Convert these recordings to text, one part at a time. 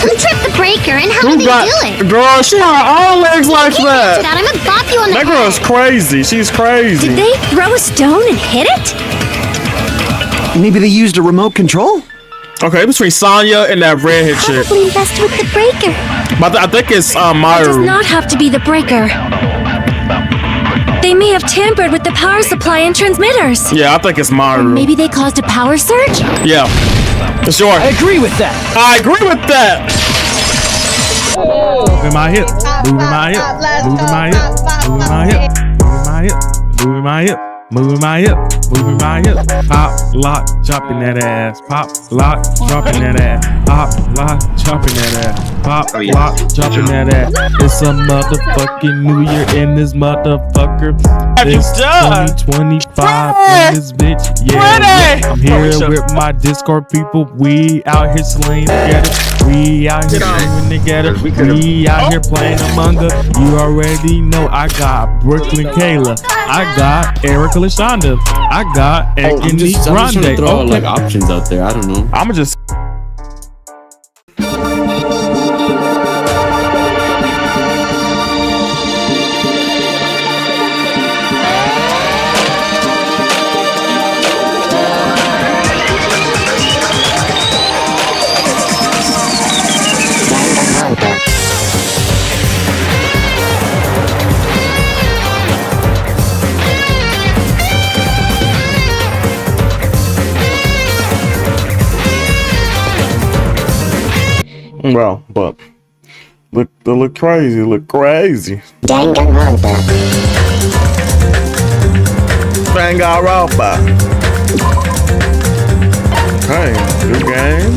Who tripped the breaker and how did they do it? Girl, she had all legs like that. I'm gonna bop you on the That head. girl's crazy. She's crazy. Did they throw a stone and hit it? Maybe they used a remote control? Okay, between Sonya and that redhead chick. Probably messed with the breaker. But I think it's It does Myru. not have to be the breaker. They may have tampered with the power supply and transmitters. Yeah, I think it's Myru. Maybe they caused a power surge? Yeah. For sure. I agree with that. I agree with that. Moving my hip, moving my hip, moving my hip, moving my hip, moving my hip, moving my hip, moving my hip, moving my hip. Pop, lock, chopping that ass. Pop, lock, dropping that ass. Pop, lock, chopping that ass. Pop, lock, dropping that ass. It's a motherfucking New Year in this motherfucker. It's 2025 in this bitch. Yeah, I'm here with my Discord people. We out here slaying together. We out here slaying together. We out here playing Among Us. You already know I got Brooklyn Kayla. I got Erica Lashonda. I got Anthony I'm just trying to throw Grande. like options out there. I don't know. I'ma just well, but they look crazy, DanganRonpa. DanganRonpa. Okay, good game.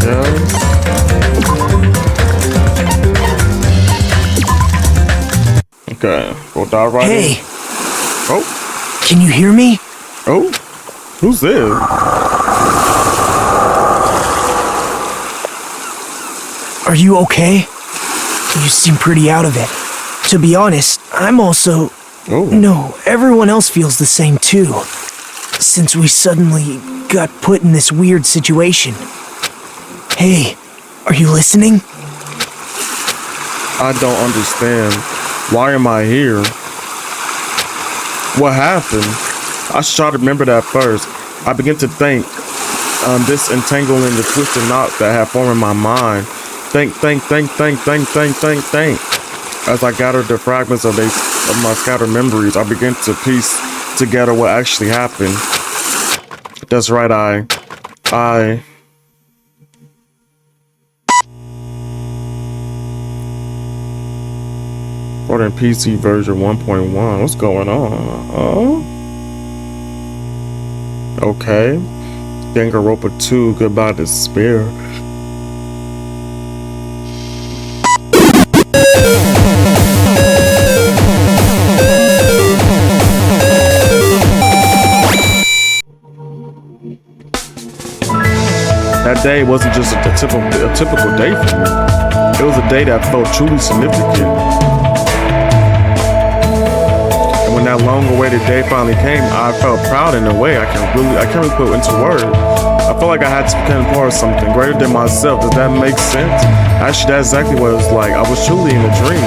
Yeah. Okay, we'll dive right in. Hey, Oh, can you hear me? oh, who's this? Are you okay? You seem pretty out of it. To be honest, I'm also... Oh, No, everyone else feels the same too. Since we suddenly got put in this weird situation. Hey, are you listening? I don't understand. Why am I here? What happened? I should try to remember that first. I begin to think, disentangling the twisted knots that have formed in my mind. Think. As I gather the fragments of my scattered memories, I begin to piece together what actually happened. That's right, I Order PC version 1.1. What's going on? Okay. DanganRonpa 2, Goodbye Despair. That day wasn't just a typical day for me. It was a day that felt truly significant. And when that long-awaited day finally came, I felt proud in a way I can't really put into words. I felt like I had to become part of something greater than myself. Does that make sense? Actually, that's exactly what it was like. I was truly in a dream.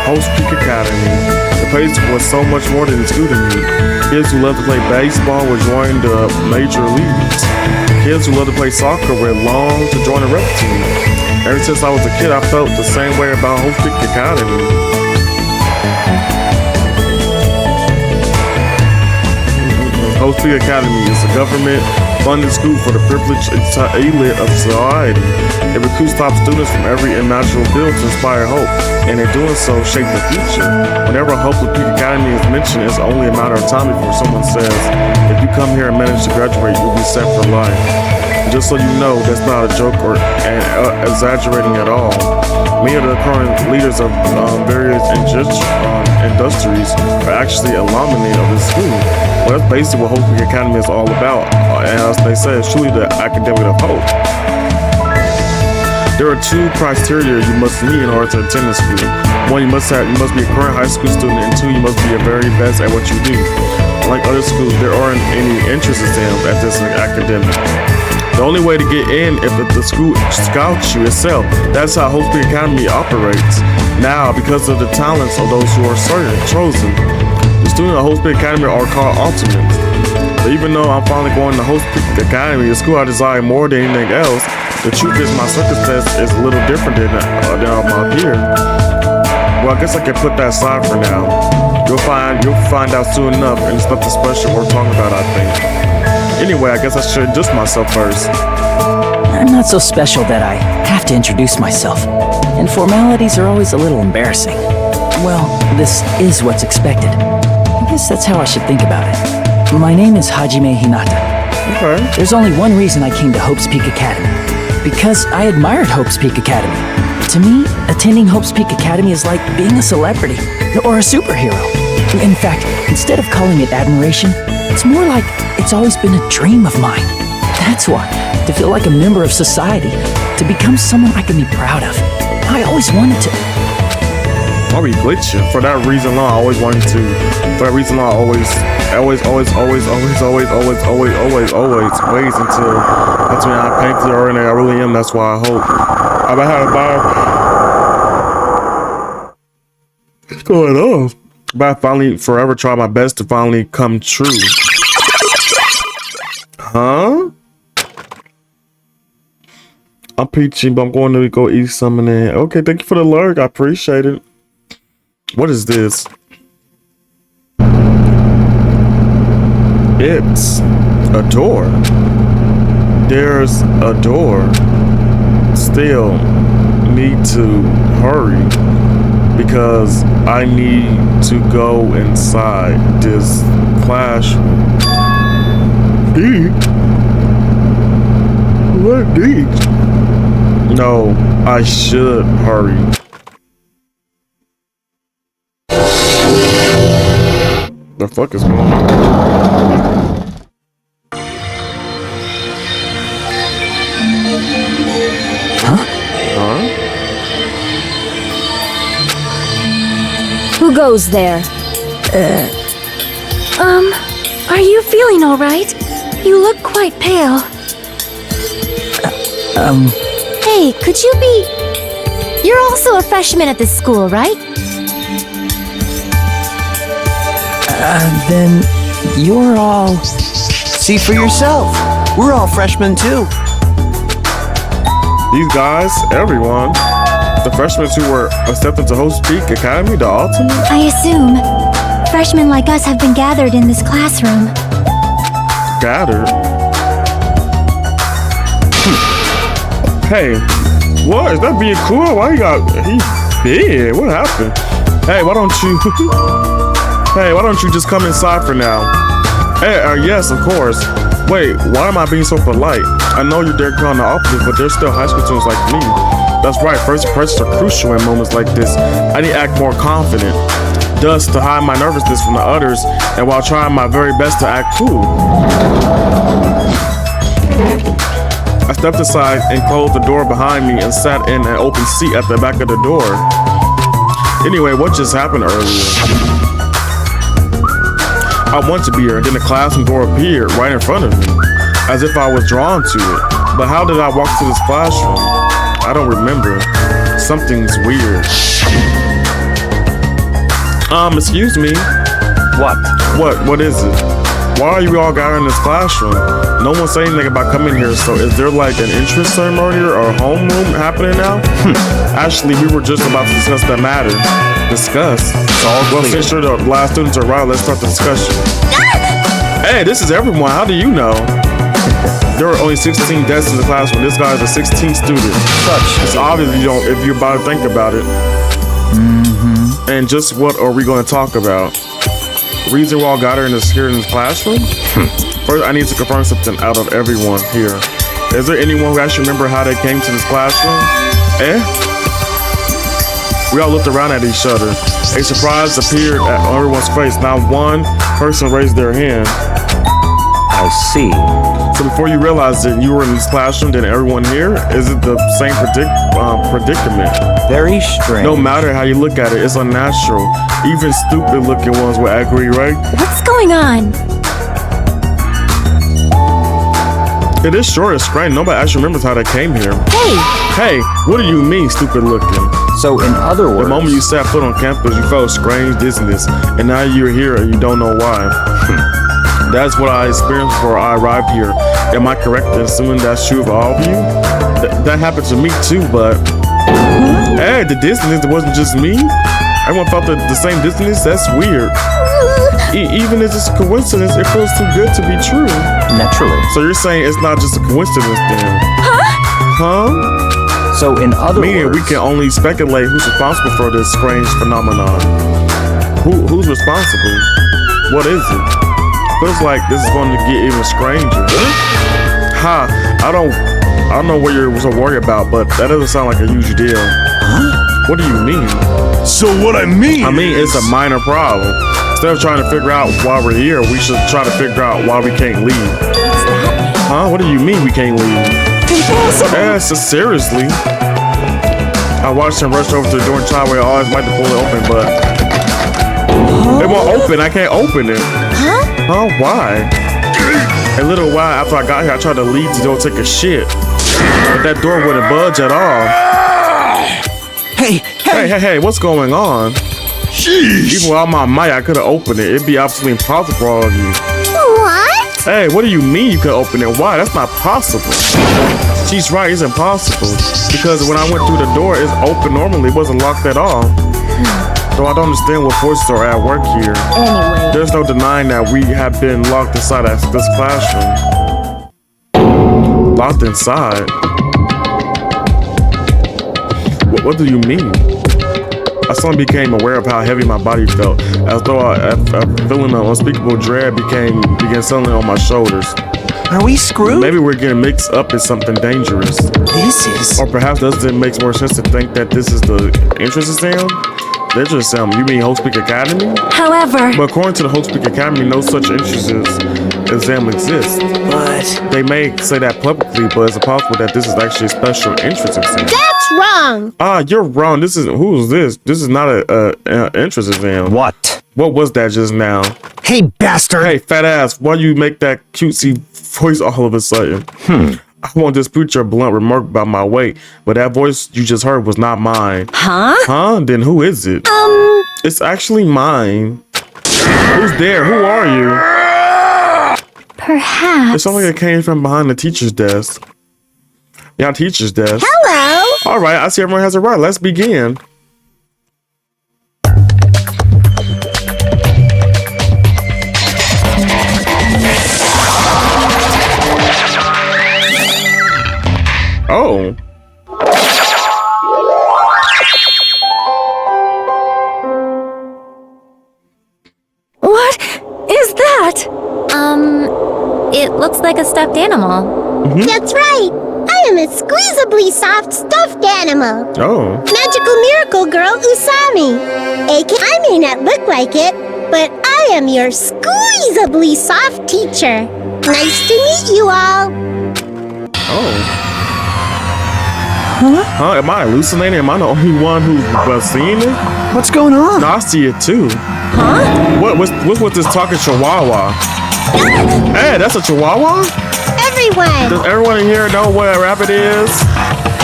Host Peak Academy. The place was so much more than a school to me. Kids who love to play baseball were joining the major leagues. Kids who love to play soccer were long to join a rep team. Ever since I was a kid, I felt the same way about Host Peak Academy. Host Peak Academy is a government-funded school for the privileged elite of society. It recruits top students from every imaginable field to inspire hope, and in doing so, shape the future. Whenever Hope Peak Academy is mentioned, it's only a matter of time before someone says, if you come here and manage to graduate, you'll be set for life. Just so you know, that's not a joke or exaggerating at all. Many of the current leaders of various industries are actually alumni of this school. Well, that's basically what Hope Peak Academy is all about. And as they say, it's truly the academic of hope. There are two criteria you must meet in order to attend the school. One, you must be a current high school student, and two, you must be the very best at what you do. Like other schools, there aren't any entrance exams at this academic. The only way to get in is if the school scouts you itself. That's how Hope Peak Academy operates. Now, because of the talents of those who are chosen, the students at Hope Peak Academy are called ultimates. But even though I'm finally going to Hope Peak Academy, the school I desire more than anything else, the truth is my circumstance is a little different than my peer. Well, I guess I can put that aside for now. You'll find out soon enough, and it's nothing special we're talking about, I think. Anyway, I guess I should introduce myself first. I'm not so special that I have to introduce myself, and formalities are always a little embarrassing. Well, this is what's expected. I guess that's how I should think about it. My name is Hajime Hinata. Okay. There's only one reason I came to Hope's Peak Academy. Because I admired Hope's Peak Academy. To me, attending Hope's Peak Academy is like being a celebrity or a superhero. In fact, instead of calling it admiration, it's more like it's always been a dream of mine. That's why, to feel like a member of society, to become someone I can be proud of. I always wanted to. I'll be glitching. For that reason alone, I always wanted to. For that reason alone, I always wait until that's when I paint the and I really am. That's why I hope. What's going on? But I finally forever try my best to finally come true. Huh? I'm peaching, but I'm going to go eat something. Okay, thank you for the lurk. I appreciate it. What is this? It's a door. There's a door. Still need to hurry because I need to go inside this classroom. What needs? No, I should hurry. The fuck is going on? Huh? Who goes there? Are you feeling all right? You look quite pale. Hey, could you be... You're also a freshman at this school, right? Then you're all... See for yourself. We're all freshmen too. These guys, everyone. The freshmen who were accepted to Hope Peak Academy, the ultimate? I assume freshmen like us have been gathered in this classroom. Gathered? Hey, what? Is that being cool? Why you got... He's big. What happened? Hey, why don't you... Hey, why don't you just come inside for now? Hey, yes, of course. Wait, why am I being so polite? I know you're directly on the opposite, but there's still high school students like me. That's right, first impressions are crucial in moments like this. I need to act more confident. Thus, to hide my nervousness from the others, and while trying my very best to act cool. I stepped aside and closed the door behind me and sat in an open seat at the back of the door. Anyway, what just happened earlier? I wanted to be here, and then the classroom door appeared right in front of me, as if I was drawn to it. But how did I walk to this classroom? I don't remember. Something's weird. Excuse me. What? What is it? Why are you all gathered in this classroom? No one said anything about coming here, so is there like an entrance ceremony or a homeroom happening now? Actually, we were just about to discuss that matter. Discuss? Well, since you're the last students are right, let's start the discussion. Hey, this is everyone. How do you know? There are only 16 desks in the classroom. This guy is a 16th student. It's obvious if you're about to think about it. And just what are we going to talk about? Reason we're all gathered here in this classroom? First, I need to confirm something out of everyone here. Is there anyone who actually remember how they came to this classroom? We all looked around at each other. A surprise appeared at everyone's face. Not one person raised their hand. I see. So before you realized it, you were in this classroom, then everyone here, is it the same predicament? Very strange. No matter how you look at it, it's unnatural. Even stupid looking ones will agree, right? What's going on? It is sure it's strange. Nobody actually remembers how they came here. Hey, what do you mean, stupid looking? So in other words, The moment you set foot on campus, you felt strange dizziness, and now you're here and you don't know why. That's what I experienced before I arrived here. Am I correct in assuming that's true of all of you? That happened to me too, but hey, the dizziness, it wasn't just me. Everyone felt the same dizziness. That's weird. Even if it's a coincidence, it feels too good to be true. naturally. So you're saying it's not just a coincidence then? Huh? So in other Meaning words, we can only speculate who's responsible for this strange phenomenon. Who's responsible? What is it? Feels like this is going to get even stranger. Ha! I don't know what you're so worried about, but that doesn't sound like a huge deal. Huh? What do you mean? So what I mean It's a minor problem. Instead of trying to figure out why we're here, we should try to figure out why we can't leave. Huh? What do you mean we can't leave? Yeah, so seriously. I watched him rush over to the door and try to always like to pull it open, but it won't open. I can't open it. Huh? Why? A little while after I got here, I tried to leave to go take a shit, but that door wouldn't budge at all. Hey, what's going on? Even without my mic, I could have opened it. It'd be absolutely impossible for all of you. What? Hey, what do you mean you could open it? Why? That's not possible. She's right, it's impossible. Because when I went through the door, it's open normally. It wasn't locked at all. So I don't understand what forces are at work here. Anyway. There's no denying that we have been locked inside this classroom. Locked inside? What do you mean? I suddenly became aware of how heavy my body felt, as though a feeling of unspeakable dread began settling on my shoulders. Are we screwed? Maybe we're getting mixed up in something dangerous. This is... Or perhaps it makes more sense to think that this is the entrance exam? The entrance exam, you mean Hope Speak Academy? However, But according to the Hope Speak Academy, no such entrance exam exists. But... They may say that publicly, but it's possible that this is actually a special entrance exam. That's wrong. You're wrong. Who's this? This is not a entrance exam. what? What was that just now? Hey, bastard! Hey, fat ass, why you make that cutesy voice all of a sudden? I won't dispute your blunt remark about my weight, but that voice you just heard was not mine. Huh? Then who is it? It's actually mine. Who's there? Who are you? perhaps. It sounds like it came from behind the teacher's desk. Yeah, teacher's desk. Hello. All right, I see everyone has a right. Let's begin. Oh. What is that? It looks like a stuffed animal. That's right. I am a squeezably soft stuffed animal. Oh. Magical miracle girl Usami. I may not look like it, but I am your squeezably soft teacher. Nice to meet you all. Oh. Huh? Am I hallucinating? Am I the only one who's seeing it? What's going on? No, I see it too. Huh? What's with this talking chihuahua? Hey, that's a chihuahua? Everyone. Does everyone in here know what a rabbit is?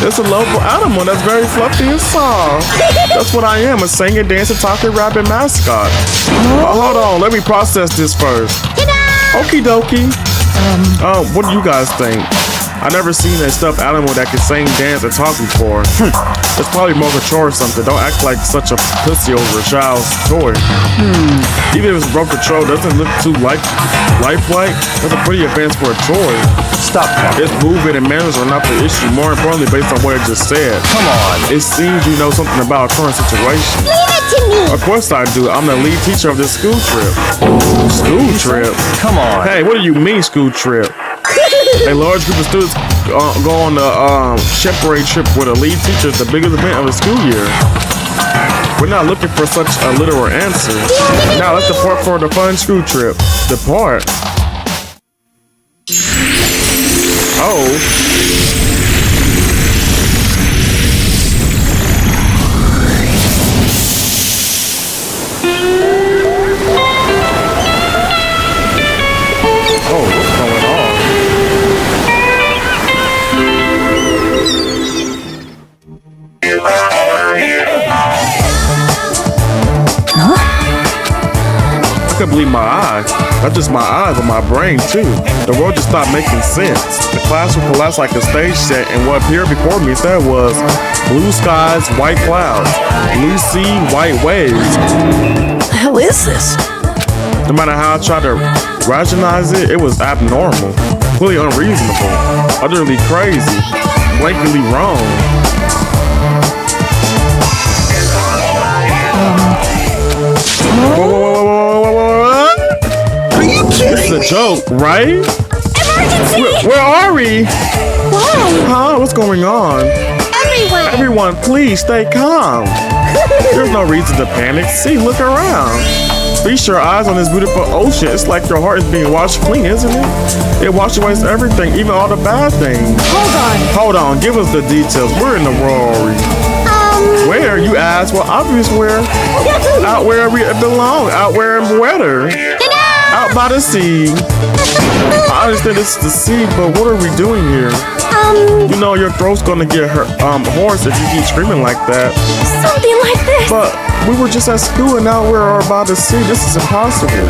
It's a local animal that's very fluffy and soft. That's what I am, a singing, dancing, talking rabbit mascot. Hold on, let me process this first. Ta-da! Okie dokie. What do you guys think? I never seen a stuffed animal that can sing, dance, and talk before. It's probably more control or something. Don't act like such a pussy over a child's toy. Even if it's broke control, doesn't it look too lifelike? That's a pretty advance for a toy. Stop that. Its movement and manners are not the issue. More importantly, based on what it just said. Come on. It seems you know something about a current situation. Leave it to me. Of course I do. I'm the lead teacher of this school trip. School trip? Come on. Hey, what do you mean school trip? A large group of students go on the chaperone trip with a lead teacher. It's the biggest event of the school year. We're not looking for such a literal answer. Now let's depart for the fun school trip. Depart. Oh, what's going on? I couldn't believe my eyes. Not just my eyes, but my brain too. The world just stopped making sense. The classroom collapsed like a stage set, and what appeared before me instead was blue skies, white clouds, blue sea, white waves. What the hell is this? No matter how I tried to rationalize it, it was abnormal, completely unreasonable, utterly crazy, blankly wrong. Whoa. Are you kidding? This is a joke, right? Emergency! Where are we? Why? Huh? What's going on? Everyone, please stay calm. There's no reason to panic. See, look around. Feast your eyes on this beautiful ocean. It's like your heart is being washed clean, isn't it? It washes away everything, even all the bad things. Hold on. Give us the details. Where in the world are we? Where? You asked. Well, obvious where. Out where we belong. Out where it's wetter. Out by the sea. I understand this is the sea, but what are we doing here? You know your throat's gonna get hoarse if you keep screaming like that. Something like this. But we were just at school and now we're about to see. This is impossible.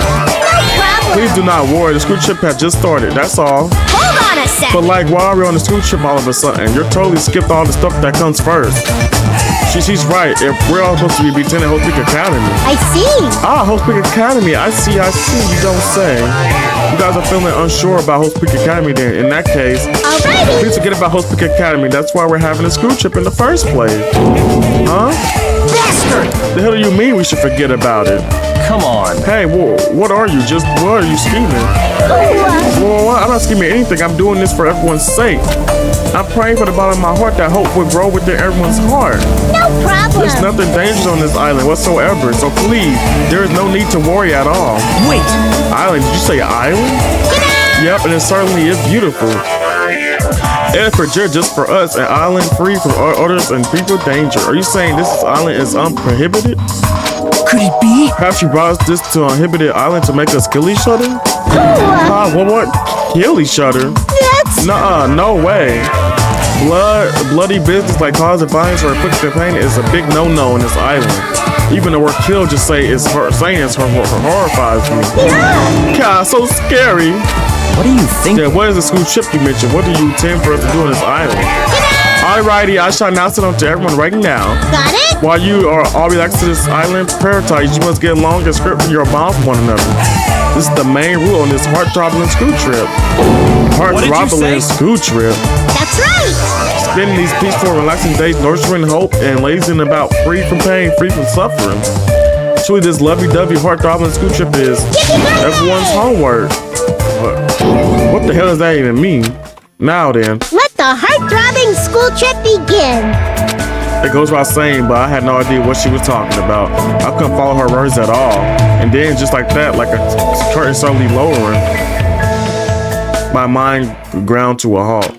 Please do not worry. The school trip had just started. That's all. Hold on a sec. But like, why are we on the school trip all of a sudden? You're totally skipped all the stuff that comes first. She's right. If we're all supposed to be attending Hope Peak Academy. I see. Ah, Hope Peak Academy. I see. You don't say. You guys are feeling unsure about Hope Peak Academy then. In that case, Alrighty. please forget about Hope Peak Academy. That's why we're having a school trip in the first place. Huh? Bastard! The hell do you mean we should forget about it? Come on. Hey, what are you? What are you scheming? Well, I'm not scheming anything. I'm doing this for everyone's sake. I'm praying for the bottom of my heart that hope will grow within everyone's heart. No problem. There's nothing dangerous on this island whatsoever, so please, there is no need to worry at all. Wait! Island? Did you say island? Yep, and it certainly is beautiful. And for just for us, an island free from others and people danger. Are you saying this island is unprohibited? Could it be? Perhaps you brought us this to uninhibited island to make us kill each other? What? Kill each other? That's... Nuh-uh, no way. Bloody business like causing violence or inflicting pain is a big no-no on this island. Even the word kill just saying it's horrifies me. Yeah. God, so scary. What do you think? Yeah, what is the school trip you mentioned? What do you intend for us to do on this island? Alrighty, I shall announce it to everyone right now. Got it? While you are all relaxed to this island, prioritize. You must get along and script your bonds with one another. This is the main rule on this heart-throbbing school trip. Heart-throbbing school trip. That's right. Spending these peaceful, relaxing days nurturing hope and lazing about, free from pain, free from suffering. Truly, this lovey-dovey, heart-throbbing school trip is everyone's homework. What the hell does that even mean? Now then. Let the heart-throbbing school trip begin. It goes without saying, but I had no idea what she was talking about. I couldn't follow her words at all. And then just like that, like a curtain suddenly lowering, my mind ground to a halt.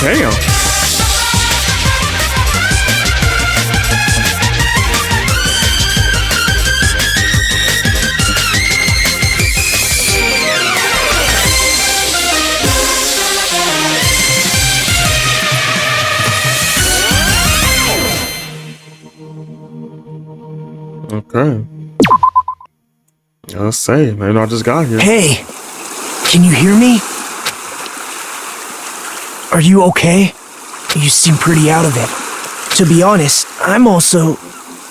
Damn. Okay. Let's say, man, I just got here. Hey, can you hear me? Are you okay? You seem pretty out of it. To be honest, I'm also...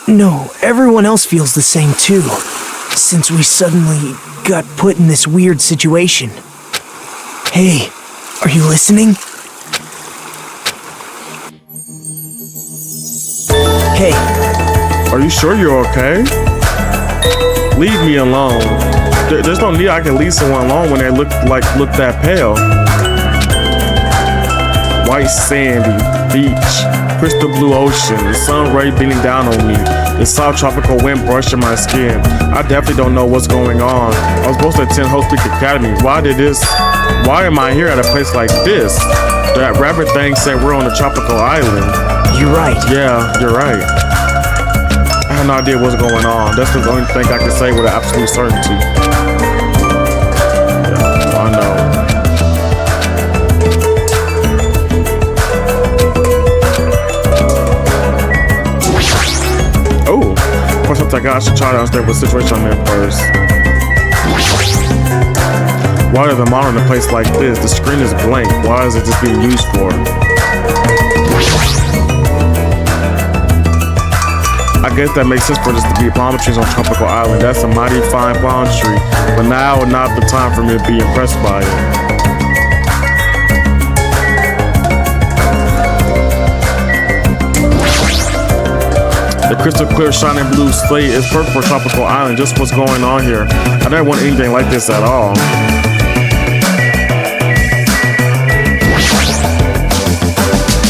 No, everyone else feels the same too. Since we suddenly got put in this weird situation. Hey, are you listening? Hey. Are you sure you're okay? Leave me alone. There's no need I can leave someone alone when they look that pale. White sandy beach, crystal blue ocean, the sun ray beating down on me, the soft tropical wind brushing my skin. I definitely don't know what's going on. I was supposed to attend Hope Peak Academy. Why am I here at a place like this? That rabbit thing said we're on a tropical island. You're right. Yeah, you're right. I have no idea what's going on. That's the only thing I can say with absolute certainty. Yeah, I know. Oh, first I should try to understand what situation I'm in first. Why is the monitor in a place like this? The screen is blank. Why is it just being used for? I guess that makes sense for this to be palm trees on tropical island. That's a mighty fine palm tree, but now is not the time for me to be impressed by it. The crystal clear shining blue slate is perfect for tropical island. Just what's going on here. I never want anything like this at all.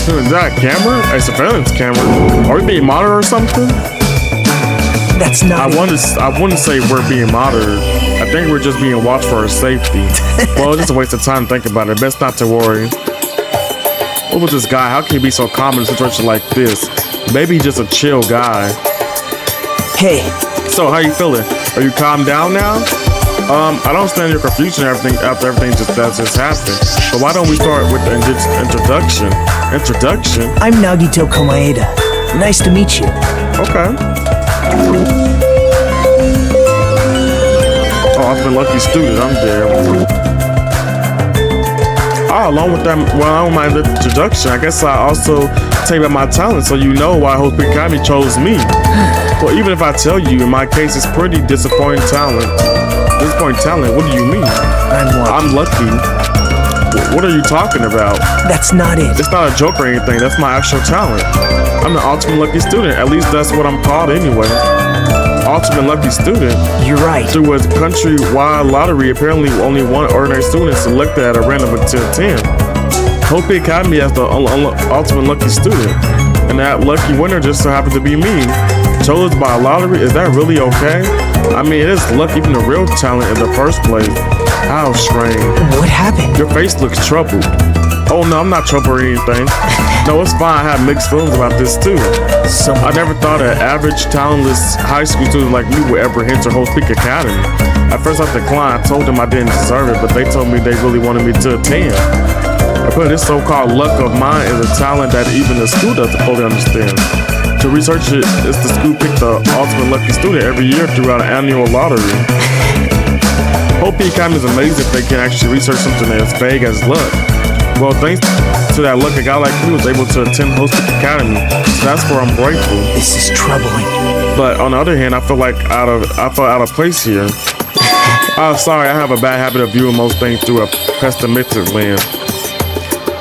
Is that a camera? A surveillance camera? Are we being monitored or something? That's not. I wouldn't say we're being monitored. I think we're just being watched for our safety. Well, it's just a waste of time to think about it. Best not to worry. What was this guy? How can he be so calm in a situation like this? Maybe he's just a chill guy. Hey. So, how you feeling? Are you calmed down now? I don't understand your confusion after everything just happened. But why don't we start with the introduction? Introduction? I'm Nagito Komaeda. Nice to meet you. Okay. Oh, I've been lucky student. I'm there. Along with that, well, my introduction, I guess I also tell you about my talent so you know why Hope Peak Academy chose me. Well, even if I tell you, in my case, it's pretty disappointing talent. Disappointing talent? What do you mean? I'm lucky. What are you talking about? That's not it. It's not a joke or anything. That's my actual talent. I'm the ultimate lucky student. At least that's what I'm called anyway. Ultimate lucky student. You're right. Through a country-wide lottery, apparently only one ordinary student is selected at a random until 10. Hope Peak Academy as the ultimate lucky student. And that lucky winner just so happened to be me. Chosen by a lottery? Is that really okay? I mean, it is luck even the real talent in the first place. How strange. What happened? Your face looks troubled. Oh no, I'm not troubled or anything. No, it's fine. I have mixed feelings about this too. I never thought an average, talentless high school student like me would ever enter Hope Peak Academy. At first I declined. I told them I didn't deserve it, but they told me they really wanted me to attend. I put this so-called luck of mine is a talent that even the school doesn't fully understand. To research it, it's the school pick the ultimate lucky student every year throughout an annual lottery. Hope Peak Academy is amazing if they can actually research something as vague as luck. Well, thanks to that luck, a guy like me was able to attend Hope Peak Academy, so that's where I'm grateful. This is troubling. But on the other hand, I feel out of place here. Sorry, I have a bad habit of viewing most things through a pessimistic lens.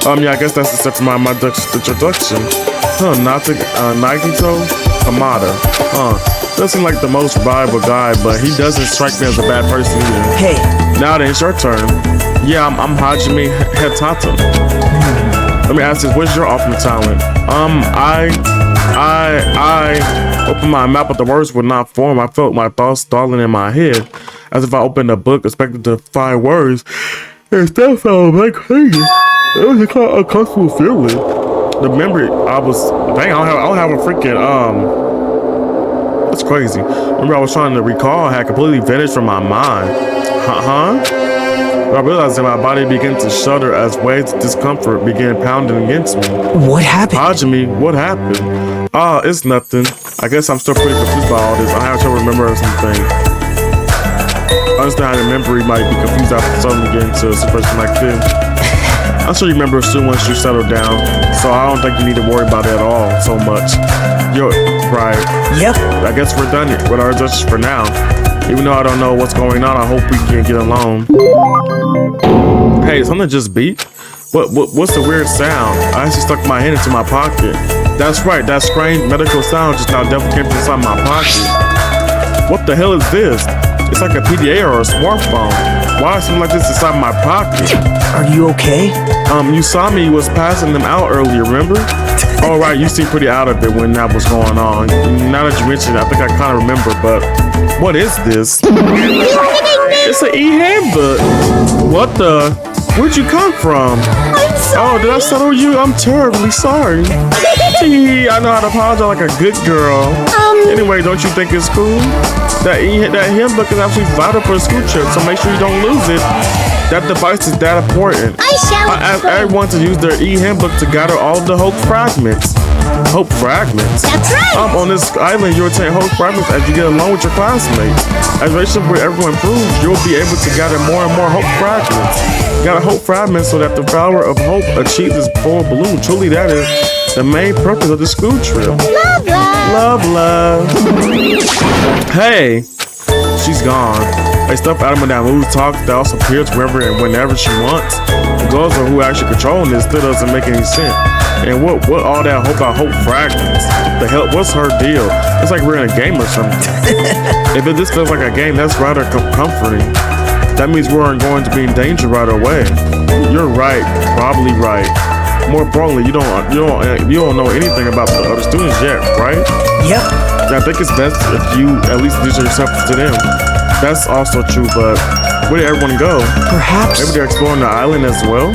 Yeah, I guess that's the step for my introduction. Nagito Kamada. Doesn't seem like the most reliable guy, but he doesn't strike me as a bad person either. Hey. Now then, it's your turn. Yeah, I'm Hajime Hetata. Let me ask this, what's your ultimate talent? I opened my mouth, but the words would not form. I felt my thoughts stalling in my head, as if I opened a book expecting to find words. Instead, felt like crazy. It was a uncomfortable feeling. The memory, I don't have a freaking, that's crazy. Remember I was trying to recall had completely vanished from my mind. I realized that my body began to shudder as waves of discomfort began pounding against me. What happened? Hajime, what happened? It's nothing. I guess I'm still pretty confused by all this. I have to remember something. understand how your memory might be confused after suddenly getting into a situation like this. I'm sure you remember soon once you settle down, so I don't think you need to worry about it at all so much. You're right. Yep. I guess we're done with our adjustments for now. Even though I don't know what's going on, I hope we can get along. Hey, something just beat? What's the weird sound? I actually stuck my hand into my pocket. That's right, that strange medical sound just now definitely came from inside my pocket. What the hell is this? It's like a PDA or a smartphone. Why is something like this inside my pocket? Are you okay? You saw me was passing them out earlier, remember? All right, you seemed pretty out of it when that was going on. Now that you mention it, I think I kind of remember, but what is this? It's an e-handbook. What the? Where'd you come from? I'm sorry. Oh, did I settle you? I'm terribly sorry. Gee, I know how to apologize like a good girl. Anyway, don't you think it's cool? That handbook is absolutely vital for the school trip, so make sure you don't lose it. That device is that important. I shall. I ask everyone to use their e-handbook to gather all the Hope fragments. Hope fragments? That's right. On this island, you'll take Hope fragments as you get along with your classmates. As relationship with everyone improves, you'll be able to gather more and more Hope fragments. Gather Hope fragments so that the power of hope achieves its full bloom. Truly, that is the main purpose of the school trip. Love, love. Love, love. Hey, she's gone. A stuffed animal that moves, talks, that also appears wherever and whenever she wants. Regardless of who actually controlling this, still doesn't make any sense. And what all that hope about Hope fragments? The hell, what's her deal? It's like we're in a game or something. If this feels like a game, that's rather comforting. That means we aren't going to be in danger right away. You're right, probably right. More importantly, you don't know anything about the other students yet, right? Yep. I think it's best if you at least introduce yourself to them. That's also true, but where did everyone go? Perhaps. Maybe they're exploring the island as well?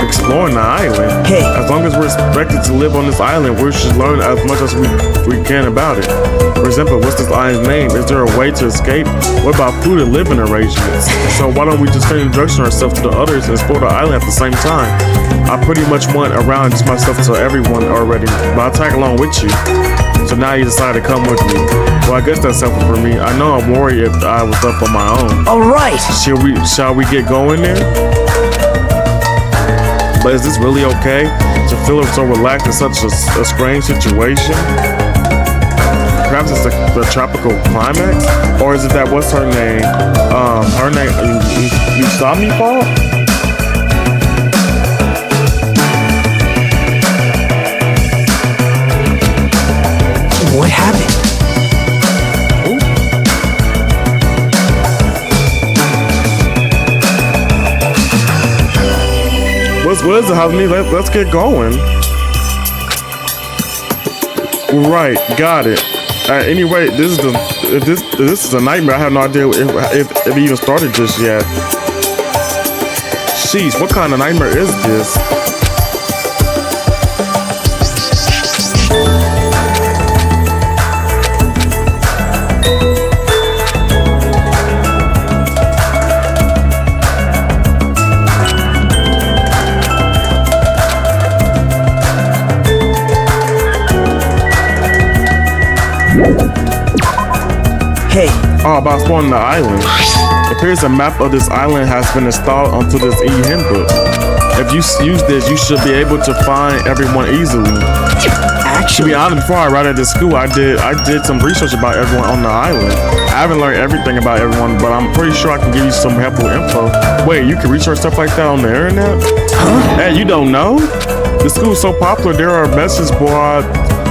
Exploring the island? Hey. As long as we're expected to live on this island, we should learn as much as we can about it. For example, what's this island's name? Is there a way to escape? What about food and living arrangements? So why don't we just introduce ourselves to the others and explore the island at the same time? I pretty much went around just myself to everyone already, but I'll tag along with you. So now you decided to come with me. Well, I guess that's helpful for me. I know I'm worried if I was up on my own. All right. Shall we get going there? But is this really okay to feel so relaxed in such a strange situation? Perhaps it's the tropical climax? Or is it that, what's her name? Her name, you saw me fall? What happened? What is it, Hasmi? Let's get going. Right, got it. Anyway, this is a nightmare. I have no idea if it even started just yet. Sheesh, what kind of nightmare is this? Hey. Oh, about exploring the island. It appears a map of this island has been installed onto this e-handbook. If you use this, you should be able to find everyone easily. To be honest, before I arrived at this school, I did some research about everyone on the island. I haven't learned everything about everyone, but I'm pretty sure I can give you some helpful info. Wait, you can research stuff like that on the internet? Huh? Hey, you don't know? The school is so popular, there are message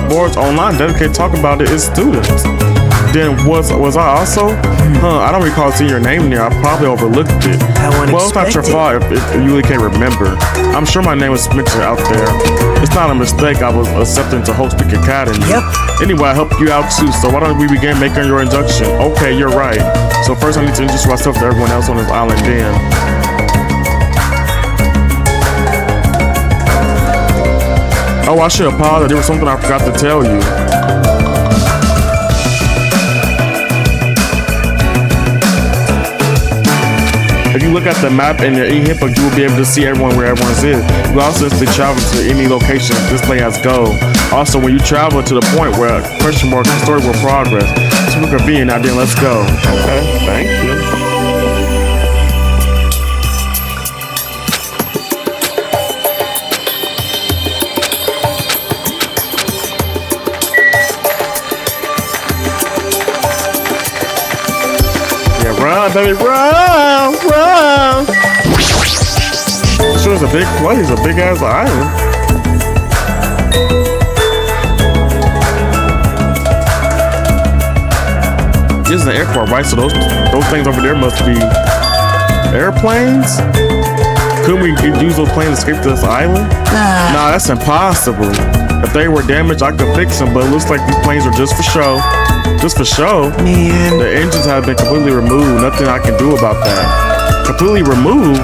boards online dedicated to talk about its students. Then was I also? I don't recall seeing your name there. I probably overlooked it. Well, it's not your fault if you really can't remember. I'm sure my name was mentioned out there. It's not a mistake. I was accepted into Hope Speak Academy. Yep. Anyway, I helped you out too. So why don't we begin making your introduction? Okay, you're right. So first I need to introduce myself to everyone else on this island then. Oh, I should apologize. There was something I forgot to tell you. If you look at the map in your e-handbook, you will be able to see everyone where everyone is. You will also instantly travel to any location displayed as go. Also, when you travel to the point where question mark story will progress. Super convenient. Now then, let's go. Okay, thank you. Run, baby, run, run. Sure, it's a big place, a big ass island. This is an airport, right? So those things over there must be airplanes. Couldn't we use those planes to escape to this island? Nah, that's impossible. If they were damaged, I could fix them, but it looks like these planes are just for show. Just for show? Man. The engines have been completely removed. Nothing I can do about that. Completely removed?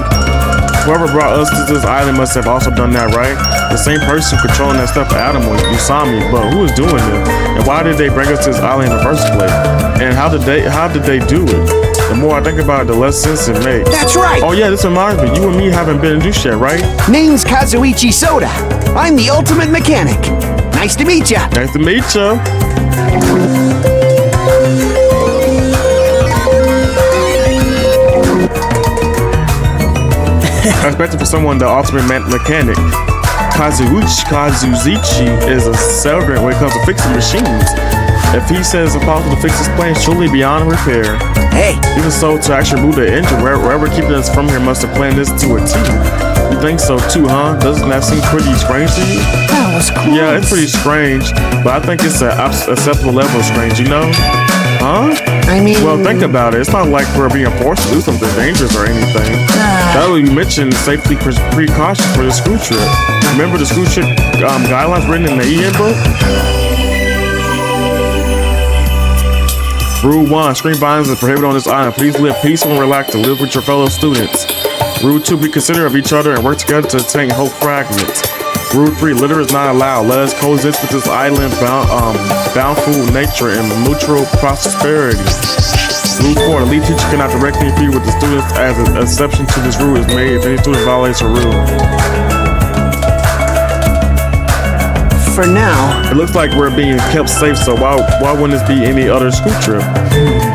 Whoever brought us to this island must have also done that, right? The same person controlling that stuffed animal, Usami, but who is doing it? And why did they bring us to this island in the first place? And how did they do it? The more I think about it, the less sense it makes. That's right! Oh yeah, this reminds me. You and me haven't been introduced yet, right? Name's Kazuichi Soda. I'm the ultimate mechanic. Nice to meet ya. Nice to meet you. I expected for someone the ultimate mechanic. Kazuichi is a celebrant when it comes to fixing machines. If he says it's possible to fix this plane, surely beyond repair. Hey! Even so, to actually move the engine, wherever keeping us from here must have planned this to a T. You think so too, huh? Doesn't that seem pretty strange to you? That was cool. Yeah, it's pretty strange, but I think it's an acceptable level of strange, you know? Huh? I mean... Well, think about it. It's not like we're being forced to do something dangerous or anything. That would be mentioned safety precautions for the school trip. Remember the school trip guidelines written in the e-book? Rule 1. String violence is prohibited on this island. Please live peaceful and relax to live with your fellow students. Rule 2. Be considerate of each other and work together to attain hope fragments. Rule 3. Litter is not allowed. Let us coexist with this island bountiful nature and mutual prosperity. Rule 4. The lead teacher cannot directly interfere with the students as an exception to this rule is made if any student violates a rule. For now. It looks like we're being kept safe, so why wouldn't this be any other school trip?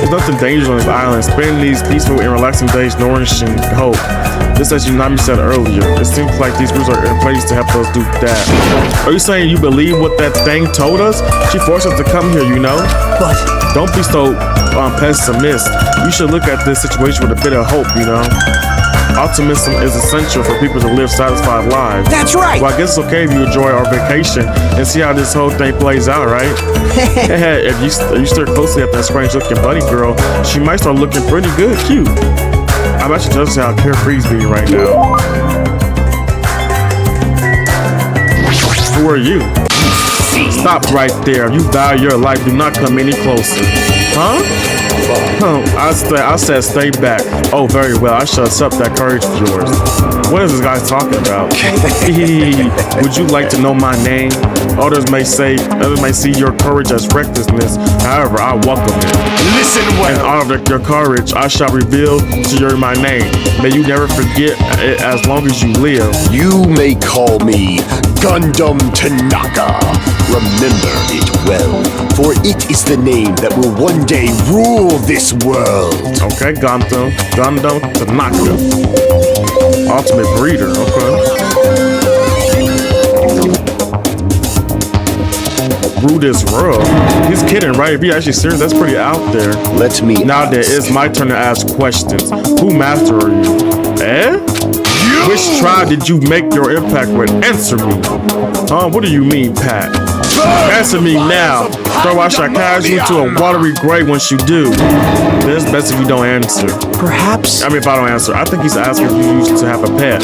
There's nothing dangerous on this island. Spending these peaceful and relaxing days nourishing hope. Just as Unami said earlier, it seems like these rules are in place to help us do that. Are you saying you believe what that thing told us? She forced us to come here, you know? But don't be so pessimist. You should look at this situation with a bit of hope, you know? Optimism is essential for people to live satisfied lives. That's right! Well, I guess it's okay if you enjoy our vacation and see how this whole thing plays out, right? If you stare closely at that strange looking bunny girl, she might start looking pretty good, cute. I'm actually just how carefree's being right now. Who are you? Stop right there. You value your life. Do not come any closer. Huh? I said stay back. Oh, very well. I shall accept that courage of yours. What is this guy talking about? Would you like to know my name? Others may see your courage as recklessness. However, I welcome it. Listen well. In honor of your courage, I shall reveal to you my name. May you never forget it as long as you live. You may call me Gundam Tanaka. Remember it well, for it is the name that will one day rule this world. Okay, Gundam Tanaka. Ultimate breeder, okay. Rule this world. He's kidding, right? If he actually serious, that's pretty out there. Let me Now that it's my turn to ask questions. Who master are you? Which tribe did you make your impact with? Answer me. What do you mean, Pat? Answer me now. Throw I shall cast you into a watery grave once you do. Then it's best if you don't answer. Perhaps. I mean, if I don't answer. I think he's asking if you used to have a pet.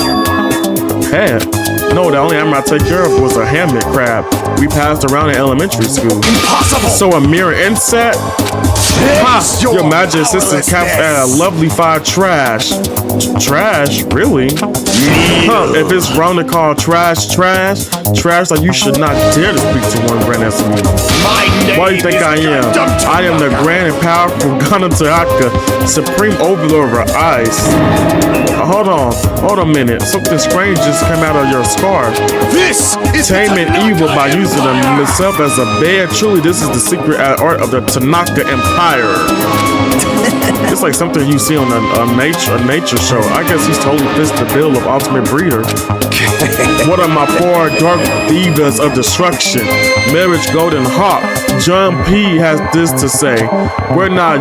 Pet? No, the only animal I take care of was a hammock crab we passed around in elementary school. Impossible! So a mere insect? Ha! Your magic assistant capped at a lovely 5 trash. Trash? Really? If it's wrong to call trash, like you should not dare to speak to one grand as me. What do you think I am? I am the grand and powerful Gundam Tanaka, supreme overlord over ice. Hold on a minute. Something strange just came out of your scarf. This is Taming evil by using himself as a bed. Truly, this is the secret art of the Tanaka Empire. It's like something you see on a nature show. I guess he's totally fits the bill of ultimate breeder. What are my four dark divas of destruction? Marriage Golden Hawk. John P has this to say: we're not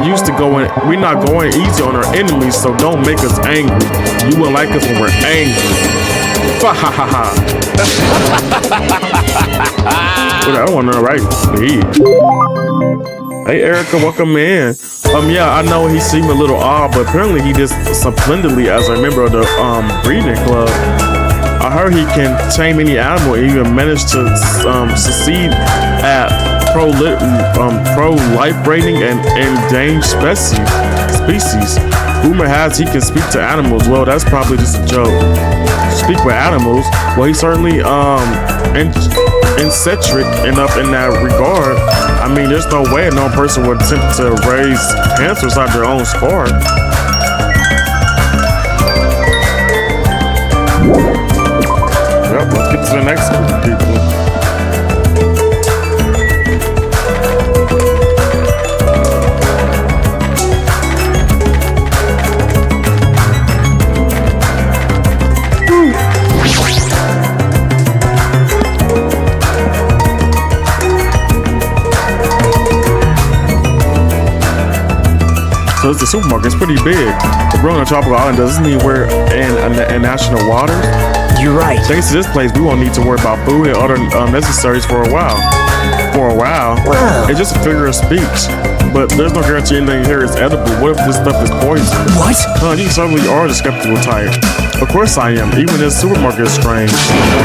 going easy on our enemies, so don't make us angry. You won't like us when we're angry. Ha ha ha ha. I want to write me. Hey Erica, welcome in. Yeah, I know he seemed a little odd, but apparently he did splendidly as a member of the breeding club. I heard he can tame any animal and even managed to succeed at pro-life rating and endangered species. Rumor has he can speak to animals. Well, that's probably just a joke. Speak with animals? Well, he's certainly eccentric enough in that regard. I mean, there's no way a known person would attempt to raise hands inside their own scarf. Yep, let's get to the next group of people. So it's the supermarket. It's pretty big. The growing on tropical island doesn't need wear in national waters. You're right. Thanks to this place, we won't need to worry about food and other necessaries for a while. Wow. It's just a figure of speech. But there's no guarantee anything here is edible. What if this stuff is poison? What? You certainly are the skeptical type. Of course I am. Even this supermarket is strange.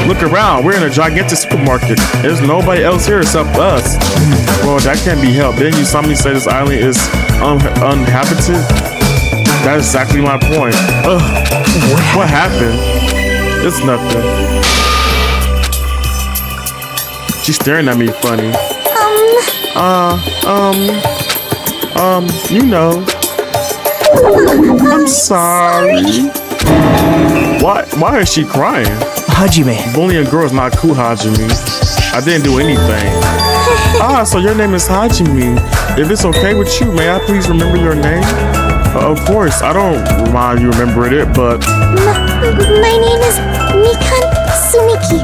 Look around. We're in a gigantic supermarket. There's nobody else here except us. Well, that can't be helped. Didn't you somebody say this island is uninhabited? That's exactly my point. Ugh. What happened? It's nothing. She's staring at me funny. You know. I'm sorry. Why is she crying? Hajime. Bullying girls not cool, Hajime. I didn't do anything. So your name is Hajime. If it's okay with you, may I please remember your name? Of course, I don't mind you remembering it, but... My name is Mikan Sumiki.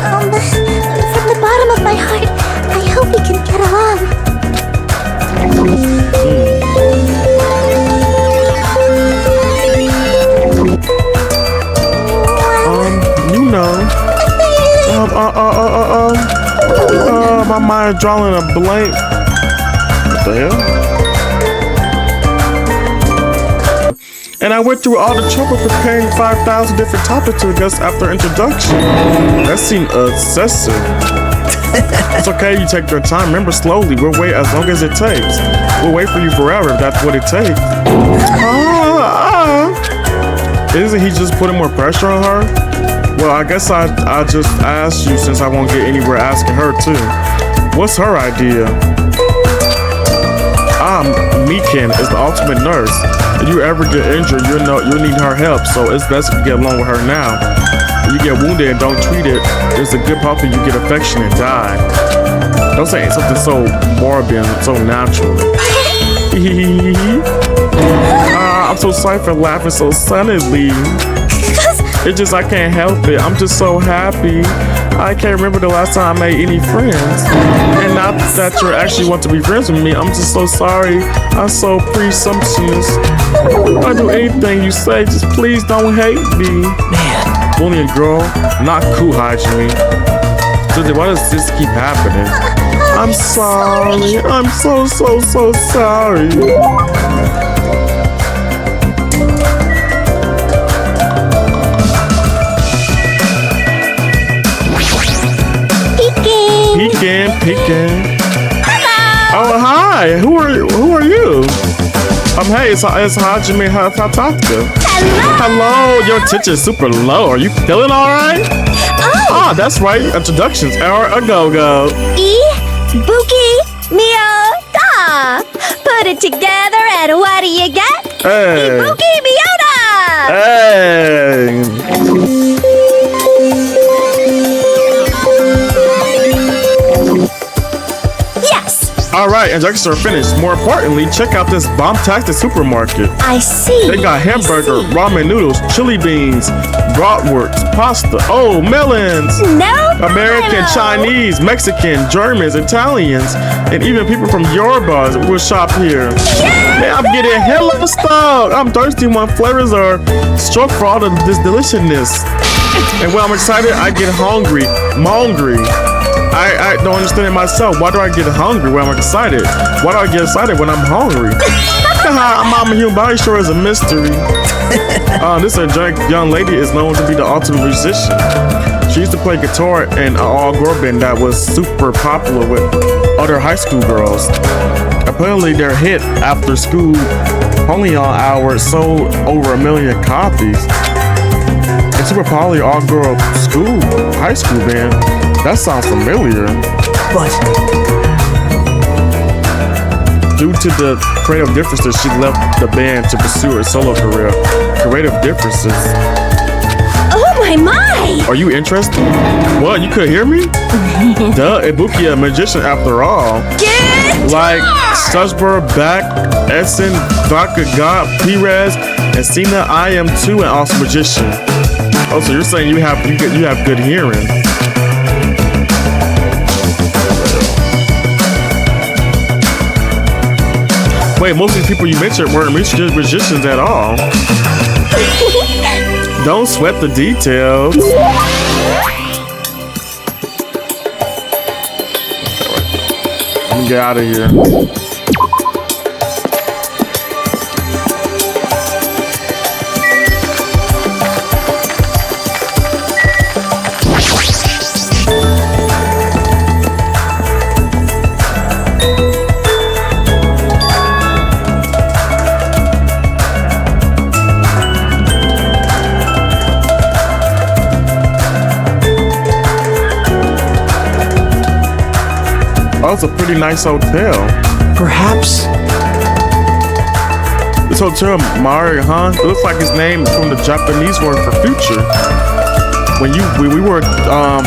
From the bottom of my heart, I hope we can get along. You know. My mind is drawing a blank. What the hell? And I went through all the trouble preparing 5,000 different topics to address after introduction. That seemed excessive. It's okay, you take your time. Remember, slowly. We'll wait as long as it takes. We'll wait for you forever if that's what it takes. Isn't he just putting more pressure on her? Well, I guess I just asked you since I won't get anywhere asking her too. What's her idea? Mikan is the ultimate nurse. If you ever get injured, you'll need her help, so it's best if you get along with her now. If you get wounded and don't treat it, there's a good possibility you get infection and die. Don't say something so morbid and so natural. I'm so sorry for laughing so suddenly. It's just I can't help it. I'm just so happy. I can't remember the last time I made any friends. And not that you actually want to be friends with me. I'm just so sorry. I'm so presumptuous. I'll do anything you say. Just please don't hate me. Man. Bullying girl, not cool, Hajime. Suzy, why does this keep happening? I'm sorry. I'm so sorry. Peeking. Hello. Oh, hi. Who are you? Hey, it's Hajime Hataka. Hello. Your attention is super low. Are you feeling all right? Oh, that's right. Introductions are a go-go. Ibuki Mio Da. Put it together and what do you get? Hey. Ibuki Mio Da. Hey. injections are finished. More importantly, check out this bomb-tastic supermarket. I see. They got hamburger, ramen noodles, chili beans, bratwurst, pasta, melons. No. American, Milo. Chinese, Mexican, Germans, Italians, and even people from Yorubas will shop here. Yeah, Man, I'm getting hella stuck. I'm thirsty when flavors are struck for all of this deliciousness. And when I'm excited, I get hungry. I'm hungry. I don't understand it myself. Why do I get hungry when I'm excited? Why do I get excited when I'm hungry? I'm a human body sure is a mystery. This young lady is known to be the ultimate musician. She used to play guitar in an all-girl band that was super popular with other high school girls. Apparently, their hit after school only on hours sold over 1 million copies. And super popular all-girl high school band. That sounds familiar. But due to the creative differences, she left the band to pursue her solo career. Creative differences. Oh my! Are you interested? What? You could hear me? Duh, Ibuki a magician after all. Like Strasbourg, Beck, Essen, Dr. God, Perez, and Cena, I am too an awesome magician. Oh, so you're saying you have good hearing. Wait, most of these people you mentioned weren't magicians at all. Don't sweat the details. Let me get out of here. Oh, it's a pretty nice hotel. perhaps. This hotel, Mari, huh? It looks like his name is from the Japanese word for future. When we were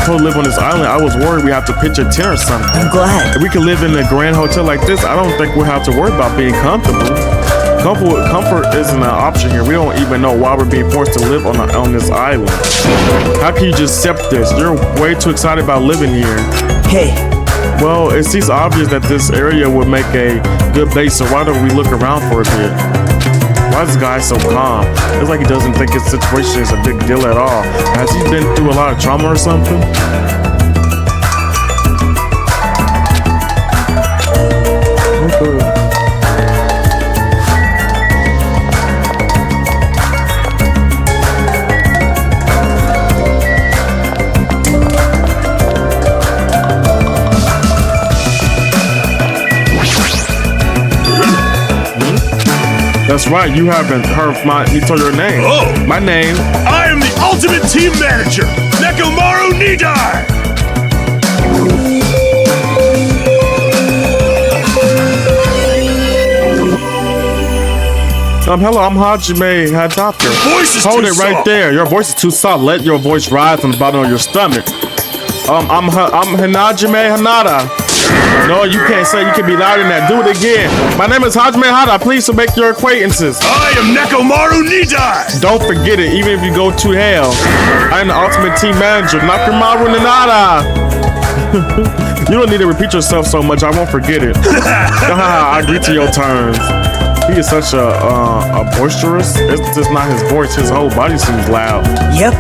told to live on this island, I was worried we have to pitch a tent or something. I'm glad. If we could live in a grand hotel like this, I don't think we'll have to worry about being comfortable. Comfort isn't an option here. We don't even know why we're being forced to live on this island. How can you just accept this? You're way too excited about living here. Hey. Well, it seems obvious that this area would make a good base, so why don't we look around for a bit? Why is this guy so calm? It's like he doesn't think his situation is a big deal at all. Has he been through a lot of trauma or something? Okay. That's right, you haven't heard me tell your name. Oh! My name. I am the ultimate team manager, Nekomaru Nidar! Hello, I'm Hajime Hadaka. Your voice is Hold too it right soft. there. Your voice is too soft. Let your voice rise from the bottom of your stomach. I'm Hajime Hanada. No, you can't say. You can be louder than that. Do it again. My name is Hajime Hanada. Please to make your acquaintances. I am Nekomaru Nidar! Don't forget it, even if you go to hell. I am the ultimate team manager, Nekomaru Hanada. You don't need to repeat yourself so much. I won't forget it. I agree to your terms. He is such a boisterous. It's just not his voice. His whole body seems loud. Yep.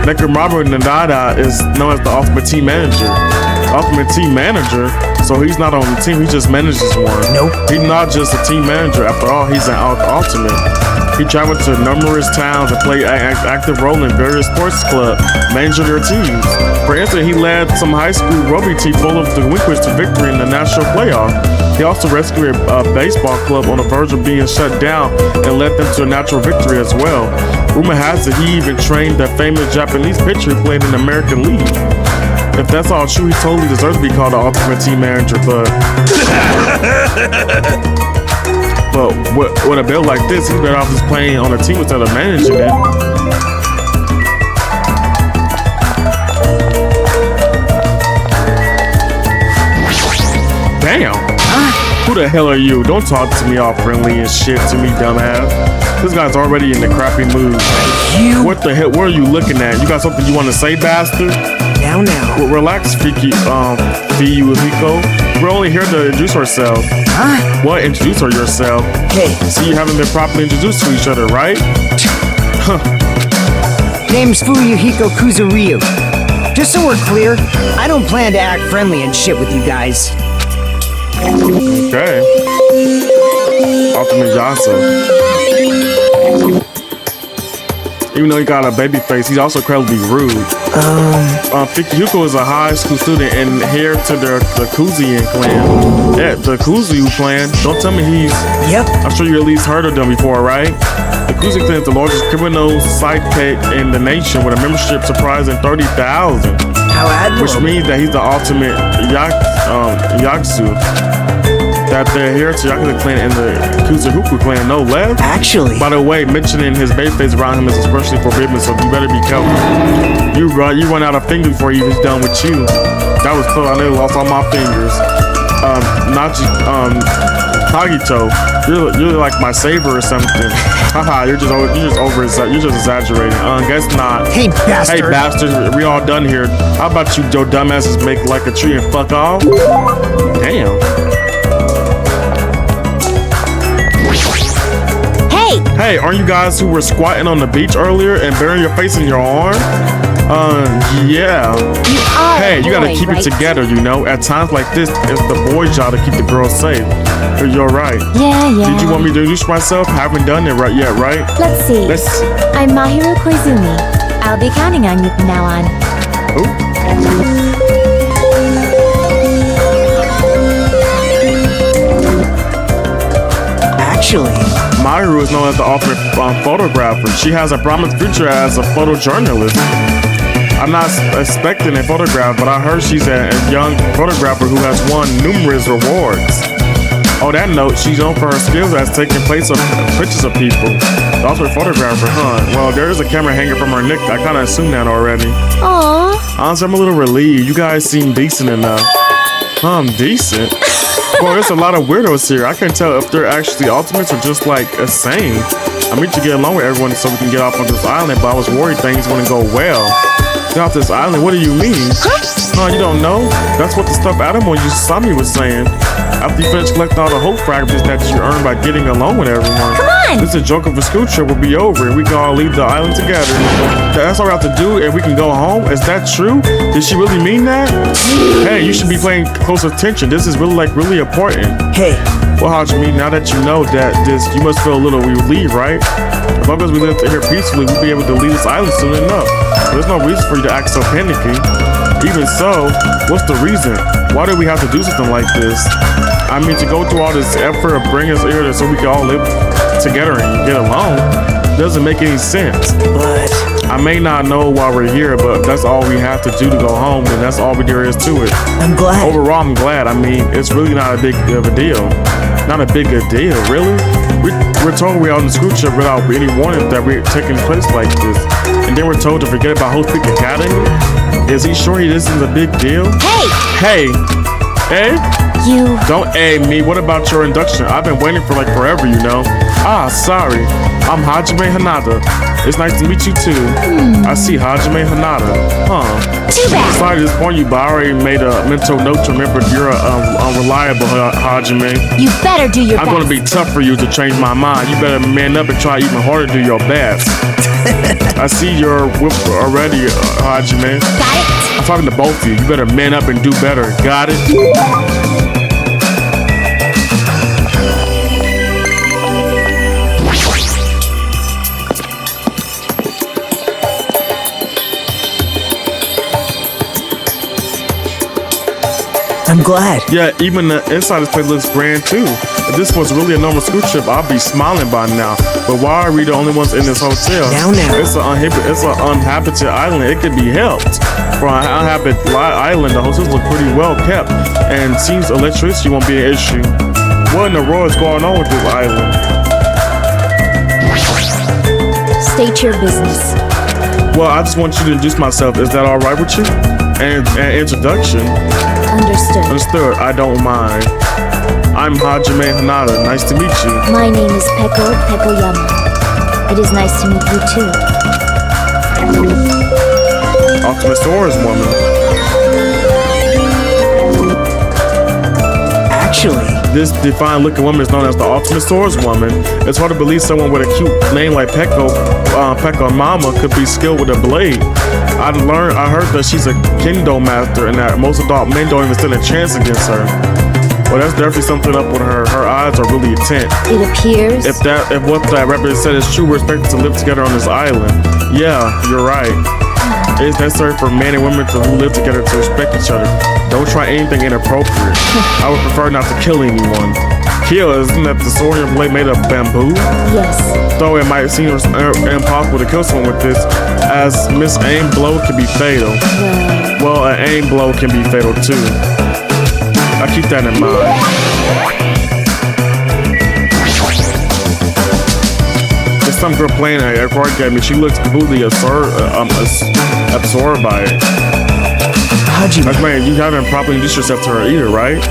Nekomaru Hanada is known as the ultimate team manager. Ultimate team manager? So he's not on the team, he just manages one. Nope. He's not just a team manager. After all, he's an ultimate. He traveled to numerous towns and played an active role in various sports clubs, managing their teams. For instance, he led some high school rugby team full of delinquents to victory in the national playoff. He also rescued a baseball club on the verge of being shut down and led them to a natural victory as well. Rumor has it he even trained the famous Japanese pitcher who played in the American League. If that's all true, he totally deserves to be called the ultimate team manager, but with a bill like this, he's better off just playing on a team instead of managing it. Damn. Who the hell are you? Don't talk to me all friendly and shit to me, dumbass. This guy's already in the crappy mood. You. What the hell? What are you looking at? You got something you want to say, bastard? Now. Well, relax, Hiko. We're only here to introduce ourselves. Huh? What? Introduce yourself? Hey. See, you haven't been properly introduced to each other, right? Name's Fuyuhiko Kuzuryu. Just so we're clear, I don't plan to act friendly and shit with you guys. Okay. Ultimate Yasa. Even though he got a baby face, he's also incredibly rude. Fukihiko is a high school student and heir to the Kuzian clan. Yeah, the Kuzu clan. Don't tell me he's... Yep. I'm sure you at least heard of them before, right? The Kuzu clan is the largest criminal sidekick in the nation with a membership surprising 30,000. How admirable. Which means that he's the ultimate Yaksu. That they're here to Yakuza clan and the Kuzuhuku clan, no less. Actually. By the way, mentioning his baby face around him is especially forbidden, so you better be careful. You run out of fingers before he's done with you. That was close. I nearly lost all my fingers. Hagito, you're like my saver or something. Haha, you're just exaggerating. Guess not. Hey, bastard. Hey, bastard. We all done here. How about you, Joe dumbasses, make like a tree and fuck off? Damn. Hey, aren't you guys who were squatting on the beach earlier and burying your face in your arm? Yeah. Hey, you gotta keep it together, you know? At times like this, it's the boy's job to keep the girls safe. You're right. Yeah. Did you want me to introduce myself? Haven't done it right yet, right? Let's see. I'm Mahiru Koizumi. I'll be counting on you from now on. Oh. Actually, Mahiru is known as the ultimate photographer. She has a promised future as a photojournalist. I'm not expecting a photograph, but I heard she's a young photographer who has won numerous rewards. On that note, she's known for her skills as taking place of pictures of people. The ultimate photographer, huh? Well, there is a camera hanging from her neck. I kind of assumed that already. Aww. Honestly, I'm a little relieved. You guys seem decent enough. I'm decent? Well, there's a lot of weirdos here. I can't tell if they're actually ultimates or just like insane. I mean to get along with everyone so we can get off on this island, but I was worried things wouldn't go well. Get off this island? What do you mean? Huh, you don't know? That's what the stuffed animal Yusami was saying. After you finish collecting all the hope fragments that you earn by getting along with everyone. Come on! This is a joke of a school trip will be over and we can all leave the island together. That's all we have to do and we can go home? Is that true? Did she really mean that? Hey, you should be paying close attention. This is really important. Hey. Well, Hajime, now that you know that you must feel a little relieved, right? As long as we live here peacefully, we'll be able to leave this island soon enough. There's no reason for you to act so panicky. Even so, what's the reason? Why do we have to do something like this? I mean, to go through all this effort of bringing us here so we can all live together and get along doesn't make any sense. But I may not know why we're here, but that's all we have to do to go home, and that's all there is to it. I'm glad. Overall, I'm glad. I mean, it's really not a big of a deal. Not a big a deal, really. We're told we're on the school trip without any warning that we're taking place like this. And then we're told to forget about Hope Peak Academy? Is he sure this is a big deal? Hey! You. Don't me. What about your induction? I've been waiting for like forever, you know. Sorry. I'm Hajime Hanada. It's nice to meet you too. I see Hajime Hanada. Too bad. Sorry to disappoint you, but I already made a mental note to remember you're unreliable, Hajime. You better do your best. I'm gonna be tough for you to change my mind. You better man up and try even harder to do your best. I see you're whipped already, Hajime. Got it? I'm talking to both of you. You better man up and do better. Got it? I'm glad. Yeah, even the inside of this place looks grand too. If this was really a normal school trip, I'd be smiling by now. But why are we the only ones in this hotel? Now. It's an uninhabited island. It could be helped. For an uninhabited island, the hotels look pretty well kept, and seems electricity won't be an issue. What in the world is going on with this island? State your business. Well, I just want you to introduce myself. Is that all right with you? And introduction. Understood. Understood. I don't mind. I'm Hajime Hanada. Nice to meet you. My name is Peko Pekoyama. It is nice to meet you too. Ultimate Swords woman. Actually, this defined looking woman is known as the Ultimate Swords woman. It's hard to believe someone with a cute name like Peko Mama could be skilled with a blade. I heard that she's a kendo master and that most adult men don't even stand a chance against her. Well, that's definitely something up with her. Her eyes are really intent. It appears. If what that rapper said is true, we're expected to live together on this island. Yeah, you're right. It's necessary for men and women to live together to respect each other. Don't try anything inappropriate. I would prefer not to kill anyone. Kill, isn't that the sword and blade made of bamboo? Yes. Though it might seem impossible to kill someone with this, as Miss Aim blow can be fatal. Well, an aim blow can be fatal too. I keep that in mind. There's some girl playing a card game and she looks completely absorbed by it. Hajime. Man, you haven't properly introduced yourself to her either, right?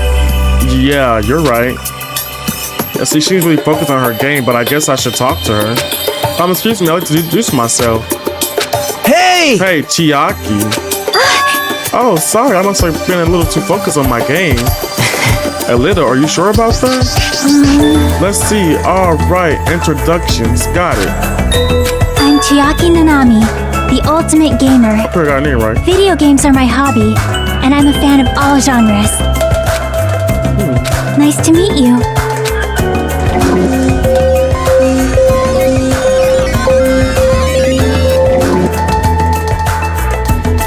Yeah, you're right. Yeah, see, she's really focused on her game, but I guess I should talk to her. Excuse me, I'd like to introduce myself. Hey! Hey, Chiaki. Oh, sorry, I must have been a little too focused on my game. A little, are you sure about that? Let's see, all right, introductions, got it. I'm Chiaki Nanami, the ultimate gamer. I got a name right. Video games are my hobby, and I'm a fan of all genres. Nice to meet you.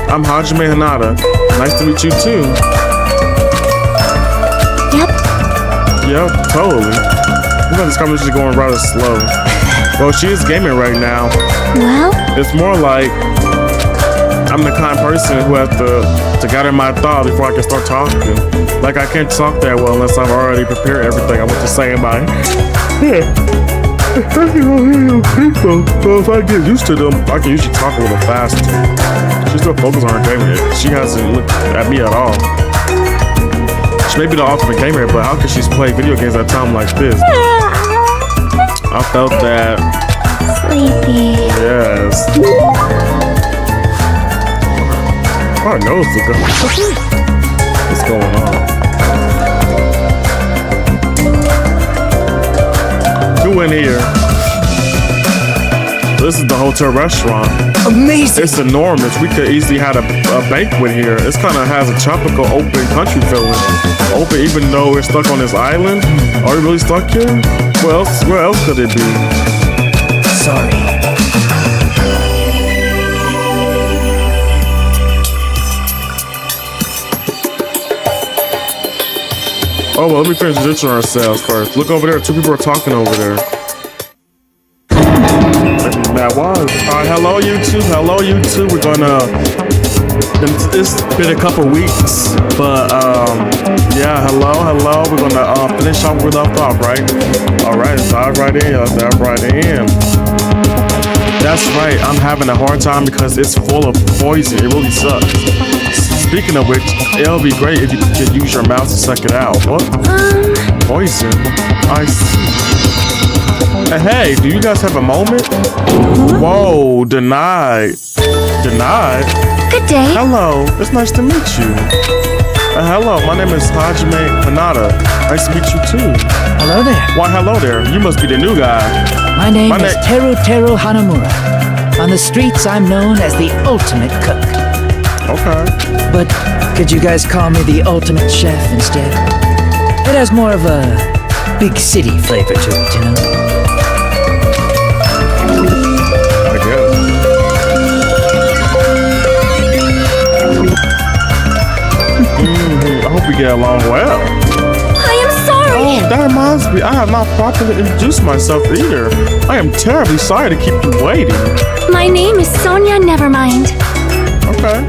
I'm Hajime Hanada. Nice to meet you too. Yep, totally. You know, this conversation is going rather slow. Well, she is gaming right now. Well? It's more like I'm the kind of person who has to gather my thoughts before I can start talking. Like I can't talk that well unless I've already prepared everything I want to say in my head. So if I get used to them, I can usually talk a little faster. She's still focused on her gaming. She hasn't looked at me at all. She may be the ultimate gamer, but how can she play video games at a time like this? I felt that. Sleepy. Yes. Our nose is good. What's going on? Who in here? This is the hotel restaurant. Amazing. It's enormous. We could easily have a banquet here. This kind of has a tropical open country feeling. Open even though we're stuck on this island. Are we really stuck here? Where else could it be? Sorry. Oh, well, let me finish introducing ourselves first. Look over there. Two people are talking over there. That was. Alright, hello YouTube. Hello YouTube. We're gonna. It's been a couple weeks, but yeah. Hello. We're gonna finish off where we left off, right? All right, let's dive right in. That's right. I'm having a hard time because it's full of poison. It really sucks. Speaking of which, it'll be great if you could use your mouth to suck it out. What? Poison. I see. Hey, do you guys have a moment? Whoa, denied. Denied? Good day. Hello, it's nice to meet you. Hello, my name is Hajime Hanada. Nice to meet you too. Hello there. Why, hello there. You must be the new guy. My name is Teru Hanamura. On the streets, I'm known as the ultimate cook. Okay. But could you guys call me the ultimate chef instead? It has more of a big city flavor to it, you know? I guess. I hope we get along well. I am sorry. Oh, that reminds me. I have not properly introduced myself either. I am terribly sorry to keep you waiting. My name is Sonia Nevermind. Okay.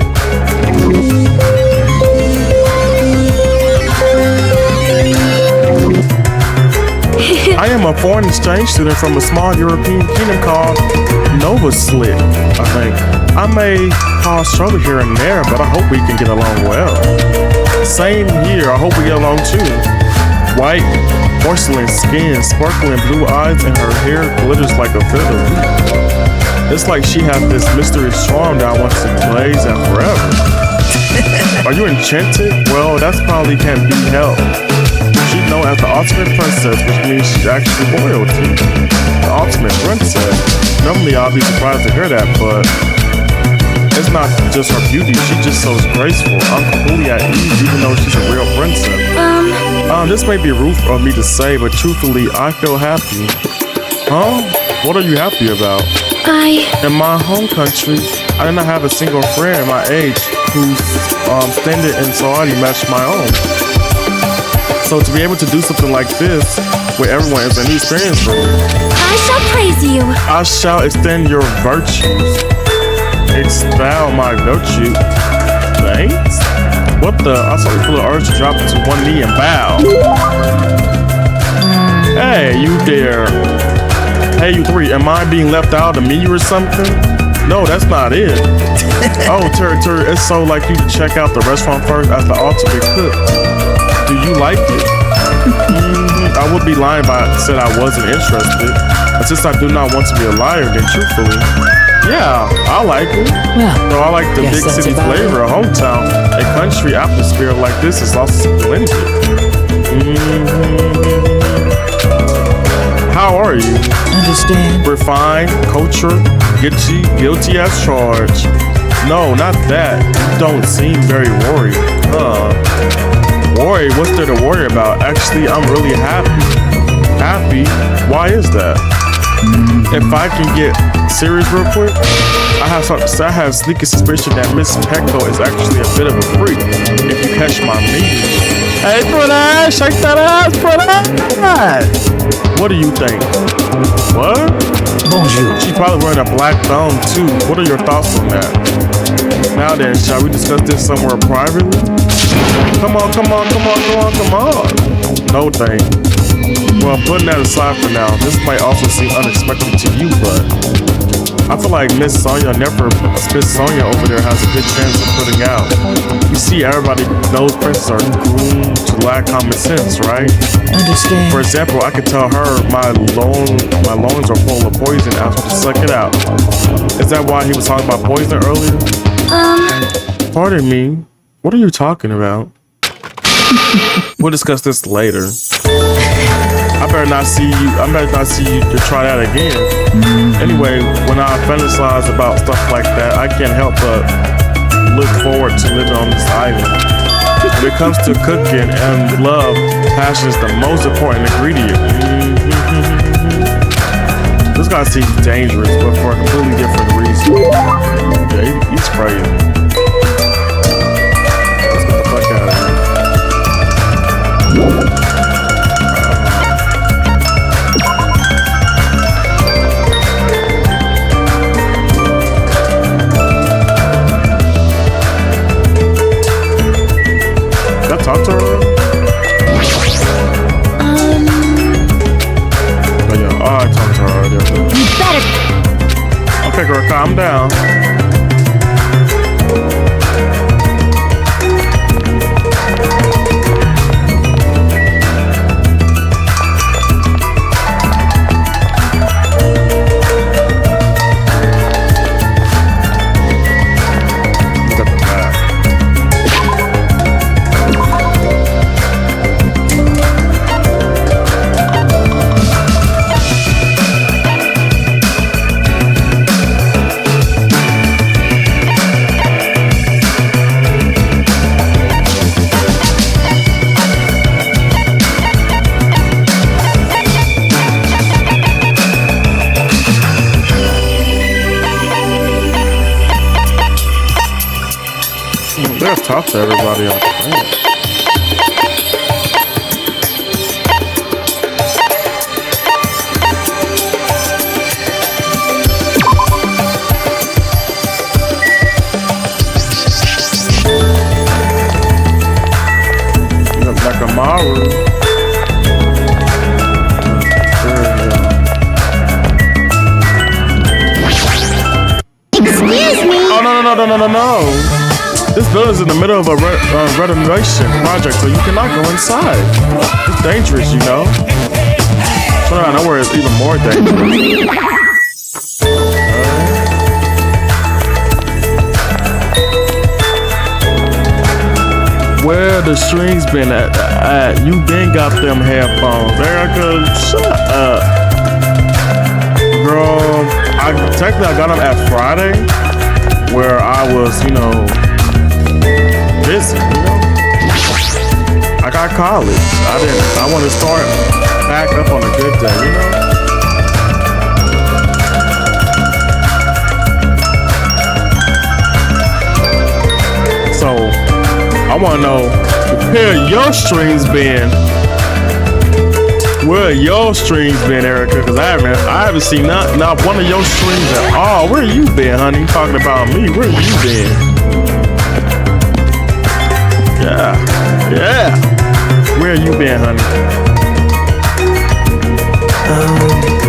I am a foreign exchange student from a small European kingdom called Nova Slit, I think. I may cause trouble here and there, but I hope we can get along well. Same here, I hope we get along too. white porcelain skin, sparkling blue eyes, and her hair glitters like a feather. It's like she has this mysterious charm that wants to blaze and forever. Are you enchanted? Well, that's probably can't be helped. She's known as the ultimate princess, which means she's actually royalty. The ultimate princess. Normally, I'll be surprised to hear that, but it's not just her beauty. She's just so graceful. I'm completely at ease, even though she's a real princess. This may be rude of me to say, but truthfully, I feel happy. Huh? What are you happy about? In my home country, I did not have a single friend my age whose standard and society matched my own. So to be able to do something like this with everyone is a new experience for me. I shall praise you. I shall extend your virtues. Expound my virtue. Thanks? What the? I saw you feel the urge to drop to one knee and bow. Hey, you there. Hey, you three, am I being left out of the menu or something? No, that's not it. Oh, Terry, it's so like you to check out the restaurant first as the ultimate cook. Do you like it? I would be lying if I said I wasn't interested. But since I do not want to be a liar, then truthfully, yeah, I like it. Well, so I like the big city flavor of hometown. A country atmosphere like this is also splendid. How are you? Understand. Refined, culture, guilty as charged. No, not that. You don't seem very worried. Worry? What's there to worry about? Actually, I'm really happy. Happy? Why is that? If I can get serious real quick, I have a sneaky suspicion that Miss Pecco is actually a bit of a freak, if you catch my meaning. Hey, brother, shake that ass, brother. What do you think? What? Bonjour. She's probably wearing a black thong too. What are your thoughts on that? Now then, shall we discuss this somewhere privately? Come on. No thing. Well, putting that aside for now, this might also seem unexpected to you, but I feel like Miss Sonia over there has a good chance of putting out. You see, everybody knows princes are groomed to lack common sense, right? Understand. For example, I could tell her my loins are full of poison after to suck it out. Is that why he was talking about poison earlier? Pardon me. What are you talking about? We'll discuss this later. I better not see you to try that again. Anyway, when I fantasize about stuff like that, I can't help but look forward to living on this island. When it comes to cooking and love, passion is the most important ingredient. This guy seems dangerous, but for a completely different reason. Yeah, he's spraying. Let's get the fuck out of here. Talk to her? Oh yeah, I talked to her earlier. You better. Okay, girl, calm down. Talk to everybody on the planet. Look like a Maru. Excuse me. Oh no. This building's in the middle of a renovation project, so you cannot go inside. It's dangerous, you know. So I know where it's even more dangerous. Where the strings been at? You been got them headphones. Erica, shut up. Girl, technically I got them at Friday, where I was, you know, busy, you know. I got college. I want to start back up on a good day, you know. So I want to know where your strings been. Where your strings been, Erica? Because I haven't seen not one of your strings at all. Where you been, honey? You talking about me? Where you been? Yeah. Where you been, honey?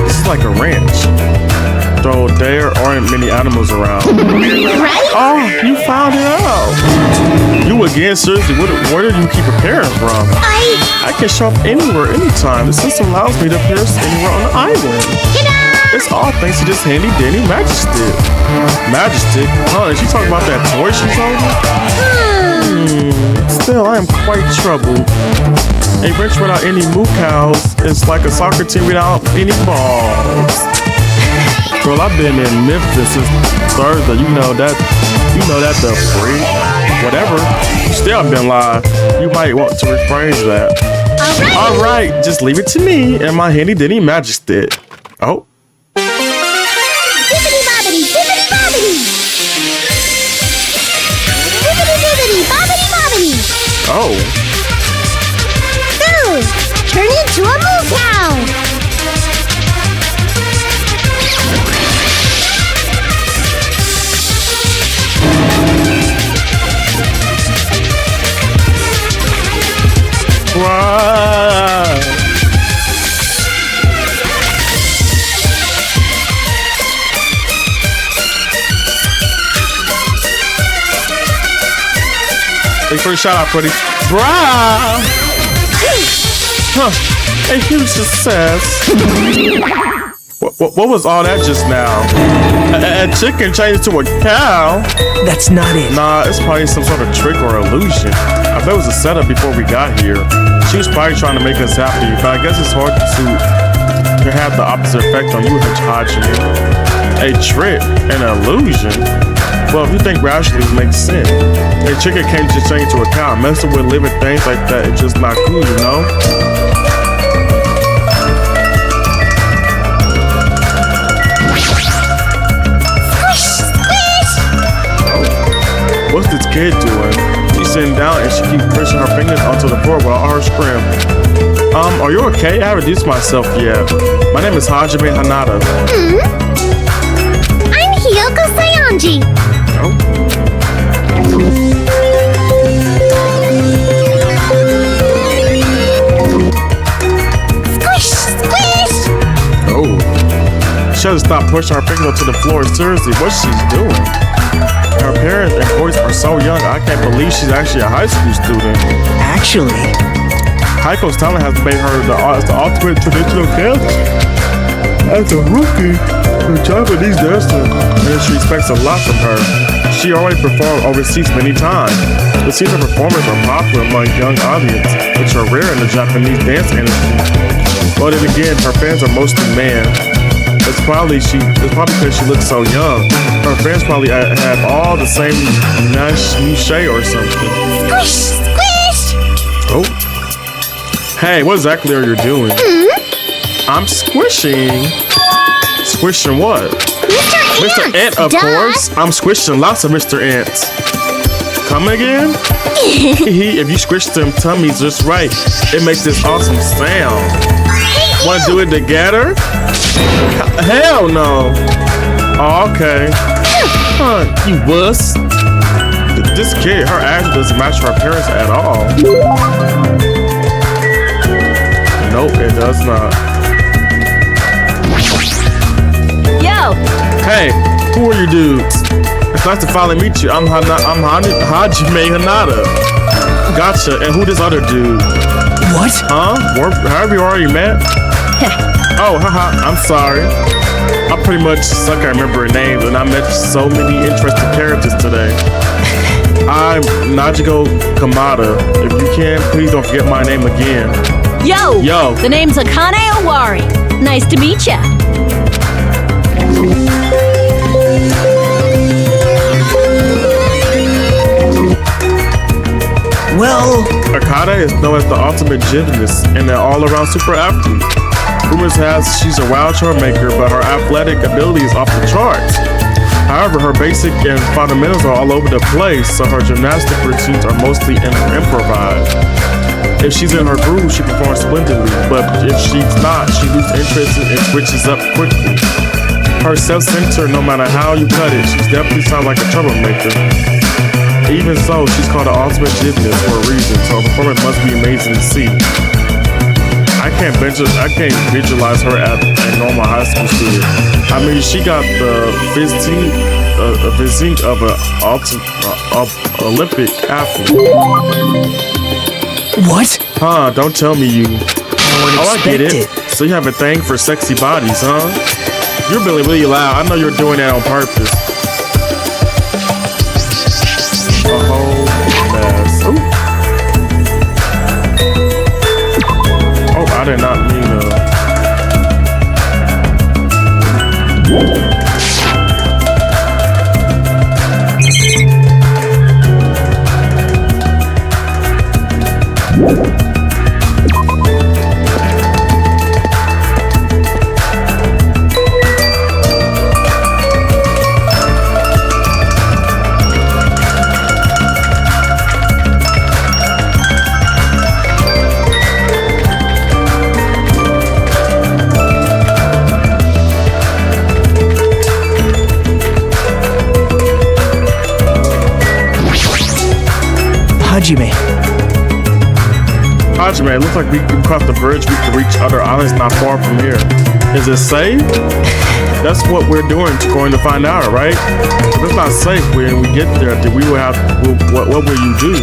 This is like a ranch. Though there aren't many animals around. Right? Oh, you found it out. You again, seriously, where do you keep preparing from? I can show up anywhere, anytime. The system allows me to appear anywhere on the island. Ta-da! It's all thanks to this handy dandy magic stick. Magic stick? Huh, is she talking about that toy she's holding? Still, I am quite troubled. A wrench without any moo cows is like a soccer team without any balls. Girl, I've been in Memphis since Thursday. You know that the free, whatever. Still haven't been live. You might want to rephrase that. All right, just leave it to me and my handy dandy magic stick. Oh. Bibbidi bobbidi, bibbidi bobbidi. Bibbidi bibbidi, bobbidi bobbidi. Oh. Ooh, turn into a moo cow. Wow. Thanks for the shout out, buddy. Wow. Huh. A huge success. What was all that just now? A chicken changed to a cow? That's not it. Nah, it's probably some sort of trick or illusion. I bet it was a setup before we got here. She was probably trying to make us happy, but I guess it's hard to have the opposite effect on you with Hitachi. A trick, an illusion? Well, if you think rationally, it makes sense. A chicken can't just change to a cow. Messing with living things like that, it's just not cool, you know? What's this kid doing? She's sitting down and she keeps pushing her fingers onto the floor while all her scream. Are you okay? I haven't introduced myself yet. My name is Hajime Hanada. I'm Hiyoko Sayanji. Oh. Squish, squish. Oh. She has to stop pushing her fingers onto the floor. Seriously, what's she doing? Her parents and boys are so young, I can't believe she's actually a high school student. Actually, Heiko's talent has made her the ultimate traditional dancer. As a rookie, her Japanese dancer, and she expects a lot from her. She already performed overseas many times. It seems her performances are popular among young audience, which are rare in the Japanese dance industry. But then again, her fans are mostly men. It's probably because she looks so young. Her fans probably have all the same niche or something. Squish, squish. Oh. Hey, what exactly are you doing? I'm squishing. Squishing what? Mr. Ant, of course. I'm squishing lots of Mr. Ants. Come again? If you squish them tummies just right, it makes this awesome sound. Want to do it together? Hell no. Oh, okay. You wuss. This kid, her ass doesn't match her appearance at all. Nope, it does not. Yo! Hey, who are you dudes? It's nice to finally meet you. I'm Hajime Hanada. Gotcha. And who this other dude? What? Huh? However you already met? Oh, haha. I'm sorry. I pretty much suck at remembering names, and I met so many interesting characters today. I'm Najiko Kamada. If you can, please don't forget my name again. Yo! Yo! The name's Akane Owari. Nice to meet ya. Well, Akane is known as the ultimate gymnast and an all-around super athlete. Rumors has she's a wild charm maker, but her athletic ability is off the charts. However, her basic and fundamentals are all over the place, so her gymnastic routines are mostly improvised. If she's in her groove, she performs splendidly, but if she's not, she loses interest and switches up quickly. Her self-centered, no matter how you cut it, she definitely sounds like a troublemaker. Even so, she's called the ultimate gymnast for a reason, so her performance must be amazing to see. I can't visualize her as a normal high school student. I mean, she got the physique of an Olympic athlete. what? Huh, don't tell me you. I I get it. So you have a thing for sexy bodies, huh? You're really loud. I know you're doing that on purpose. A whole mess. Ooh. Oh, I did not mean Hajime. Hajime, it looks like we can cross the bridge. We can reach other islands not far from here. Is it safe? That's what we're going to find out, right? If it's not safe when we get there, then what will you do?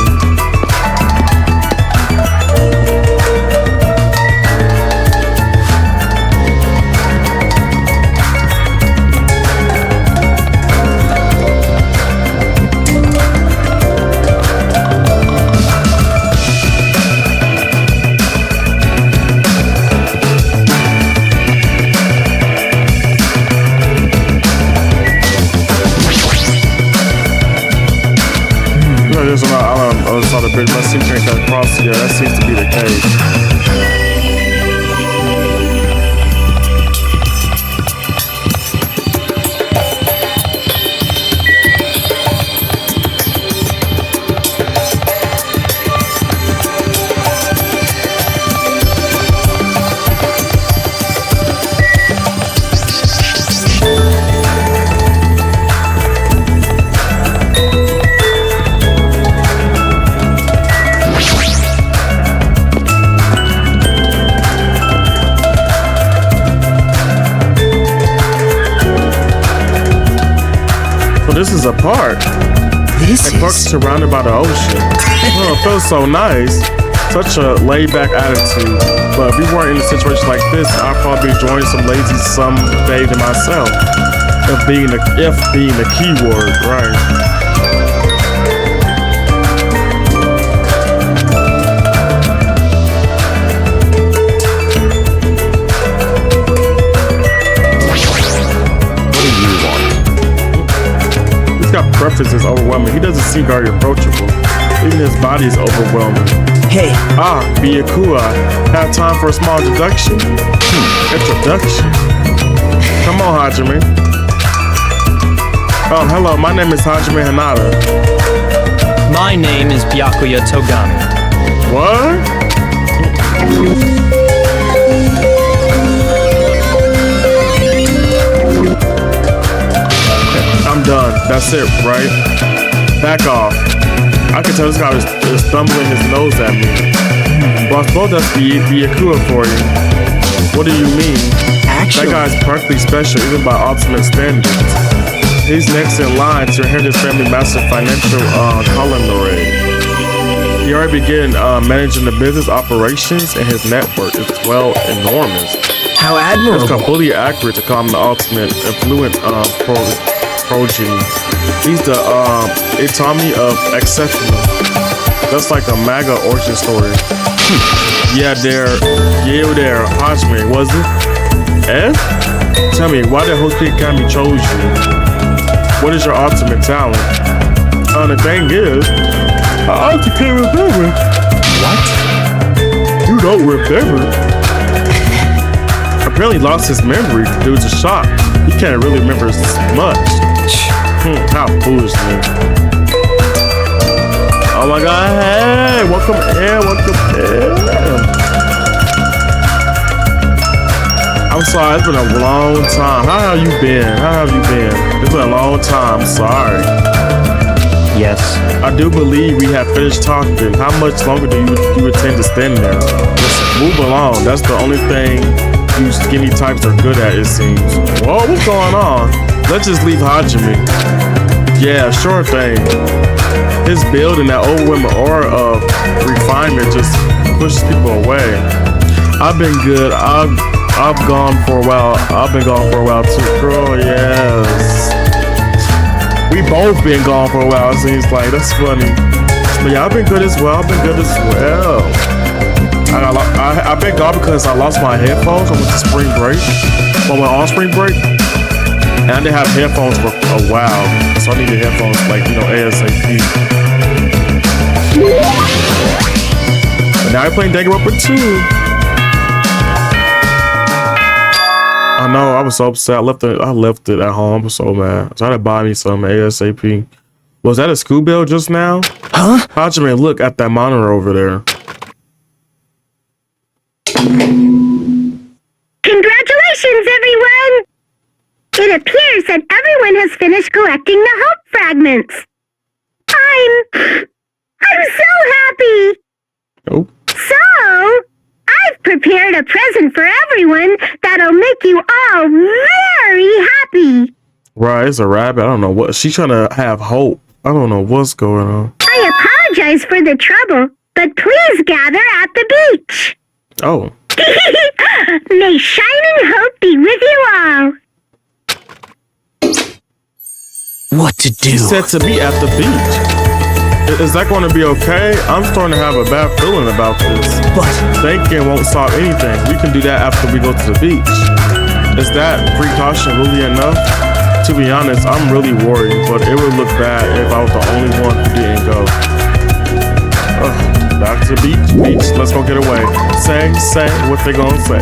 There's another island on the other side of the bridge. Let's see if we can get across here. That seems to be the case. This is a park. This park's surrounded by the ocean. Oh, it feels so nice. Such a laid-back attitude. But if we weren't in a situation like this, I'd probably be enjoying some lazy sunbathing myself. If being the key word, right? Preference is overwhelming. He doesn't seem very approachable. Even his body is overwhelming. Hey. Byakuya. Have time for a small introduction? Introduction? Come on, Hajime. Hello, my name is Hajime Hanada. My name is Byakuya Togami. What? I'm done. That's it, right? Back off. I can tell this guy is stumbling his nose at me. Well, I suppose that's Byakuya for you. What do you mean? Actually, that guy's practically special even by ultimate standards. He's next in line to inherit his family massive financial conglomerate. He already began managing the business operations, and his network is enormous. How It's admirable. completely accurate to call him the ultimate affluent progeny. He's the Itami of exceptional. That's like a MAGA origin story. Yeah, there, Hajime, was it? Eh? Tell me, why did Host Peak Academy chose you? What is your ultimate talent? The thing is, I also can't remember. What? You don't remember? Apparently lost his memory due to shock. He can't really remember as much. How foolish, man. Oh my god, hey, welcome in. I'm sorry, it's been a long time. How have you been? It's been a long time, I'm sorry. Yes. I do believe we have finished talking. How much longer do you intend to stand there? Listen, move along. That's the only thing you skinny types are good at, it seems. Whoa, what's going on? Let's just leave Hajime. Yeah, sure thing. His build and that overwhelming aura of refinement just pushes people away. I've been good. I've gone for a while. I've been gone for a while too, girl. Yes. We both been gone for a while. It seems like that's funny. But yeah, I've been good as well. I've been gone because I lost my headphones. I went to spring break. Well, I went on spring break, and I didn't have headphones for a while, so I needed headphones like ASAP. But now I'm playing DanganRonpa 2. I know, I was so upset. I left it at home. I was so mad. I tried to buy me some ASAP. Was that a school bell just now? Huh? Hajime, look at that monitor over there. Congratulations, everyone! It appears that everyone has finished collecting the hope fragments. I'm so happy! Oh. So, I've prepared a present for everyone that'll make you all very happy. Right, it's a rabbit. I don't know what. She's trying to have hope. I don't know what's going on. I apologize for the trouble, but please gather at the beach. Oh. May shining hope be with you all. What to do? She said to be at the beach. Is that going to be okay? I'm starting to have a bad feeling about this. But thinking won't solve anything. We can do that after we go to the beach. Is that precaution really enough? To be honest, I'm really worried, but it would look bad if I was the only one who didn't go. Back to the beach. Let's go get away. Say what they gonna say.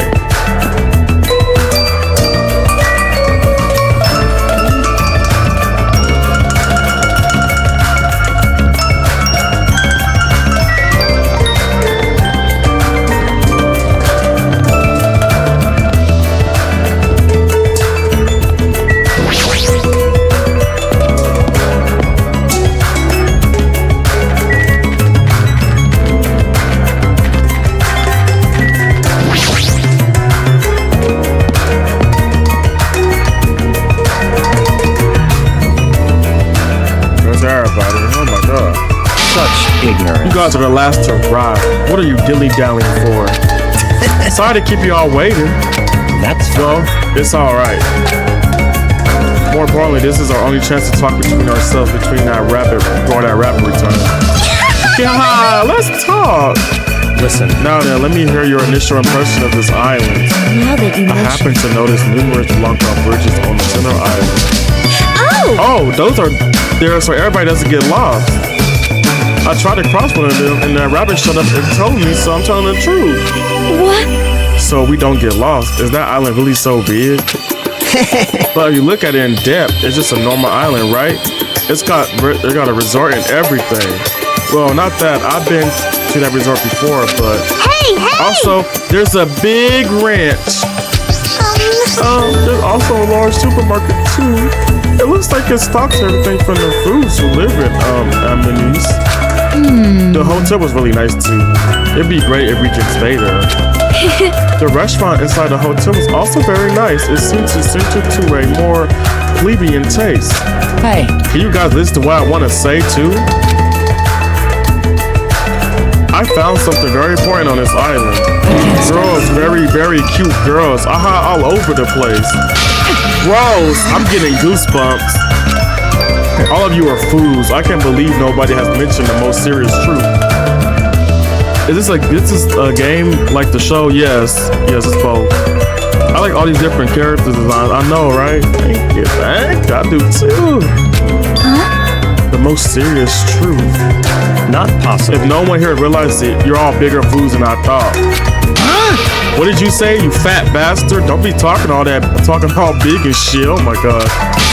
Ignorant. You guys are the last to arrive. What are you dilly-dallying for? Sorry to keep you all waiting. That's well, it's all right. More importantly, this is our only chance to talk between ourselves before that rabbit returns. Yeah, let's talk. Listen. Now then, let me hear your initial impression of this island. Now that you I happen to notice numerous long-term bridges on the center island. Oh, those are there so everybody doesn't get lost. I tried to cross one of them, and that rabbit shut up and told me, so I'm telling the truth. What? So we don't get lost. Is that island really so big? But if you look at it in depth, it's just a normal island, right? It got a resort and everything. Well, not that. I've been to that resort before, but Hey! also there's a big ranch. There's also a large supermarket too. It looks like it stocks everything from the foods who live in Amenities. The hotel was really nice too. It'd be great if we could stay there. The restaurant inside the hotel was also very nice. It seemed to center to a more plebeian taste. Hey. Can you guys listen to what I want to say too? I found something very important on this island. Girls, very, very cute girls. All over the place. Bros, I'm getting goosebumps. All of you are fools. I can't believe nobody has mentioned the most serious truth. Is this a game like the show? Yes, it's both. I like all these different character designs. I know, right? Thank you. I do too. The most serious truth. Not possible. If no one here realized it, you're all bigger fools than I thought. What did you say, you fat bastard? Don't be talking all big and shit. Oh my god.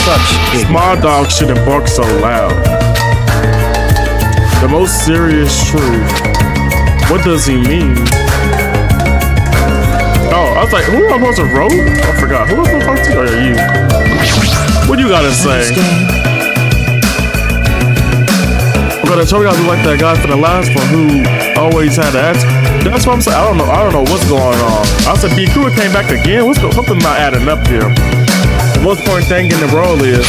Such small dog shouldn't bark so loud. The most serious truth. What does he mean? Oh, I was like, who am I supposed to roll? I forgot. Who am I supposed to talk to? Oh yeah, you. What do you gotta say? I'm gonna show you guys like that guy from the last one who always had to ask. That's what I'm saying. I don't know what's going on. I said, Bikua came back again. Something not adding up here. The most important thing in the role is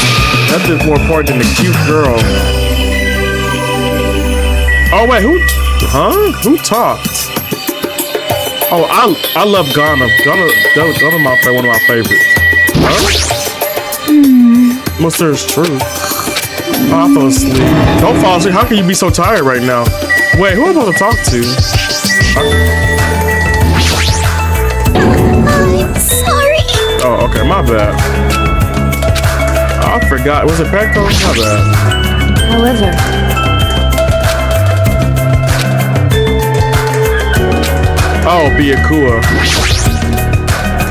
nothing's more important than the cute girl. Oh wait, who? Huh? Who talked? Oh, I love Ghana. Ghana one of my favorites. Huh? Most serious truth. Oh, I fell asleep. Don't fall asleep. How can you be so tired right now? Wait, who am I supposed to talk to? I'm sorry. Oh, okay, my bad. I forgot. Was it Petco? My bad. However, oh, Byakuya.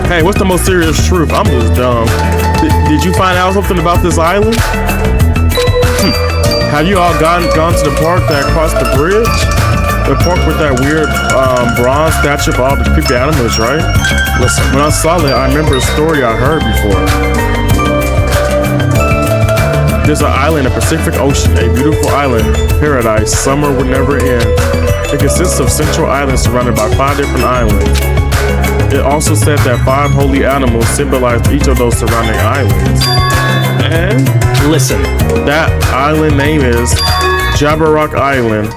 Hey, what's the most serious truth? I'm just dumb. Did you find out something about this island? Have you all gone to the park that crossed the bridge? The park with that weird bronze statue of all the creepy animals, right? Listen. When I saw it, I remember a story I heard before. There's an island in the Pacific Ocean, a beautiful island, paradise, summer would never end. It consists of central islands surrounded by 5 different islands. It also said that 5 holy animals symbolized each of those surrounding islands. And listen, that island name is Jabberwock Island.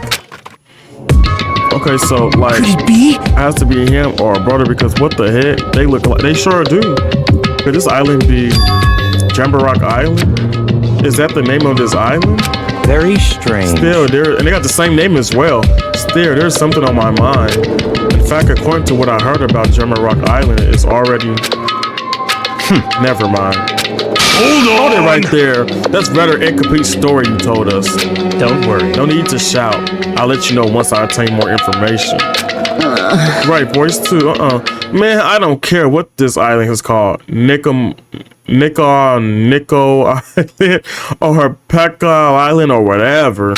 Okay, so like, could it be? It has to be him or a brother because what the heck? They look like they sure do. Could this island be Jabberwock Island? Is that the name of this island? Very strange. Still, and they got the same name as well. Still, there's something on my mind. In fact, according to what I heard about Jabberwock Island, it's already. Never mind. Hold it right there. That's rather incomplete story you told us. Don't worry. No need to shout. I'll let you know once I obtain more information. Right, voice 2. Man, I don't care what this island is called. Nico Island or Pekka Island or whatever.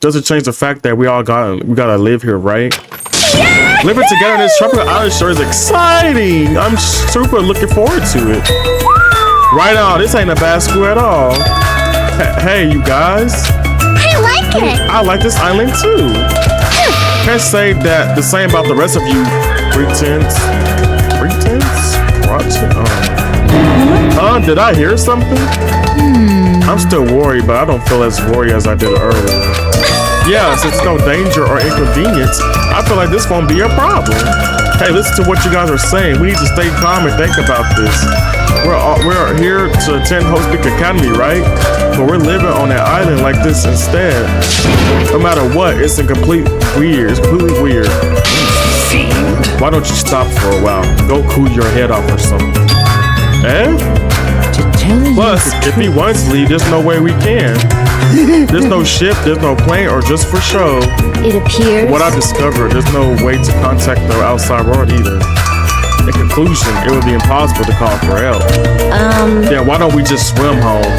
Doesn't change the fact that we gotta live here, right? Yeah! Living together in this tropical island sure is exciting. I'm super looking forward to it. Right on, this ain't a bad school at all. Hey, you guys. I like it. I like this island too. Can't say that the same about the rest of you. Pretense? Did I hear something? I'm still worried, but I don't feel as worried as I did earlier. Yeah, since there's no danger or inconvenience, I feel like this won't be a problem. Hey, listen to what you guys are saying. We need to stay calm and think about this. We're here to attend Hope's Peak Academy, right? But we're living on that island like this instead. No matter what, it's completely weird. Why don't you stop for a while? Go cool your head off or something. Plus, if he wants to leave, there's no way we can. There's no ship, there's no plane, or just for show. It appears. What I discovered, there's no way to contact the outside world either. In conclusion, it would be impossible to call for help. Then why don't we just swim home?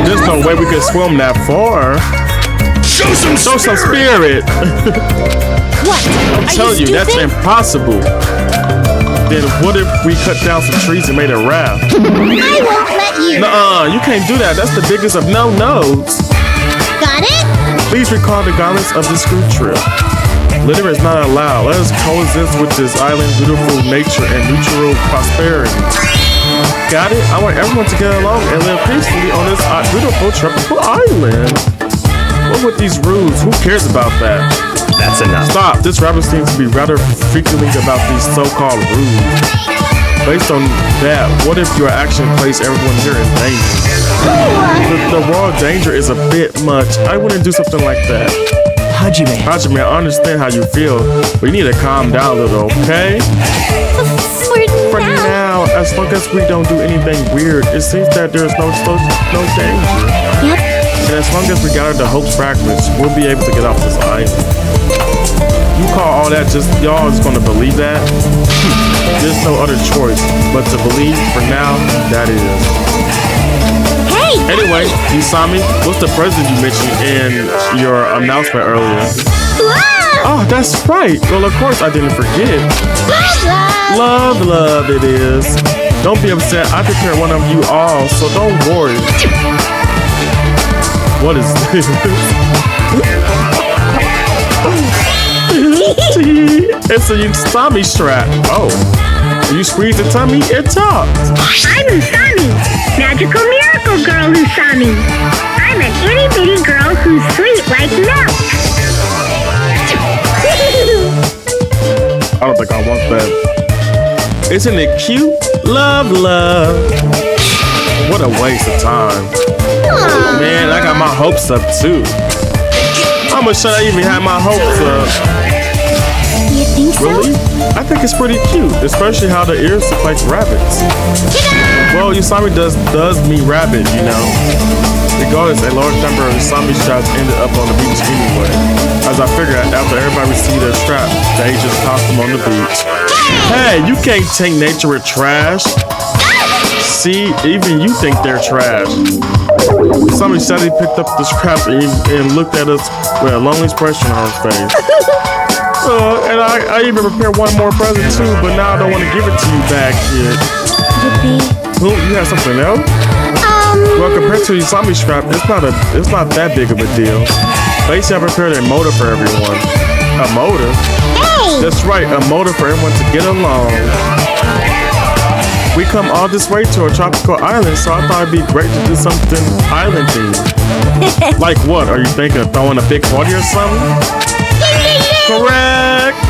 There's no way we could swim that far. Show some spirit. What? I'm telling you, that's impossible. Then what if we cut down some trees and made a raft? I won't let you. Nuh-uh, you can't do that. That's the biggest of no-nos. Got it? Please recall the guidance of this group trip. Litter is not allowed. Let us coexist with this island's beautiful nature and mutual prosperity. Got it? I want everyone to get along and live peacefully on this beautiful tropical island. What with these rules? Who cares about that? That's enough. Stop. This rapper seems to be rather frequently about these so-called rules. Based on that, what if your action placed everyone here in danger? The raw danger is a bit much. I wouldn't do something like that. Hajime, I understand how you feel, but you need to calm down a little, okay? For now, as long as we don't do anything weird, it seems that there's no danger. Yep. And as long as we gather the Hope's fragments, we'll be able to get off this island. You call all that just y'all is gonna believe that? There's no other choice but to believe. For now, that is. Hey! Anyway, Usami, what's the president you mentioned in your announcement earlier? Wow! Oh, that's right. Well, of course I didn't forget. Love it is. Don't be upset. I prepared one of you all, so don't worry. What is this? It's a Usami strap. Oh. You squeeze the tummy, it talks. I'm Usami, magical miracle girl Usami. I'm an itty bitty girl who's sweet like milk. I don't think I want that. Isn't it cute? Love. What a waste of time. Man, I got my hopes up too. How much should I even have my hopes up? You think so? Really? I think it's pretty cute, especially how the ears look like rabbits. Well, Usami does mean rabbit, you know. Regardless, a large number of Usami straps ended up on the beach anyway. As I figured, after everybody received their strap, they just tossed them on the beach. Hey, you can't take nature with trash. See, even you think they're trash. Usami sadly picked up the scraps and looked at us with a lonely expression on her face. And I even prepared one more present too, but now I don't want to give it to you back yet. Who? You have something else? Well, compared to Usami strap, it's not that big of a deal. Basically, I prepared a motor for everyone. A motor? Hey! That's right, a motor for everyone to get along. We come all this way to a tropical island, so I thought it'd be great to do something island themed. Like what? Are you thinking of throwing a big party or something? Correct!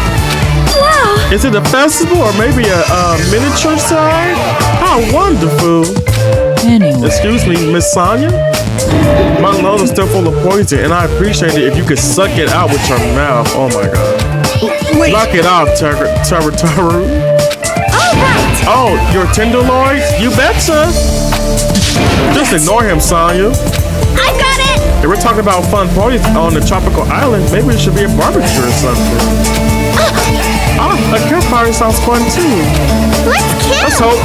Wow! Is it a festival or maybe a miniature side? How wonderful! Anyway. Excuse me, Miss Sonia? My lungs are still full of poison, and I appreciate it if you could suck it out with your mouth. Oh my god. Wait. Knock it off, Taru. Alright! Oh, your tenderloins? You betcha! Just ignore him, Sonya. I got it! If we're talking about fun parties on the tropical island, maybe it should be a barbecue or something. A campfire sounds fun too. Let's kill!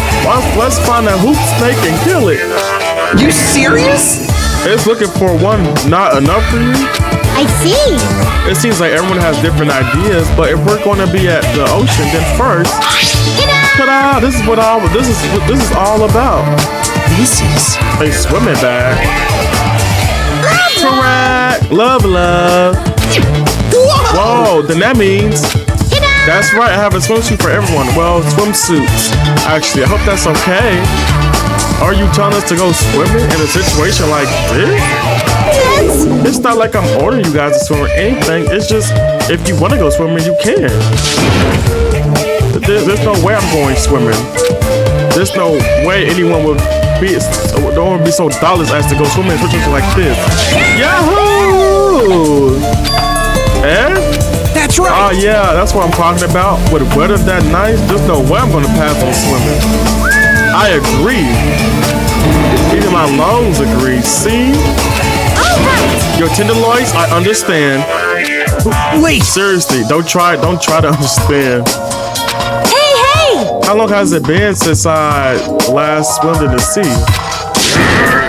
Let's find a hoop snake and kill it. You serious? It's looking for one, not enough for you? I see. It seems like everyone has different ideas, but if we're going to be at the ocean, then first, ta-da! This is all about. This is A swimming bag. Correct. Love. Whoa, then that means. That's right, I have a swimsuit for everyone. Well, swimsuits. Actually, I hope that's okay. Are you telling us to go swimming in a situation like this? Yes! It's not like I'm ordering you guys to swim or anything. It's just, if you want to go swimming, you can. There's no way I'm going swimming. There's no way anyone would be so dollars as to go swimming in a situation like this. Yahoo! Eh? That's right. Oh yeah, that's what I'm talking about. With weather that nice, there's no way I'm gonna pass on swimming. I agree. Even my lungs agree. See? Your tenderloins, I understand. Wait. Seriously, don't try to understand. Hey! How long has it been since I last swam in the sea?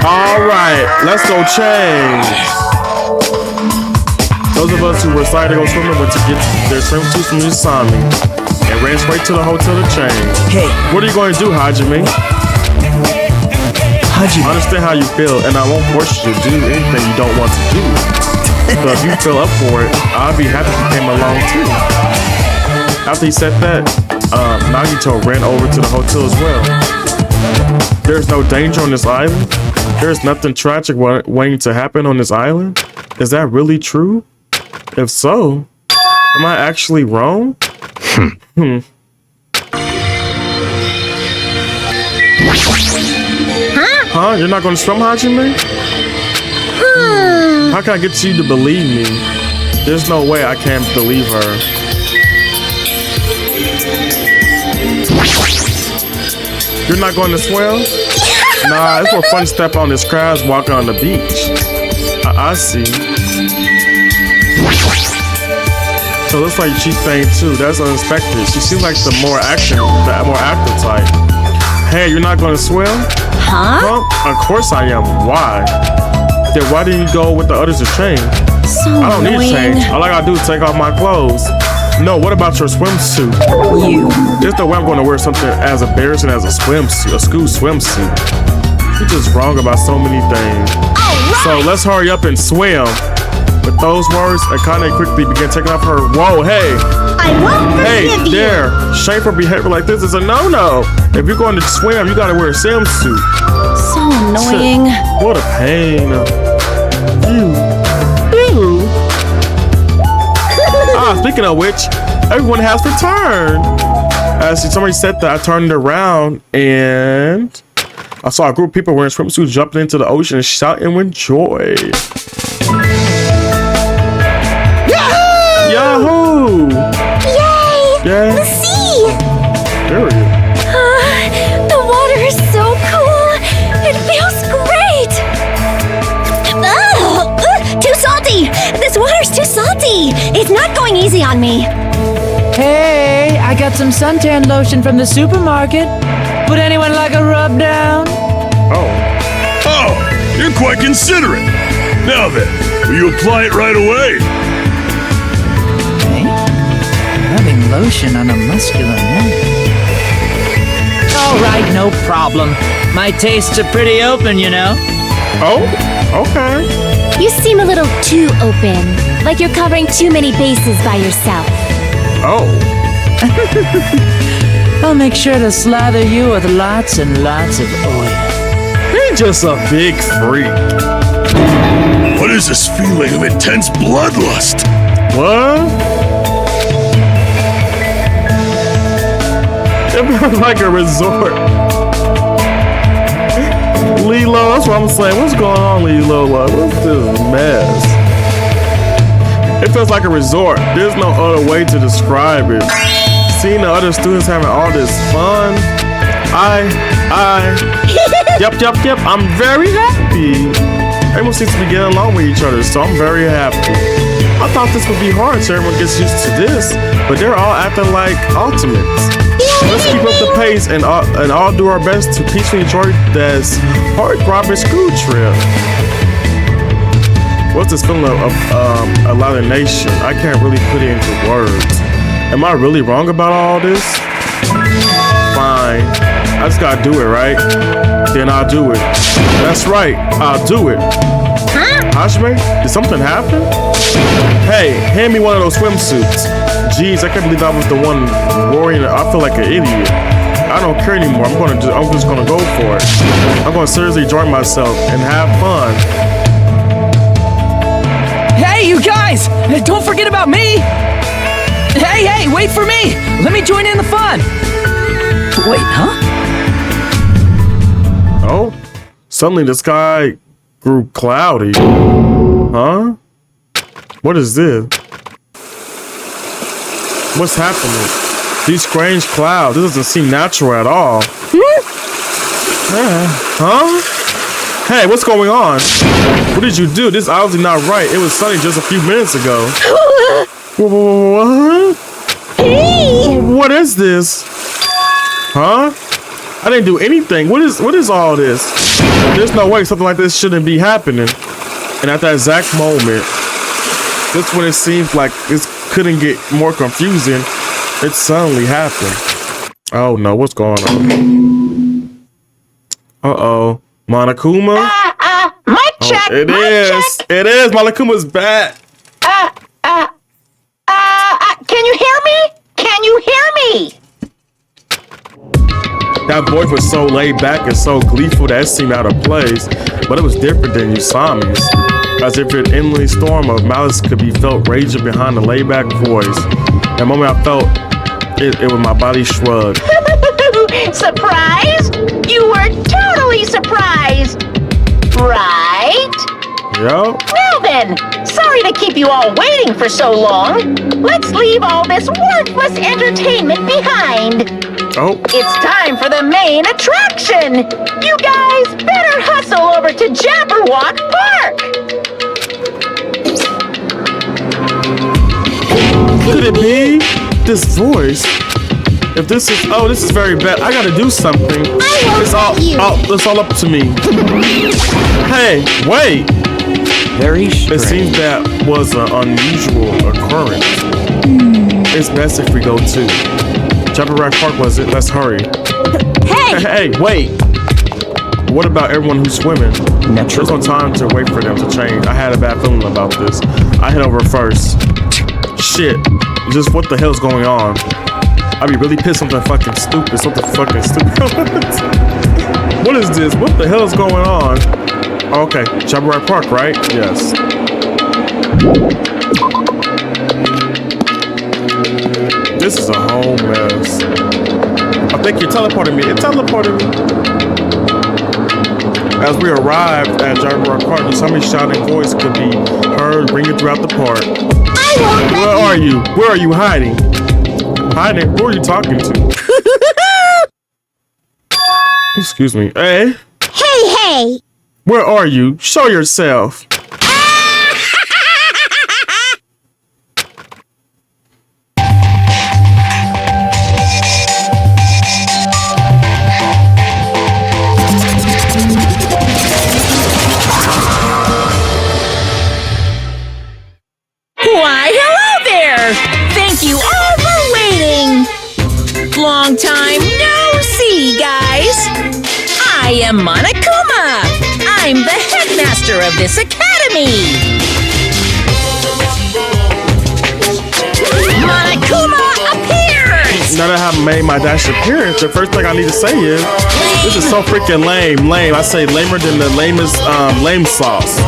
All right, let's go change. Those of us who were excited to go swimming went to get their swimsuits from Usami and ran straight to the hotel to change. Hey. What are you going to do, Hajime? I understand how you feel, and I won't force you to do anything you don't want to do. So if you feel up for it, I'll be happy if you came along too. After he said that, Nagito ran over to the hotel as well. There's no danger on this island? There's nothing tragic waiting to happen on this island? Is that really true? If so, am I actually wrong? Huh? You're not gonna swim, Hajime? How can I get you to believe me? There's no way I can't believe her. You're not going to swim? Nah, it's more fun to step on this crabs walking on the beach. I see. So it looks like she's faint too. That's unexpected. She seems like the more active type. Hey, you're not going to swim? Huh? Well, of course I am. Why? Then why didn't you go with the others to change? So I don't annoying. need to change. All I gotta do is take off my clothes. No, what about your swimsuit? There's no way I'm gonna wear something as embarrassing as a swimsuit, a school swimsuit. You're just wrong about so many things. Right. So let's hurry up and swim. With those words, Akane quickly began taking off her. Whoa, hey! I won't forgive you. There! Shameful behavior like this is a no-no. If you're going to swim, you gotta wear a swimsuit. So annoying. What a pain. Ew. Speaking of which, everyone has returned. As somebody said that, I turned around and I saw a group of people wearing swimsuits jumping into the ocean and shouting with joy. Yahoo! Yay! Yeah. The sea! There we go. The water is so cool. It feels great. Too salty. This water's too salty. It's not going easy on me. Hey, I got some suntan lotion from the supermarket. Would anyone like a rub down? Oh, you're quite considerate. Now then, will you apply it right away? Hey, rubbing lotion on a muscular man. All right, no problem. My tastes are pretty open, you know. Oh, okay. You seem a little too open, like you're covering too many bases by yourself. Oh. I'll make sure to slather you with lots and lots of oil. You're just a big freak. What is this feeling of intense bloodlust? What? It feels like a resort. Lilo, that's what I'm saying. What's going on, Lilo? Like, what's this mess? It feels like a resort. There's no other way to describe it. Seeing the other students having all this fun, yep, I'm very happy. Everyone seems to be getting along with each other, so I'm very happy. I thought this would be hard so everyone gets used to this, but they're all acting like ultimates. Let's keep up the pace and all do our best to peacefully enjoy this heart-throbbing school trip. What's this feeling of alienation? I can't really put it into words. Am I really wrong about all this? Fine. I just gotta do it, right? Then I'll do it. That's right. I'll do it. Hajime, did something happen? Hey, hand me one of those swimsuits. Jeez, I can't believe I was the one worrying. I feel like an idiot. I don't care anymore. I'm just gonna go for it. I'm gonna seriously enjoy myself and have fun. Hey, you guys! Don't forget about me! Hey, wait for me! Let me join in the fun! Wait, huh? Oh, suddenly the sky grew cloudy. Huh? What is this? What's happening? These strange clouds. This doesn't seem natural at all. Huh? Hey, what's going on? What did you do? This is obviously not right. It was sunny just a few minutes ago. What? Hey! What is this? Huh? I didn't do anything. What is all this? There's no way something like this shouldn't be happening. And at that exact moment, just when it seems like this couldn't get more confusing, it suddenly happened. Oh no, what's going on? Uh-oh. Monokuma? My check! It is! It is! Monokuma's back! Can you hear me? Can you hear me? That voice was so laid back and so gleeful that it seemed out of place, but it was different than Usami's. As if an endless storm of malice could be felt raging behind the laid back voice. The moment I felt it was my body shrugged. Surprised? You were totally surprised, right? Yup. Well then, sorry to keep you all waiting for so long. Let's leave all this worthless entertainment behind. Oh. It's time for the main attraction. You guys better hustle over to Jabberwock Park. Could it be this voice? If this is very bad. I gotta do something. It's all up to me. Hey, wait. Very strange. It seems that was an unusual occurrence. It's best if we go too. Jabberwock Park was it? Let's hurry. Hey, wait. What about everyone who's swimming? There's no time to wait for them to change. I had a bad feeling about this. I head over first. Shit. Just what the hell's going on? I'd be really pissed something fucking stupid. What is this? What the hell is going on? Okay, Jabberwock Park, right? Yes. This is a whole mess. I think you're teleporting me. It teleported me. As we arrived at Jabberwock Park, somebody's shouting voice could be heard ringing throughout the park. Where are you? Where are you hiding? Hiding? Who are you talking to? Excuse me. Hey? Hey! Where are you? Show yourself. Why, hello there! Thank you all for waiting! Long time no see, guys! I am Monokuma! I'm the headmaster of this academy! Monokuma appears! Now that I have made my dash appearance, the first thing I need to say is, this is so freaking lame. I say lamer than the lamest lame sauce.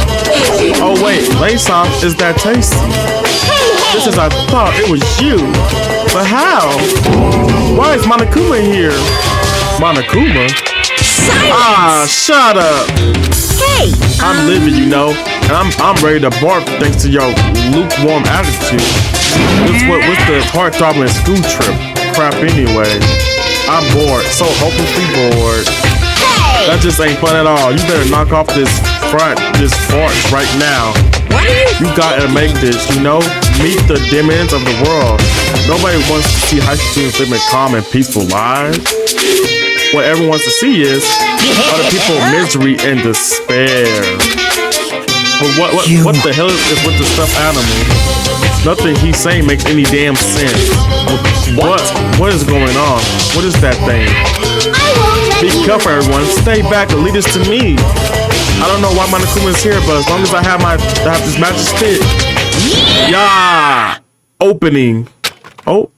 Oh wait, lame sauce is that tasty? Just as I thought it was you. But how? Why is Monokuma here? Monokuma? Silence! Shut up! Hey! I'm living, you know, and I'm ready to bark thanks to your lukewarm attitude. What's the heart-throbbing school trip crap anyway? I'm bored, so hopelessly bored. Hey! That just ain't fun at all. You better knock off this farce right now. What are you? You gotta make this, you know? Meet the demands of the world. Nobody wants to see high school students living calm and peaceful lives. What everyone wants to see is other people misery and despair. But what the hell is with the stuffed animal? Nothing he's saying makes any damn sense. What is going on? What is that thing? Be careful, everyone. Stay back and lead us to me. I don't know why Monokuma is here, but as long as I have this magic stick. Yeah! Opening. Oh.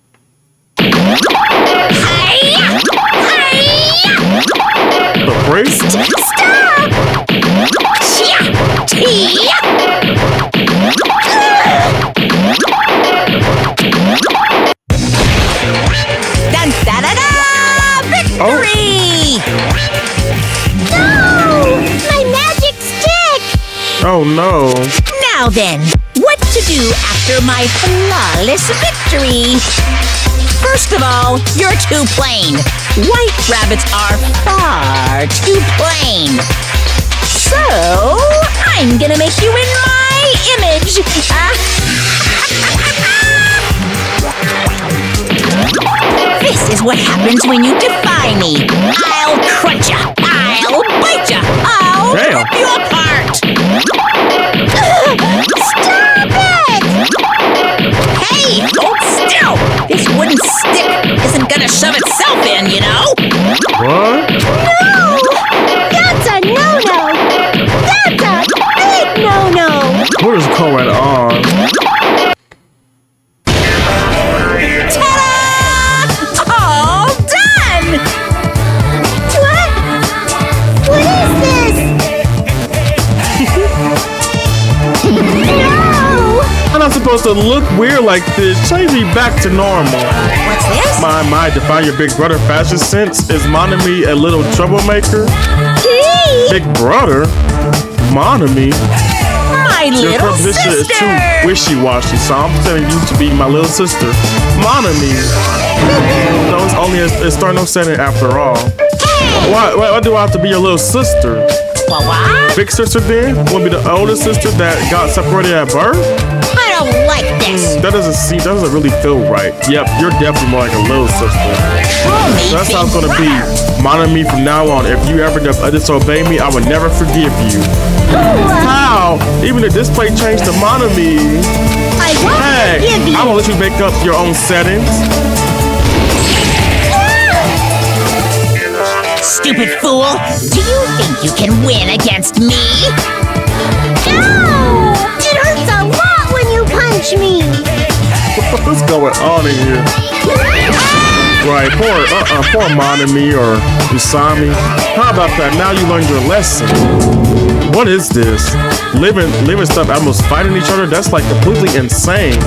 The priest? Stop! Dun da da da! Victory! No! My magic stick! Oh no. Now then, what to do after my flawless victory? First of all, you're too plain. White rabbits are far too plain. So, I'm gonna make you in my image. This is what happens when you defy me. I'll crunch ya. I'll bite ya. I'll rip you apart. Stop it! Hey, hold still! This wooden stick isn't gonna shove itself in, you know? What? No! That's a no-no! That's a big no-no! What is going on? Ta-da! All done! supposed to look weird like this. Change me back to normal. What's this? My, define your big brother fashion sense. Is Monami a little troublemaker? Big brother? Monami? My Your little proposition is sister! too wishy-washy, so I'm telling you to be my little sister. Monami. No, it's only a sternal setting after all. Why do I have to be your little sister? What? Big sister then? Want to be the older sister that got separated at birth? I don't like this. That doesn't really feel right. Yep, you're definitely more like a little sister. So that's how it's gonna be. Monami from now on. If you ever disobey me, I will never forgive you. How? Even the display changed to Monami. I won't forgive you. I'm gonna let you make up your own settings. Stupid fool! Do you think you can win against me? No! It hurts a lot when you punch me. What's going on in here? Right, poor Monami or Usami. How about that? Now you learned your lesson. What is this? Living stuffed animals fighting each other? That's like completely insane.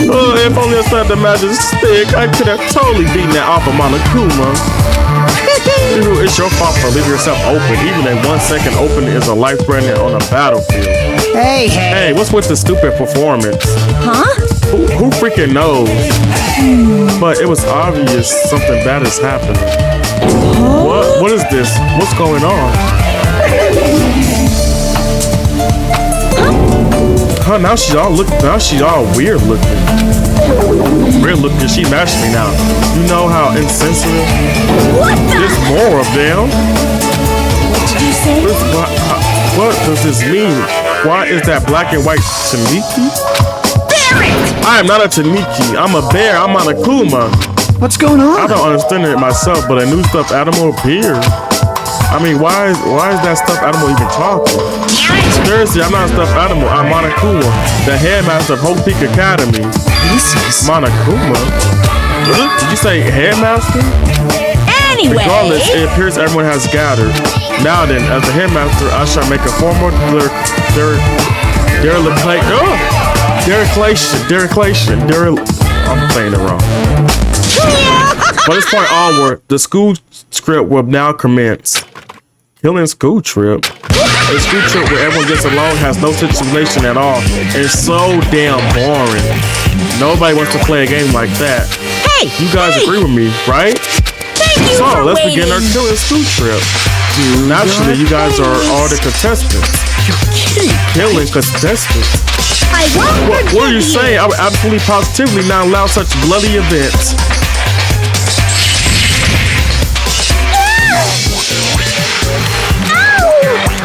Oh, if only I still had the magic stick, I could have totally beaten that off of Monokuma. It's your fault for leaving yourself open. Even a 1 second open is a life threatening on a battlefield. Hey, what's with the stupid performance? Huh? Who freaking knows? But it was obvious something bad is happening. What is this? What's going on? Huh, now she's all weird looking. Weird looking, she matched me now. You know how insensitive? What the? There's more of them. What did you say? What does this mean? Why is that black and white Taniki? I am not a Taniki. I'm a bear. I'm Monokuma. What's going on? I don't understand it myself, but a new stuffed animal appeared. I mean, why is that stuffed animal even talking? Seriously, I'm not a stuffed animal. I'm Monokuma, the headmaster of Hope Peak Academy. This is Monokuma? Did you say headmaster? Anyway. Regardless, it appears everyone has gathered. Now then, as the headmaster, I shall make a formal dereliction. I'm saying it wrong. From this point onward, the school script will now commence. Killing school trip. A school trip where everyone gets along has no situation at all. It's so damn boring. Nobody wants to play a game like that. Hey! You guys agree with me, right? Thank you So for let's waiting. begin our killing school trip. Naturally, you guys are all the contestants. Killing contestants. I won't forgive What are you saying? I would absolutely positively not allow such bloody events.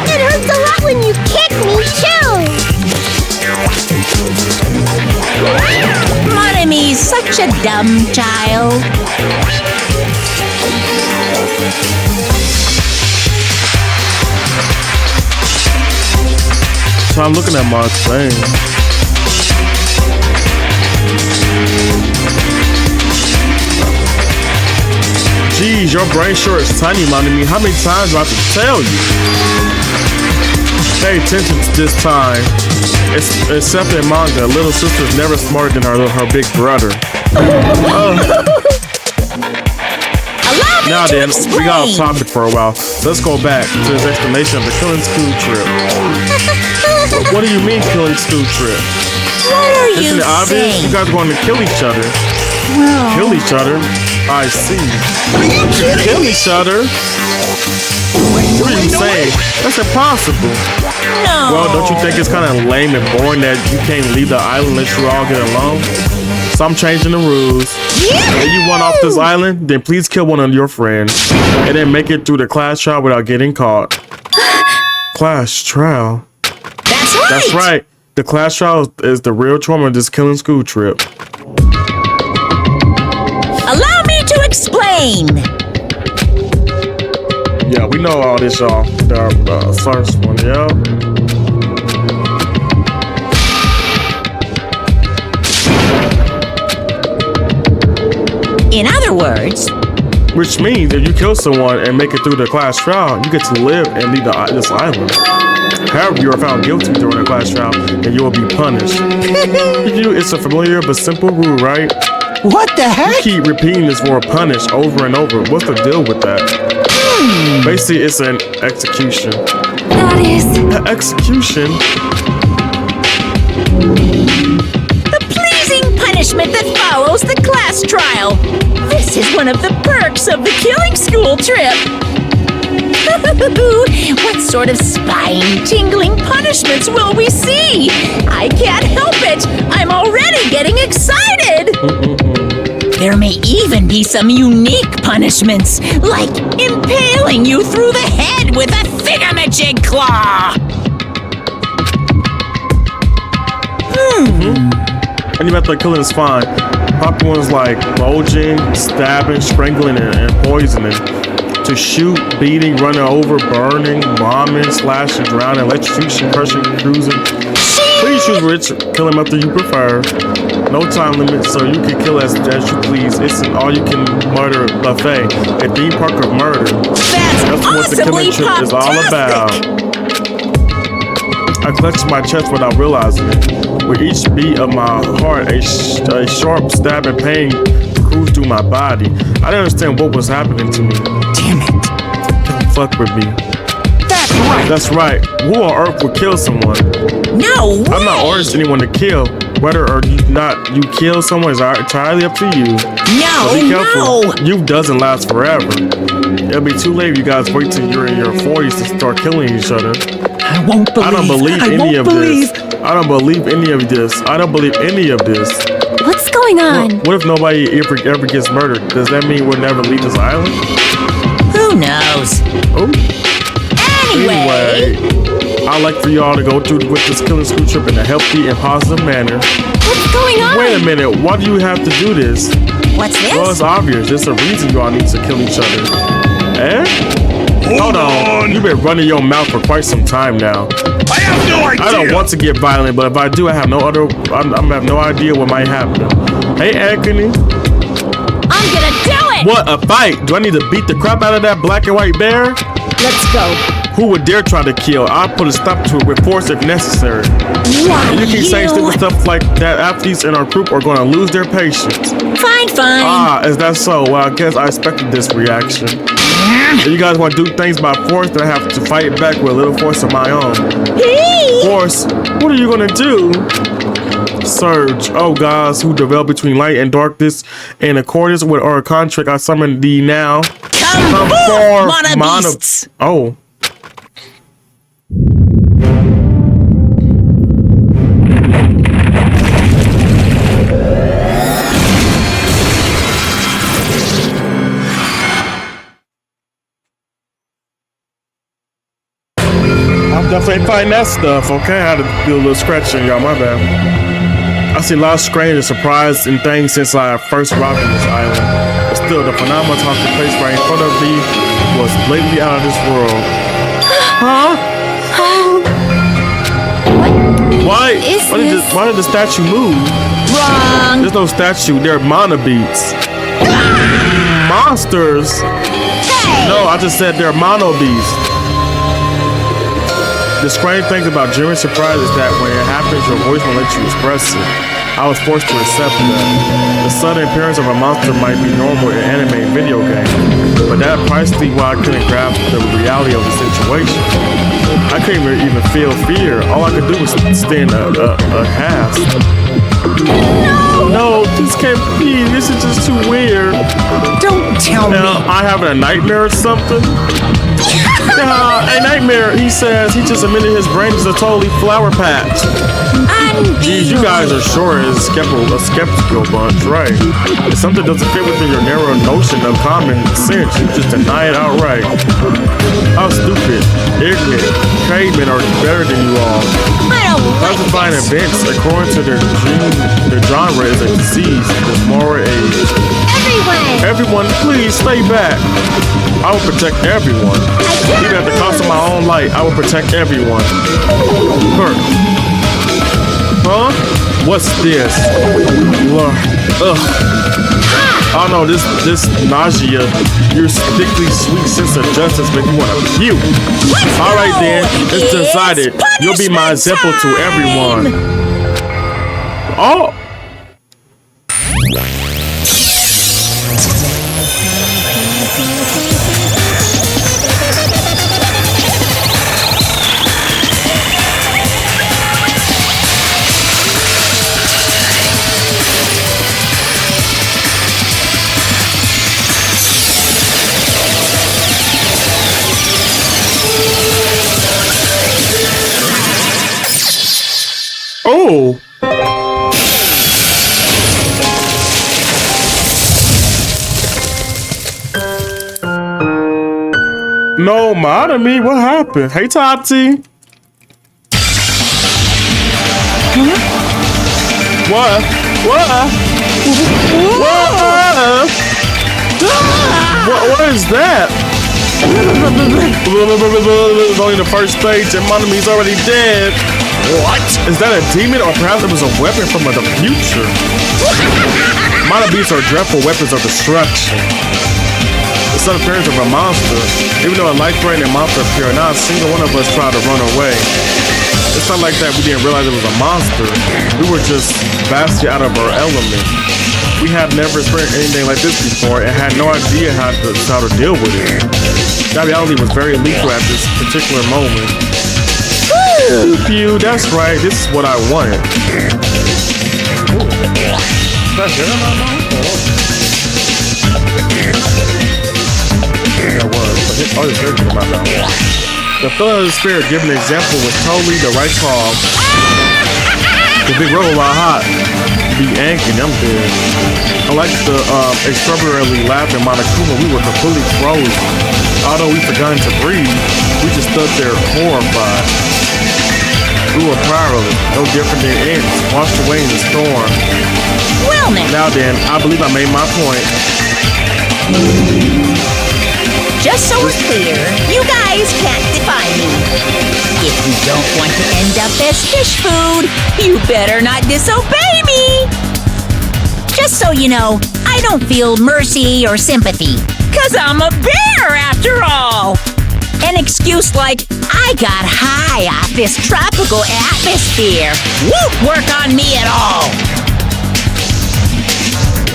It hurts a lot when you kick me, too. Monami's such a dumb child. So I'm looking at my thing. Geez, your brain sure is tiny, Monami. How many times do I have to tell you? Pay attention to this time. Except in manga, little sister's never smarter than her big brother. Now then, we got off topic for a while. Let's go back to this explanation of the killing school trip. What do you mean killing school trip? What are you Isn't it obvious? saying? You guys are going to kill each other. Well, Kill each other? I see. Kill each other? What are you saying? That's impossible. no. Well, don't you think it's kind of lame and boring that you can't leave the island unless you all get along? So I'm changing the rules. If you want off this island, then please kill one of your friends. And then make it through the class trial without getting caught. Class trial? That's right. That's right. The class trial is the real trauma of this killing school trip. Allow me to explain. Yeah, we know all this, y'all. The first one, yeah. In other words, Which means if you kill someone and make it through the class trial, you get to live and leave this island. However, you are found guilty during a class trial, and you will be punished. It's a familiar but simple rule, right? What the heck? You keep repeating this word punish over and over. What's the deal with that? Basically, it's an execution. That is... Execution? The pleasing punishment that follows the class trial. This is one of the perks of the killing school trip. What sort of spine-tingling punishments will we see? I can't help it. I'm already getting excited. There may even be some unique punishments, like impaling you through the head with a thingamajig claw. Any method of killing is fine. Popular ones like bulging, stabbing, strangling, and poisoning. To shoot, beating, running over, burning, bombing, slashing, drowning, electrocution, crushing, cruising. Please choose which killing method you prefer. No time limit, so you can kill as you please. It's an all-you-can murder buffet, a theme park of murder. That's what the killing trip is all about. I clutched my chest without realizing it. With each beat of my heart, a sharp stabbing pain cruised through my body. I didn't understand what was happening to me. Damn it. Don't fuck with me. That's right. Who on earth would kill someone? No way. I'm not ordering anyone to kill. Whether or not you kill someone is entirely up to you. No, so be careful. Youth doesn't last forever. It'll be too late if you guys wait till you're in your 40s to start killing each other. I won't believe. I don't believe any of this. I don't believe any of this. I don't believe any of this. What's going on? What if nobody ever gets murdered? Does that mean we'll never leave this island? Who knows? Oh. Anyway, I'd like for y'all to go through with this killing school trip in a healthy and positive manner. What's going on? Wait a minute. Why do you have to do this? What's this? Well, it's obvious. There's a reason you all need to kill each other. Eh? Hold on. You've been running your mouth for quite some time now. I have no idea. I don't want to get violent, but if I do, I have no idea what might happen. Hey, Anthony. I'm gonna do it. What, a fight? Do I need to beat the crap out of that black and white bear? Let's go. Who would dare try to kill? I'll put a stop to it with force if necessary. Why, and you keep saying stupid stuff like that. Athletes in our group are going to lose their patience. Fine. Is that so? Well, I guess I expected this reaction. If you guys want to do things by force, then I have to fight back with a little force of my own. Force? What are you going to do? Surge. Oh, gods who dwell between light and darkness. In accordance with our contract, I summon thee now. Come forth, mono beasts. Oh. Definitely fighting that stuff, okay? I had to do a little scratching, y'all, my bad. I see a lot of strange and surprising things since I first arrived on this island. But still, the phenomenon taking place right in front of me was blatantly out of this world. Huh? Why did the statue move? Wrong. There's no statue, they're mono beasts. Monsters? Hey. No, I just said they're mono beasts. The strange thing about genuine surprise is that when it happens, your voice won't let you express it. I was forced to accept that. The sudden appearance of a monster might be normal in anime and video games, but that precisely why I couldn't grasp the reality of the situation. I couldn't even feel fear. All I could do was stand aghast. No, this can't be. This is just too weird. Don't tell me. I having a nightmare or something? A nightmare, he says. He just admitted his brain is a totally flower patch. Geez, you guys are sure a skeptical bunch, right? If something doesn't fit within your narrow notion of common sense, you just deny it outright. How stupid, ignorant, cavemen are better than you all. Classifying events according to their genre is a disease with moral age. Everyone, please stay back. I will protect everyone. Even at the cost of my own life, I will protect everyone. Huh? What's this? Ugh. Oh no, this nausea, your sickly sweet sense of justice make me want to puke. All right then, it's decided. You'll be my example to everyone. Oh. Oh! No, Monami, what happened? Hey, Tati. What? What is that? It's only the first stage and Monami's already dead. What? Is that a demon or perhaps it was a weapon from the future? Monobeats are dreadful weapons of destruction. The sudden appearance of a monster. Even though a life-threatening monster appeared, not a single one of us tried to run away. It's not like that we didn't realize it was a monster. We were just vastly out of our element. We had never experienced anything like this before and had no idea how to deal with it. That reality was very lethal at this particular moment. Pew, that's right. This is what I wanted. The feeling of the spirit given the example was totally the right call. The big roll while hot. Be angry, I'm dead. Unlike the extraordinarily laughing Monokuma, we were completely frozen. Although we forgot to breathe, we just stood there horrified. We were powerless, no different than ants, washed away in the storm. Well now then, I believe I made my point. Just so we're clear, you guys can't define me. If you don't want to end up as fish food, you better not disobey me. Just so you know, I don't feel mercy or sympathy, 'cause I'm a bear after all. An excuse like, I got high off this tropical atmosphere, won't work on me at all.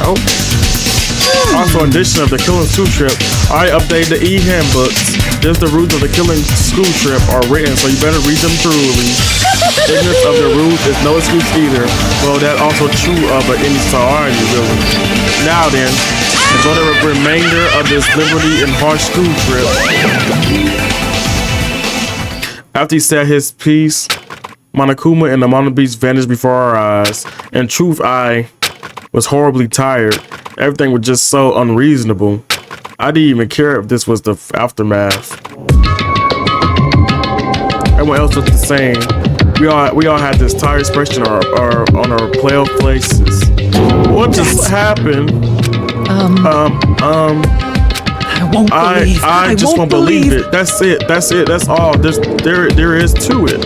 Oh. Also, in addition of the Killing School Trip, I updated the e-handbooks. Just the rules of the Killing School Trip are written, so you better read them thoroughly. Ignorance of the rules is no excuse either. Well, that's also true of any society, really. Now then, enjoy the remainder of this liberty and harsh school trip. After he said his piece, Monokuma and the Monobeats vanished before our eyes. In truth, I was horribly tired. Everything was just so unreasonable. I didn't even care if this was the aftermath. Everyone else was the same. We all had this tired expression on our pale faces. What just happened? I just won't believe it. That's it. That's all. There is to it.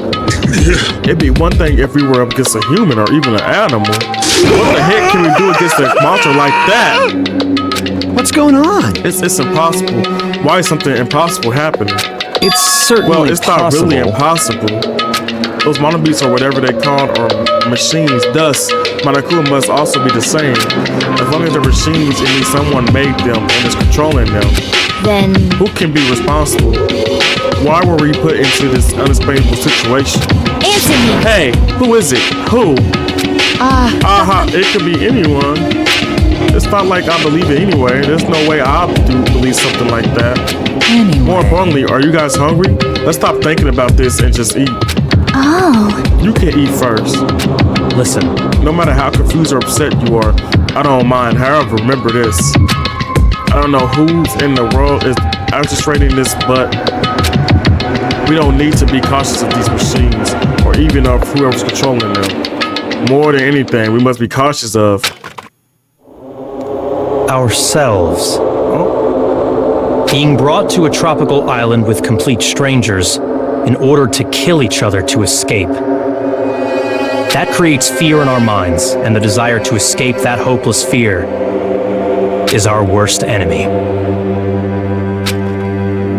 It'd be one thing if we were up against a human or even an animal. What the heck can we do against a monster like that? What's going on? It's impossible. Why is something impossible happening? It's certainly Well, it's not really impossible. Those monobeats or whatever they called are machines. Thus, Monokuma must also be the same. As long as they're machines, it means someone made them and is controlling them. Then who can be responsible? Why were we put into this unexplainable situation? Answer me. Hey, who is it? Who? It could be anyone. It's not like I believe it anyway. There's no way I do believe something like that. Anyway. More importantly, are you guys hungry? Let's stop thinking about this and just eat. Oh. You can eat first. Listen. No matter how confused or upset you are, I don't mind. However, remember this. I don't know who's in the world is orchestrating this, but we don't need to be cautious of these machines or even of whoever's controlling them. More than anything, we must be cautious of ourselves. Oh. Being brought to a tropical island with complete strangers in order to kill each other to escape. That creates fear in our minds and the desire to escape that hopeless fear. is our worst enemy.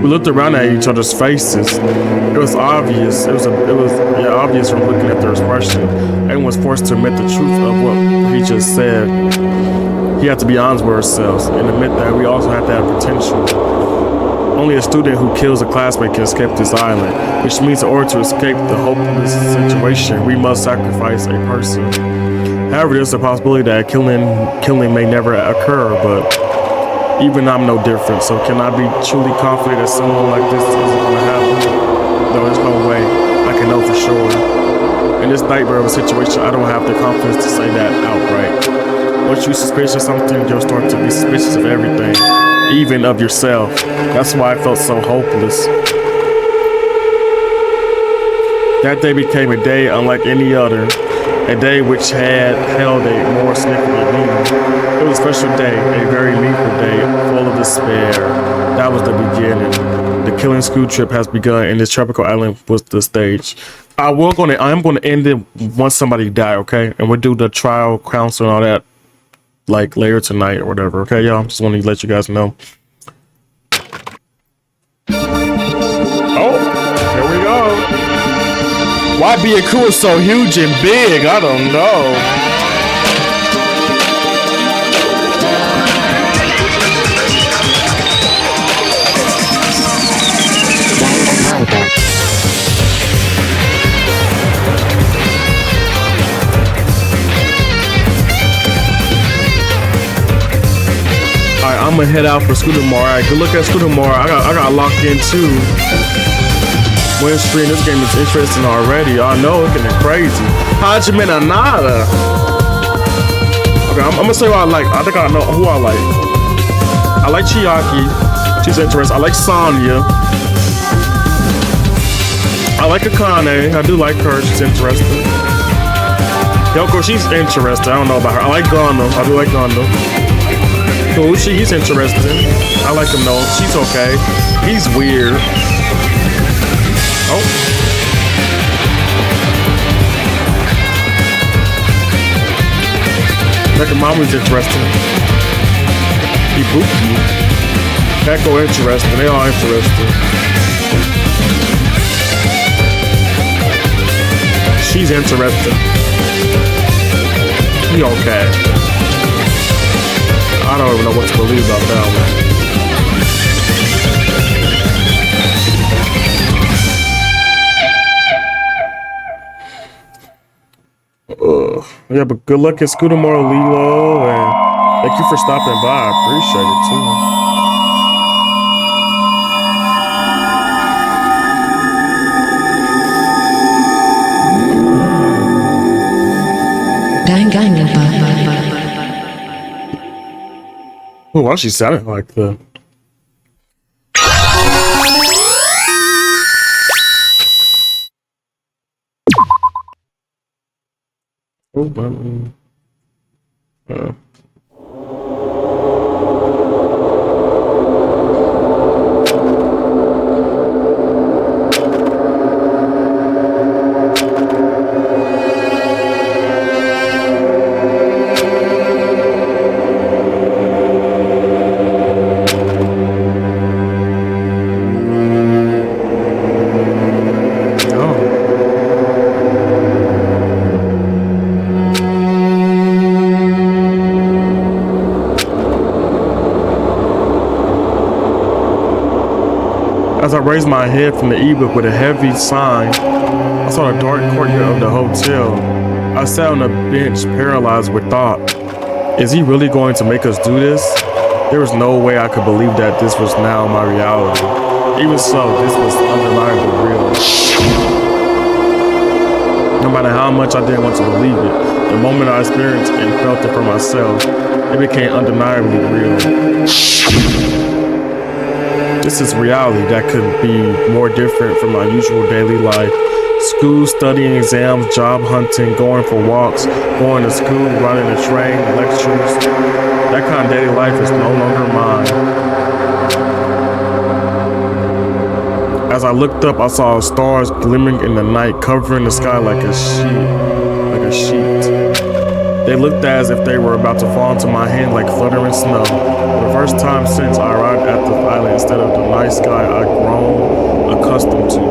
We looked around at each other's faces. It was obvious. It was obvious from looking at their expression. Everyone was forced to admit the truth of what he just said. He had to be honest with ourselves and admit that we also had to have potential. Only a student who kills a classmate can escape this island, which means in order to escape the hopeless situation, we must sacrifice a person. However, there's a possibility that killing may never occur, but even I'm no different, so can I be truly confident that someone like this isn't going to happen? No, there's no way. I can know for sure. In this nightmare of a situation, I don't have the confidence to say that outright. Once you're suspicious of something, you'll start to be suspicious of everything, even of yourself. That's why I felt so hopeless. That day became a day unlike any other. A day which had held a more significant meaning. It was a special day, a very meaningful day, full of despair. That was the beginning. The killing school trip has begun, and this tropical island was the stage. I am gonna end it once somebody die, okay? And we'll do the trial, counsel, and all that, like later tonight or whatever, okay, y'all? Just want to let you guys know. Oh, here we go. Why Biaku is so huge and big? I don't know. Alright, I'm gonna head out for Scootamore. Alright, good look at Scootamore. I got locked in too. Windscreen, this game is interesting already. I know, it's getting crazy. Hajime Nada. Okay, I'm gonna say what I like. I think I know who I like. I like Chiaki. She's interesting. I like Sonya. I like Akane. I do like her. She's interesting. Yoko, she's interesting. I don't know about her. I like Gundam. I do like Gundam. Koichi, he's interesting. I like him though. She's okay. He's weird. Oh. Nekamamu's interesting. Ibuki. Echo interesting. They all interesting. She's interesting. He okay. I don't even know what to believe about that one. Yeah, but good luck at Scootamore, Lilo, and thank you for stopping by. I appreciate it too. DanganRonpa. Oh, why she sounded like the. Oh, button. As I raised my head from the ebook with a heavy sigh, I saw the dark courtyard of the hotel. I sat on a bench, paralyzed with thought. Is he really going to make us do this? There was no way I could believe that this was now my reality. Even so, this was undeniably real. No matter how much I didn't want to believe it, the moment I experienced and felt it for myself, it became undeniably real. This is reality that could be more different from my usual daily life. School, studying, exams, job hunting, going for walks, going to school, riding a train, lectures. That kind of daily life is no longer mine. As I looked up, I saw stars glimmering in the night, covering the sky like a sheet. They looked as if they were about to fall into my hand like fluttering snow. For the first time since I arrived at the island instead of the night sky I'd grown accustomed to.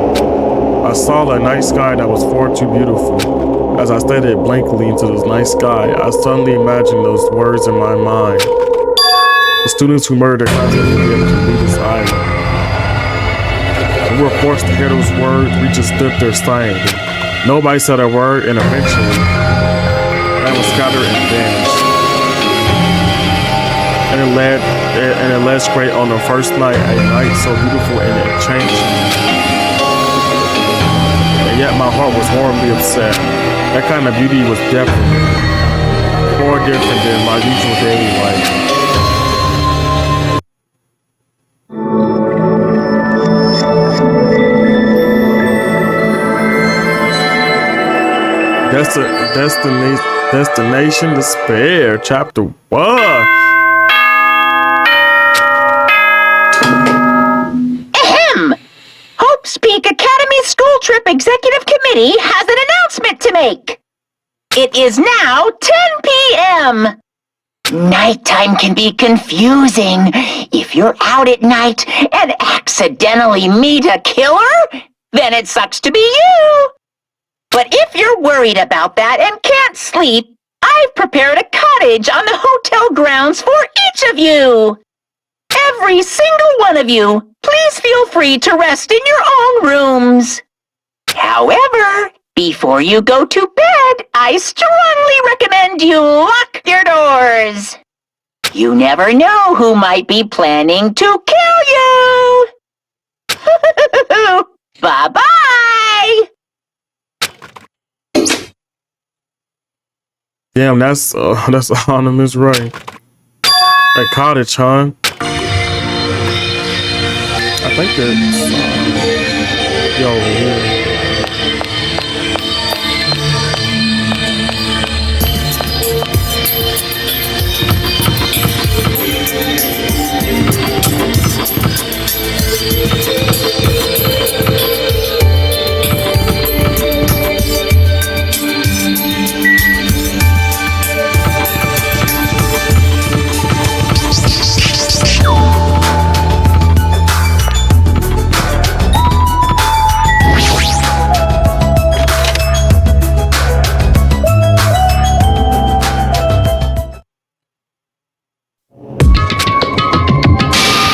I saw a night sky that was far too beautiful. As I stared blankly into this night sky, I suddenly imagined those words in my mind. The students who murdered their classmates would be able to leave this island. We were forced to hear those words. We just stood there silently. Nobody said a word, and eventually, I was scattered and vanished. And it led straight on the first night, a night so beautiful and it changed me. And yet my heart was horribly upset. That kind of beauty was different, far different than my usual daily life. Destination Despair, Chapter 1. Ahem! Hope's Peak Academy School Trip Executive Committee has an announcement to make. It is now 10 p.m. Nighttime can be confusing. If you're out at night and accidentally meet a killer, then it sucks to be you. But if you're worried about that and can't sleep, I've prepared a cottage on the hotel grounds for each of you. Every single one of you, please feel free to rest in your own rooms. However, before you go to bed, I strongly recommend you lock your doors. You never know who might be planning to kill you. Bye-bye. Damn, that's anonymous, right? That cottage, huh? I think it's yo here.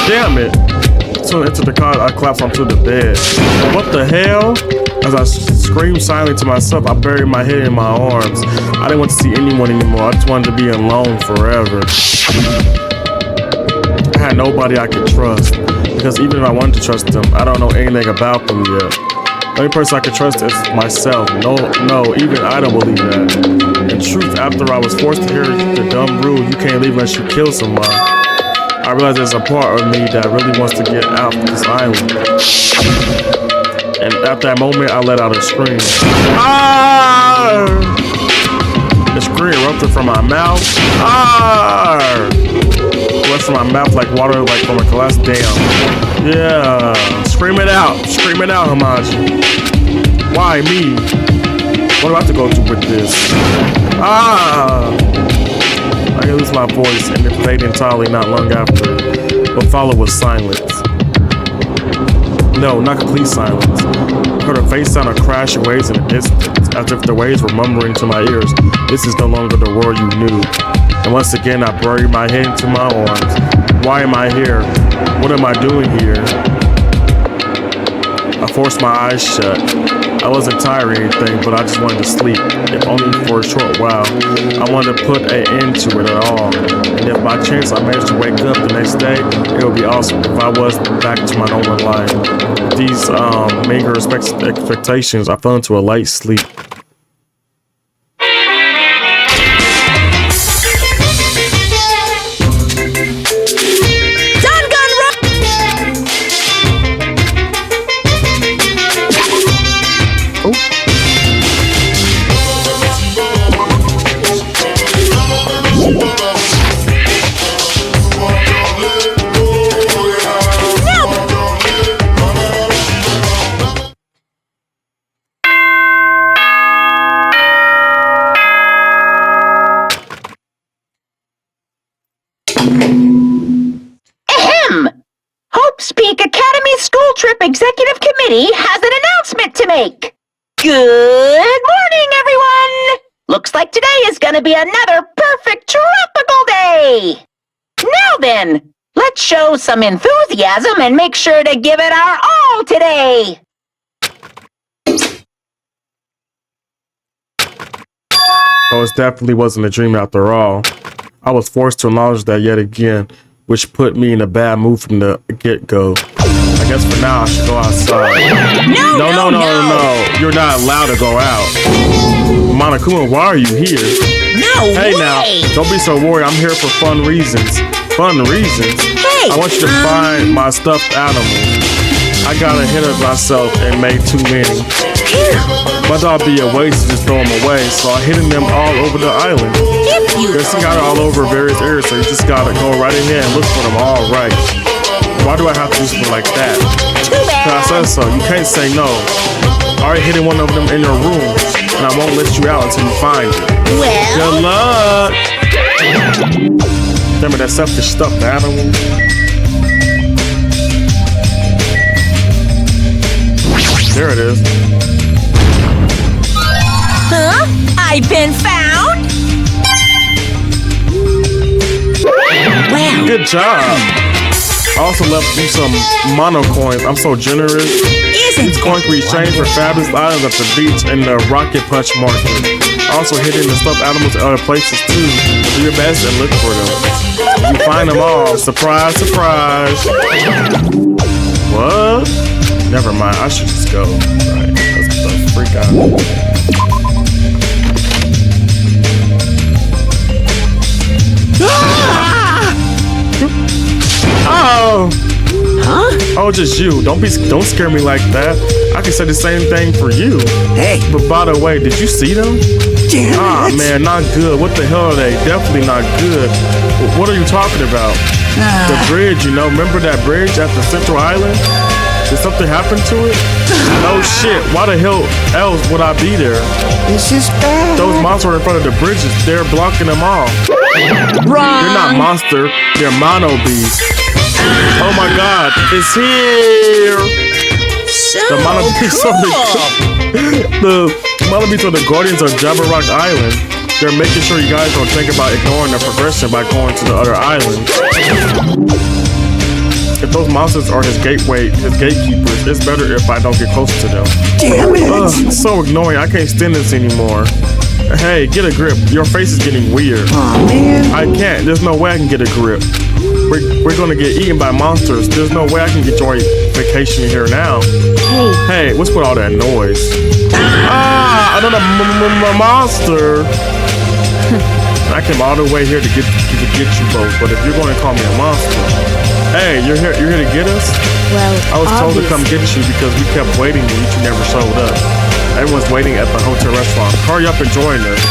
Damn it! So into the car, I collapsed onto the bed. What the hell? As I screamed silently to myself, I buried my head in my arms. I didn't want to see anyone anymore. I just wanted to be alone forever. I had nobody I could trust. Because even if I wanted to trust them, I don't know anything about them yet. The only person I could trust is myself. No, even I don't believe that. In truth, after I was forced to hear the dumb rule, you can't leave unless you kill someone, I realized there's a part of me that really wants to get out of this island. And at that moment, I let out a scream. Ah! The scream erupted from my mouth. Ah! Went from my mouth like water, like from a collapsed dam. Yeah. Scream it out, Hamaji. Why me? What am I about to go through with this? Ah! I can lose my voice, and it faded entirely not long after. What followed was silence. No, not complete silence. I heard a faint sound of crashing waves in the distance, as if the waves were murmuring to my ears, "This is no longer the world you knew." And once again, I buried my head into my arms. Why am I here? What am I doing here? I forced my eyes shut. I wasn't tired or anything, but I just wanted to sleep, if only for a short while. I wanted to put an end to it at all. And if by chance I managed to wake up the next day, it would be awesome if I was back to my normal life. With these meager expectations, I fell into a light sleep. Executive Committee has an announcement to make. Good morning, everyone! Looks like today is gonna be another perfect tropical day! Now then, let's show some enthusiasm and make sure to give it our all today! Oh, it definitely wasn't a dream after all. I was forced to acknowledge that yet again, which put me in a bad mood from the get-go. I guess for now I should go outside. No. You're not allowed to go out. Monokuma, why are you here? No Hey way. now, don't be so worried. I'm here for fun reasons. Fun reasons? Hey, I want you to find my stuffed animal. I got ahead of myself and made too many. But that'll be a waste to just throw them away, so I hidden them all over the island. There's scattered all over various areas, so you just gotta go right in here and look for them all right. Why do I have to do something like that? Too bad. I said so. You can't say no. I already hidden one of them in your room, and I won't let you out until you find it. Well. Good luck. Remember that selfish stuffed animal? There it is. Huh? I've been found? Wow. Good job. I also left you some mono coins. I'm so generous. These coins can be exchanged for fabulous items at the beach and the Rocket Punch Market. Also hidden the stuffed animals in other places too. Do your best and look for them. You find them all. Surprise, surprise. What? Never mind. I should just go. Right. Let's freak out. Oh! Huh? Oh, just you. Don't scare me like that. I can say the same thing for you. Hey. But by the way, did you see them? Damn it. Man, not good. What the hell are they? Definitely not good. What are you talking about? The bridge, you know. Remember that bridge at the Central Island? Did something happen to it? Oh shit, why the hell else would I be there? This is bad. Those monsters in front of the bridges, they're blocking them all. Wrong. They're not monster, they're mono beasts. Oh my god, it's here! So The mono beasts cool. the mono beasts are the guardians of Jabberwock Island. They're making sure you guys don't think about ignoring the progression by going to the other islands. If those monsters are his gatekeepers, it's better if I don't get close to them. Damn it! Ugh, it's so annoying. I can't stand this anymore. Hey, get a grip. Your face is getting weird. Aw, man. I can't. There's no way I can get a grip. We're gonna get eaten by monsters. There's no way I can get your vacation here now. Hey, what's with all that noise? Another monster. I came all the way here to get you both, but if you're going to call me a monster, hey, you're here to get us? Well, I was told to come get you because we kept waiting and you never showed up. Everyone's waiting at the hotel restaurant. Hurry up and join us.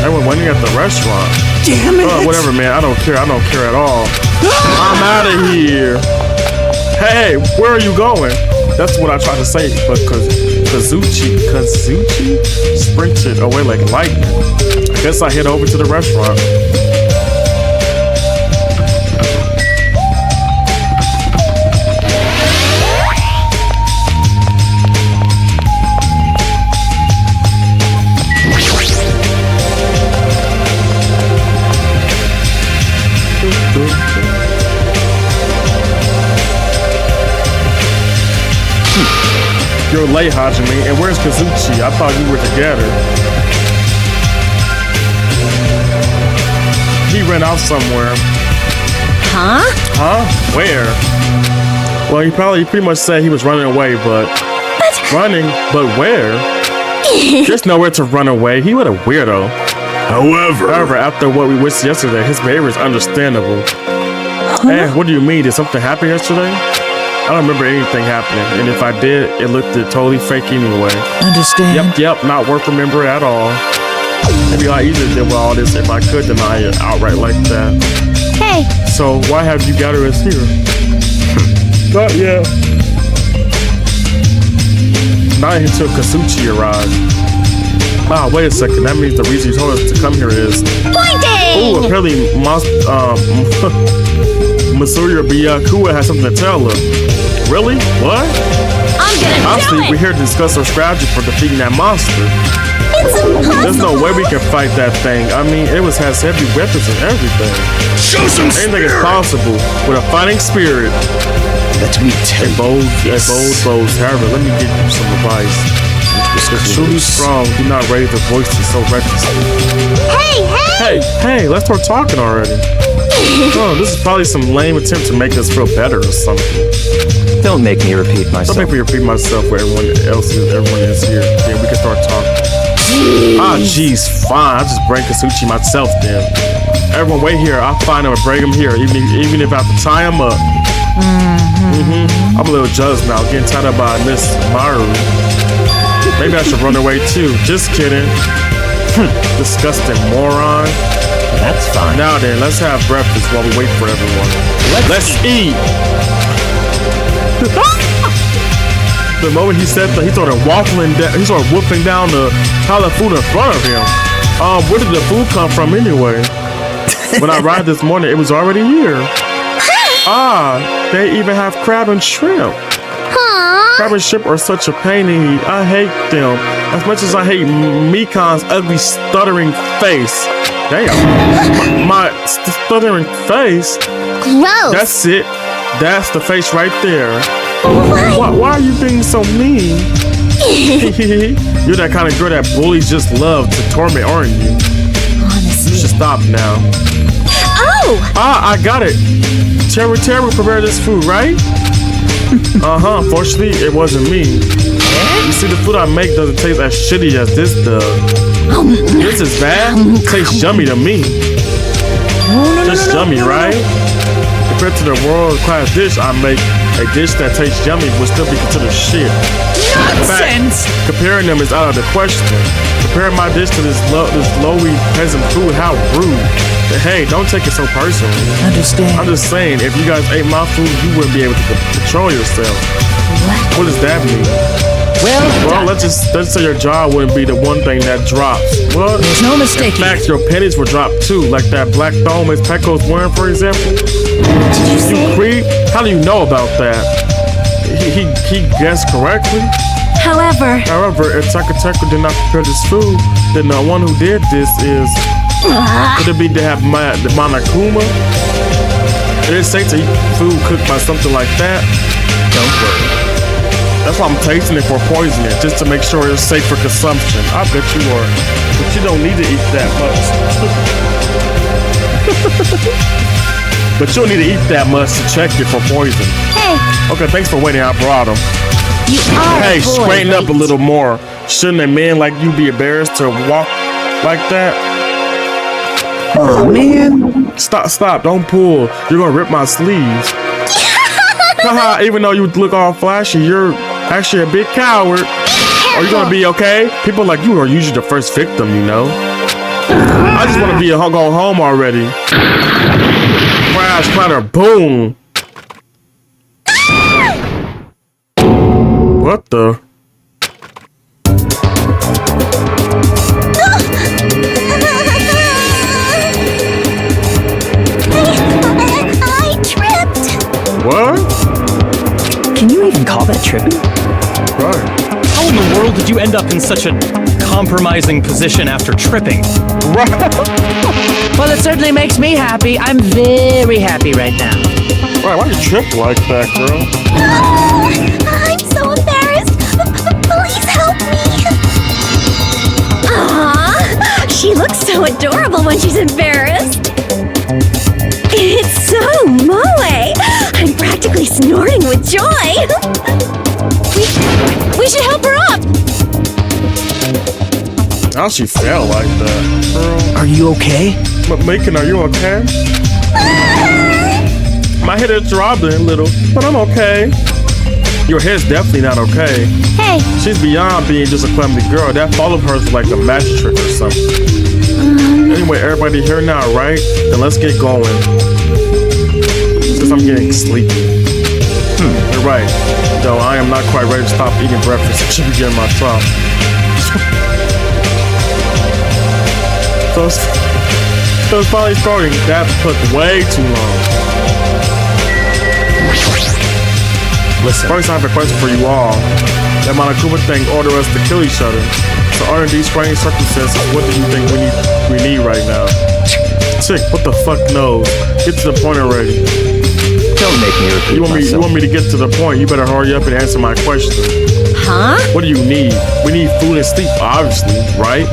Everyone's waiting at the restaurant. Damn it! Whatever, man. I don't care. I don't care at all. I'm out of here. Hey, where are you going? That's what I tried to say, but Kazuchi sprinted away like lightning. I guess I head over to the restaurant. You're late, Hajime, and where's Kazuchi? I thought you were together. He ran out somewhere. Huh? Huh? Where? Well, he pretty much said he was running away, but where? There's nowhere to run away. He was a weirdo. However, after what we witnessed yesterday, his behavior is understandable. Hey, what do you mean? Did something happen yesterday? I don't remember anything happening, and if I did, it looked totally fake anyway. Understand? Yep, not worth remembering at all. It'd be a lot easier to deal with all this if I could deny it outright like that. Hey. So why have you gathered us here? Not yet. Not until Kazuchi arrived. Ah, wait a second. That means the reason you told us to come here is... Pointing! Ooh, apparently Masuya Byakuya has something to tell her. Really? What? Honestly, we're here to discuss our strategy for defeating that monster. It's impossible. There's no way we can fight that thing. I mean, has heavy weapons and everything. Show some spirit! Anything is possible with a fighting spirit. Let me tell you. Bold. However, let me give you some advice. It's truly strong. Do not raise the voices so recklessly. Hey, let's start talking already. Oh, this is probably some lame attempt to make us feel better or something. Don't make me repeat myself. Don't make me repeat myself where everyone is here. Then we can start talking. Jeez, fine. I'll just bring Kasuchi myself then. Everyone wait here. I'll find him and bring him here, even if I have to tie him up. I'm a little jealous now, getting tied up by Miss Maru. Maybe I should run away too. Just kidding. Disgusting moron. That's fine. Now then, let's have breakfast while we wait for everyone. Let's eat. The moment he said that, he started whooping down the pile of food in front of him. Where did the food come from anyway? When I arrived this morning, it was already here. They even have crab and shrimp. Crab and shrimp are such a pain to eat. I hate them as much as I hate Mikan's ugly stuttering face. Damn, my stuttering face. Gross. That's it. That's the face right there. Why are you being so mean? You're that kind of girl that bullies just love to torment, aren't you? Honestly. You should stop now. Oh! I got it. Terry prepared this food, right? Unfortunately, it wasn't me. You see, the food I make doesn't taste as shitty as this does. This is bad. It tastes yummy to me. Just yummy, right? Compared to the world-class dish I make, a dish that tastes yummy would still be considered shit. Nonsense! Comparing them is out of the question. Comparing my dish to this lowy peasant food, how rude. But hey, don't take it so personally. Understand. I'm just saying, if you guys ate my food, you wouldn't be able to control yourself. What does that mean? Well, let's say your jaw wouldn't be the one thing that drops. Well, there's no mistake. In fact, your pennies will drop too, like that black thong Miss Pecco's wearing, for example. You creep? How do you know about that? He guessed correctly. However, if Taka did not prepare this food, then the one who did this is. Could it be to have the Monokuma? It is safe to eat food cooked by something like that. Don't worry. That's why I'm tasting it for poisoning, just to make sure it's safe for consumption. I bet you are. But you don't need to eat that much. But you don't need to eat that much to check it for poison. Hey. Okay, thanks for waiting. I brought him. You are Hey, a boy, straighten up a right? little more. Shouldn't a man like you be embarrassed to walk like that? Oh man. Stop. Don't pull. You're gonna rip my sleeves. Haha, even though you look all flashy, you're actually a big coward. Are you gonna be okay? People like you are usually the first victim, you know. I just wanna be go home already. Crash, clatter, boom. What the? I tripped. What? Can you even call that tripping? Right. How in the world did you end up in such a compromising position after tripping? Well, it certainly makes me happy. I'm very happy right now. Right, why you trip like that, girl? I'm so embarrassed. Please help me. Aww, she looks so adorable when she's embarrassed. It's so moe. I'm practically snorting with joy. We should help her up. How she fell like that, girl? Are you okay? Macon, are you okay? My head is throbbing a little, but I'm okay. Your head's definitely not okay. Hey. She's beyond being just a clumsy girl. That fall of hers was like a magic trick or something. Anyway, everybody here now, right? Then let's get going. Since I'm getting sleepy. You're right. Though I am not quite ready to stop eating breakfast. It should begin my trial. So it's finally starting. That took way too long. Listen. First, I have a question for you all. That Monokuma thing order us to kill each other. So under these strange circumstances, what do you think we need right now? Chick, what the fuck knows? Get to the point already. Don't make me repeat myself. You want me to get to the point? You better hurry up and answer my question. Huh? What do you need? We need food and sleep, obviously, right?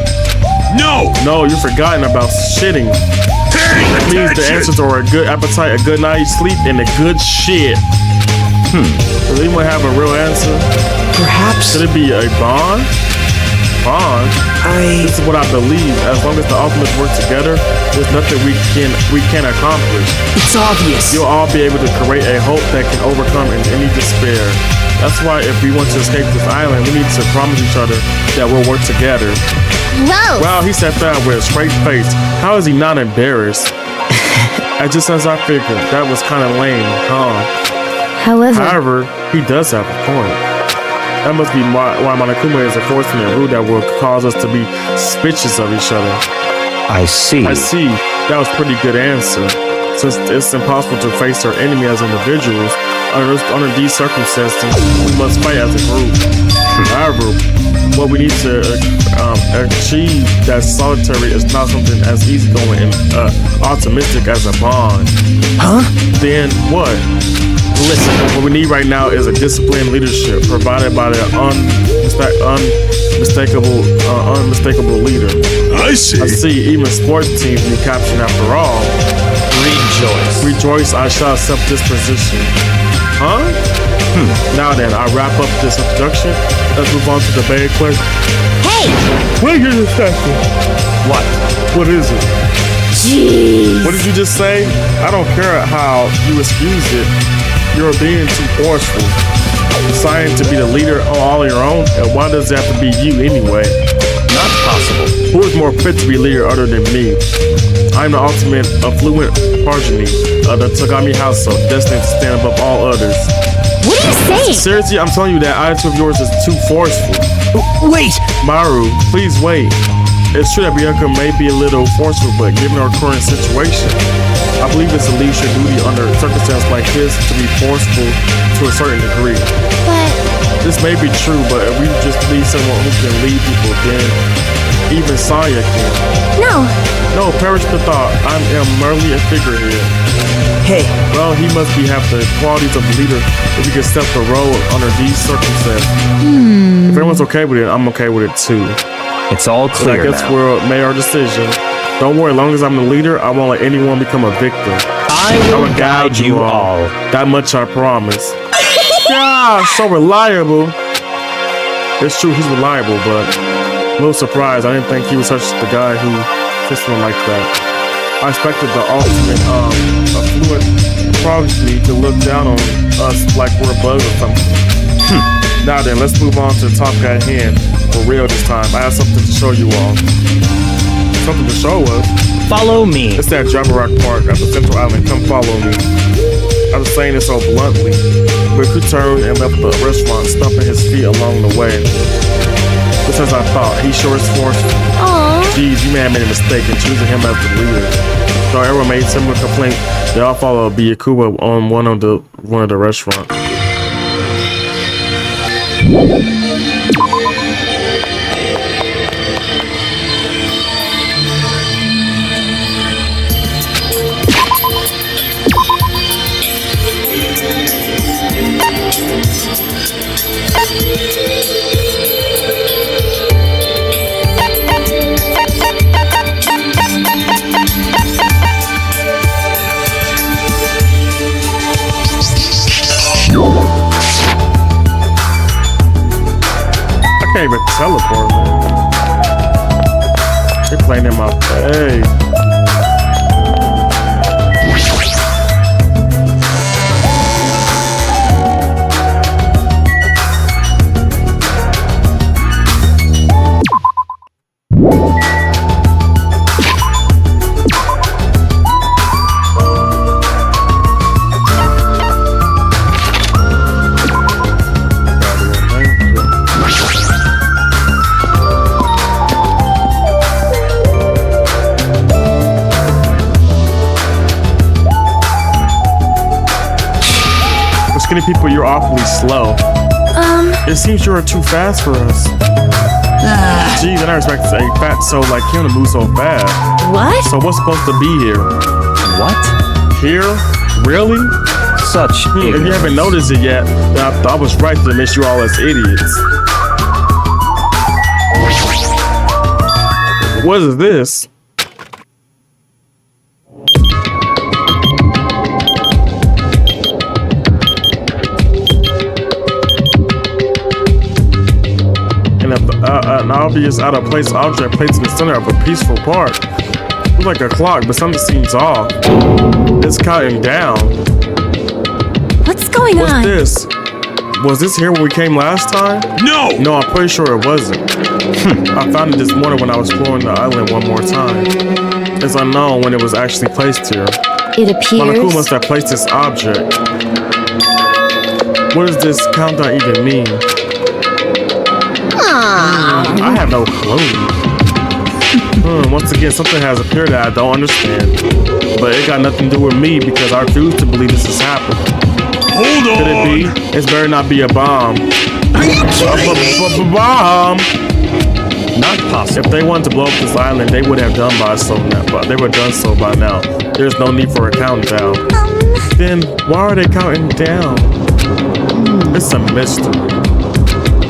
No! No, you're forgotten about shitting. Please, the answers are a good appetite, a good night's sleep, and a good shit. Does anyone have a real answer? Perhaps. Could it be a bond? Bond? This is what I believe. As long as the ultimates work together, there's nothing we can't accomplish. It's obvious. You'll all be able to create a hope that can overcome any despair. That's why if we want to escape this island, we need to promise each other that we'll work together. Whoa! Wow, he sat there with a straight face. How is he not embarrassed? Just as I figured, that was kind of lame, huh? However, he does have a point. That must be why Monokuma is enforcing a rule that will cause us to be suspicious of each other. I see. That was a pretty good answer. Since it's impossible to face our enemy as individuals, under these circumstances, we must fight as a group. However, what we need to achieve that's solitary is not something as easygoing and optimistic as a bond. Huh? Then what? Listen, what we need right now is a disciplined leadership provided by the unmistakable leader. I see. Even sports teams need caption after all. Rejoice, I shall accept this position. Huh? Now then, I wrap up this introduction. Let's move on to the main question. Hey! Wait here a second. What? What is it? Jeez. What did you just say? I don't care how you excuse it. You're being too forceful. Deciding to be the leader all on your own? And why does it have to be you anyway? Not possible. Who is more fit to be leader other than me? I'm the ultimate affluent progeny of the Tagami household, destined to stand above all others. What are you saying? Seriously, I'm telling you that attitude of yours is too forceful. Wait! Maru, please wait. It's true that Bianca may be a little forceful, but given our current situation, I believe it's a leadership duty under circumstances like this to be forceful to a certain degree. But this may be true, but if we just need someone who can lead people, then even Saya can. No, perish the thought. I am merely a figurehead. Hey. Well, he must have the qualities of a leader if he can step the role under these circumstances. If everyone's okay with it, I'm okay with it too. It's all clear I guess now. we'll make our decision. Don't worry, as long as I'm the leader, I won't let anyone become a victim. I will guide you all. That much I promise. Yeah, so reliable. It's true, he's reliable, but a little surprised. I didn't think he was such the guy who said something like that. I expected the ultimate affluent progeny to look down on us like we're bugs or something. Now then, let's move on to the topic at hand. For real this time. I have something to show you all. Something to show us? Follow me. It's that Jabba Rock Park at the Central Island. Come follow me. I was saying it so bluntly, but he turned and left the restaurant, stumping his feet along the way. Just as I thought, he sure is forceful. Geez, you may have made a mistake in choosing him as the leader. Though everyone made similar complaint, they all followed Byakuba on one of the restaurants. I can't even teleport, man. They're playing in my face. Skinny people, you're awfully slow. It seems you're too fast for us. Geez, I never expected a fat soul like him to move so fast. What? So what's supposed to be here? What? Here? Really? Such If you haven't noticed it yet, then I was right to miss you all as idiots. What is this? An obvious out-of-place object placed in the center of a peaceful park. Looks like a clock, but something seems off. It's counting down. What's going on? What's this? Was this here when we came last time? No! No, I'm pretty sure it wasn't. I found it this morning when I was exploring the island one more time. It's unknown when it was actually placed here. It appears... Monaku must have placed this object. What does this countdown even mean? I have no clue. Once again, something has appeared that I don't understand. But it got nothing to do with me because I refuse to believe this has happened. Hold on! Could it be? It better not be a bomb. Bomb! Not possible. If they wanted to blow up this island, they would have done so by now. There's no need for a countdown. Then why are they counting down? It's a mystery.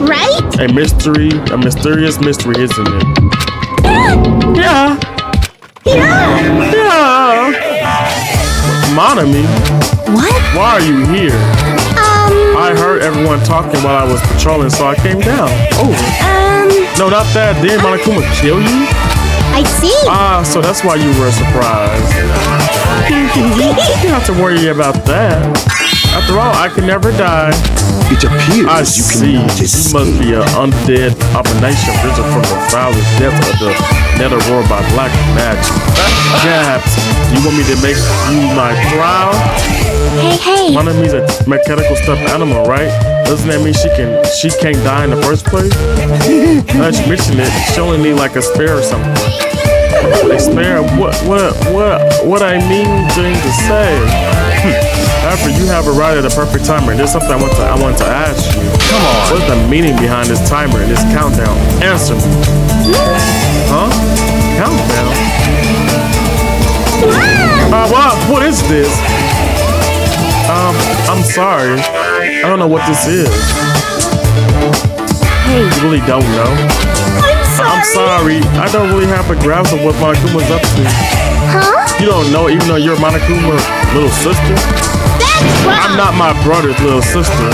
Right? A mysterious mystery, isn't it? Yeah. Monami? What? Why are you here? I heard everyone talking while I was patrolling, so I came down. Oh. No, not that. Did Monokuma kill you? I see. So that's why you were surprised. You don't have to worry about that. After all, I can never die. It appears I see. You must be an undead abomination risen from the foulest depths of the nether world by black magic. Perhaps you want me to make you my trial? Hey. Monami's a mechanical stuffed animal, right? Doesn't that mean she can't die in the first place? Now that you mention it, she only need like a spare or something. A spare? What I mean to say? However, you have arrived at the perfect timer. There's something I want to ask you. Come on. What's the meaning behind this timer and this countdown? Answer me. Huh? Countdown? What is this? I'm sorry. I don't know what this is. Hey. You really don't know? I'm sorry. I don't really have a grasp of what Monokuma's up to. Huh? You don't know even though you're Monokuma's little sister? That's wrong. I'm not my brother's little sister.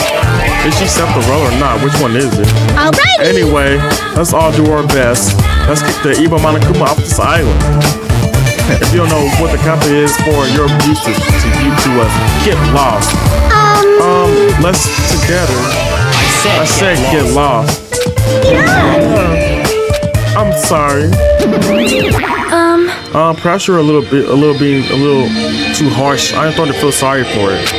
Is she set the role or not? Which one is it? Alrighty. Anyway, let's all do our best. Let's get the evil Monokuma off this island. If you don't know what the company is for, you're used to us. Get lost. Let's together. I said get lost. Yeah. I'm sorry. Perhaps you're a little too harsh. I thought to feel sorry for it.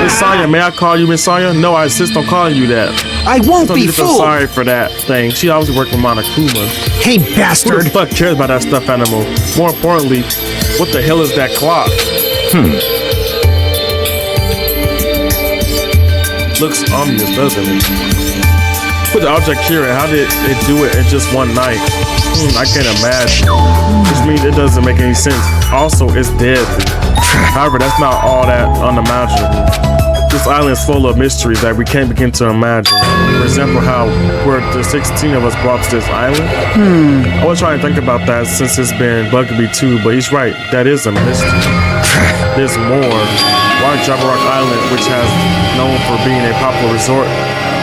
Messiah, may I call you Messiah? No, I insist on calling you that. I won't be feel fooled. sorry for that thing. She always worked with Monokuma. Hey, Who bastard. the fuck cares about that stuffed animal? More importantly, what the hell is that clock? Looks ominous, doesn't it? Put the object here, and how did it do it in just one night? I can't imagine. Which means it doesn't make any sense. Also, it's deadly. However, that's not all that unimaginable. This island is full of mysteries that we can't begin to imagine. For example, how we're the 16 of us brought to this island. I was trying to think about that since it's been bugging me too, but he's right. That is a mystery. There's more. Why Jabba Rock Island, which has known for being a popular resort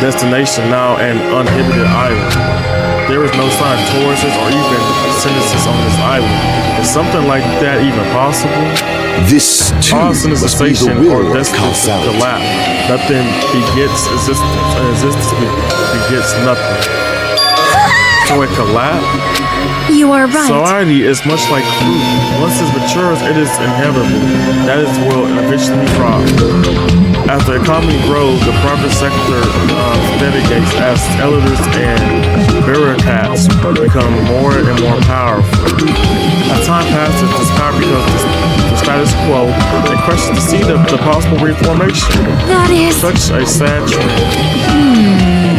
destination, now an uninhabited island. There is no sign of tourists or even citizens on this island. Is something like that even possible? This too All must be the will or of destiny causality. collapse. Nothing begets existence, and existence begets nothing. So it collapsed? You are right. Society is much like fruit. Once it matures, it is inevitable. That is will eventually crop. As the economy grows, the private sector navigates as as elders and bureaucrats become more and more powerful. As time passes, this power becomes the status quo and crushes the seed of the possible reformation. That is such a sad trend.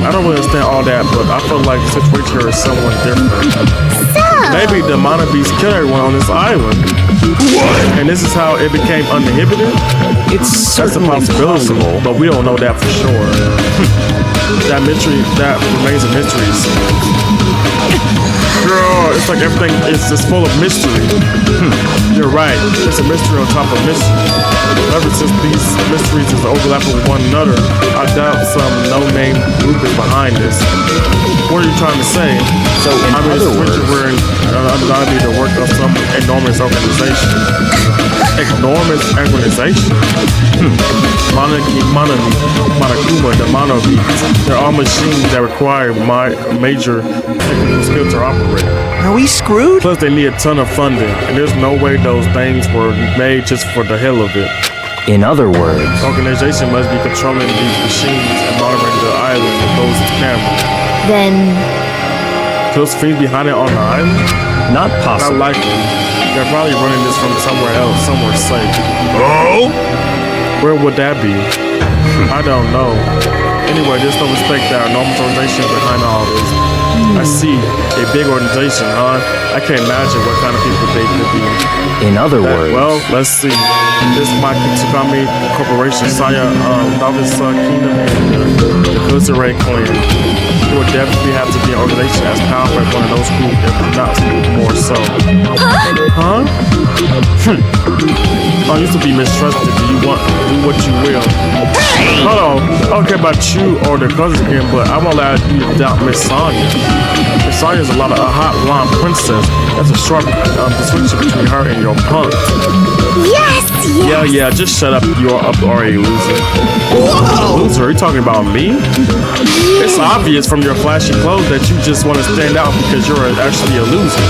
I don't really understand all that, but I feel like the situation here is somewhat different. Maybe the amount of beasts killed everyone on this island. What? And this is how it became uninhibited? That's a possibility, but we don't know that for sure. That remains a mystery. Girl, it's like everything is just full of mystery. You're right, it's a mystery on top of mystery. Ever since these mysteries is overlapping with one another, I doubt some no-name group is behind this. What are you trying to say? So, in other words, we're undoubtedly the work of some enormous organization. Enormous organization? Monokuma, the Monobeats. They're all machines that require major technical skill to operate. Are we screwed? Plus, they need a ton of funding, and there's no way those things were made just for the hell of it. in other words, the organization must be controlling these machines and monitoring the island with those cameras. Then Those fiends behind it on the island? not possible. Not likely. They're probably running this from somewhere else, somewhere safe. Oh? Where would that be? I don't know. Anyway, there's no respect that enormous organization behind all this. I see. A big organization, huh? I can't imagine what kind of people they could be. In other words, Well, let's see. This might be Tsukami Corporation, Saya, Davisa Kingdom, and the Kuzure clan. It would definitely have to be an organization as powerful as one of those groups, if not more so. Huh? I used to be mistrusted. Do you want to do what you will? Hold on. I don't care about you or the cousins again, but I won't allow you to doubt Miss Sonya. Miss Sonya's a hot blonde princess. That's a sharp distinction between her and your punk. Yes, yes. Yeah, just shut up. You're up already, loser. Whoa! Loser, are you talking about me? It's obvious from your flashy clothes that you just want to stand out because you're actually a loser.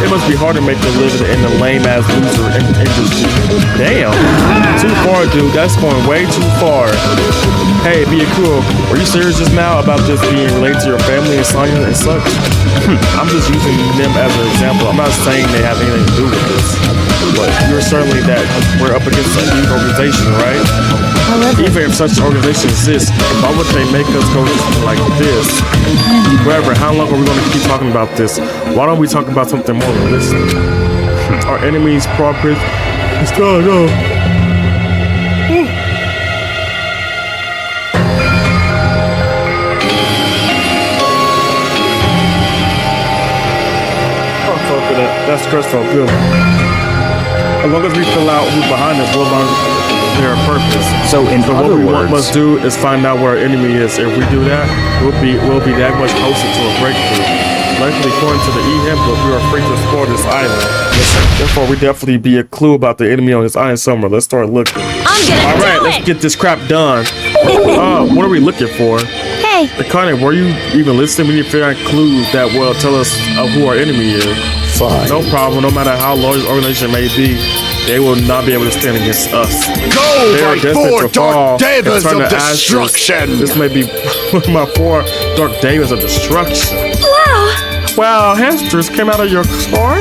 It must be hard to make a living in the lame-ass loser industry. Damn. Too far, dude. That's going way too far. Hey, be cool. Were you serious just now about just being related to your family and Sonya and such? I'm just using them as an example. I'm not saying they have anything to do with this. But you're certainly that we're up against a huge organization, right? Even if such an organization exists, why would they make us go like this? Whatever, how long are we going to keep talking about this? Why don't we talk about something more realistic? Our enemy's progress is going on. Oh, fuck with that. That's stressful, good. As long as we fill out who's behind us, we'll learn their purpose. So in what other we words, must do is find out where our enemy is. If we do that, we'll be that much closer to a breakthrough. Likely according to the E-Hemp, but we are free to explore this island. Therefore, we definitely be a clue about the enemy on this island somewhere. Let's start looking. I'm gonna Let's get this crap done. What are we looking for? Hey, Connie, were you even listening? We need to figure out clues that will tell us who our enemy is. Fine. No problem. No matter how large the organization may be, they will not be able to stand against us. Go, They are my destined four to fall dark and devils turn of to ashes. destruction! This may be my 4 dark devils of destruction. wow. Wow, hamsters came out of your car?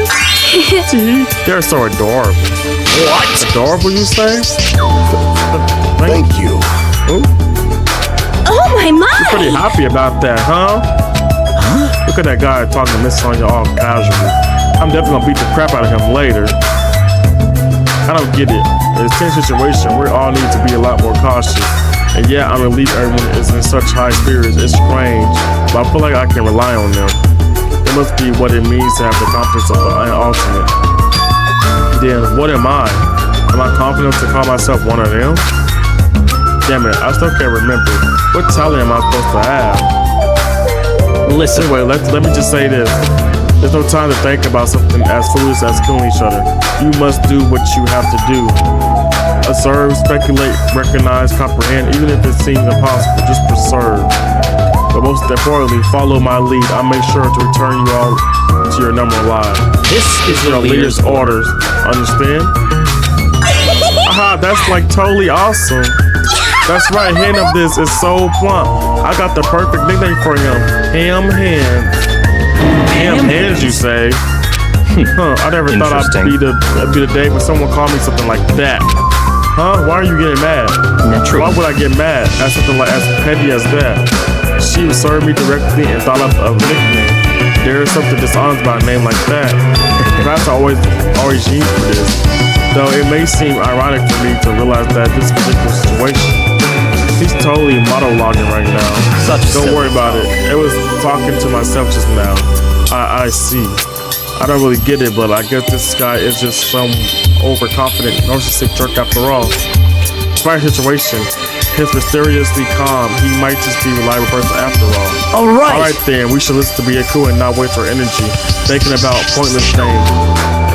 They're so adorable. What? Adorable, you say? Thank you. Ooh, Oh my you're pretty my! happy about that, huh? Look at that guy talking to Miss Sonya all casually. I'm definitely gonna beat the crap out of him later. I don't get it. In a tense situation, we all need to be a lot more cautious. And yeah, I'm relieved everyone is in such high spirits. It's strange, but I feel like I can rely on them. It must be what it means to have the confidence of an alternate. Then what am I? Am I confident to call myself one of them? Damn it, I still can't remember. What talent am I supposed to have? listen, Anyway, let me just say this. There's no time to think about something as foolish as killing each other. You must do what you have to do. Observe, speculate, recognize, comprehend, even if it seems impossible, just preserve. But most importantly, follow my lead. I'll make sure to return you all to your number alive. this is Your the leader's orders. Understand? Aha, that's like totally awesome. That's right, hand of this is so plump. I got the perfect nickname for him. Ham hands. Ham hands, you say? Huh, I never thought I'd be the day when someone called me something like that. Huh? Why are you getting mad? Naturally. Why would I get mad at something like as petty as that? She was serving me directly and thought of a nickname. There is something dishonest about a name like that. Perhaps I always used for this. Though it may seem ironic for me to realize that this particular situation. He's totally monologuing right now. Don't worry about it. It was talking to myself just now. I see. I don't really get it, but I guess this guy is just some overconfident, narcissistic jerk after all. Despite the situation, he's mysteriously calm. He might just be a reliable person after all. Alright then, we should listen to Byaku and not waste our energy thinking about pointless things.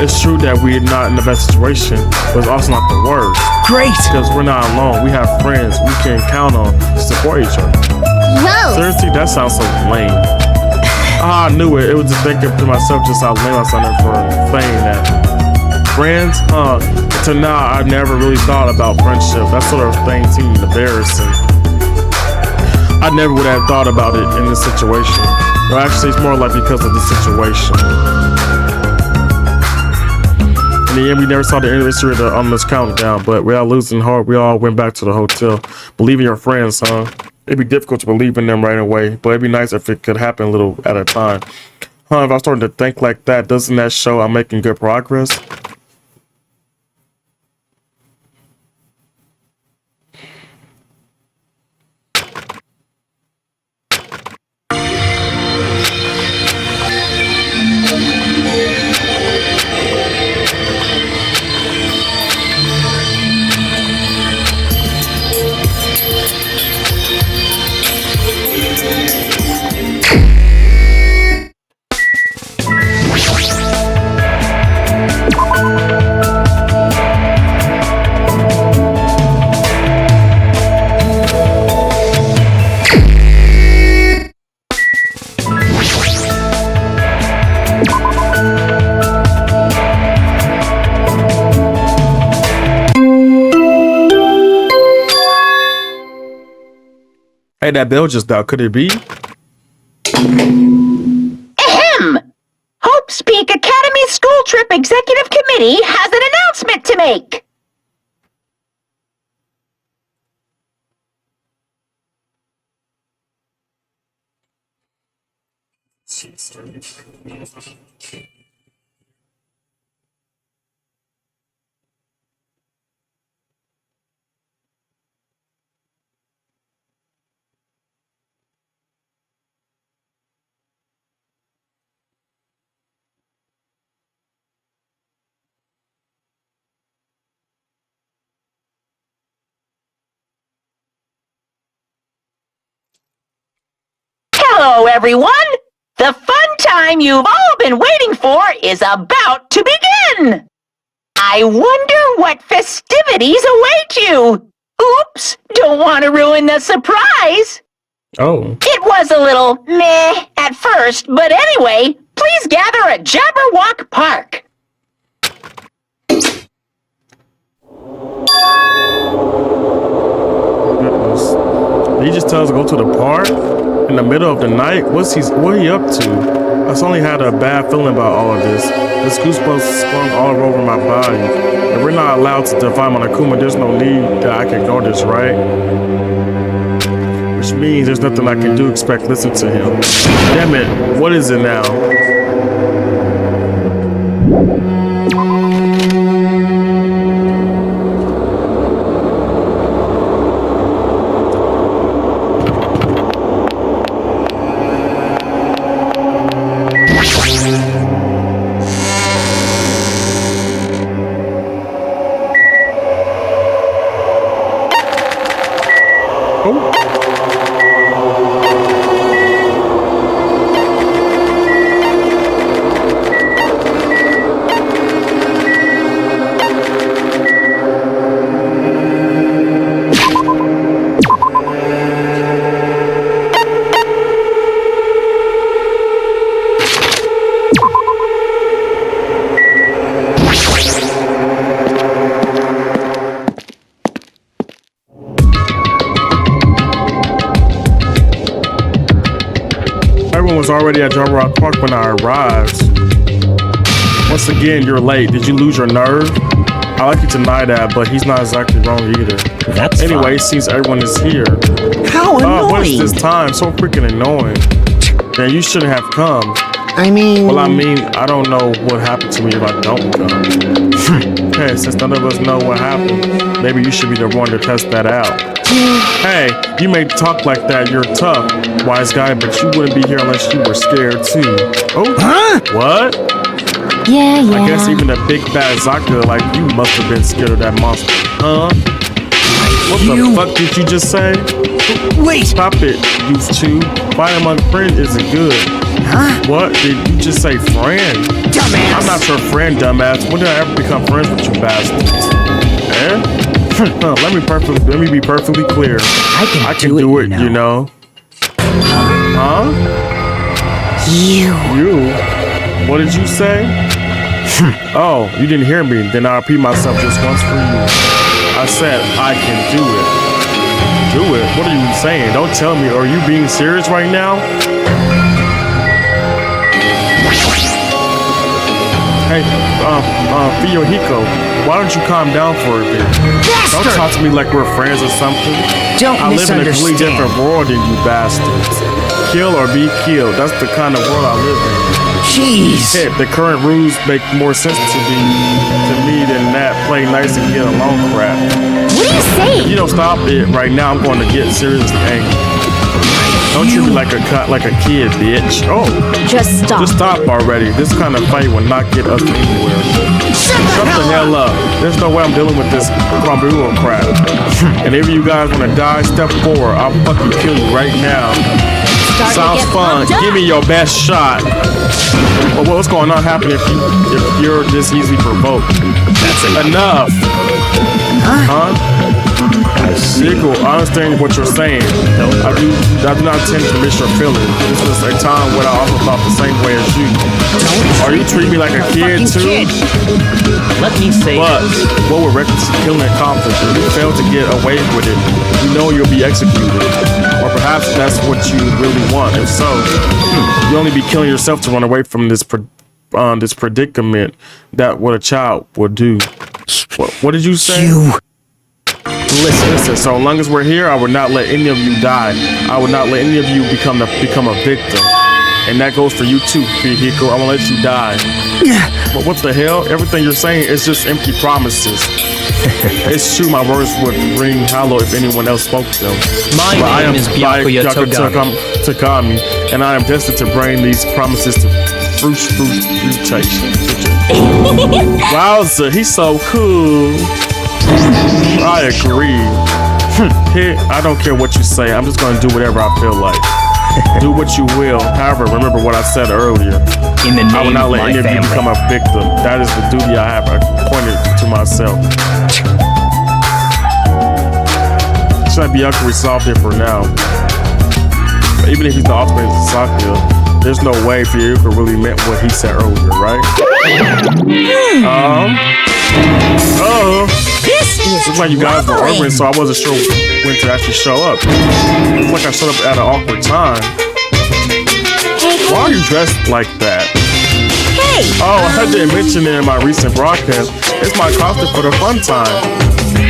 It's true that we're not in the best situation, but it's also not the worst. Great! Because we're not alone. We have friends we can count on to support each other. Gross. Seriously, that sounds so lame. I knew it. It was just thinking to myself just how lame I sounded for saying that. Friends? Till now, I've never really thought about friendship. That sort of thing seemed embarrassing. I never would have thought about it in this situation. Well, actually, it's more like because of the situation. In the end, we never saw the anniversary on this countdown, but without losing heart, we all went back to the hotel. Believe in your friends, huh? It'd be difficult to believe in them right away, but it'd be nice if it could happen a little at a time. Huh, if I'm starting to think like that, doesn't that show I'm making good progress? Hey, that bell just dialed. Could it be? Ahem! Hope's Peak Academy School Trip Executive Committee has an announcement to make. Hello, everyone! The fun time you've all been waiting for is about to begin! I wonder what festivities await you! Oops! Don't want to ruin the surprise! Oh. It was a little meh at first, but anyway, please gather at Jabberwock Park. Did he just tell us to go to the park in the middle of the night? What are he up to? I suddenly had a bad feeling about all of this. This goosebumps sprung all over my body. If we're not allowed to define Monokuma, there's no need that I can ignore this, right? Which means there's nothing I can do except listen to him. Damn it, what is it now? Everyone was already at Rock Park when I arrived. Once again, you're late. Did you lose your nerve? I like you to deny that, but he's not exactly wrong either. That's anyway, it seems everyone is here. How annoying! What is this time? So freaking annoying. Man, you shouldn't have come. I mean... Well, I don't know what happened to me if I don't come. Hey, since none of us know what happened, maybe you should be the one to test that out. Hey, you may talk like that, you're tough, wise guy, but you wouldn't be here unless you were scared too. Oh, huh? What? Yeah. I guess even a big bad Zaka like you must have been scared of that monster. Huh? What the fuck did you just say? Wait! Stop it, you two. Fighting among friends isn't good. Huh? What? Did you just say friend? Dumbass! I'm not your friend, dumbass. When did I ever become friends with you bastards? Eh? Let me be perfectly clear. I can do it, you know. Huh? You. What did you say? Oh, you didn't hear me. Then I'll repeat myself just once for you. I said I can do it. Do it? What are you saying? Don't tell me. Are you being serious right now? Hey, Fiyohiko, why don't you calm down for a bit? Don't talk to me like we're friends or something. I live in a completely different world than you bastards. Kill or be killed. That's the kind of world I live in. Jeez. Hey, the current rules make more sense to me than that play nice and get along crap. What are you saying? If you don't stop it right now, I'm going to get seriously angry. Don't treat me like a kid, bitch. Oh. Just stop. Just stop already. This kind of fight will not get us anywhere. Shut the hell up. There's no way I'm dealing with this Kwambuo crap. And if you guys want to die, step forward. I'll fucking kill you right now. Sounds fun. Give me your best shot. Well, what's going on happening if you're this easily provoked? That's enough. Huh? Nico, I understand what you're saying. I do not intend to miss your feelings. This is a time when I also thought the same way as you. Are you treating me like a kid too? Let me say But what would reckless killing accomplish? If you fail to get away with it, you know you'll be executed. Or perhaps that's what you really want. If so, you'll only be killing yourself to run away from this predicament that what a child would do. What did you say? Listen, so long as we're here, I would not let any of you die. I would not let any of you become a victim. And that goes for you too, Vehicle. I'm gonna let you die. But what the hell? Everything you're saying is just empty promises. It's true, my words would ring hollow if anyone else spoke them. My name is Byakuya Takami, and I am destined to bring these promises to fruition. Wowza, he's so cool. I agree. I don't care what you say. I'm just going to do whatever I feel like. Do what you will. However, remember what I said earlier. In the name I will not let any of you become a victim. That is the duty I have appointed to myself. Should be able to resolve it for now. But even if he's the ultimate Sasaki, there's no way Fuyuka really meant what he said earlier, right? Looks like you guys were arguing, so I wasn't sure when to actually show up. Looks like I showed up at an awkward time. Why are you dressed like that? Hey! Oh, I didn't mention it in my recent broadcast. It's my costume for the fun time.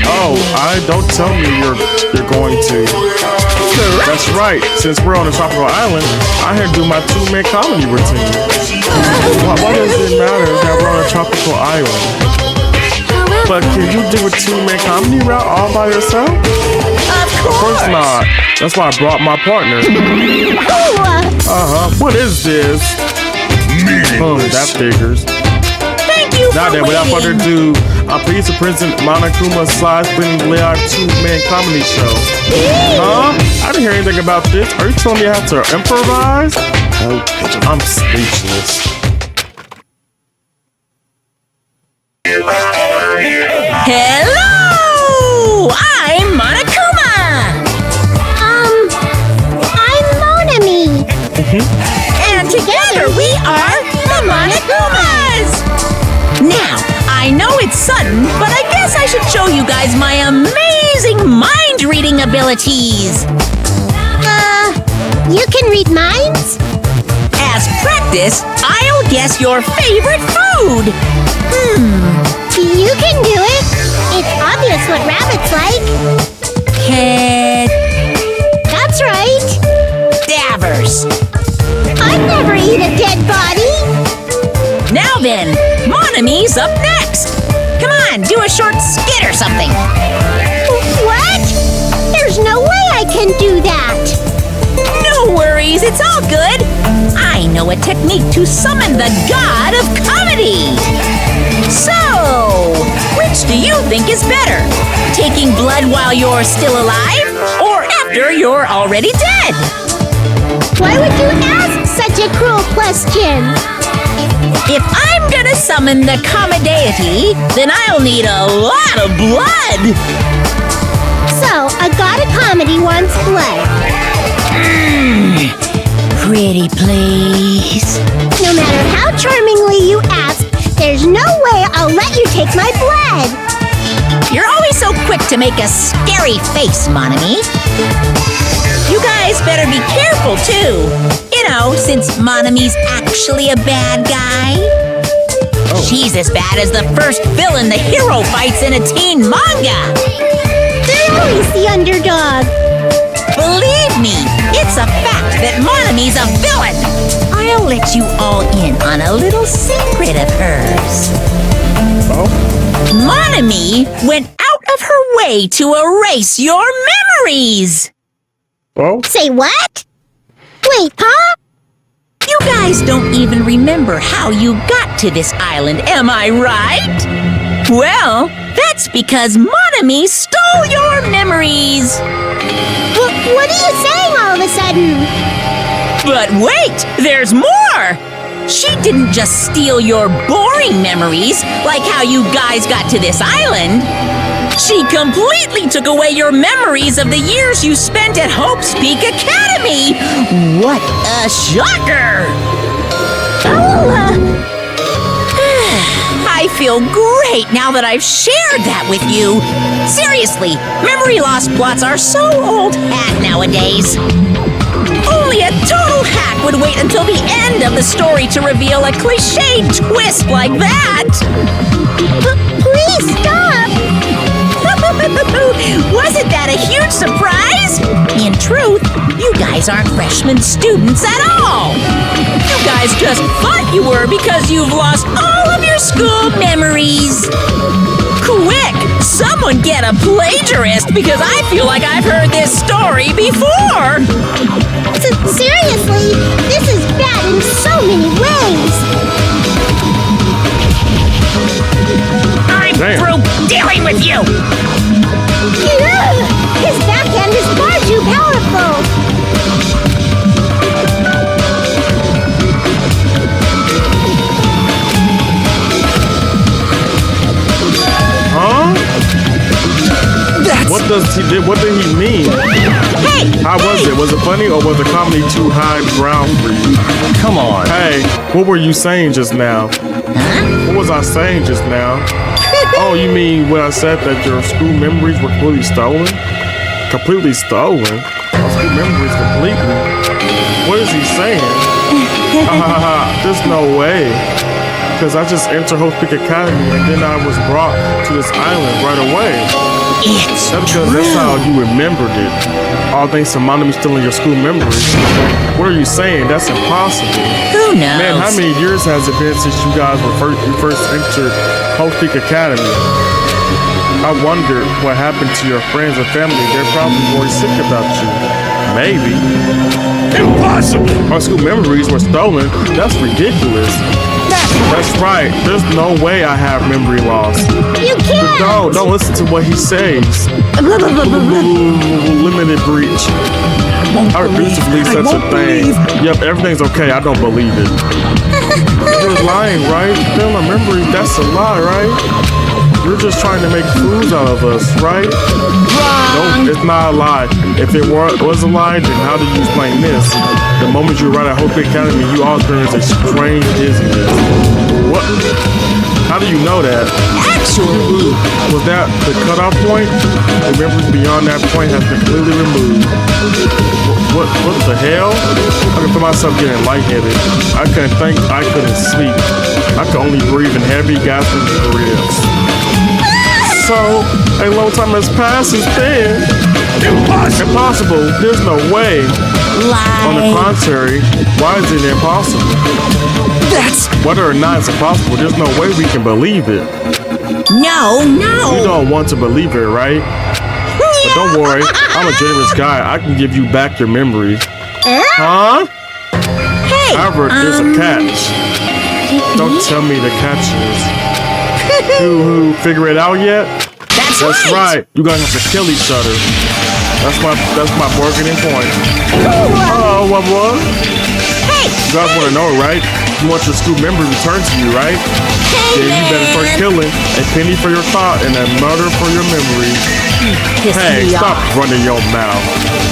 Oh, don't tell me you're going to. That's right. Since we're on a tropical island, I had to do my 2-man comedy routine. Why does it matter that we're on a tropical island? But can you do a 2-man comedy route all by yourself? Of course not. That's why I brought my partner. What is this? That figures. Thank you Now then, without further ado, I'm pleased to present Monokuma's side-splitting layout 2-man comedy show. Huh? I didn't hear anything about this. Are you telling me I have to improvise? I'm speechless. Hello! I'm Monokuma! I'm Monami. And together we are the Monokumas! Now, I know it's sudden, but I guess I should show you guys my amazing mind-reading abilities. You can read minds? practice, I'll guess your favorite food. You can do it. It's obvious what rabbits like. That's right. Cadavers. I'd never eat a dead body. Now then, Mon Ami's up next. Come on, do a short skit or something. What? There's no way I can do that. No worries, it's all good. I know a technique to summon the god of comedy. So, which do you think is better? Taking blood while you're still alive, or after you're already dead? Why would you ask such a cruel question? If I'm gonna summon the comedy, then I'll need a lot of blood. So, a god of comedy wants blood. Pretty please. No matter how charmingly you ask, there's no way I'll let you take my blood. You're always so quick to make a scary face, Mon Ami. You guys better be careful, too. You know, since Mon Ami's actually a bad guy. She's as bad as the first villain the hero fights in a teen manga. They're always the underdog. Believe me, it's a fact that Mon Ami's a villain. I'll let you all in on a little secret of hers. Mon Ami went out of her way to erase your memories. Say what? Wait, Pa? You guys don't even remember how you got to this island, am I right? Well, that's because Mon Ami stole your memories. What are you saying all of a sudden? But wait, there's more! She didn't just steal your boring memories, like how you guys got to this island. She completely took away your memories of the years you spent at Hope's Peak Academy! What a shocker! I feel great now that I've shared that with you. Seriously, memory loss plots are so old hat nowadays. Only a total hack would wait until the end of the story to reveal a cliched twist like that. Please stop! Wasn't that a huge surprise? In truth, you guys aren't freshman students at all. You guys just thought you were because you've lost all of your school memories. Quick, someone get a plagiarist because I feel like I've heard this story before. Seriously, this is bad in so many ways. I'm through dealing with you. His backhand is far too powerful. Huh? What did he mean? Hey! How was it? Was it funny or was the comedy too high ground for you? Come on. Hey, what were you saying just now? What was I saying just now? Oh, you mean when I said that your school memories were completely stolen? Completely stolen? My school memories completely? What is he saying? There's no way. Because I just entered Hope's Peak Academy and then I was brought to this island right away. It's That's because that's how you remembered it. All thanks to Mon Ami stealing your school memories. What are you saying? That's impossible. Who knows? Man, how many years has it been since you guys you first entered Hope's Peak Academy? I wonder what happened to your friends and family. They're probably more sick about you. Maybe. Impossible! Our school memories were stolen. That's ridiculous. That's right. There's no way I have memory loss. You can't! Don't listen to what he says. Limited breach. I refuse to believe such a thing. Yep, everything's okay. I don't believe it. You're lying, right? Stealing my memories, that's a lie, right? You're just trying to make fools out of us, right? No, it's not a lie. If it was a lie, then how do you explain this? The moment you arrived at Hope Academy, you all experienced a strange dizziness. What? How do you know that? Actually, Was that the cutoff point? The memories beyond that point has been completely removed. What the hell? I can feel myself getting lightheaded. I couldn't think, I couldn't sleep. I could only breathe in heavy, gasping ribs. So, a long time has passed since then. Impossible. There's no way. lie. On the contrary, why is it impossible? That's... Whether or not it's impossible, there's no way we can believe it. No. You don't want to believe it, right? But don't worry, I'm a generous guy. I can give you back your memory. Huh? Hey! However, there's a catch. Don't tell me the catch is. Who figure it out yet? That's right. You guys have to kill each other. That's my bargaining point. Oh, what? Hey! You guys want to know, right? You want your school memory returned to you, right? Then you better start killing a penny for your thought and a murder for your memory. Hey, stop running your mouth.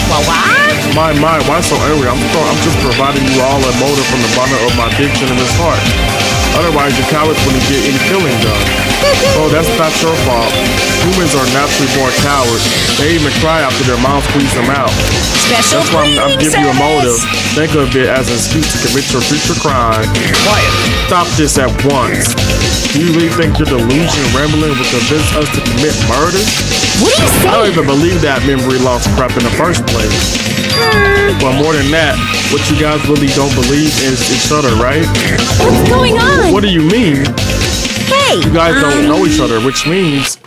Well, what? My, why so angry? I'm just providing you all a motive from the bottom of my big generous heart. Otherwise, your cowards wouldn't get any killing done. Oh, that's not your fault. Humans are naturally born cowards. They even cry after their moms squeeze them out. Special That's why I'm giving you a motive. Think of it as an excuse to commit your future crime. Quiet. Stop this at once. Do you really think your delusion and rambling will convince us to commit murder? What are you saying? I don't even believe that memory loss crap in the first place. Well, more than that, what you guys really don't believe is each other, right? What's going on? What do you mean? Hey! You guys don't know each other, which means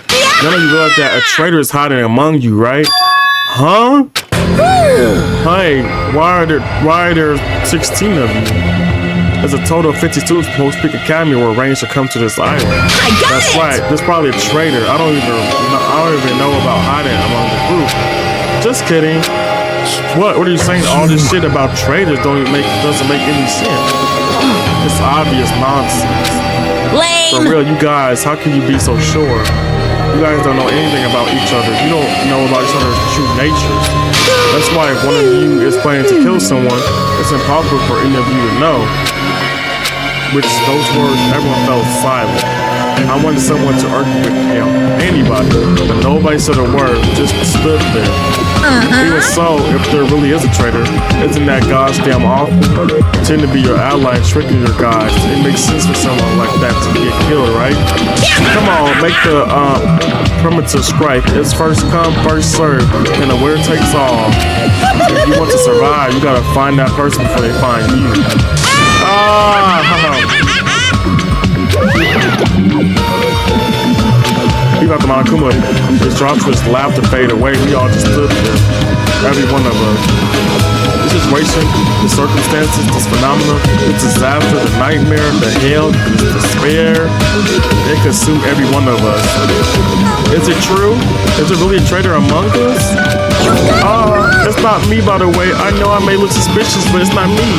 none of you realize that a traitor is hiding among you, right? Huh? Hey, why are there 16 of you? There's a total of 50 students from Hope Peak Academy were arranged to come to this island. That's right. There's probably a traitor. I don't even know about hiding among the group. Just kidding. What are you saying? All this shit about traitors doesn't make any sense. It's obvious nonsense. Lame. For real, you guys, how can you be so sure? You guys don't know anything about each other. You don't know about each other's true natures. That's why if one of you is planning to kill someone, it's impossible for any of you to know. Which those words, everyone fell silent. I wanted someone to argue with anybody, but nobody said a word, just stood there. Even so, if there really is a traitor, isn't that God's damn awful? Pretend to be your ally and tricking your guys. It makes sense for someone like that to get killed, right? Come on, make the primitive stripe. It's first come, first serve, and the winner takes all. If you want to survive, you gotta find that person before they find you. He got the Monokuma. His drops his laughter fade away. We all just stood there. Every one of us. This situation, the circumstances, this phenomenon, this disaster, the nightmare, the hell, the despair, it consumed every one of us. Is it true? Is there really a traitor among us? It's not me, by the way. I know I may look suspicious, but it's not me.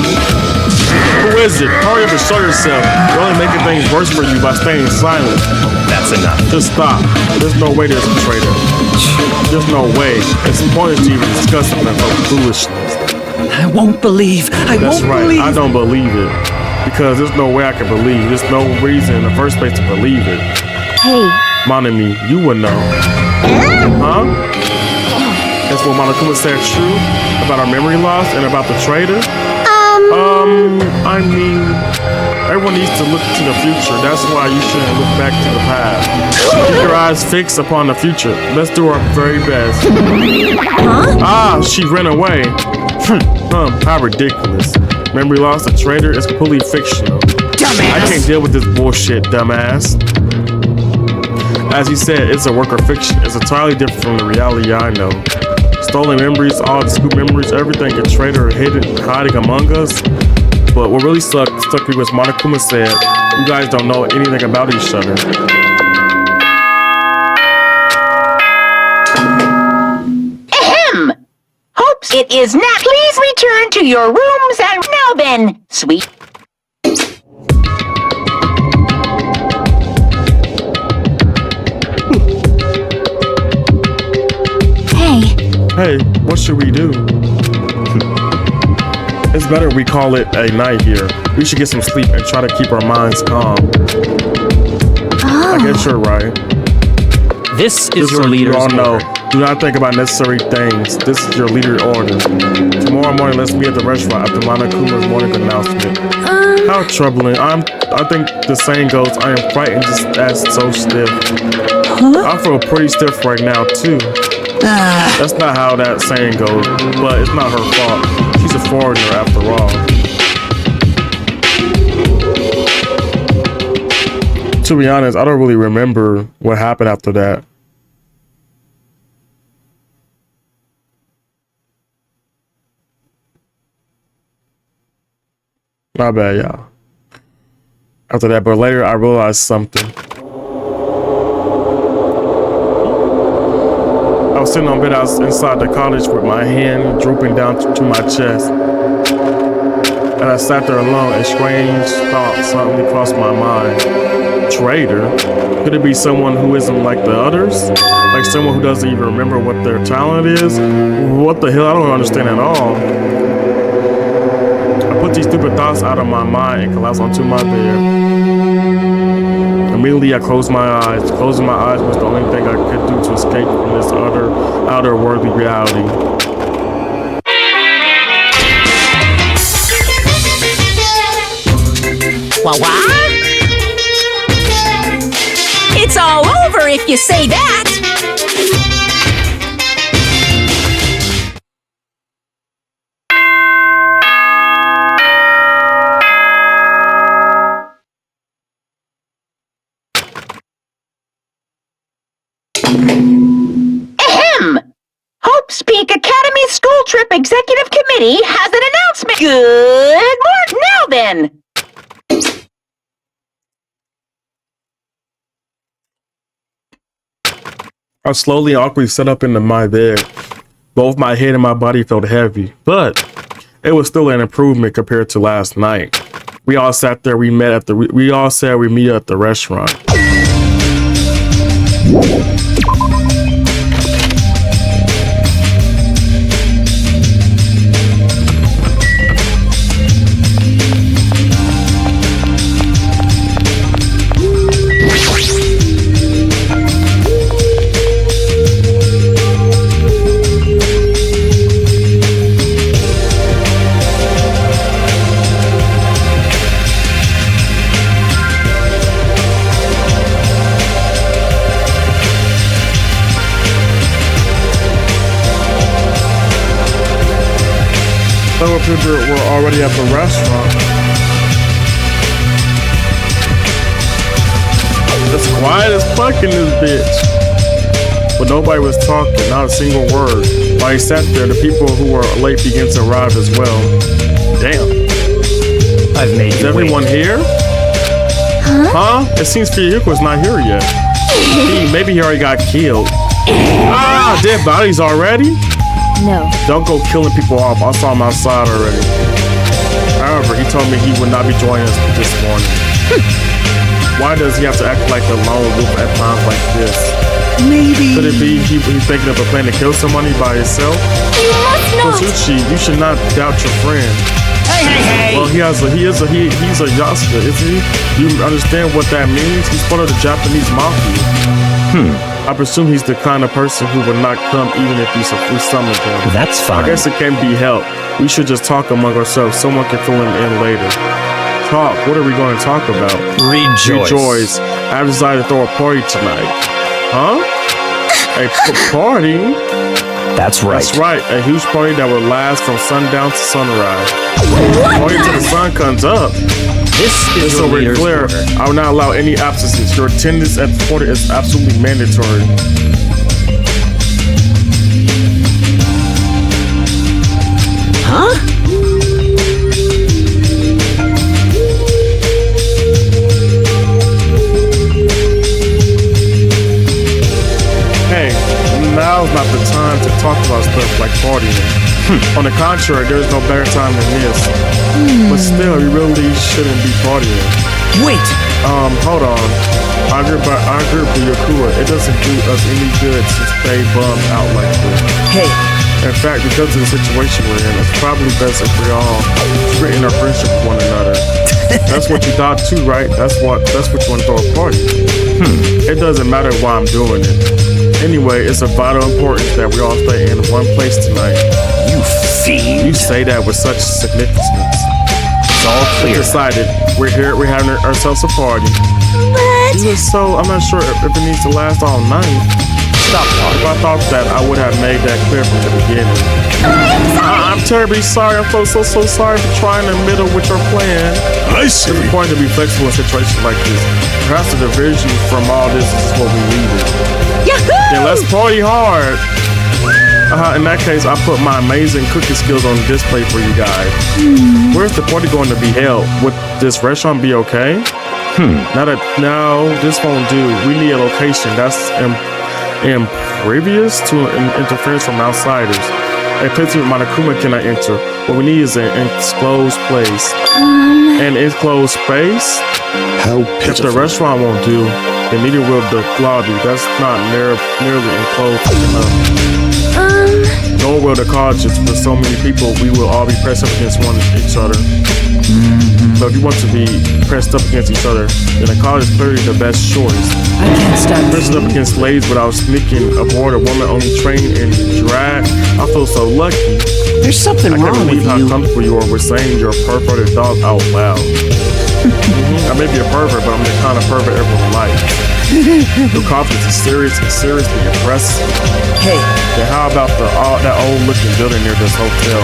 Who is it? Hurry up and show yourself. You're only making things worse for you by staying silent. That's enough. Just stop. There's no way there's a traitor. There's no way. It's pointless to even discuss something about foolishness. I won't believe. That's right. I don't believe it. Because there's no way I can believe. There's no reason in the first place to believe it. Hey. Monami, you would know. Huh? That's what Monokuma said true about our memory loss and about the traitor? I mean, everyone needs to look to the future. That's why you shouldn't look back to the past. Keep your eyes fixed upon the future. Let's do our very best. Huh? She ran away. How ridiculous. Memory loss, a traitor is completely fictional. Dumbass. I can't deal with this bullshit, dumbass. As he said, it's a work of fiction. It's entirely different from the reality I know. Stolen memories, all the school memories, everything a traitor hiding among us. But what really stuck me was Monokuma said, you guys don't know anything about each other. Ahem! Hopes it is not. Please return to your rooms and now then, sweet. Hey, what should we do? It's better we call it a night here. We should get some sleep and try to keep our minds calm. I guess you're right. This is Just your so leader's you all know, order. do not think about necessary things. This is your leader order. Tomorrow morning, let's meet at the restaurant after Monokuma's morning announcement. How troubling. I think the saying goes, I am frightened just as so stiff. I feel pretty stiff right now, too. That's not how that saying goes, but it's not her fault. She's a foreigner after all. To be honest, I don't really remember what happened after that. My bad, y'all. After that, but later I realized something. I was sitting on bed inside the college with my hand drooping down to my chest. And I sat there alone, a strange thought suddenly crossed my mind. Traitor? Could it be someone who isn't like the others? Like someone who doesn't even remember what their talent is? What the hell? I don't understand at all. I put these stupid thoughts out of my mind and collapsed onto my bed. Immediately I closed my eyes. Closing my eyes was the only thing I could do to escape from this outer-worldly reality. What? It's all over if you say that. Ahem! Hope's Peak Academy School Trip Executive Committee has an announcement. Good morning. Now then. I slowly and awkwardly sat up into my bed. Both my head and my body felt heavy, but it was still an improvement compared to last night. We all sat there. We all said we meet at the restaurant. Several people were already at the restaurant. It's quiet as fuck in this bitch. But nobody was talking, not a single word. While he sat there, the people who were late began to arrive as well. Damn. I've made Is everyone here? Huh? It seems Fuyuko's not here yet. Maybe he already got killed. Ah, dead bodies already? No. Don't go killing people off. I saw him outside already. However, he told me he would not be joining us this morning. Why does he have to act like a lone wolf at times like this? Maybe. Could it be he's thinking of a plan to kill somebody by himself? You must not. Kosuchi, you should not doubt your friend. Hey! Well, he's a Yasuda, isn't he? You understand what that means? He's part of the Japanese mafia. I presume he's the kind of person who would not come even if we summoned him. That's fine. I guess it can be helped. We should just talk among ourselves. Someone can fill him in later. Talk? What are we going to talk about? Rejoice. I decided to throw a party tonight. Huh? A party? That's right. That's right. A huge party that will last from sundown to sunrise. Party till the sun comes up. This is so we're clear. I will not allow any absences. Your attendance at the party is absolutely mandatory. Huh? Hey, now's not the time to talk about stuff like partying. On the contrary, there's no better time than this. But still, we really shouldn't be partying. Wait! Hold on. I agree with Yakua. It doesn't do us any good to stay bummed out like this. Hey! In fact, because of the situation we're in, it's probably best if we all straighten our friendship with one another. That's what you thought too, right? That's what you want to throw a party. It doesn't matter why I'm doing it. Anyway, it's of vital importance that we all stay in one place tonight. You fiend. You say that with such significance. It's all We clear. decided we're here, we're having ourselves a party. But Even so, I'm not sure if it needs to last all night. Stop talking. If I thought that, I would have made that clear from the beginning. I'm terribly sorry. I'm so sorry for trying to meddle with your plan. I see. It's important to be flexible in situations like this. Perhaps the diversion from all this is what we needed. Yahoo! Then let's party hard. In that case, I put my amazing cooking skills on display for you guys. Where's the party going to be held? Would this restaurant be okay? No, this won't do. We need a location that's impervious to interference from outsiders. A place where Monokuma cannot enter. What we need is an enclosed place. An enclosed space? How If the pitiful. restaurant won't do, then neither will the lobby. That's not nearly enclosed enough. Nor will the colleges. For so many people, we will all be pressed up against each other. So if you want to be pressed up against each other, then the college is clearly the best choice. I can't stop Pressed up against slaves without sneaking aboard a woman-only train and drag. I feel so lucky. There's something I can't wrong believe with how you. comfortable you are with saying your perverted thoughts out loud. I may be a pervert, but I'm the kind of pervert everyone likes. Your confidence is seriously impressive. Hey, Then how about that old-looking building near this hotel?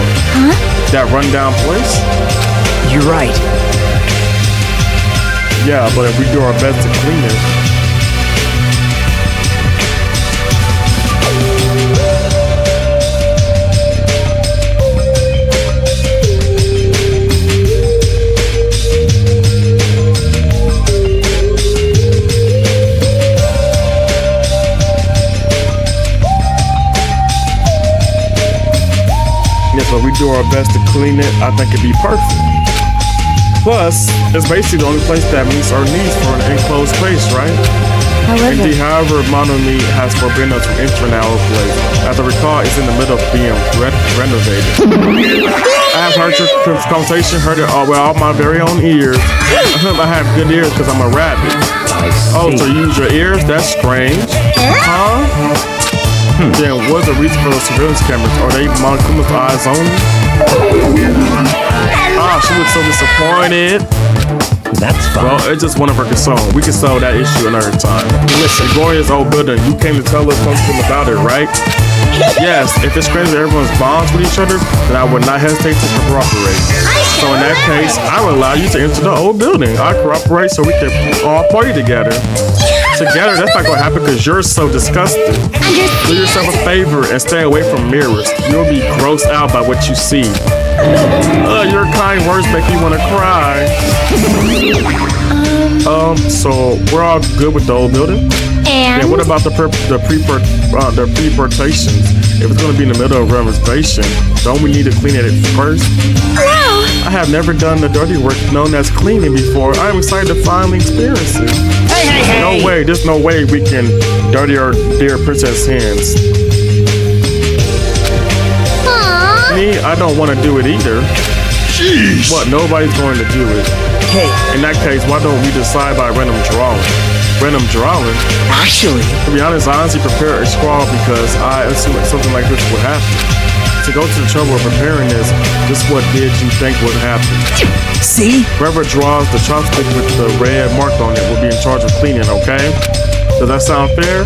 That rundown place? you're right. Yeah, but if we do our best to clean it. Yes, but we do our best to clean it. I think it'd be perfect. Plus, it's basically the only place that meets our needs for an enclosed space, right? Indeed, however, Mononi has forbidden us from entering our place. As I recall, it's in the middle of being renovated. I have heard your conversation, heard it all with all my very own ears. I have good ears because I'm a rabbit. Oh, so you use your ears? That's strange. Huh? Then what's the reason for those surveillance cameras? Are they Monokuma's eyes only? She looks so disappointed. That's fine. Well, it's just one of her concerns. We can solve that issue another time. Listen, glorious old building. You came to tell us something about it, right? Yes, if it's crazy that everyone's bonds with each other, then I would not hesitate to cooperate. So in that case, I will allow you to enter the old building. I cooperate so we can all party together. Together, that's not gonna happen because you're so disgusting. Do yourself a favor and stay away from mirrors. You'll be grossed out by what you see. Your kind words make me want to cry. So we're all good with the old building. And Yeah, what about the pre-portations? If it's gonna be in the middle of renovation, don't we need to clean it first? no. I have never done the dirty work known as cleaning before. I'm excited to finally experience it. Hey! No way, there's no way we can dirty our dear princess hands. Aww. Me, I don't want to do it either. Jeez. But nobody's going to do it. Hey, In that case, why don't we decide by random drawing? Random drawing? actually, To be honest, I honestly prepared a scrawl because I assumed that something like this would happen. To go to the trouble of preparing this, what did you think would happen? see? Whoever draws the chopstick with the red mark on it will be in charge of cleaning, okay? Does that sound fair?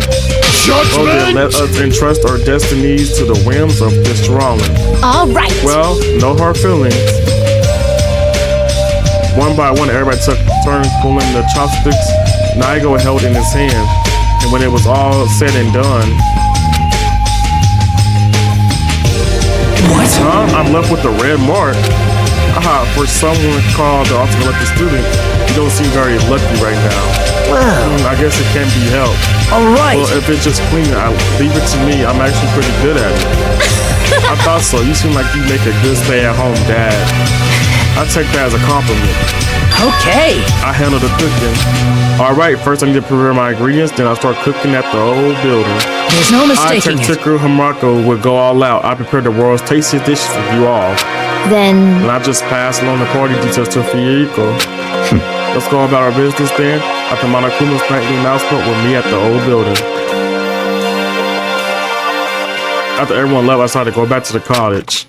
Well then, let us entrust our destinies to the whims of this drawing. All right. Well, no hard feelings. One by one, everybody took turns pulling the chopsticks. Naigo held in his hand, and when it was all said and done, What? I'm left with the red mark. For someone called the ultimate lucky student, you don't seem very lucky right now. Well, I guess it can be helped. alright. Well, if it's just cleaning, leave it to me. I'm actually pretty good at it. I thought so. You seem like you make a good stay-at-home dad. I take that as a compliment. Okay. I handle the cooking. All right, first I need to prepare my ingredients, then I'll start cooking at the old building. There's no I, mistaking it. Tikaru Hamako, would go all out. I prepared the world's tastiest dishes for you all. Then And I just pass along the party details to Fuyuko. Let's go about our business then. After Monokuma's nightly announcement, we'll meet at the old building. After everyone left, I decided to go back to the cottage.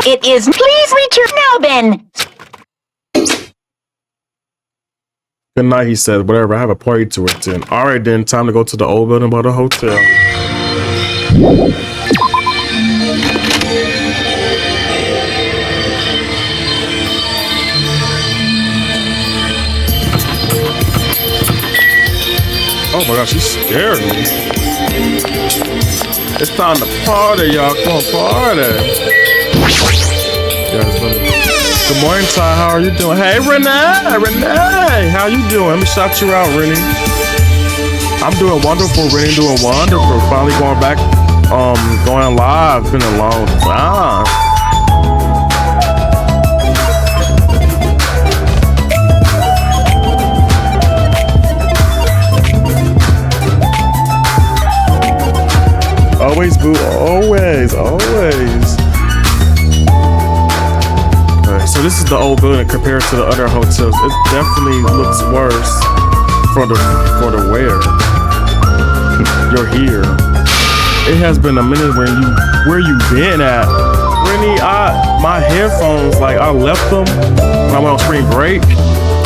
It is. Please return now, then. Good night, he said. Whatever, I have a party to attend. All right, then. Time to go to the old building by the hotel. Oh my gosh, she scared me. It's time to party, y'all. Come on, party. Good morning, Ty. How are you doing? Hey, Renee. Renee, how you doing? Let me shout you out, Renee. I'm doing wonderful, Renee. Doing wonderful. Finally going back, going live. Been a long time. Always, boo. Always, always. So this is the old building compared to the other hotels. It definitely looks worse for the wear. You're here. It has been a minute where you been at. Rennie, my headphones, like I left them when I went on spring break,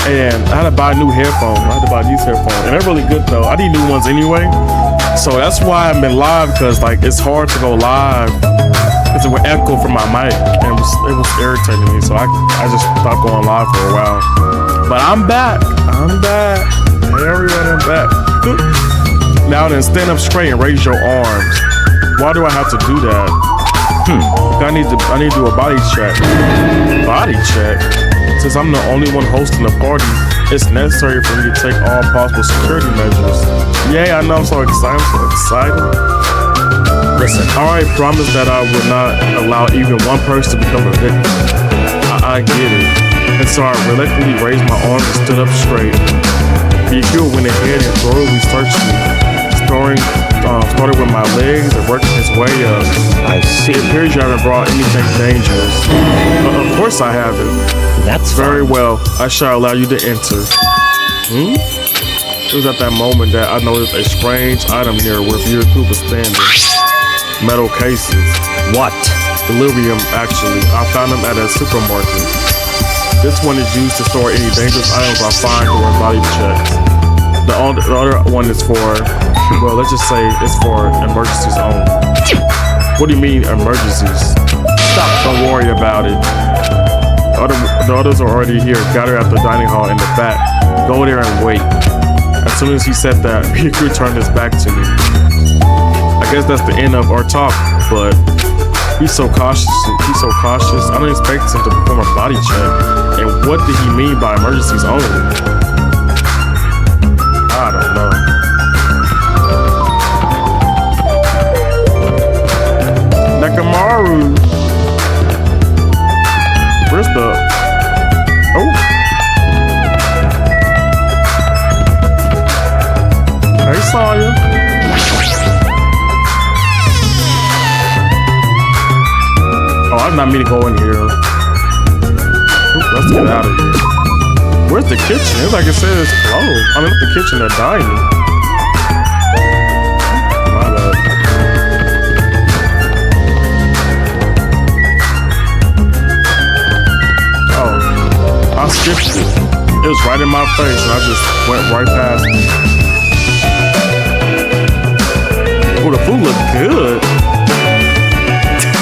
and I had to buy new headphones. I had to buy these headphones, and they're really good though. I need new ones anyway. So that's why I've been live, because like it's hard to go live because it would echo from my mic, and it was irritating me. So I just stopped going live for a while. But I'm back. I'm back. Hey everyone, I'm back. Now then, stand up straight and raise your arms. Why do I have to do that? I need to do a body check. Body check? Since I'm the only one hosting the party, it's necessary for me to take all possible security measures. Yay, I know, I'm so excited. I'm so excited. Listen, I already promised that I would not allow even one person to become a victim. I get it. And so I reluctantly raised my arms and stood up straight. BQ went ahead and thoroughly searched me. Started with my legs and worked his way up. I see. It appears you haven't brought anything dangerous. Of course I haven't. That's very well. I shall allow you to enter. It was at that moment that I noticed a strange item near where BQ was standing. Metal cases. What? Delirium, actually. I found them at a supermarket. This one is used to store any dangerous items I find during body checks. The other one is for, well, let's just say it's for emergencies only. What do you mean emergencies? Stop, don't worry about it. The others are already here, gathered at the dining hall in the back. Go there and wait. As soon as he said that, Riku turned his back to me. I guess that's the end of our talk, but he's so cautious. I don't expect him to perform a body check. And what did he mean by emergencies only? I don't know. Nakamaru. Where's the... Oh. Hey, Sonya. Oh, I'm not meaning to go in here. Ooh, let's get out of here. Where's the kitchen? It's like it says it's closed. I mean, not the kitchen, the dining. My bad. Oh, I skipped it. It was right in my face, and I just went right past it. Oh, the food looked good.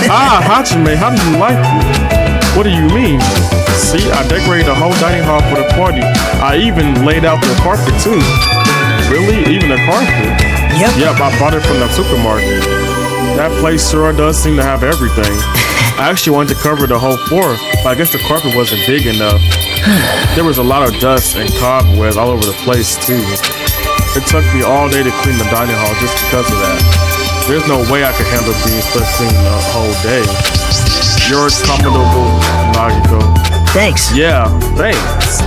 Hachime, how do you like it? What do you mean? See, I decorated the whole dining hall for the party. I even laid out the carpet too. Really? Even the carpet? Yep, I bought it from the supermarket. That place sure does seem to have everything. I actually wanted to cover the whole floor, but I guess the carpet wasn't big enough. There was a lot of dust and cobwebs all over the place too. It took me all day to clean the dining hall just because of that. There's no way I could handle being stuck cleaning the whole day. Yours, Commodore Nagito. Thanks. Yeah, thanks.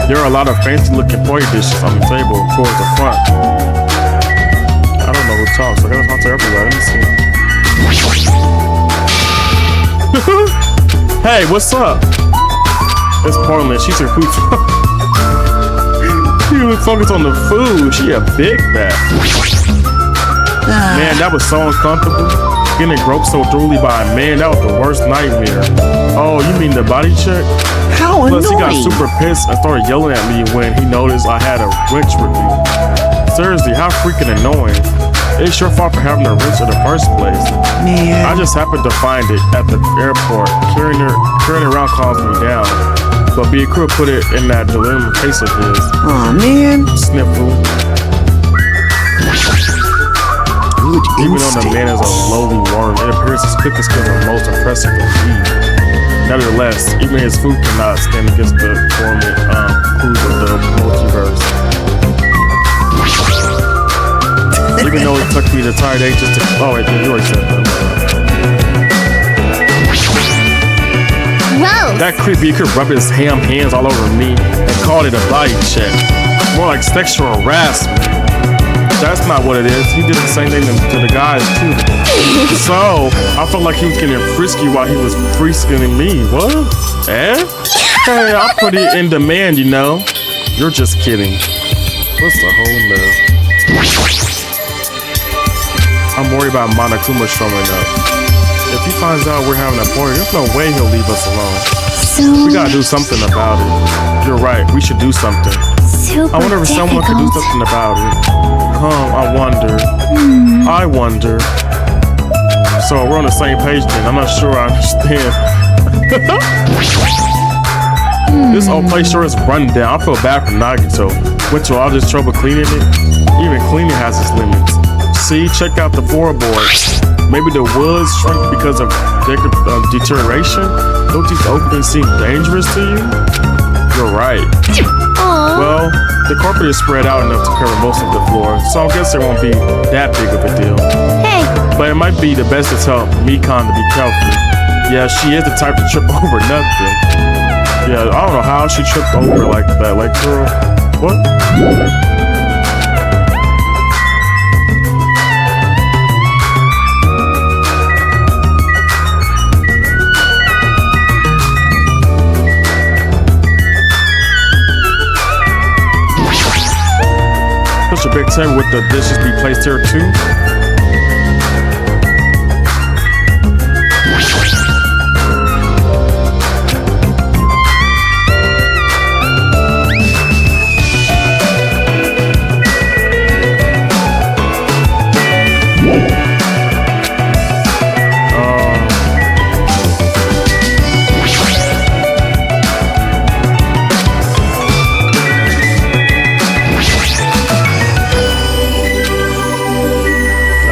There are a lot of fancy looking poi dishes on the table towards the front. I don't know who talks, so I gotta talk to everybody. Let me see. Hey, what's up? It's Portland. She's her food. She was focused on the food. She a big bat. Man, that was so uncomfortable. Getting groped so thoroughly by a man, that was the worst nightmare. Oh, you mean the body check? How Plus, he got annoying. super pissed and started yelling at me when he noticed I had a wrench with me. Seriously, how freaking annoying. It's your fault for having a wrench in the first place. Man. I just happened to find it at the airport. Carrying it around calms me down. But be cool put it in that aluminum case of his. Aw, man. Sniffle. Good Even though the man is a lowly worm, it appears his cooking skills are most impressive indeed. Nevertheless, even his food cannot stand against the gourmet food of the multiverse. Even though it took me the entire day just to... Oh, wait, you already said that. Gross. That creepy could rub his hands all over me and called it a body check. More like sexual harassment. That's not what it is. He did the same thing to the guys too. So I felt like he was getting frisky while he was frisking me. What? Eh? Hey, I'm pretty in demand, you know. You're just kidding. What's the whole mess? I'm worried about Monokuma showing up. If he finds out we're having a party, there's no way he'll leave us alone. So We gotta do something about it. You're right. We should do something. super I wonder if someone could do difficult. something about it. I wonder. I wonder. So we're on the same page then. I'm not sure I understand. This old place sure is run down. I feel bad for Nagito. Went to all this trouble cleaning it. Even cleaning has its limits. See, check out the floorboard. Maybe the wood shrunk because of deterioration? Don't these openings seem dangerous to you? You're right. Well, the carpet is spread out enough to cover most of the floor, so I guess it won't be that big of a deal. Hey, But it might be the best to tell Mikan to be careful. Yeah, she is the type to trip over nothing. Yeah, I don't know how she tripped over like that. Like, girl, what? Such a big table with the dishes be placed here too.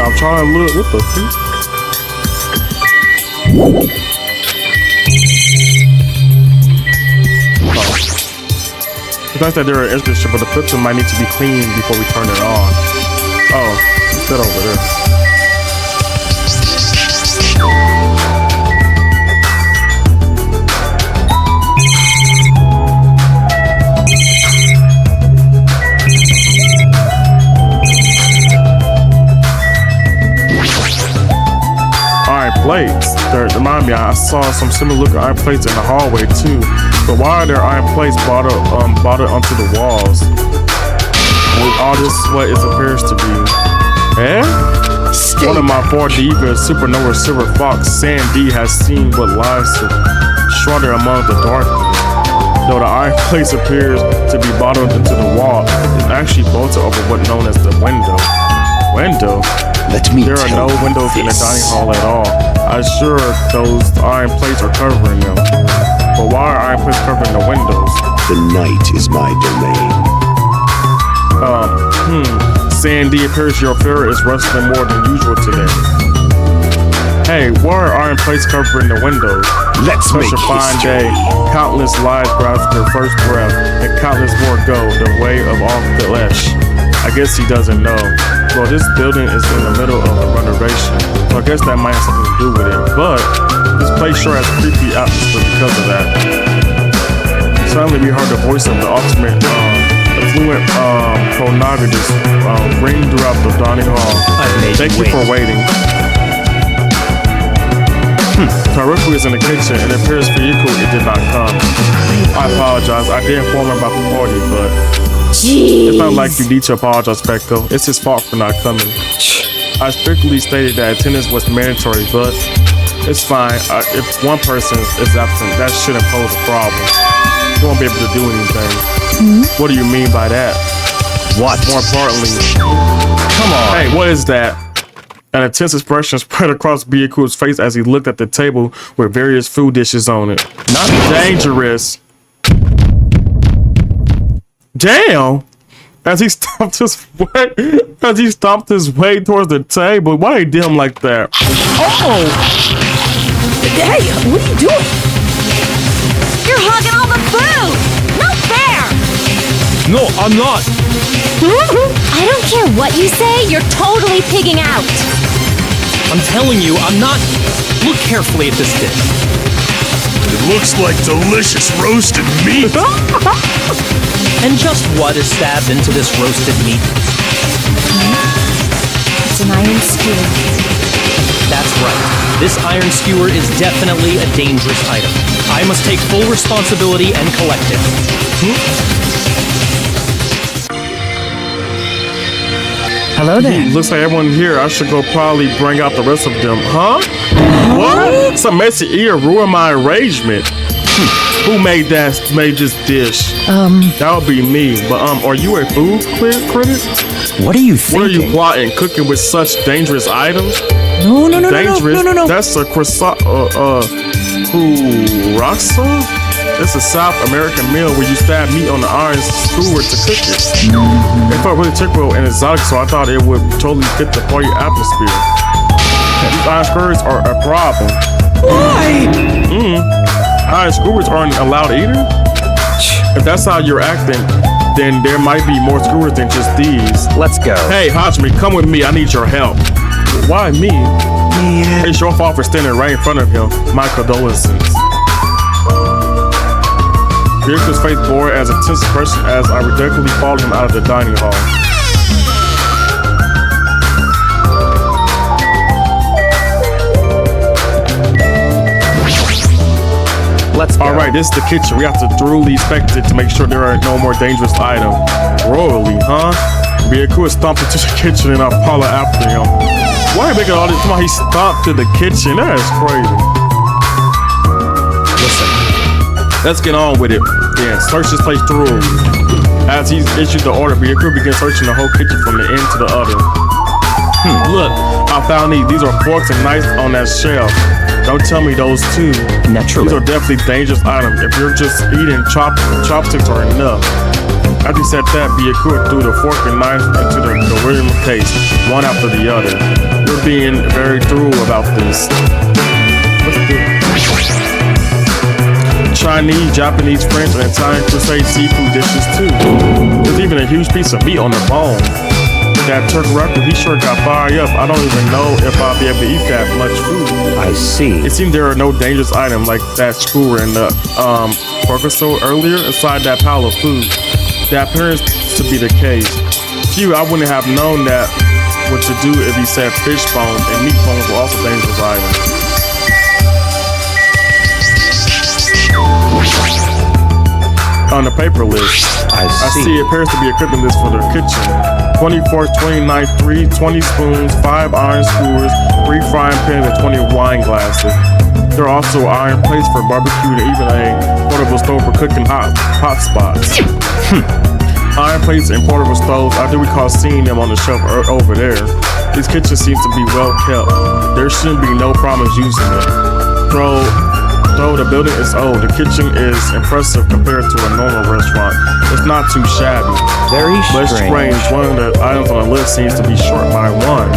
I'm trying to look. What the fuck? It's nice that there are instruments, but the filter might need to be cleaned before we turn it on. Oh, it's that over there. Iron plates. Remind me, I saw some similar looking iron plates in the hallway too. But why are there iron plates bolted onto the walls? With all this what it appears to be. Eh? One of my 4 divas, Supernova Silver Fox, Sandy, has seen what lies shrouded among the darkness. Though the iron plates appears to be bottled into the wall, it's actually bolted over what known as the window. Window? There are no windows in the dining hall at all. I'm sure those iron plates are covering them. but why are iron plates covering the windows? The night is my domain. Sandy, it appears your affair is rustling more than usual today. Hey, why are iron plates covering the windows? Let's make Such a fine history. day. Countless lives grasp their first breath, and countless more go the way of all flesh. I guess he doesn't know. Well, this building is in the middle of a renovation, so I guess that might have something to do with it. But this place sure has a creepy atmosphere because of that. Suddenly we heard the voice of the ultimate, affluent protagonist ring throughout the dining hall. Thank you for waiting. Taruku is in the kitchen, and it appears Fuyuko it did not come. I apologize. I did inform him about the party, but it's not like you need to apologize, Pecco. It's his fault for not coming. I strictly stated that attendance was mandatory, but it's fine. If one person is absent, that shouldn't pose a problem. You won't be able to do anything. What do you mean by that? What? More importantly, Come on. hey, what is that? An intense expression spread across Byaku's face as he looked at the table with various food dishes on it. Not dangerous. Damn! As he stomped his way towards the table. Why he did him like that? Oh! Hey, what are you doing? You're hogging all the food! Not fair! No, I'm not. I don't care what you say, you're totally pigging out. I'm telling you, I'm not. Look carefully at this dish. It looks like delicious roasted meat. And just what is stabbed into this roasted meat? It's an iron skewer. That's right. This iron skewer is definitely a dangerous item. I must take full responsibility and collect it. Hello there. Looks like everyone here. I should go probably bring out the rest of them. Huh? What? Some messy ear ruined my arrangement. Who made this dish? That would be me. But are you a food critic? What are you thinking? What are you plotting? Cooking with such dangerous items? No. Dangerous? That's a croissant. Kurasa? It's a South American meal where you stab meat on the iron skewer to cook it. It felt really typical and exotic, so I thought it would totally fit the party atmosphere. These iron skewers are a problem. Why? Iron skewers aren't allowed either? If that's how you're acting, then there might be more skewers than just these. Let's go. Hey, Hajime, come with me. I need your help. Why me? Yeah. It's your fault for standing right in front of him. My condolences. Byaku's face bore as intense expression as I ridiculously followed him out of the dining hall. Let's go. Alright, this is the kitchen. We have to thoroughly inspect it to make sure there are no more dangerous items. Royally, huh? Byaku is stomped into the kitchen and I follow after him. Why are you making all this? Come on, he stomped to the kitchen. That is crazy. Listen, let's get on with it. Yeah, search this place thoroughly. As he's issued the order, Byaku begins searching the whole kitchen from the end to the other. Look, I found these. These are forks and knives on that shelf. Don't tell me those two. Naturally. These are definitely dangerous items. If you're just eating, chopsticks are enough. After he said that, Byaku threw the fork and knife into the original case, one after the other. You're being very thorough about this. What's this? Chinese, Japanese, French, and Italian crusade seafood dishes too. There's even a huge piece of meat on the bone. That turkey, he sure got fired up. I don't even know if I'll be able to eat that much food. I see. It seems there are no dangerous items like that skewer and the Burgerso earlier inside that pile of food. That appears to be the case. Phew, I wouldn't have known that what to do if he said fish bones and meat bones were also dangerous items. On the paper list, I see it appears to be equipment list for their kitchen. 24th, 29th, 20 spoons, 5 iron skewers, 3 frying pans, and 20 wine glasses. There are also iron plates for barbecue and even a portable stove for cooking hot spots. Iron plates and portable stoves, I do recall seeing them on the shelf over there. This kitchen seems to be well kept. There shouldn't be no problems using it. Though the building is old, the kitchen is impressive compared to a normal restaurant. It's not too shabby. Very But it's strange. One of the items on the list seems to be short by one.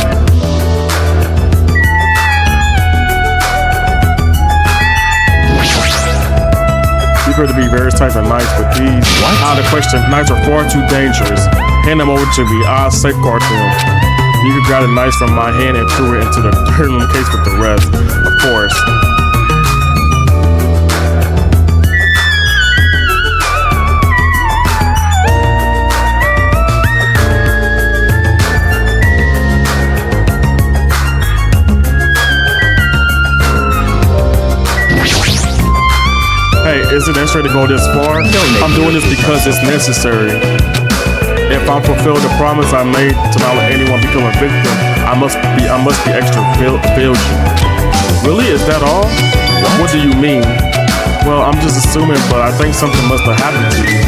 You appear to be various types of knights, but these out of question knights are far too dangerous. Hand them over to me. I'll safeguard them. You could grab the knife from my hand and threw it into the heirloom case with the rest, of course. Hey, is it necessary to go this far? I'm doing this because it's necessary. If I fulfill the promise I made to not let anyone become a victim, I must be extra vigilant. Really? Is that all? What do you mean? Well, I'm just assuming, but I think something must have happened to you.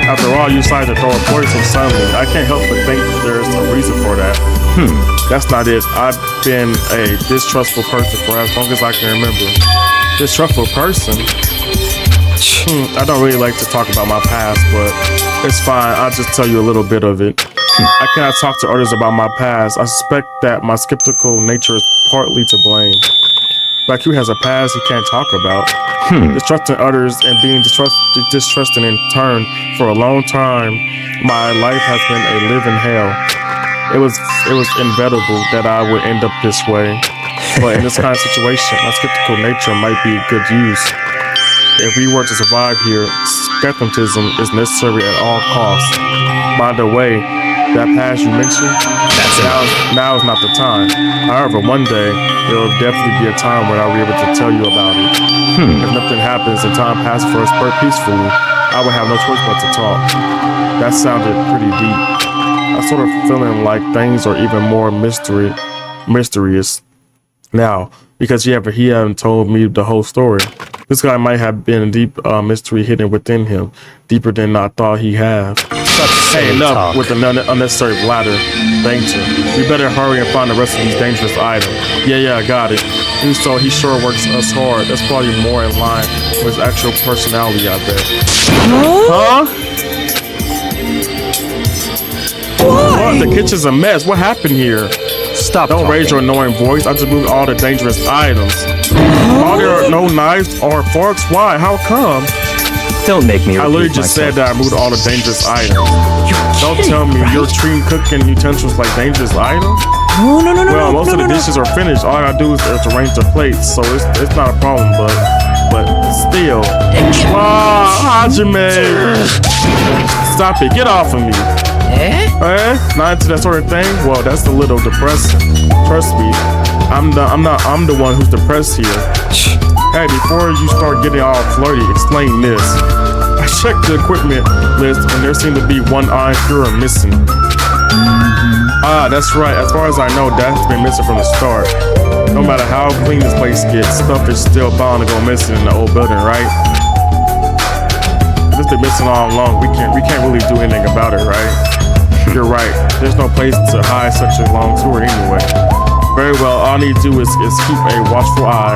After all, you decided to throw a poison suddenly. I can't help but think there's a reason for that. That's not it. I've been a distrustful person for as long as I can remember. Distrustful person? I don't really like to talk about my past, but it's fine. I'll just tell you a little bit of it. I cannot talk to others about my past. I suspect that my skeptical nature is partly to blame. Like who has a past he can't talk about? Distrusting others and being distrusting in turn for a long time, my life has been a living hell. It was inevitable that I would end up this way. But in this kind of situation, my skeptical nature might be good use. If we were to survive here, skepticism is necessary at all costs. By the way, that past you mentioned, now is not the time. However, one day, there will definitely be a time when I'll be able to tell you about it. If nothing happens and time passes for us peacefully, I will have no choice but to talk. That sounded pretty deep. I'm sort of feeling like things are even more mysterious now, because he haven't told me the whole story. This guy might have been a deep mystery hidden within him, deeper than I thought he had. Hey, enough with the unnecessary blather. Thank you. We better hurry and find the rest of these dangerous items. Yeah, I got it. He sure works us hard. That's probably more in line with his actual personality, I bet. Huh? What? The kitchen's a mess. What happened here? Stop. Don't raise your annoying voice. I just moved all the dangerous items. Are there no knives or forks? Why? How come? Don't make me. I literally just said that I moved all the dangerous items. Don't tell me you're treating cooking utensils like dangerous items. No. Well, most of the dishes are finished. All I gotta do is arrange the plates, so it's not a problem. But still, Hajime, stop it! Get off of me. Not into that sort of thing. Well, that's a little depressing. Trust me, I'm the one who's depressed here. Hey, before you start getting all flirty, explain this. I checked the equipment list and there seemed to be one iron skewer missing. That's right. As far as I know, that's been missing from the start. No matter how clean this place gets, stuff is still bound to go missing in the old building, right? If it's been missing all along, we can't really do anything about it, right? You're right. There's no place to hide such a long tour anyway. Very well. All I need to do is keep a watchful eye.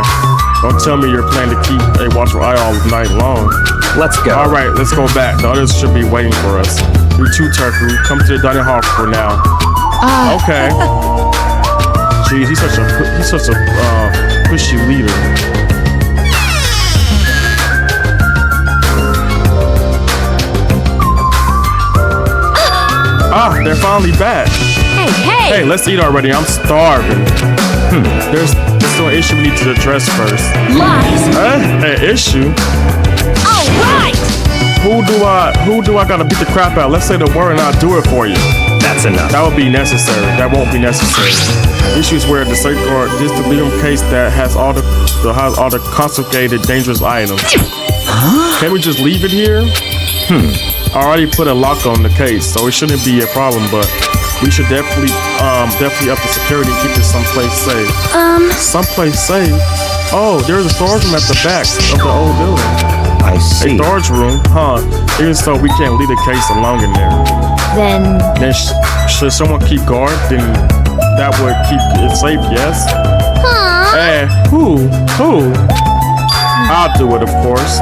Don't tell me you're planning to keep a watchful eye all night long. Let's go. All right, let's go back. The others should be waiting for us. You too, Turku. Come to the dining hall for now. Okay. Jeez, he's such a pushy leader. They're finally back. Hey, let's eat already. I'm starving. There's still an issue we need to address first. Lies. An issue? All right. Who do I gotta beat the crap out? Let's say the word and I'll do it for you. That's enough. That would be necessary. That won't be necessary. Issues where the safeguard is the legal case that has all the confiscated dangerous items. Can't we just leave it here? I already put a lock on the case, so it shouldn't be a problem, but we should definitely up the security and keep it someplace safe. Someplace safe? Oh, there's a storage room at the back of the old building. I see. A storage room? Huh. Even so, we can't leave the case alone in there. Then should someone keep guard? Then that would keep it safe, yes? Huh? Who? I'll do it, of course.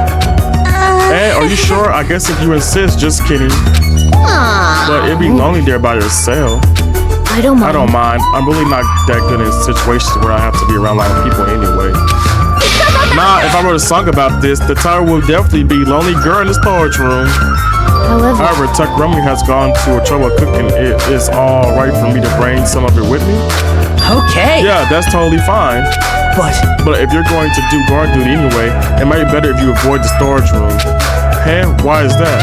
Hey, are you sure? I guess if you insist, just kidding. But it'd be lonely there by yourself. I don't mind. I don't mind. I'm really not that good in situations where I have to be around a lot of people anyway. Nah, if I wrote a song about this, the title would definitely be Lonely Girl in the Storage Room. However, Tuck Rummy has gone to a trouble cooking. It is all right for me to bring some of it with me. Okay. Yeah, that's totally fine. But if you're going to do guard duty anyway, it might be better if you avoid the storage room. Hey, why is that?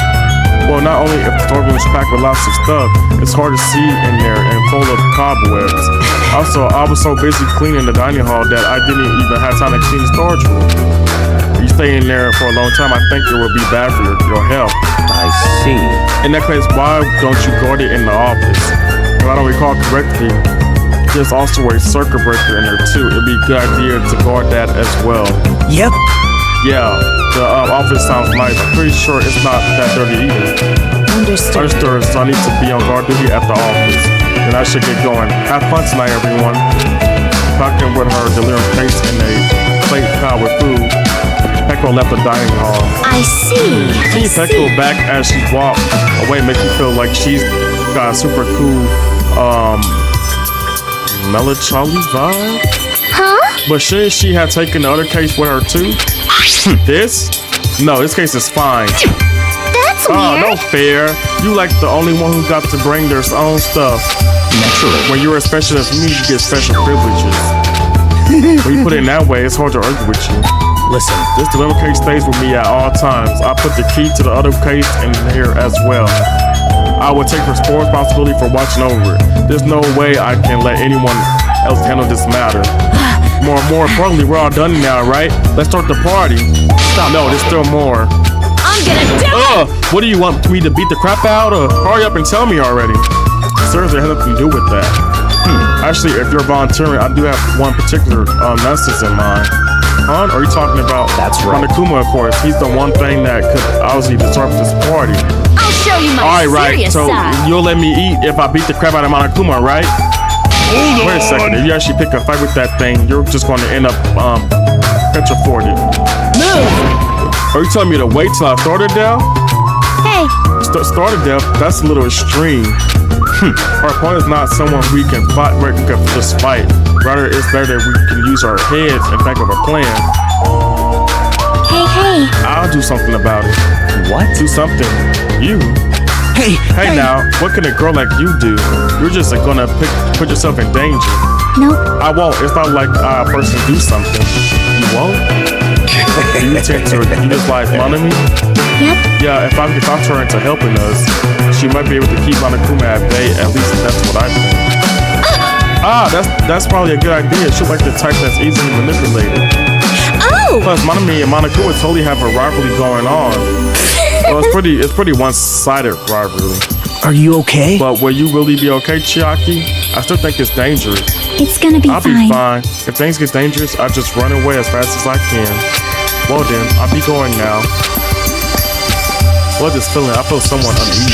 Well, not only if the storage room is packed with lots of stuff, it's hard to see in there and full of cobwebs. Also, I was so busy cleaning the dining hall that I didn't even have time to clean the storage room. If you stay in there for a long time, I think it would be bad for your health. I see. In that case, why don't you guard it in the office? If I don't recall correctly, there's also a circuit breaker in there too. It'd be a good idea to guard that as well. Yep. Yeah, the office sounds nice. I'm pretty sure it's not that dirty either. Understood. So I need to be on guard duty at the office. And I should get going. Have fun tonight, everyone. Talking with her, delivering plates in a plate piled with food. Pecco left the dining hall. I see. See Pecco back as she walked away, make me feel like she's got a super cool, melancholy vibe. Huh? But shouldn't she have taken the other case with her too? This? No, this case is fine. That's weird. No fair. You like the only one who got to bring their own stuff. Naturally. When you're a specialist, you get special privileges. When you put it in that way, it's hard to argue with you. Listen, this delivery case stays with me at all times. I put the key to the other case in here as well. I will take full responsibility for watching over it. There's no way I can let anyone else handle this matter. More importantly, we're all done now, right? Let's start the party. Stop. No, there's still more. I'm gonna do it! What do you want me to beat the crap out or hurry up and tell me already? Seriously, it has nothing to do with that. Actually, if you're volunteering, I do have one particular message in mind. Huh? Are you talking about Monokuma, of course? He's the one thing that could obviously disrupt this party. I'll show you my serious so side. you'll let me eat if I beat the crap out of Monokuma, right? Wait a second. If you actually pick a fight with that thing, you're just going to end up petrified. Move! Are you telling me to wait till I start it down? Hey. Started death, that's a little extreme. Our opponent is not someone we can fight, where we can just fight. Rather, it's better that we can use our heads and think of a plan. Hey. I'll do something about it. What? Do something. You. Hey. Now, what can a girl like you do? You're just gonna put yourself in danger. Nope. I won't. It's not like a person do something. You won't? You tend to utilize Monami? Yep. Yeah, if I turn into helping us, she might be able to keep Monokuma at bay. At least that's what I think. That's probably a good idea. She's like the type that's easily manipulated. Oh! Plus, Monami and Monokuma totally have a rivalry going on. Well, it's pretty one-sided rivalry. Are you okay? But will you really be okay, Chiaki? I still think it's dangerous. It's gonna be I'll be fine. If things get dangerous, I just run away as fast as I can. Well then, I'll be going now. What is this feeling? I feel somewhat uneasy.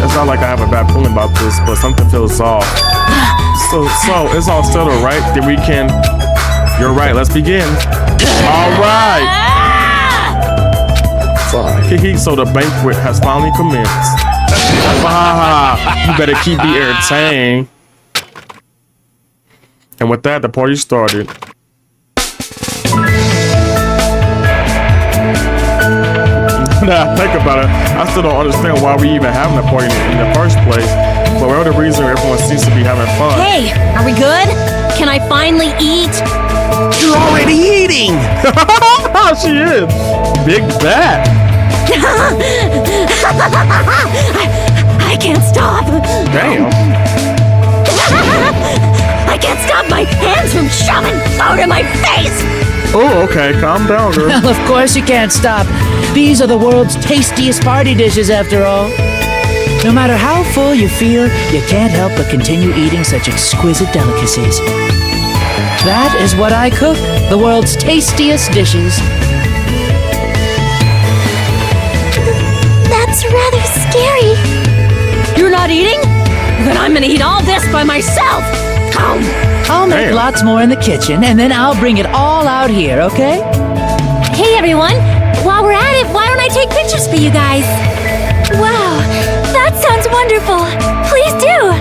It's not like I have a bad feeling about this, but something feels off. So it's all settled, right? Then we can. You're right. Let's begin. All right. Fine. So the banquet has finally commenced. You better keep me entertained. And with that, the party started. Now I think about it, I still don't understand why we even having a party in the first place. But whatever the reason, everyone seems to be having fun. Hey, are we good? Can I finally eat? You're already eating! She is. Big bat. I can't stop. Damn. I can't stop my hands from shoving food in my face. Oh, okay. Calm down, girl. Well, of course you can't stop. These are the world's tastiest party dishes, after all. No matter how full you feel, you can't help but continue eating such exquisite delicacies. That is what I cook, the world's tastiest dishes. That's rather scary. You're not eating? Then I'm gonna eat all this by myself. I'll make lots more in the kitchen, and then I'll bring it all out here, okay? Hey everyone! While we're at it, why don't I take pictures for you guys? Wow, that sounds wonderful! Please do!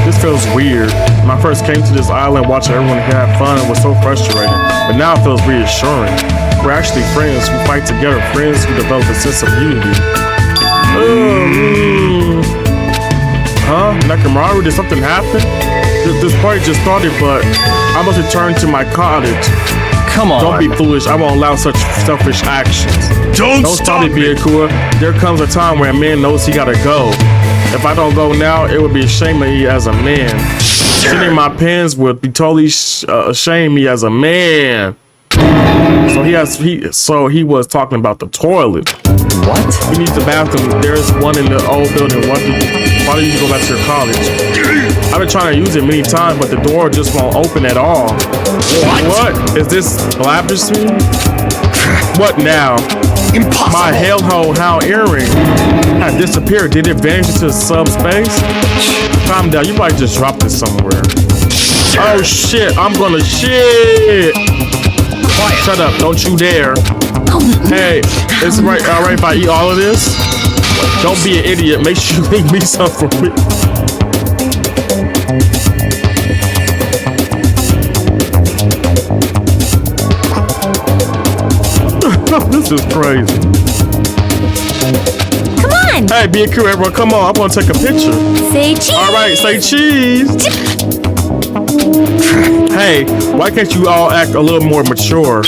This feels weird. When I first came to this island, watching everyone have fun was so frustrating. But now it feels reassuring. We're actually friends who fight together, friends who develop a sense of unity. Huh? Nakamura, did something happen? This party just started, but I must return to my cottage. Come on. Don't be foolish. I won't allow such selfish actions. Don't stop it, Byakuya. There comes a time where a man knows he gotta go. If I don't go now, it would be a shame of me as a man. Sending my pens would be totally shame me as a man. So he was talking about the toilet. What? He needs a bathroom. There's one in the old building. Why do you go back to your college? I've been trying to use it many times, but the door just won't open at all. What? Is this blasphemy? What now? Impossible. My hellhole earring had disappeared. Did it vanish into subspace? Calm down. You might just drop this somewhere. Oh shit! I'm gonna shit. Quiet. Shut up! Don't you dare! Hey, it's right. All right, if I eat all of this, don't be an idiot. Make sure you make me something for me. This is crazy. Come on! Hey, Byakuya, everyone, come on. I want to take a picture. Say cheese! All right, say cheese. Hey, why can't you all act a little more mature?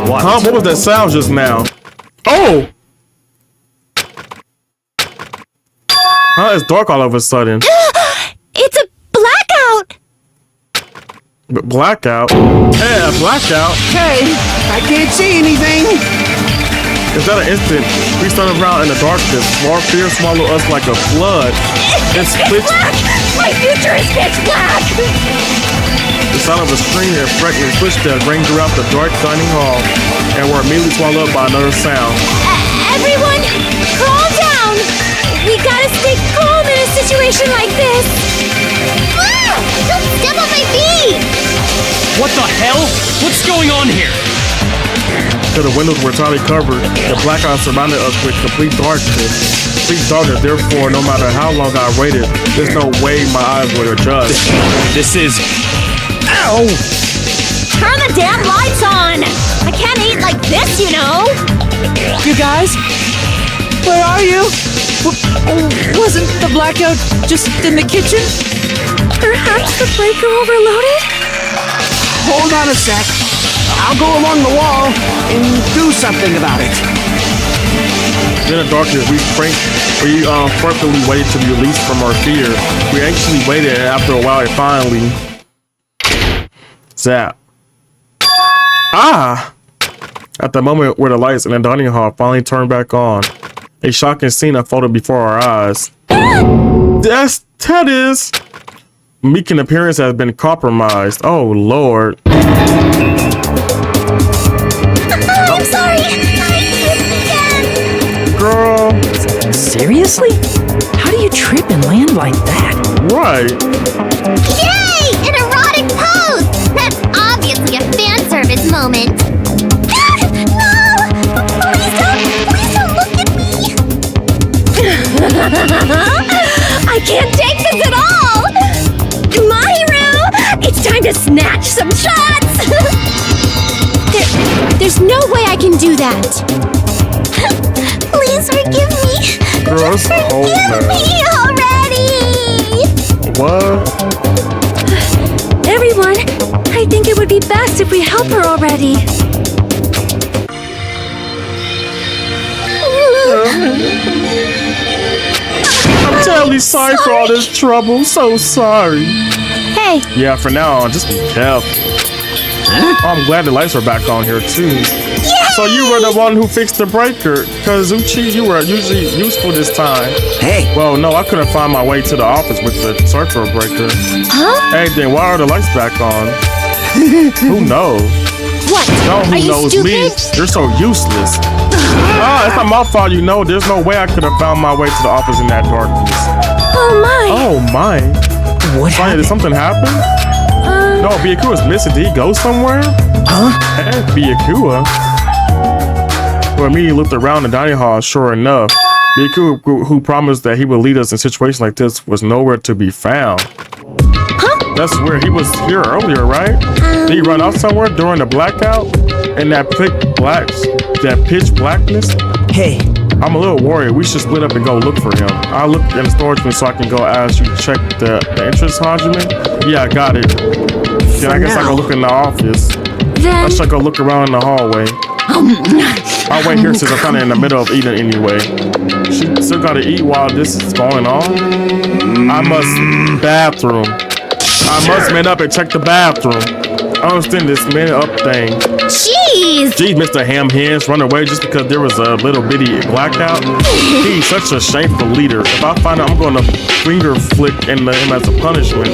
What? Huh? What was that sound just now? Oh! Huh? It's dark all of a sudden. It's a blackout! Blackout? Hey, a blackout? Hey, I can't see anything. Is that an instant? We stand around in the darkness. More fear swallow us like a flood. It's pitch black! My future is pitch black! The sound of a scream and frightening footsteps rang throughout the dark dining hall and were immediately swallowed up by another sound. Everyone, calm down! We gotta stay calm in a situation like this! Ah! Don't step on my feet! What the hell? What's going on here? The windows were entirely covered. The blackout surrounded us with complete darkness. Complete darkness, therefore, no matter how long I waited, there's no way my eyes would adjust. This is... Ow! Turn the damn lights on! I can't eat like this, you know! You guys? Where are you? Wasn't the blackout just in the kitchen? Perhaps the breaker overloaded? Hold on a sec. I'll go along the wall and do something about it. In the darkness, we frantically waited to be released from our fear. We anxiously waited, and after a while, it finally... zap. Ah! At the moment where the lights in the dining hall finally turned back on, a shocking scene unfolded before our eyes. That is... Meekin appearance has been compromised. Oh, Lord. I'm sorry! Girl. Seriously? How do you trip and land like that? Right. Yay! An erotic pose! That's obviously a fan service moment. No! Please don't look at me! I can't take this at all! Mahiru! It's time to snatch some shots! There's no way I can do that! Please forgive me! Girl, Just forgive me already! What? Everyone, I think it would be best if we help her already. I'm terribly sorry for all this trouble. So sorry. Hey. Yeah, for now on, just be careful. Oh, I'm glad the lights are back on here too. Yay! So you were the one who fixed the breaker. Kazuchi, you were usually useful this time. Hey. Well, no, I couldn't find my way to the office with the circuit breaker. Huh? Hey, then why are the lights back on? Who knows? What? No, who are you knows stupid? me? You're so useless. It's not my fault, you know. There's no way I could have found my way to the office in that darkness. Oh my. Oh my. What Sonya, happened? did something happen? No, Byakuya is missing. Did he go somewhere? Huh? Byakuya? Well, immediately looked around the dining hall. Sure enough, Byakuya, who promised that he would lead us in situations like this, was nowhere to be found. That's where he was here earlier, right? Did he run off somewhere during the blackout? In that pitch blackness? Hey. I'm a little worried. We should split up and go look for him. I'll look in the storage room so I can go ask you to check the entrance, Hajiman. Yeah, I got it. Then I guess I'll go look in the office. I should go look around in the hallway. I'll wait here since I'm kind of in the middle of eating anyway. She still gotta eat while this is going on. I must man up and check the bathroom. I don't understand this man up thing. Jeez! Jeez, Mr. Ham Hands run away just because there was a little bitty blackout. He's such a shameful leader. If I find out, I'm going to finger flick him as a punishment.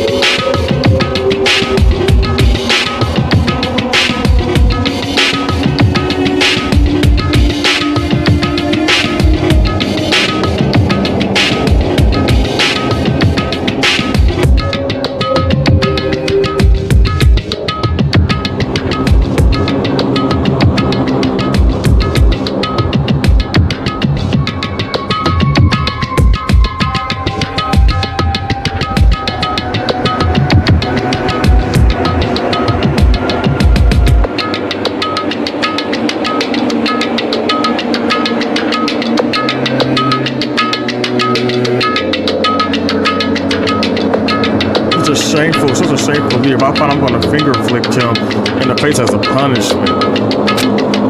Such a shameful leader. If I find I'm going to finger flick him in the face as a punishment.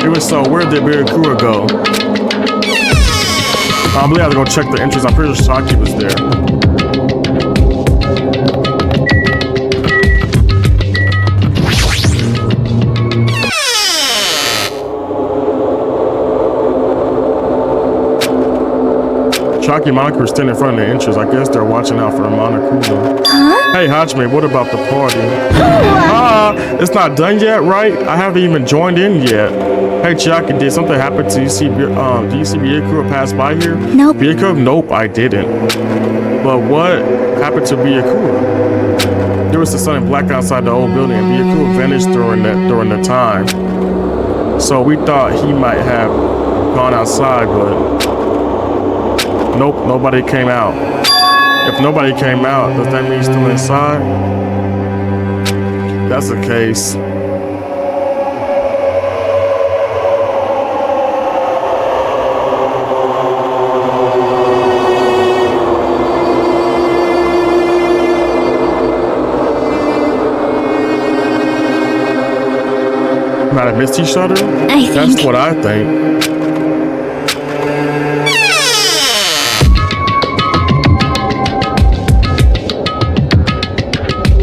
It was so weird that Byakuya go. I believe I have to go check the entrance. I'm pretty sure Shaki was there. Shaki and Monaco are standing in front of the entrance. I guess they're watching out for Monaco. Hey, Hajime, what about the party? It's not done yet, right? I haven't even joined in yet. Hey, Chiaki, did something happen to you? Do you see Byakuya pass by here? Nope. Byakuya? Nope, I didn't. But what happened to Byakuya? There was the sun and black outside the old building, and Byakuya vanished during the time. So we thought he might have gone outside, but nope, nobody came out. If nobody came out, does that mean he's still inside? That's the case. Might have missed each other? That's what I think.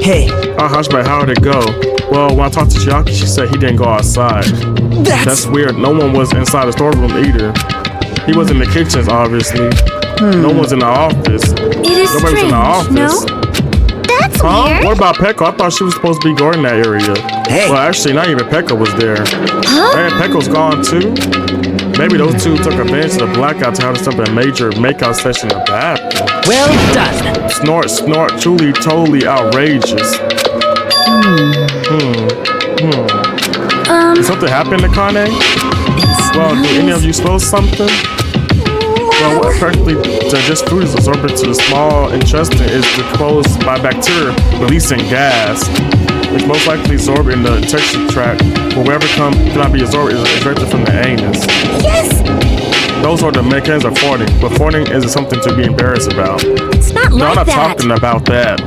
Hey. Hajime, how did it go? Well, when I talked to Chiaki, she said he didn't go outside. That's weird. No one was inside the storeroom either. He was in the kitchens, obviously. No one's in the office. It is Nobody's in the office. No? That's weird. What about Pekka? I thought she was supposed to be guarding that area. Hey. Well, actually, not even Pekka was there. Huh? And Pekka's gone too. Maybe those two took advantage of the blackout to have something major makeout session in the bathroom. Well done. Snort, truly, totally outrageous. Did something happen to Kane? Well, did any of you smell something? Well, what practically digest food is absorbed into the small intestine is decomposed by bacteria releasing gas, which most likely absorb in the intestinal tract, but whatever cannot be absorbed is ejected from the anus. Yes! Those are the mechanisms of farting, but farting isn't something to be embarrassed about. It's not No, like I'm not that. talking about that.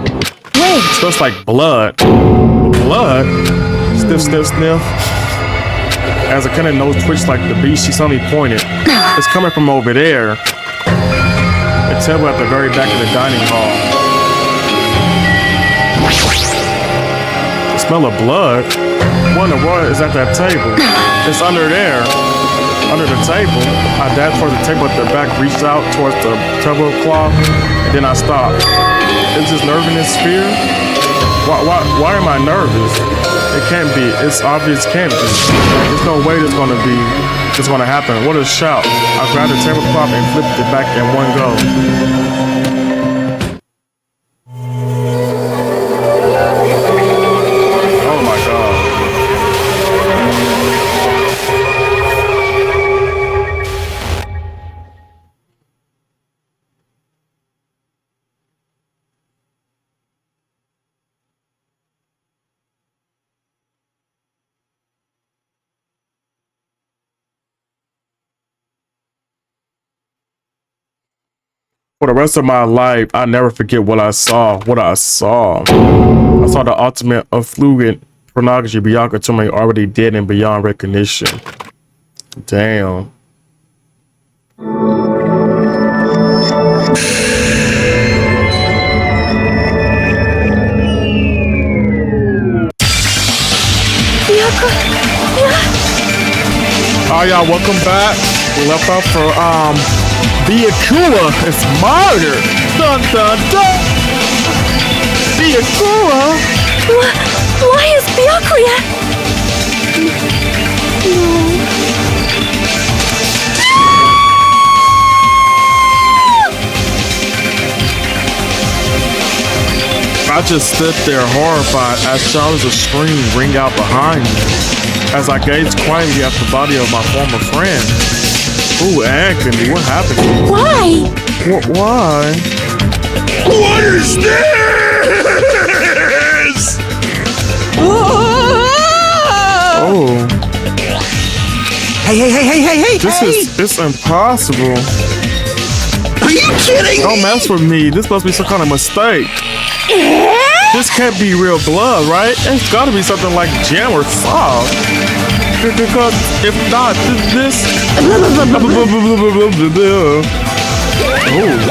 Wait. It smells like blood. Blood? Sniff, sniff, sniff. As a kind of nose twitched like the beast, she suddenly pointed. It's coming from over there. A table at the very back of the dining hall. The smell of blood? What in the world is at that table? It's under there. Under the table. I dashed towards the table at the back, reached out towards the tablecloth, and then I stopped. Is this nervousness fear? Why am I nervous? It can't be. It's obvious it can't be. There's no way it's gonna happen. What a shout. I grabbed the tablecloth and flipped it back in one go. For the rest of my life, I never forget what I saw. I saw the ultimate affluent pornography Bianca told me already dead and beyond recognition. Damn. Alright, y'all, welcome back. We left off for Byakuya is murdered. Dun dun dun. Byakuya. Why is Byakuya? I just stood there horrified as shouts of scream ring out behind me as I gazed quietly at the body of my former friend. Ooh, Anthony, what happened to you? Why? Why? What is this? Oh. Hey! It's impossible. Are you kidding Don't mess with me. This must be some kind of mistake. This can't be real blood, right? It's gotta be something like jam or sauce. Because if not, this...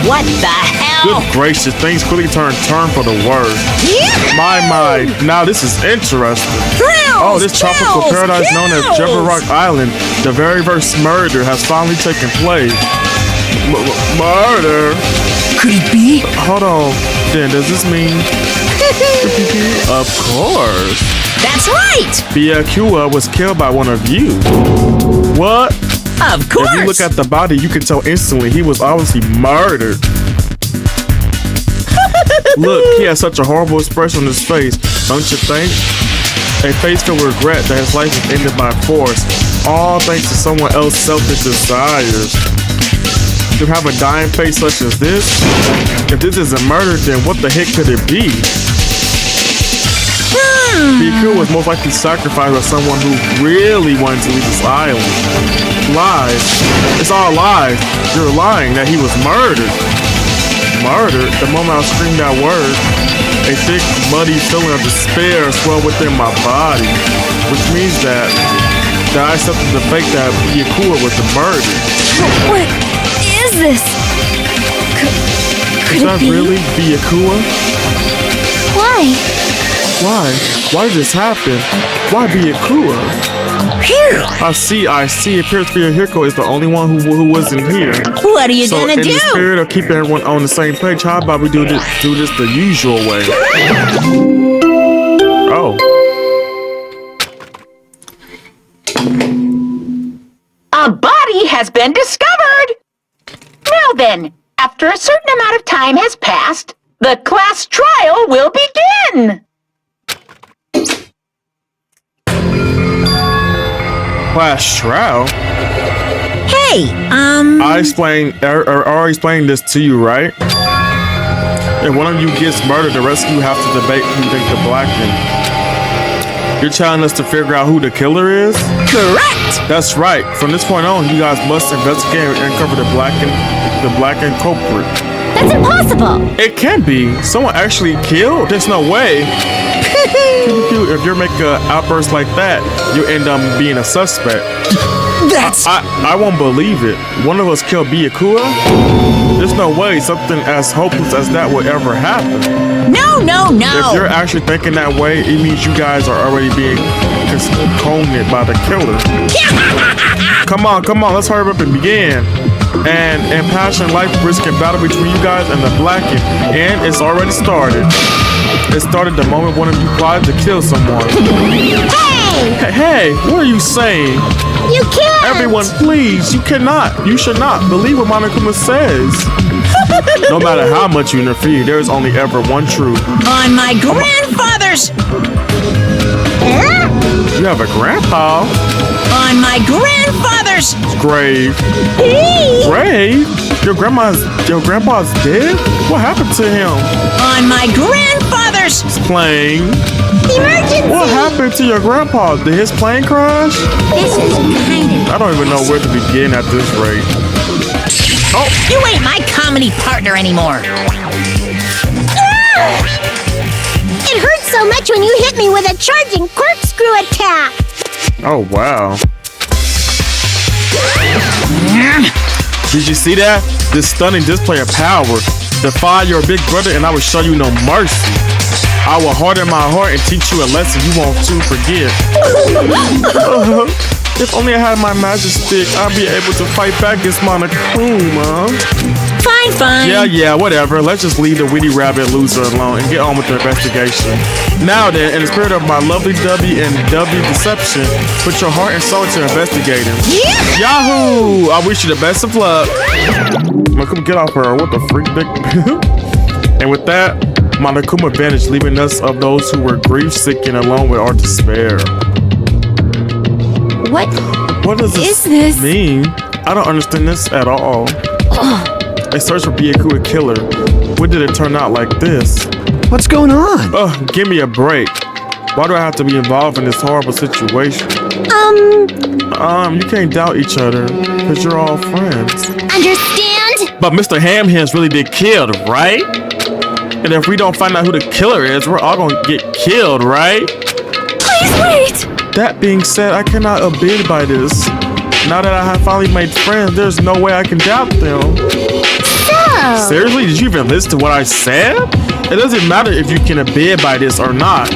What the hell? Good gracious, things quickly turn for the worse. My, now this is interesting. Oh, this tropical paradise known as Rock Island, the very first murder has finally taken place. Murder? Could it be? Hold on. Then does this mean? Of course. That's right. Byakuya was killed by one of you. What? Of course. If you look at the body, you can tell instantly he was obviously murdered. Look, he has such a horrible expression on his face, don't you think? A face filled with regret that his life was ended by force, all thanks to someone else's selfish desires. To have a dying face such as this? If this isn't murder, then what the heck could it be? Byakuya was most likely sacrificed by someone who really wanted to leave this island. Lies. It's all lies. You're lying that he was murdered. Murdered? The moment I screamed that word, a thick, muddy feeling of despair swelled within my body, which means that I accepted the fate that Byakuya was murdered. What is this? Could Is that it be? really Byakuya? Why? Why did this happen? Why Byakuya? I see. It appears Byakuya is the only one who wasn't here. What are you so gonna in do? the spirit of keeping everyone on the same page, how about we do this the usual way? Oh. A body has been discovered! Now then, after a certain amount of time has passed, the class trial will begin! Class trial? Hey, I already explained this to you, right? If one of you gets murdered, the rest of you have to debate who think the blackened. You're telling us to figure out who the killer is? Correct! That's right. From this point on, you guys must investigate and uncover the blackened culprit. That's impossible! It can be. Someone actually killed? There's no way. If you make an outburst like that, you end up being a suspect. I won't believe it. One of us killed Byakuya? There's no way something as hopeless as that would ever happen. No! If you're actually thinking that way, it means you guys are already being coned by the killer. Come on, let's hurry up and begin. An impassioned life-risking battle between you guys and the blackened, and it's already started. It started the moment one of you plotted to kill someone. Hey, what are you saying? You can't! Everyone, please, you should not believe what Monokuma says. No matter how much you interfere, there is only ever one truth. On my grandfather's... You have a grandpa? On my grandfather's... grave. Grave? Your grandpa's dead? What happened to him? On my grandfather's... plane. Emergency! What happened to your grandpa? Did his plane crash? This is kind of... I don't even know where to begin at this rate. Oh. You ain't my comedy partner anymore. It hurts so much when you hit me with a charging corkscrew attack. Oh, wow. Did you see that? This stunning display of power. Defy your big brother and I will show you no mercy. I will harden my heart and teach you a lesson you won't soon forget. If only I had my magic stick, I'd be able to fight back against Monokuma. Fine. Yeah, whatever. Let's just leave the witty rabbit loser alone and get on with the investigation. Now then, in the spirit of my lovely W and W deception, put your heart and soul to investigating. Yahoo! I wish you the best of luck. Monokuma, get off her. What the freak, dick? And with that, Monokuma vanished, leaving us of those who were grief-stricken alone with our despair. What does this mean? I don't understand this at all. A search for Byakuya killer. When did it turn out like this? What's going on? Give me a break. Why do I have to be involved in this horrible situation? You can't doubt each other because you're all friends. Understand? But Mr. Hamhands really did killed, right? And if we don't find out who the killer is, we're all gonna get killed, right? Please wait! That being said, I cannot abide by this. Now that I have finally made friends, there's no way I can doubt them. So... Seriously, did you even listen to what I said? It doesn't matter if you can abide by this or not.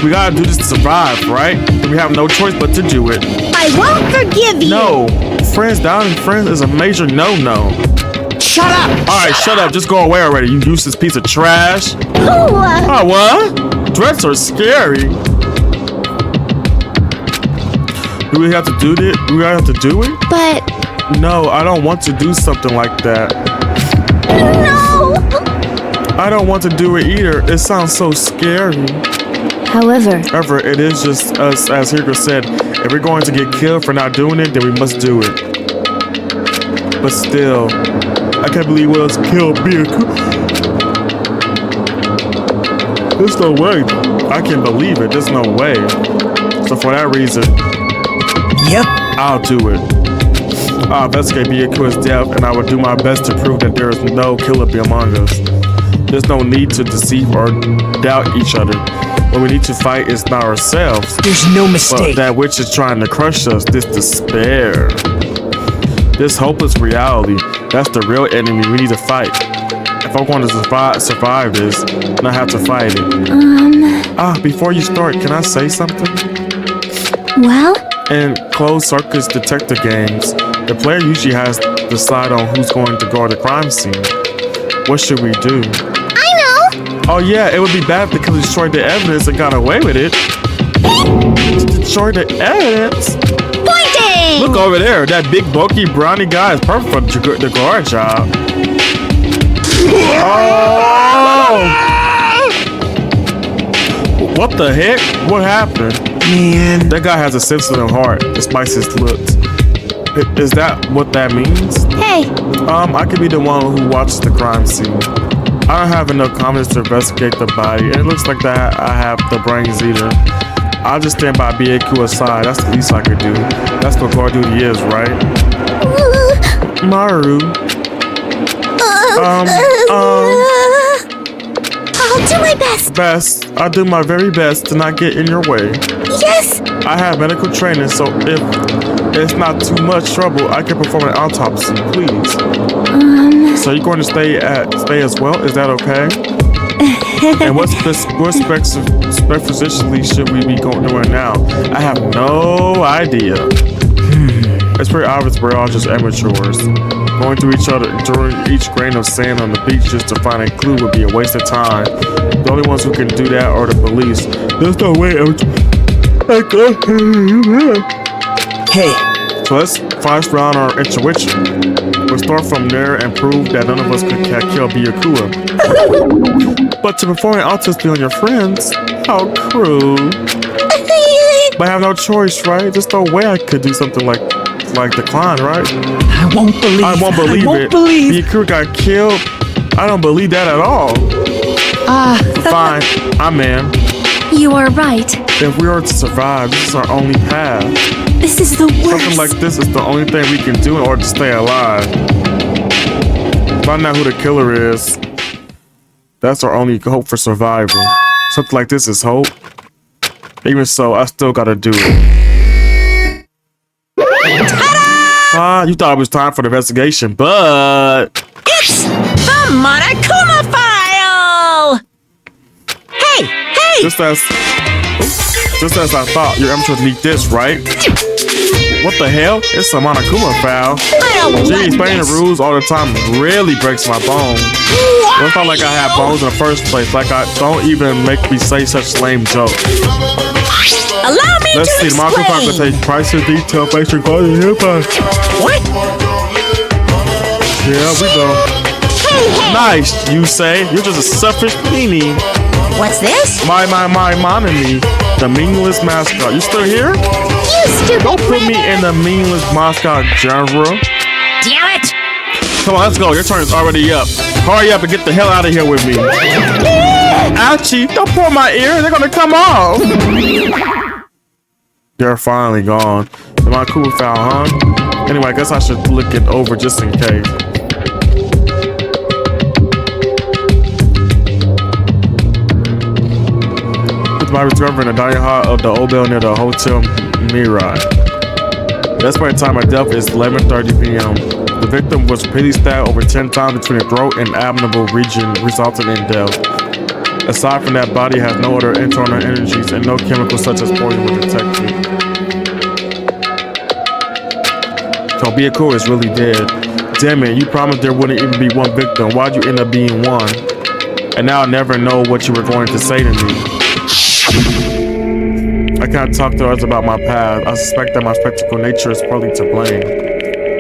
We gotta do this to survive, right? And we have no choice but to do it. I won't forgive you! No, friends doubting friends is a major no-no. Shut up! Alright, shut up. Just go away already, you useless piece of trash. Oh, what? Threats are scary. Do we have to do this? Do we have to do it? But... No, I don't want to do something like that. No! I don't want to do it either. It sounds so scary. However, it is just us, as Hiro said. If we're going to get killed for not doing it, then we must do it. But still, I can't believe what else killed Byakuya. There's no way. I can't believe it. There's no way. So for that reason, yep, I'll do it. I'll investigate Byakuya's death, and I will do my best to prove that there is no killer among us. There's no need to deceive or doubt each other. What we need to fight is not ourselves. There's no mistake. But that which is trying to crush us, this despair. This hopeless reality, that's the real enemy we need to fight. If I want to survive this, then I have to fight it. Before you start, can I say something? Well? In closed circuits detective games, the player usually has to decide on who's going to guard the crime scene. What should we do? I know! Oh yeah, it would be bad if the killer destroyed the evidence and got away with it. Destroy the evidence? Pointing! Look over there, that big bulky brownie guy is perfect for the guard job. Oh! What the heck? What happened? Man, that guy has a sensitive heart, despite his looks. Is that what that means? Hey! I could be the one who watches the crime scene. I don't have enough confidence to investigate the body, and it looks like that I have the brains either. I'll just stand by Byakuya's side. That's the least I could do. That's what guard duty is, right? Maru. I'll do my best. I'll do my very best to not get in your way. Yes. I have medical training, so if it's not too much trouble, I can perform an autopsy, please. So you're going to stay as well? Is that okay? And what specifically should we be doing now? I have no idea. It's pretty obvious we're all just amateurs. Going through each other during each grain of sand on the beach just to find a clue would be a waste of time. The only ones who can do that are the police. There's no way. Hey. So let's fast round our intuition. We'll start from there and prove that none of us could kill Byakuya. But to perform an autopsy on your friends? How cruel. But I have no choice, right? There's no way I could do something like decline, right? I won't believe it. Byakuya got killed. I don't believe that at all. Fine, I'm in. You are right. If we are to survive, this is our only path. This is the worst. Something like this is the only thing we can do in order to stay alive. Find out who the killer is. That's our only hope for survival. Something like this is hope. Even so, I still gotta do it. You thought it was time for the investigation, but... It's the Monokuma file! Hey! Just as I thought, your amateurs need this, right? What the hell? It's a Monokuma file. Gee, explaining the rules all the time really breaks my bones. Well, it's not like I have bones in the first place. Like, don't even make me say such lame jokes. Allow me Let's see, the Monokuma file contains prices, detail, basic quality, hip-hop. What? Yeah, we go. Nice, you say? You're just a selfish meanie. What's this? My, mommy. The meaningless mascot. You still here? You stupid Don't put me in the meaningless mascot genre. Damn it! Come on, let's go. Your turn is already up. Hurry up and get the hell out of here with me. Ouchie, don't pull my ear. They're gonna come off. They're finally gone. Am I cool foul, huh? Anyway, I guess I should look it over just in case. I discovered in the dining hall of the old building near the Hotel Mirai. The estimated time of death is 11:30 p.m. The victim was repeatedly stabbed over 10 times between the throat and abdominal region, resulting in death. Aside from that, body has no other internal energies and no chemicals such as poison were detected. So Byakuya is really dead. Damn it, you promised there wouldn't even be one victim. Why'd you end up being one? And now I'll never know what you were going to say to me. I can't talk to others about my past. I suspect that my spectacle nature is partly to blame.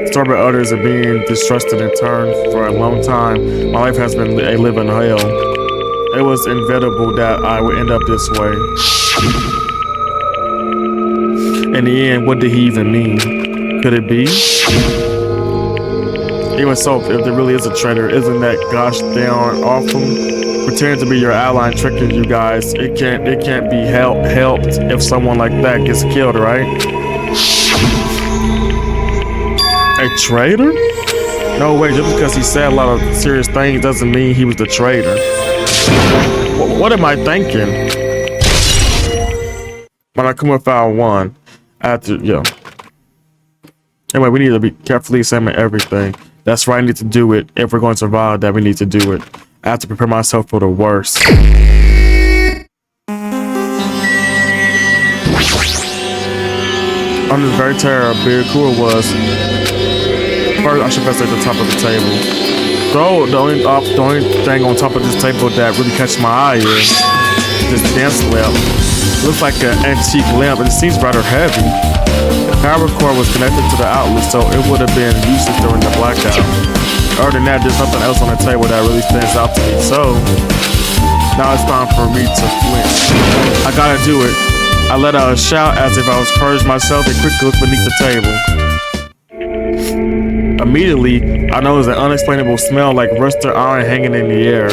Disturbed by others and being distrusted in turn for a long time, my life has been a living hell. It was inevitable that I would end up this way. In the end, what did he even mean? Could it be? Even so, if there really is a traitor, isn't that gosh darn awful? Pretending to be your ally and tricking you guys. It can't be helped if someone like that gets killed, right? A traitor? No way, just because he said a lot of serious things doesn't mean he was the traitor. What am I thinking? Monokuma file 1. Anyway, we need to be carefully examine everything. That's right, I need to do it. If we're going to survive that, we need to do it. I have to prepare myself for the worst. Under the very terror Byakuya was. First, I should best at the top of the table. Though the only thing on top of this table that really catches my eye is this dance lamp. It looks like an antique lamp, but it seems rather heavy. The power cord was connected to the outlet, so it would have been useless during the blackout. Other than that, there's nothing else on the table that really stands out to me. So now it's time for me to flinch. I gotta do it. I let out a shout as if I was purged myself and quickly looked beneath the table. Immediately, I noticed an unexplainable smell like rusted iron hanging in the air.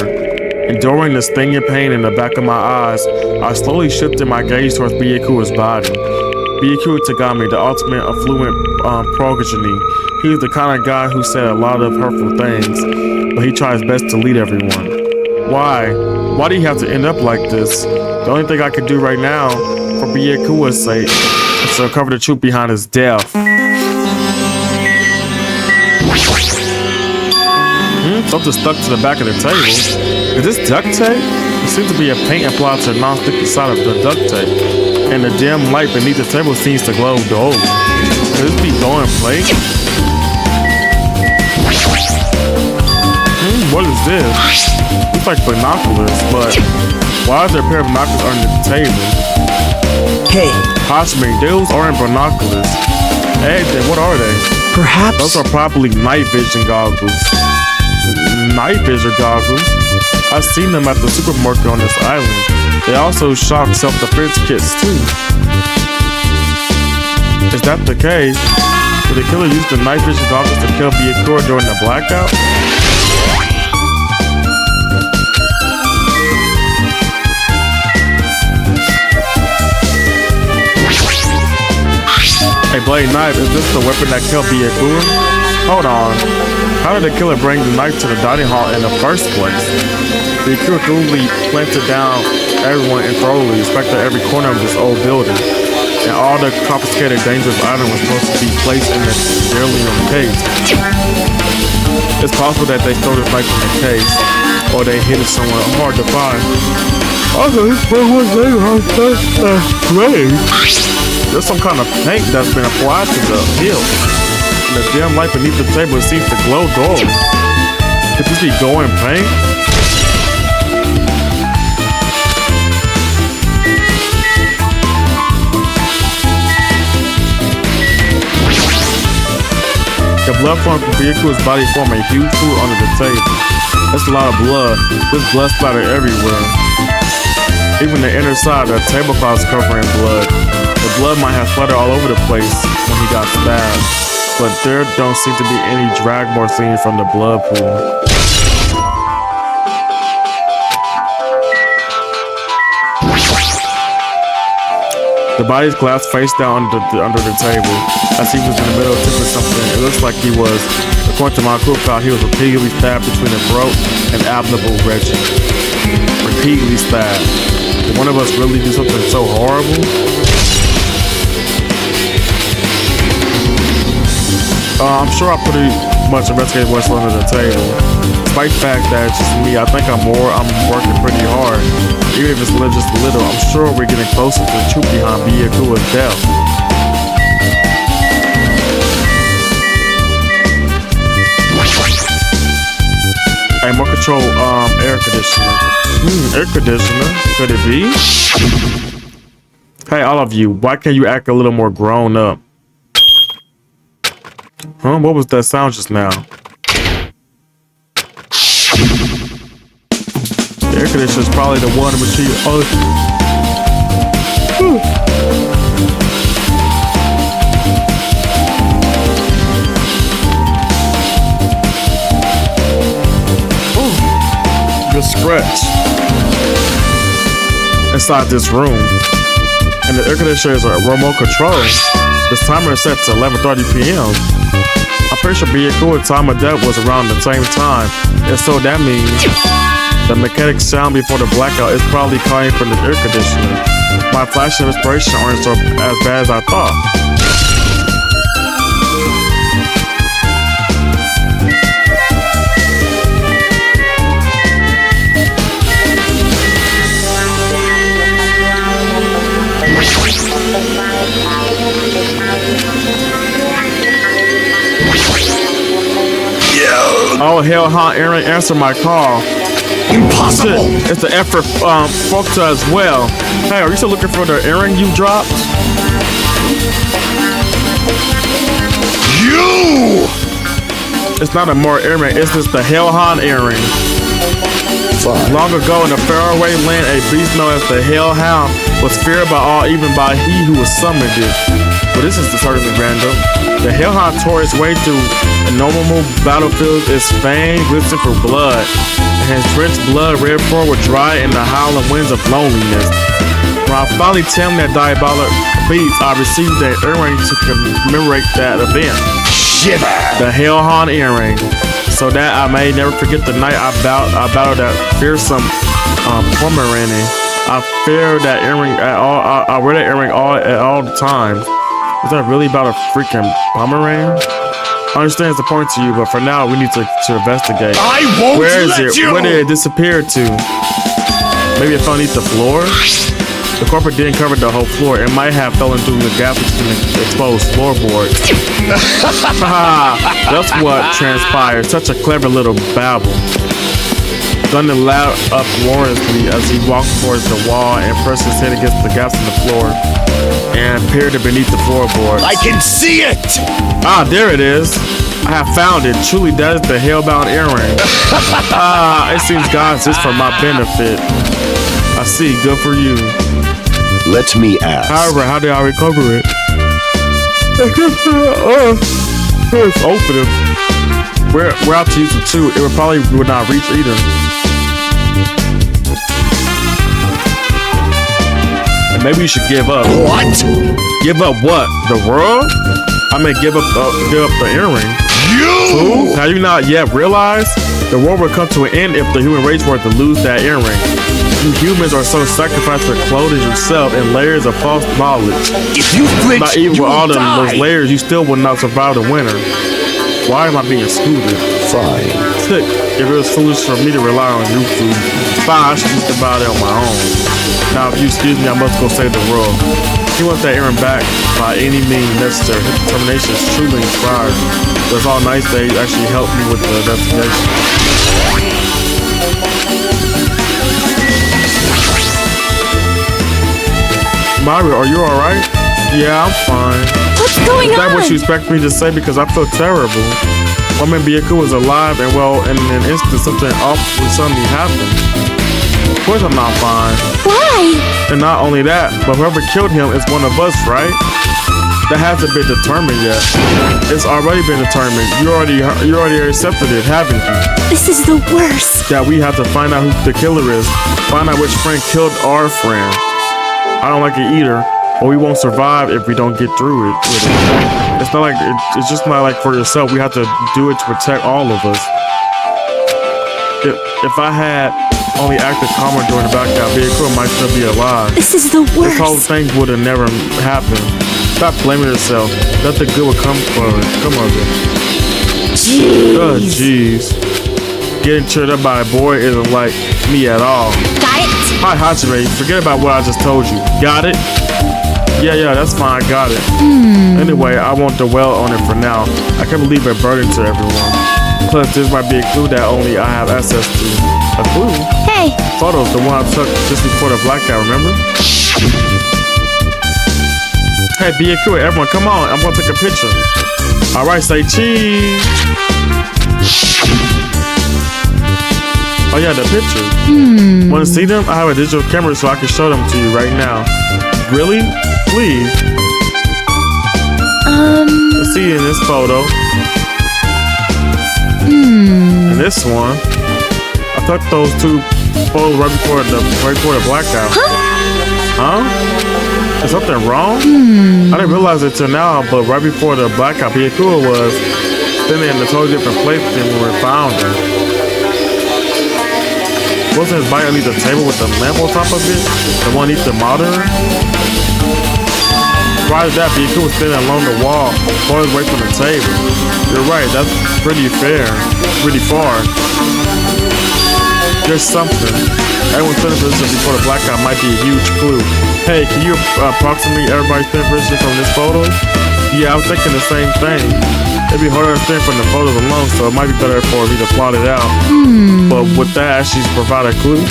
Enduring the stinging pain in the back of my eyes, I slowly shifted my gaze towards Byakuya's body. Byakuya Tagami, the ultimate affluent progeny. He's the kind of guy who said a lot of hurtful things, but he tries best to lead everyone. Why? Why do you have to end up like this? The only thing I can do right now, for Byakuya's sake, is to uncover the truth behind his death. Something stuck to the back of the table. Is this duct tape? There seems to be a paint applied to the non-sticky side of the duct tape, and the dim light beneath the table seems to glow gold. Could this be going plate? What is this? Looks like binoculars, but why is there a pair of binoculars under the table? Hey. Hashime, those aren't binoculars. Hey, then what are they? Perhaps. Those are probably night vision goggles. Night vision goggles? I've seen them at the supermarket on this island. They also shop self-defense kits too. Is that the case? Did the killer use the night vision goggles to kill Byakuya during the blackout? A blade knife, is this the weapon that killed Byakuya? Hold on. How did the killer bring the knife to the dining hall in the first place? The killer thoroughly planted down everyone and thoroughly inspected every corner of this old building. And all the confiscated dangerous items were supposed to be placed in the heirloom case. It's possible that they stole this knife from the case, or they hid it somewhere hard to find. There's some kind of paint that's been applied to the hill. And the dim light beneath the table seems to glow gold. Could this be going paint? The blood from Byaku's body formed a huge pool under the table. That's a lot of blood. There's blood splattered everywhere. Even the inner side of the tablecloth is covered in blood. The blood might have splattered all over the place when he got stabbed, but there don't seem to be any drag marks seen from the blood pool. The body's collapsed face down under the table. As he was in the middle of tipping something, it looks like he was, according to my cookout, he was repeatedly stabbed between the throat and abdominal region. Repeatedly stabbed. Did one of us really do something so horrible? I'm sure I pretty much investigated what's under the table. Despite the fact that it's just me, I think I'm working pretty hard. Even if it's just a little, I'm sure we're getting closer to the truth behind Byaku's death. Hey, more control, air conditioner. Air conditioner, could it be? Hey, all of you, why can't you act a little more grown up? Huh? What was that sound just now? The air conditioner is probably the one which you. Good scratch inside this room, and the air conditioner is a remote control. This timer is set to 11:30 p.m. I'm pretty sure Byaku's time of death was around the same time, and so that means the mechanic sound before the blackout is probably coming from the air conditioner. My flash of inspiration aren't so as bad as I thought. Oh hell, huh? Aaron, answer my call. Impossible! It's the effort Folkta as well. Hey, are you still looking for the earring you dropped? You! It's not a more earring, it's just the Hellhound earring. Fine. Long ago in a faraway land, a beast known as the Hellhound was feared by all, even by he who was summoned it. But this is certainly random. The Hellhound tore its way through innumerable battlefields, its fangs glistened for blood, and his drenched blood red forward dry in the howling winds of loneliness. When I finally tamed that diabolic beast, I received an earring to commemorate that event. Shiver! The Hellhound earring, so that I may never forget the night I battled that fearsome Pomeranian. I fear that earring at all. I wear that earring at all the time. Is that really about a freaking Pomeranian? I understand it's important to you, but for now we need to investigate. I won't Where is let it? you! Where did it disappear to? Maybe it fell beneath the floor? The corporate didn't cover the whole floor. It might have fallen through the gap between the exposed floorboards. That's what transpired. Such a clever little babble. Thunder loud uproariously as he walked towards the wall and pressed his head against the gaps in the floor and peered beneath the floorboards. I can see it! Ah, there it is. I have found it. Truly, that is the hellbound earring. It seems God's just for my benefit. I see. Good for you. Let me ask. However, how did I recover it? It's open. We're out to use it too. It would not reach either. And maybe you should give up. What? Give up what? The world? I mean, give up the earring. You! Have you not yet realized? The world will come to an end if the human race were to lose that earring. You humans are so sacrificed to clothing yourself in layers of false knowledge. If you flinch, not even you with all will die. those layers, you still would not survive the winter. Why am I being scooted? Fine. Tick, if it was foolish for me to rely on you food, fine, I should just about it on my own. Now, if you excuse me, I must go save the world. He wants that errand back by any means necessary. His determination is truly inspired. But it's all nice that he actually helped me with the investigation. Mario, are you alright? Yeah, I'm fine. What's going on? Is that what you expect me to say? Because I feel terrible. Woman Byaku was alive and well, in an instant something awful suddenly happened. Of course I'm not fine. Why? And not only that, but whoever killed him is one of us, right? That hasn't been determined yet. It's already been determined. You already accepted it, haven't you? This is the worst. That we have to find out who the killer is. Find out which friend killed our friend. I don't like it either, but we won't survive if we don't get through it with it. It's not like it's just not like for yourself. We have to do it to protect all of us. If I had only acted calmer during the blackout, Byaku might still be alive. This is the worst. This whole thing would have never happened. Stop blaming yourself. Nothing good will come for it. Come on, then. Jeez. Oh, jeez. Getting cheered up by a boy isn't like me at all. Got it? Hi, Hachime. Forget about what I just told you. Got it? Yeah, that's fine. I got it. Anyway, I won't dwell on it for now. I can't believe a burden to everyone. Plus, this might be a clue that only I have access to. A clue? Hey. Photos, the one I took just before the blackout, remember? Hey, Byaku, everyone, come on. I'm gonna take a picture. All right, say cheese. Oh yeah, the pictures. Want to see them? I have a digital camera so I can show them to you right now. Really? Please. Let's see in this photo. And this one. I took those two photos right before the blackout. Huh? Is something wrong? I didn't realize it till now, but right before the blackout, Byaku was standing in a totally different place than when we found her. Wasn't his body underneath the table with the lamp on top of it? The one underneath the monitor? Prior to that, Byaku was standing along the wall, far away from the table. You're right, that's pretty fair. Pretty far. There's something. Everyone's spinning position before the blackout might be a huge clue. Hey, can you approximate everybody's spinning position from this photo? Yeah, I was thinking the same thing. It'd be harder to understand from the photos alone, so it might be better for me to plot it out. Hmm. But would that actually provide a clue?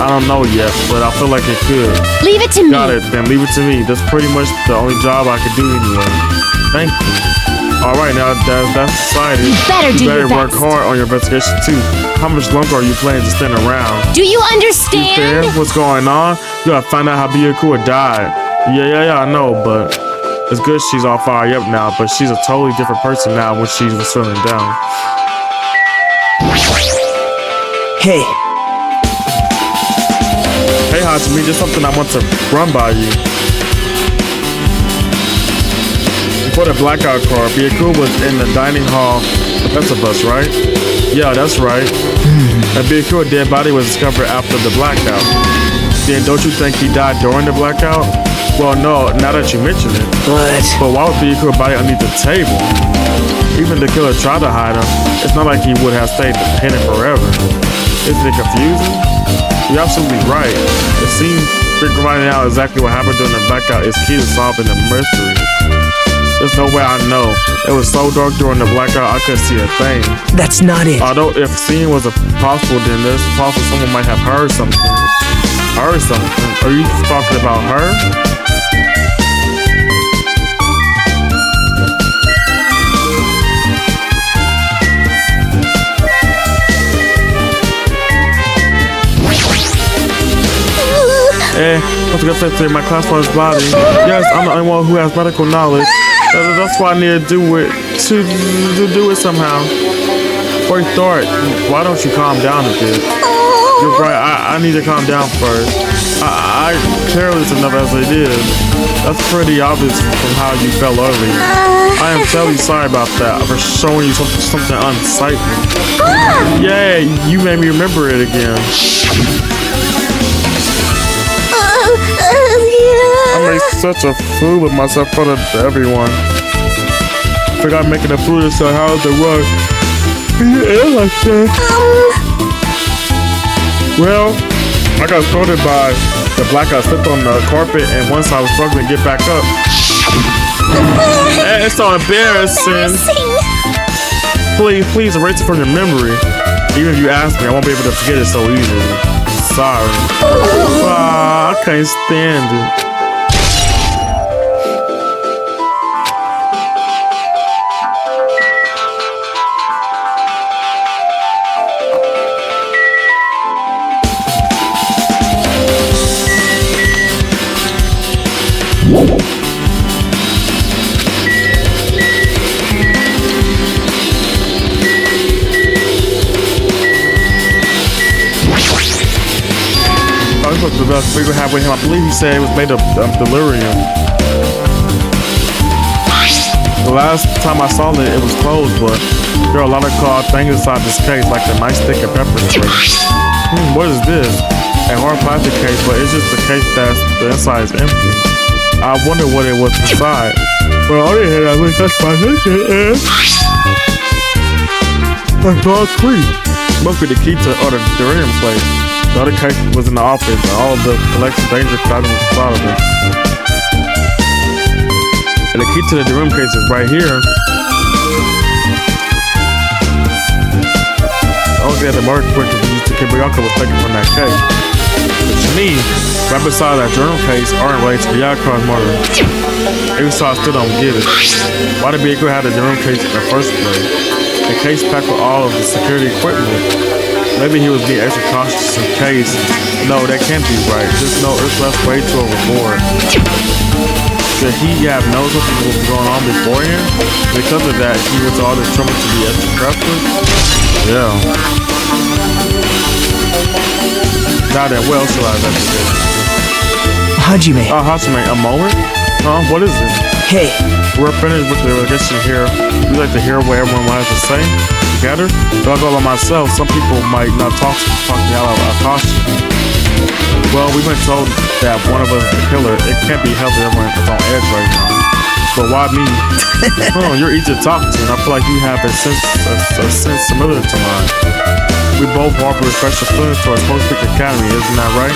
I don't know yet, but I feel like it could. Leave it to me. Got it, then leave it to me. That's pretty much the only job I could do anyway. Thank you. Alright, now that's decided. You better do your work best. hard on your investigation too. How much longer are you planning to stand around? Do you understand? You fair? What's going on? You gotta find out how Byaku died. Yeah, I know, but it's good she's all fired up now, but she's a totally different person now when she was feeling down. Hey, Hey Hachime, just something I want to run by you. Before the blackout car, Byaku was in the dining hall. That's a bus, right? Yeah, that's right. And Byaku's dead body was discovered after the blackout. Then don't you think he died during the blackout? Well, no, now that you mention it. But why would Byaku's body underneath the table? Even the killer tried to hide him. It's not like he would have stayed hidden forever. Isn't it confusing? You're absolutely right. It seems figuring out exactly what happened during the blackout is key to solving the mystery. There's no way I know. It was so dark during the blackout I couldn't see a thing. that's not it. Although if seeing was possible, then there's possible someone might have heard something. Heard something? Are you talking about her? Eh, what's the good to my classmate's body? Yes, I'm the only one who has medical knowledge. That's why I need to do it somehow. First thought, why don't you calm down a bit? You're right, I need to calm down first. I careless enough as it is. That's pretty obvious from how you felt earlier. I am terribly sorry about that, for showing you something unsightly. Yeah, you made me remember it again. I made such a fool of myself in front of everyone. Forgot making a fool of myself. How does it work? Like that. Well, I got thrown by the blackout, slipped on the carpet, and once I was struggling to get back up. It's so embarrassing. Please erase it from your memory. Even if you ask me, I won't be able to forget it so easily. Sorry. I can't stand it. The best we had with him, I believe he said it was made of delirium. The last time I saw it, it was closed, but there are a lot of cool things inside this case, like the nice stick and pepper spray. What is this? A hard plastic case, but it's just the case that's the inside is empty. I wonder what it was inside. Well, on the other hand, I think that's my ticket. That's all clean. Must be the key to the delirium place. The other case was in the office, and all of the collection dangerous items was inside of it. And the key to the room case is right here. Okay, the mark quick to Kibayaka was taken from that case. But to me, right beside that journal case aren't related to the Yakar's murder. Even so, I still don't get it. Why did Biako have the journal case in the first place? The case packed with all of the security equipment. Maybe he was being extra cautious in case. No, that can't be right. Just know it's less way too overboard. Did he have known something was going on beforehand? Because of that, he went to all this trouble to be extra careful? Yeah. Now then, what else should I investigate? Hajime. Hajime, a moment? What is it? Hey. We're finished with the discussion here. We like to hear what everyone has to say. Together? If I go by myself, some people might not talk me out of caution. Well, we've been told that one of us is the killer. It can't be helped that everyone is on edge right now. But why me? You're easy to talk to, and I feel like you have a sense similar to mine. We both harbor special feelings towards Hope Peak Academy, isn't that right?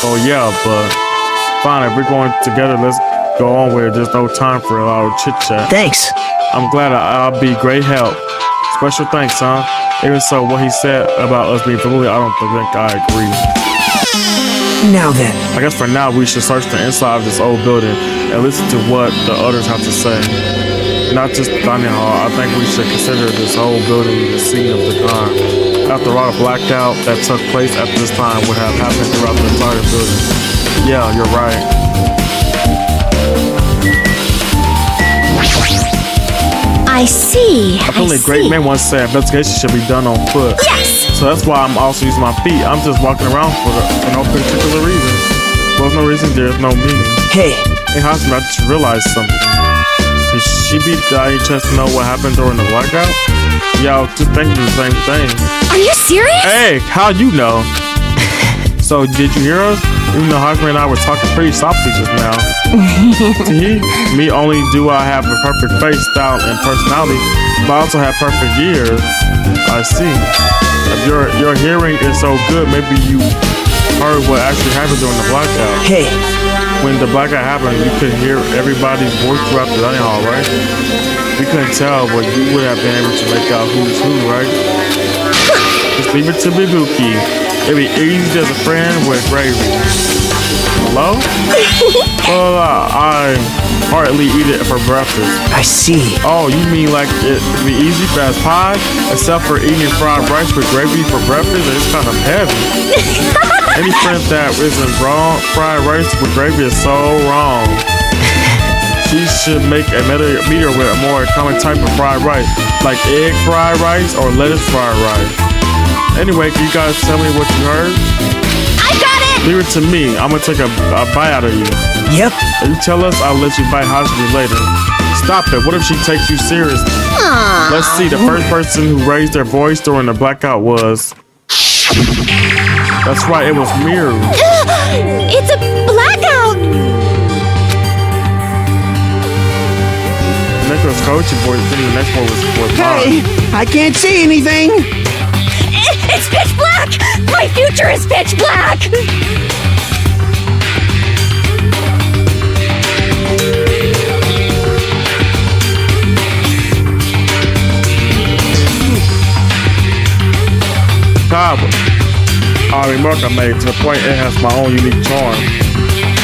Oh yeah, but fine, if we're going together, let's go on with it. There's no time for a lot of chit-chat. Thanks. I'm glad I'll be great help. Special thanks, huh? Even so, what he said about us being familiar, I don't think I agree. Now then. I guess for now, we should search the inside of this old building and listen to what the others have to say. Not just the dining hall, I think we should consider this whole building the scene of the crime. After all, the blackout that took place at this time would have happened throughout the entire building. Yeah, you're right. I see. I feel like great man once said investigation should be done on foot. Yes. So that's why I'm also using my feet. I'm just walking around for no particular reason. There's no reason, there's no meaning. Hey, Hajime, I just realized something. Did she be dying chance to know what happened during the blackout? Yeah, I was just thinking the same thing. Are you serious? Hey, how you know? So did you hear us? Even though Hajime and I were talking pretty softly just now. See, me only do I have a perfect face, style, and personality, but I also have perfect ears. I see. If your hearing is so good, maybe you heard what actually happened during the blackout. Hey. When the blackout happened, you could hear everybody's voice throughout the dining hall, right? You couldn't tell, but you would have been able to make out who's who, right? Just leave it to Bibuki. It'd be easy as a friend with gravy. Hello? Well, I hardly eat it for breakfast. I see. Oh, you mean like it'd be easy fast pie? Except for eating fried rice with gravy for breakfast? It's kind of heavy. Any friend that isn't wrong, fried rice with gravy is so wrong. She should make a meter with a more common type of fried rice, like egg fried rice or lettuce fried rice. Anyway, can you guys tell me what you heard? I I got it! Leave it to me. I'm gonna take a bite out of you. Yep. If you tell us, I'll let you bite Hajime later. Stop it. What if she takes you seriously? Aww. Let's see. The first person who raised their voice during the blackout was... That's right. It was Miru. It's a blackout! Next was Koichi's voice. Then the next one was Hey, mine. I can't see anything. It's pitch black! My future is pitch black! Kaba. A remark I made to the point it has my own unique charm.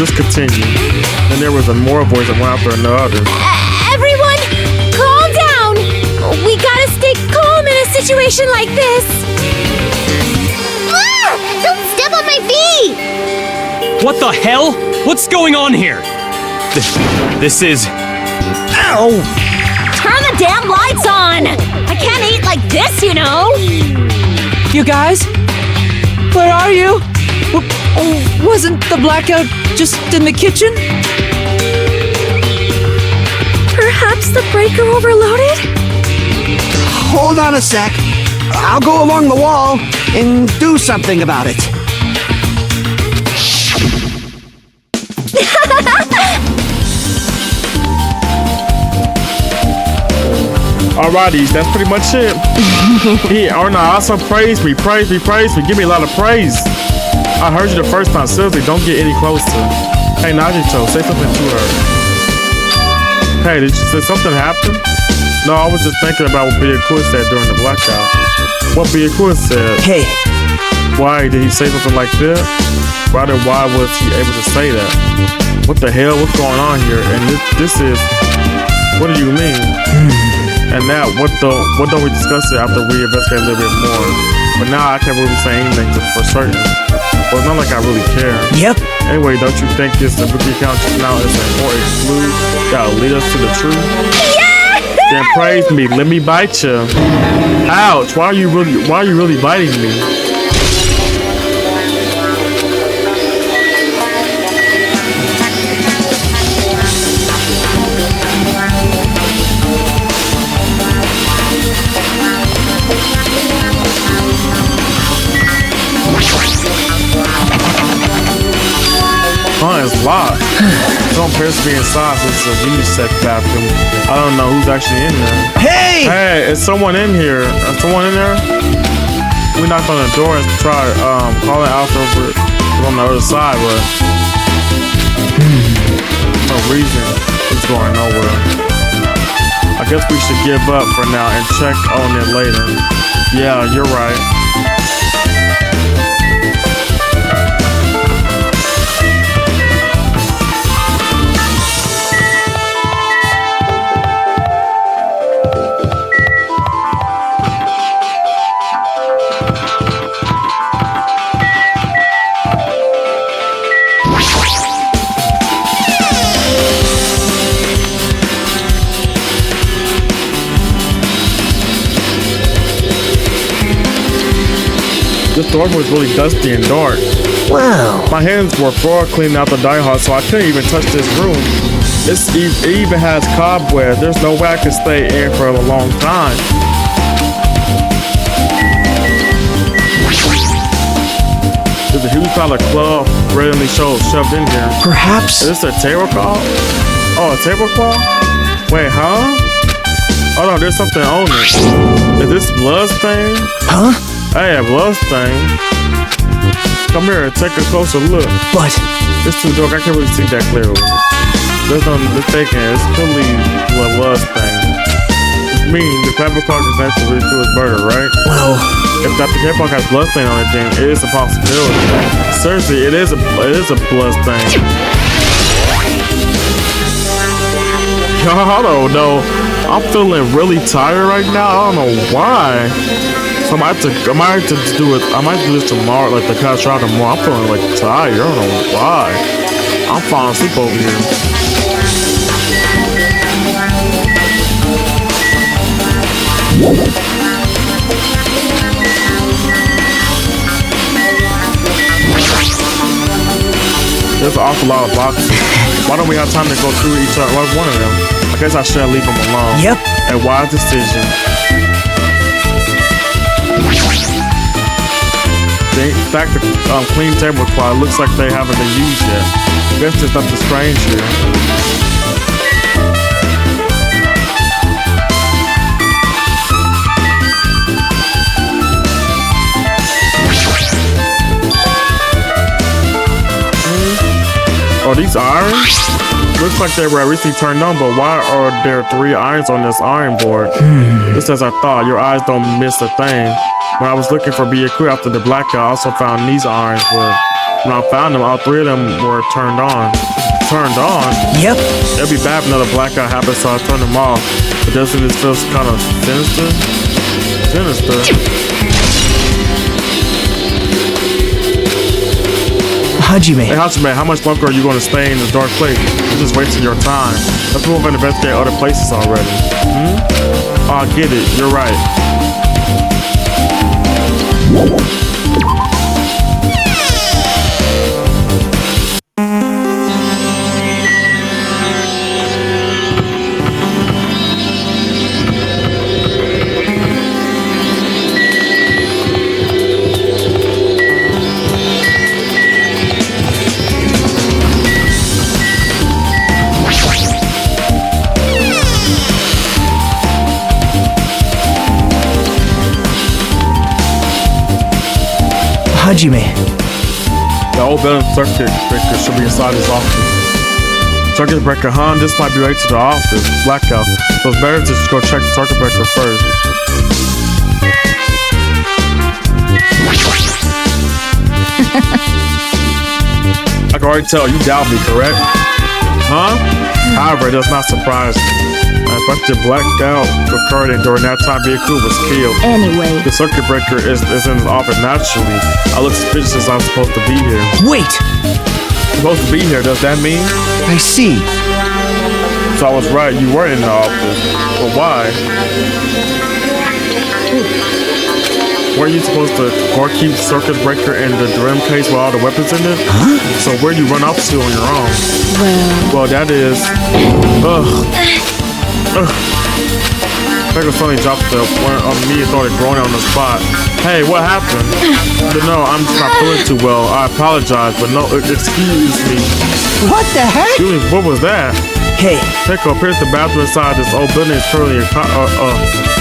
Just continue. And there was a more voice that went after another. Everyone, calm down! We gotta stay calm in a situation like this! Ah! Don't step on my feet! What the hell? What's going on here? This is... Ow! Turn the damn lights on! I can't eat like this, you know! You guys? Where are you? Wasn't the blackout just in the kitchen? Perhaps the breaker overloaded? Hold on a sec. I'll go along the wall and do something about it. Alrighty, that's pretty much it. Arna also praise me. Give me a lot of praise. I heard you the first time. Seriously, don't get any closer. Hey, Nagito, say something to her. Hey, did something happen? No, I was just thinking about what Byakuya said during the blackout. What Byakuya said. Hey. Why did he say something like that? Rather, why was he able to say that? What the hell? What's going on here? And this is... What do you mean? And now, what don't we discuss it after we investigate a little bit more? But now I can't really say anything for certain. Well, it's not like I really care. Yep. Anyway, don't you think this rookie account just now is an important clue that'll lead us to the truth? Yeah! Then praise me. Let me bite you. Ouch! Why are you really biting me? It's locked. Don't pierce me inside since it's a unisex bathroom. I don't know who's actually in there. Hey! Hey, is someone in here? Is someone in there? We knocked on the door and tried calling out over on the other side, but no reason. It's going nowhere. I guess we should give up for now and check on it later. Yeah, you're right. This dorm was really dusty and dark. Wow. My hands were far cleaning out the diehard, so I couldn't even touch this room. It even has cobwebs. There's no way I could stay in for a long time. There's a huge pile of cloth randomly shoved in here. Perhaps. Is this a tablecloth? Oh, a tablecloth? Wait, huh? Oh no, there's something on it. Is this blood stain? Huh? Hey, a blood stain. Come here and take a closer look. But it's too dark. I can't really see that clearly. There's no mistaking. It's clearly a blood stain. Which means the tablecloth is actually to his murder, right? well, If that tablecloth has blood stain on it, then it is a possibility. Seriously, it is a blood stain. I don't know. I'm feeling really tired right now. I don't know why. So I might have to do it. I might do this tomorrow, like the cut shot tomorrow. I'm feeling like tired. I don't know why. I'm falling asleep over here. There's an awful lot of boxes. Why don't we have time to go through each one of them? I guess I should leave them alone. Yep. A wise decision. They stacked the clean tablecloth. It looks like they haven't been used yet. I guess there's nothing strange here. Are these irons? Looks like they were recently turned on, but why are there 3 irons on this iron board? Just as I thought, your eyes don't miss a thing. When I was looking for BQ after the blackout, I also found these irons, but when I found them, all 3 of them were turned on. Turned on? Yep. It'd be bad if another blackout happened, so I turned them off. But doesn't this feel kind of sinister? Sinister. Hajime. Hey Hajime, how much longer are you going to stay in this dark place? You're just wasting your time. Let's move and investigate other places already. Oh, I get it. You're right. Hajime. The old building circuit breaker should be inside his office. Circuit breaker, huh? This might be right to the office. Blackout. So it's better to just go check the circuit breaker first. I can already tell you doubt me, correct? Huh? However, it does not surprise me. I expected blackout occurred and during that time Byaku was killed. Anyway. The circuit breaker is in his office naturally. I look suspicious as I'm supposed to be here. Wait! Supposed to be here, does that mean? I see. So I was right, you were in the office. But why? Weren't you supposed to keep the circuit breaker in the drum case with all the weapons in it? Huh? So where'd you run off to on your own? Well, that is... Like suddenly dropped the one on me and started growing on the spot. Hey, what happened? No, I'm just not feeling too well. I apologize, but no, excuse me. What the heck? Excuse me, what was that? Hey. Pickle, appears the bathroom inside this old building is currently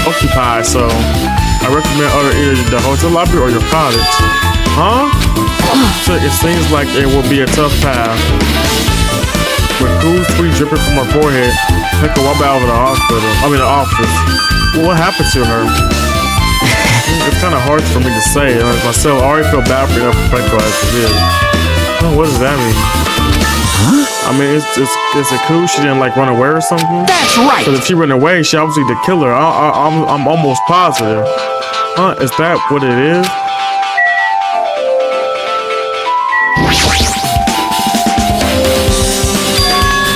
occupied, so I recommend either the hotel lobby or your cottage. Huh? So it seems like it will be a tough path. With cool sweat dripping from her forehead, Pickle walked out of the the office. What happened to her? It's kind of hard for me to say. Myself, I already feel bad for Pickle as it is. What does that mean? Huh? I mean, is it cool she didn't like run away or something? That's right. Because if she ran away, she obviously the killer. I'm almost positive. Huh? Is that what it is?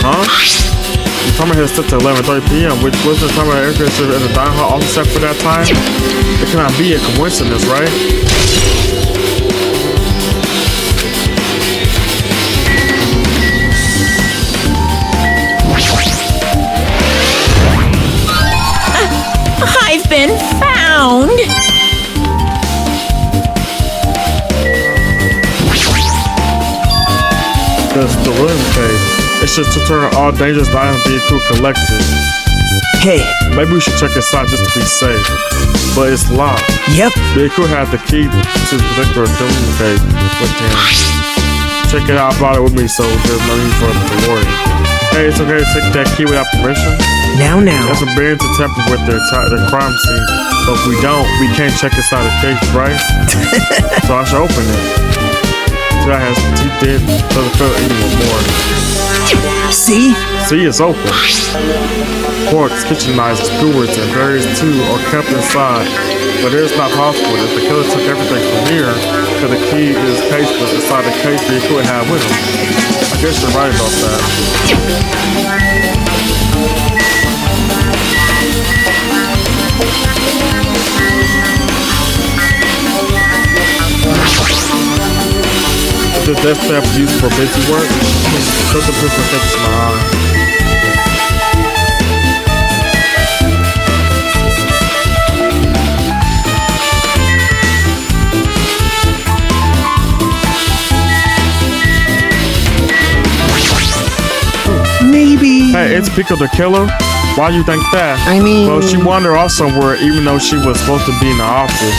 Huh? The timer has set to 11:30 p.m., which was the timer air conditioner in the dining hall also set for that time. It cannot be a coincidence, right? I've been found! The room case. It's just to turn all dangerous items vehicle collected. Hey. Maybe we should check inside just to be safe. But it's locked. Yep. Vehicle had the key to the particular room case with him. Check it out, I brought it with me, so there's no need for us to worry. Hey, it's okay to take that key without permission? Now. That's a barrier to tamper with the crime scene. But if we don't, we can't check inside the case, right? So I should open it. See, I has teeth in, doesn't feel anymore. See? See, it's open. Forks, kitchen knives, skewers, and various tools are kept inside. But it is not possible if the killer took everything from here, because the key is case was inside the case that he could have with him. I guess you're right about that. If this death trap used for busy work. Filter proof will catch my eye. Maybe. Hey, it's Pico the Killer. Why you think that? I mean... Well, she wandered off somewhere even though she was supposed to be in the office.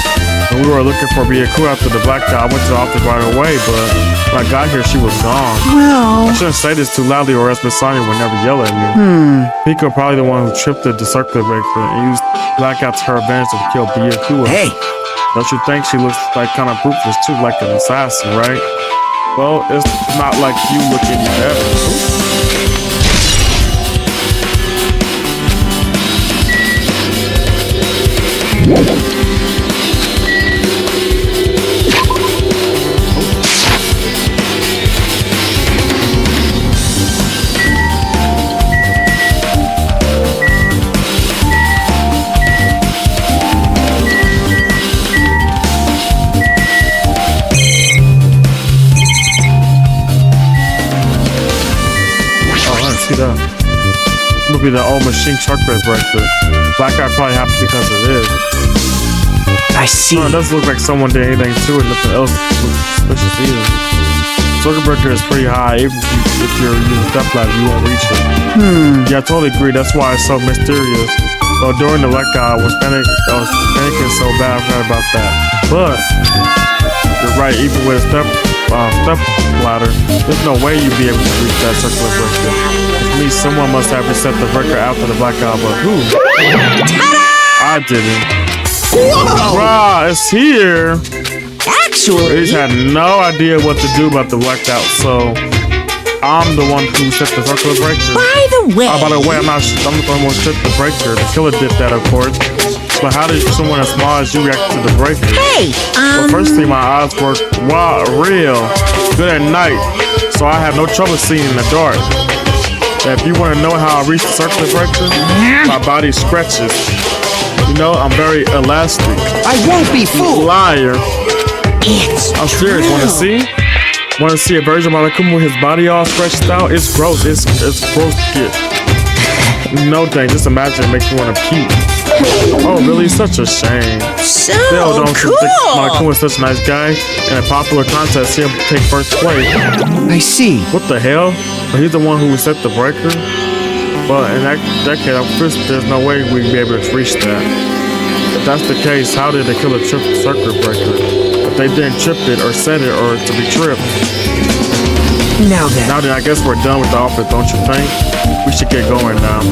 When we were looking for BQ after the black guy, I went to the office right away, but when I got here, she was gone. Well... I shouldn't say this too loudly or else Miss Sonia would never yell at me. Pico probably the one who tripped the circuit breaker and used blackout to her advantage to kill BQ. Hey! Don't you think she looks like kind of ruthless too, like an assassin, right? Well, it's not like you look any better. Would be the old machine chocolate breaker. Black guy probably happy because it is. I see. It doesn't look like someone did anything to it. Nothing else looks suspicious either. Circuit breaker is pretty high. Even if you're using step ladder, you won't reach it. Yeah, I totally agree. That's why it's so mysterious. So during the blackout, I was panicking so bad. I forgot about that. But you're right. Even with a step ladder, there's no way you'd be able to reach that circular breaker. Which means someone must have reset the breaker after the blackout, but who? I didn't. Whoa! Bruh, it's here. Actually, They just had no idea what to do about the blackout, so I'm the one who set the circular breaker. by the way, By the way, I'm the one who set the breaker. The killer did that, of course. But how did someone as small as you react to the breaker? hey, Well, firstly, my eyes were real good at night, so I have no trouble seeing in the dark. And if you want to know how I reach the circular breaker, my body stretches. You know, I'm very elastic. I won't be fooled. Liar. it's I'm serious. Want to see? Want to see a version of Malakum with his body all stretched out? It's gross. It's gross to get. No thing. Just imagine it makes me want to puke. Oh, really? Such a shame. so Still, don't cool. think Malakum is such a nice guy. In a popular contest, he'll take first place. I see. What the hell? But he's the one who set the breaker? Well, in that case, I'm first, there's no way we'd be able to reach that. If that's the case, how did the killer trip the circuit breaker? If they didn't trip it or set it or to be tripped. Now then. Now then, I guess we're done with the office, don't you think? We should get going now.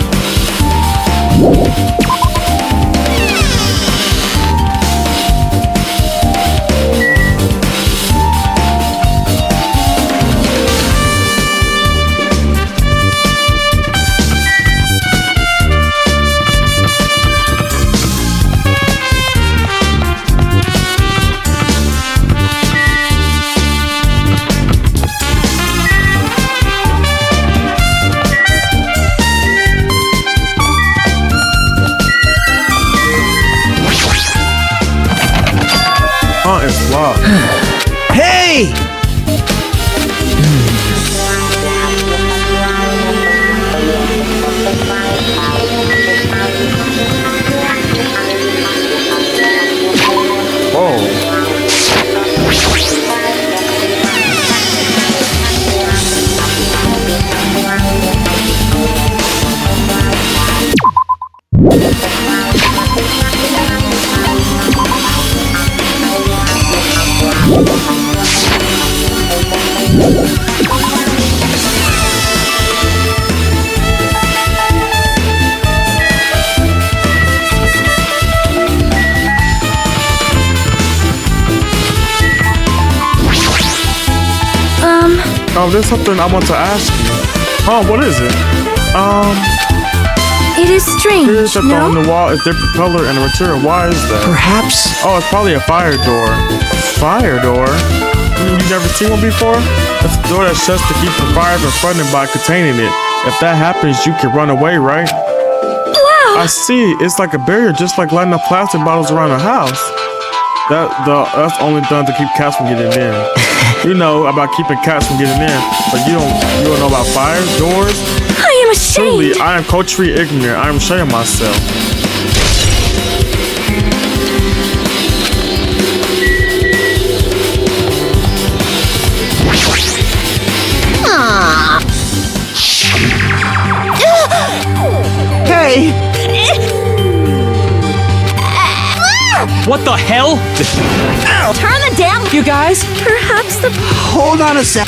It's locked. Hey! There's something I want to ask you. What is it? It is strange, Here's something no? on the wall. It's different color and material. Why is that? Perhaps. Oh, it's probably a fire door. Fire door? You never seen one before? It's a door that shuts to keep the fire from spreading by containing it. If that happens, you can run away, right? Wow! I see. It's like a barrier, just like lighting up plastic bottles around a house. That's only done to keep cats from getting in. You know about keeping cats from getting in, but you don't know about fires, doors. I am ashamed. Truly, I am culturally ignorant. I am ashamed of myself. Hey! What the hell? Turn the damn. You guys? Perhaps the. Hold on a sec.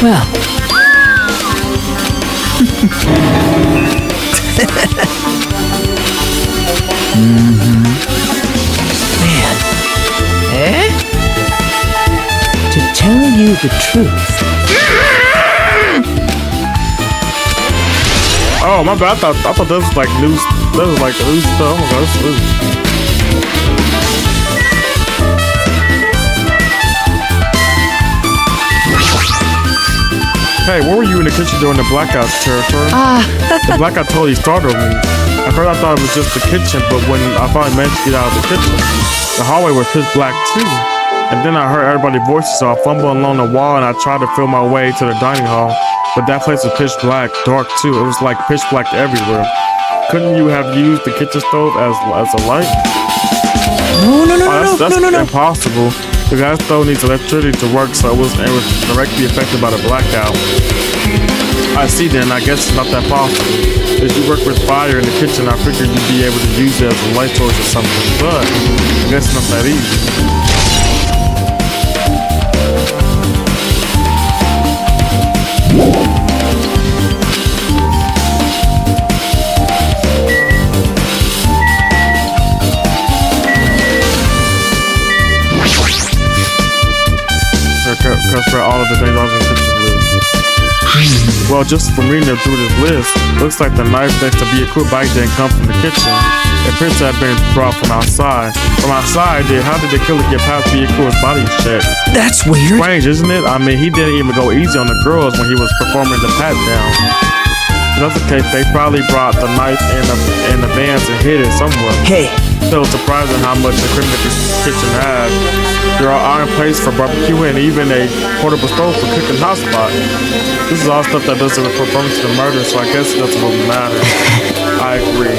Well. Man. To tell you the truth. Oh my bad. I thought this was like new. This was like new stuff. Oh, that's new. Hey, where were you in the kitchen during the blackout territory? The blackout totally startled me. At first I thought it was just the kitchen, but when I finally managed to get out of the kitchen, the hallway was pitch black too. And then I heard everybody's voices, so I fumbled along the wall and I tried to feel my way to the dining hall. But that place was pitch black, dark too. It was like pitch black everywhere. Couldn't you have used the kitchen stove as a light? No. That's impossible. The gas stove needs electricity to work, so it was directly affected by the blackout. I see then, I guess it's not that possible. If you work with fire in the kitchen, I figured you'd be able to use it as a light source or something, but I guess it's not that easy. For all of the things on the kitchen list. Well, just from reading through this list, looks like the knife next to be equipped bike didn't come from the kitchen. It appears to have been brought from outside. From outside, how did the killer get past Byaku's body check? That's weird. Strange, isn't it? I mean, he didn't even go easy on the girls when he was performing the pat down. If that's the case, they probably brought the knife in the vans and hid it somewhere. Hey. Still surprising how much equipment this kitchen has. There are iron plates for barbecuing and even a portable stove for cooking hot spot. This is all stuff that doesn't refer to the murder, so I guess it doesn't really matter. I agree.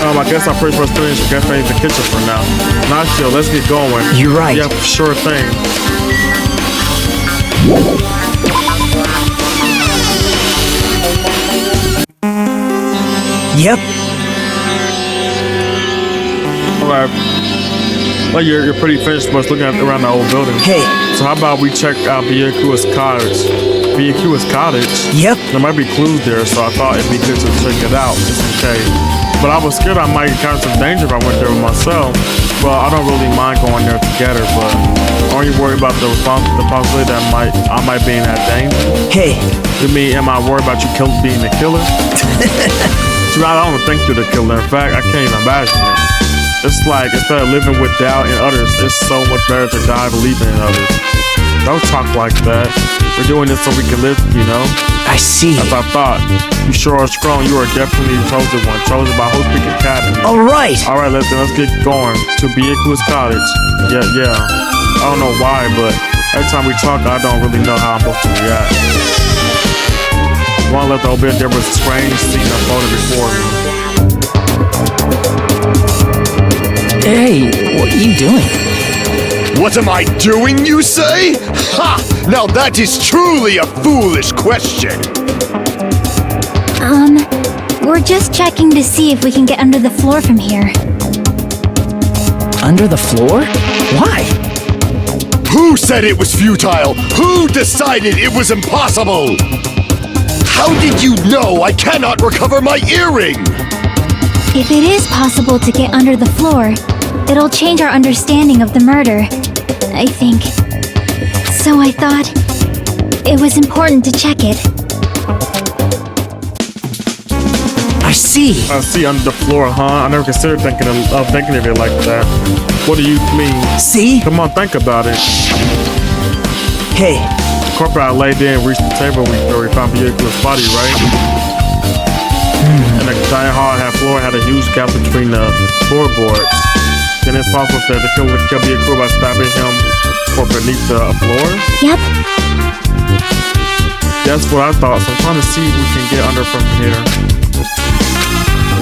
I guess our first finish is definitely the kitchen for now. Not chill, let's get going. You're right. Yeah, sure thing. Yep. Alright. Well, you're pretty finished with looking around the old building. Hey. So how about we check out Byaku's cottage? Byaku's cottage? Yep. There might be clues there, so I thought it'd be good to check it out, just in case. But I was scared I might encounter some danger if I went there with myself. Well, I don't really mind going there together, but aren't you worried about the possibility that I might be in that danger? Hey. You mean, am I worried about you being the killer? I don't think you're the killer. In fact, I can't even imagine it. It's like, instead of living with doubt in others, it's so much better to die believing in others. Don't talk like that. We're doing this so we can live, you know? I see. As I thought. You sure are strong. You are definitely the chosen one. Chosen by Hope Peak Academy. Alright. Alright, let's get going. To Byaku's cottage. Yeah. I don't know why, but every time we talk, I don't really know how I'm supposed to react. One left over there was a strange scene unfolded before me. Hey, what are you doing? What am I doing, you say? Ha! Now that is truly a foolish question. We're just checking to see if we can get under the floor from here. Under the floor? Why? Who said it was futile? Who decided it was impossible? How did you know I cannot recover my earring? If it is possible to get under the floor, it'll change our understanding of the murder, I think. So I thought it was important to check it. I see. I see under the floor, huh? I never considered thinking of it like that. What do you mean? See? Come on, think about it. Hey. Corporate laid in, reached the table where we found Biego's body, right? And the giant hard hat floor had a huge gap between the floorboards. Then it's possible that the killer could be a crew by stabbing him from beneath the floor? Yep. That's what I thought, so I'm trying to see if we can get under from here.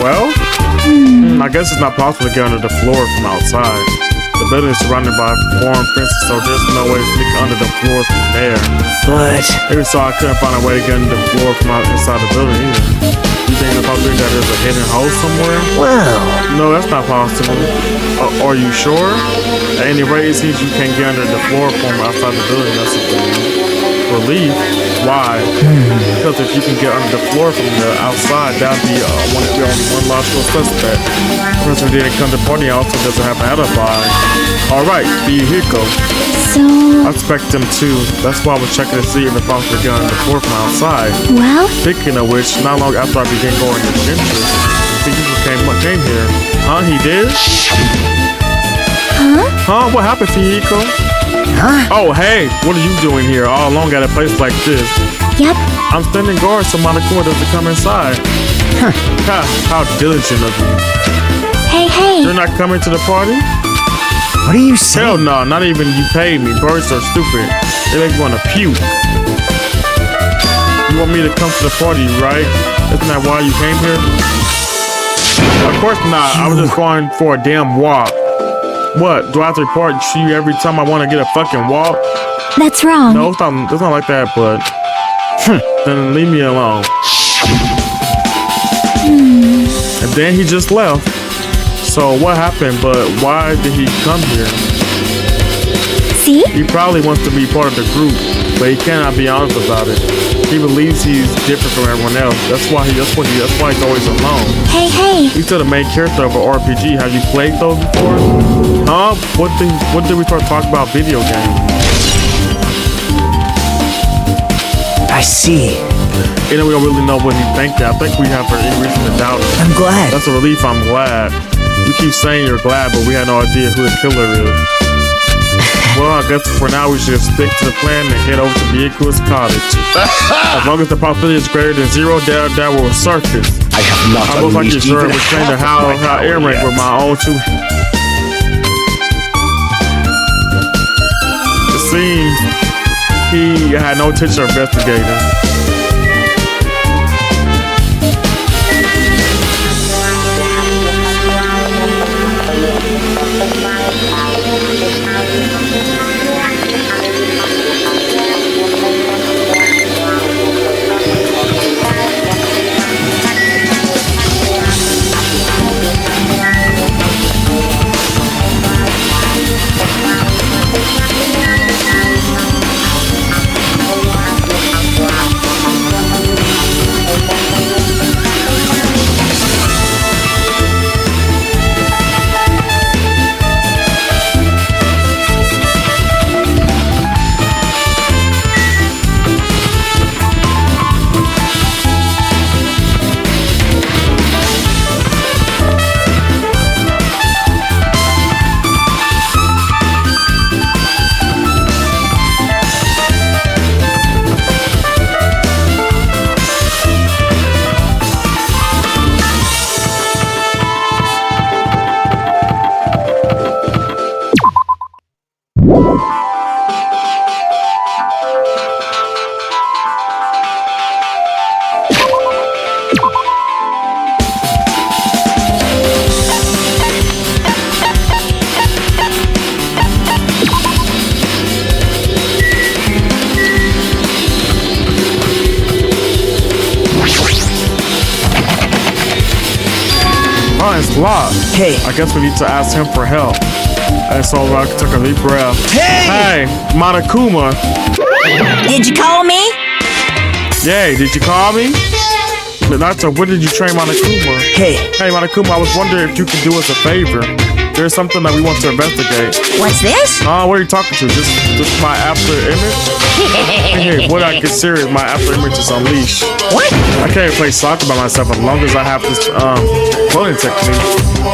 Well, I guess it's not possible to get under the floor from outside. The building is surrounded by foreign fences, so there's no way to sneak under the floors from there. But even so, I couldn't find a way to get under the floor from inside the building either. You think it's possible that there's a hidden hole somewhere? Well, no, that's not possible. Are you sure? At any rate, it seems you can't get under the floor from outside the building. That's a relief. Why? Because if you can get under the floor from the outside, that'd be only one logical suspect. The person who didn't come to the party also doesn't have an alibi. Alright, vehicle. So I expect them to. That's why I was checking to see if it's possible to get under the floor from outside. Well? Speaking of which, not long after I began going to the entrance, the vehicle came here. Huh? He did? Huh? Huh? What happened, Fihiko? Huh? Oh, hey, what are you doing here all alone at a place like this? Yep. I'm standing guard so Monokuma doesn't come inside. How diligent of you. Hey. You're not coming to the party? What are you saying? Hell no, not even you paid me. Birds are stupid. They make me want to puke. You want me to come to the party, right? Isn't that why you came here? Of course not. I was just going for a damn walk. What? Do I have to report to you every time I want to get a fucking walk? That's wrong. No, it's not like that, but then leave me alone. And then he just left. So what happened? But why did he come here? See? He probably wants to be part of the group, but he cannot be honest about it. He believes he's different from everyone else. That's why he's always alone. Hey. He's still the main character of an RPG. Have you played those before? Huh? What did we start talking about video games? I see. We don't really know what he thinks. I think we have any reason to doubt it. I'm glad. That's a relief. I'm glad. You keep saying you're glad, but we had no idea who the killer is. Well, I guess for now we should stick to the plan and head over to Biego's cottage. As long as the possibility is greater than zero, that will surface. I have not I most likely deserve to train the how earring with my own two. It seems he had no intention of investigating. locked. Hey. I guess we need to ask him for help. And so I took a deep breath. Hey, Monokuma. Did you call me? Yay, did you call me? Naruto, when did you train Monokuma? Hey, Monokuma, I was wondering if you could do us a favor. There's something that we want to investigate. What's this? What are you talking to? Just my after image? Hey, what I get serious, my after image is unleashed. What? I can't play soccer by myself as long as I have this cloning technique.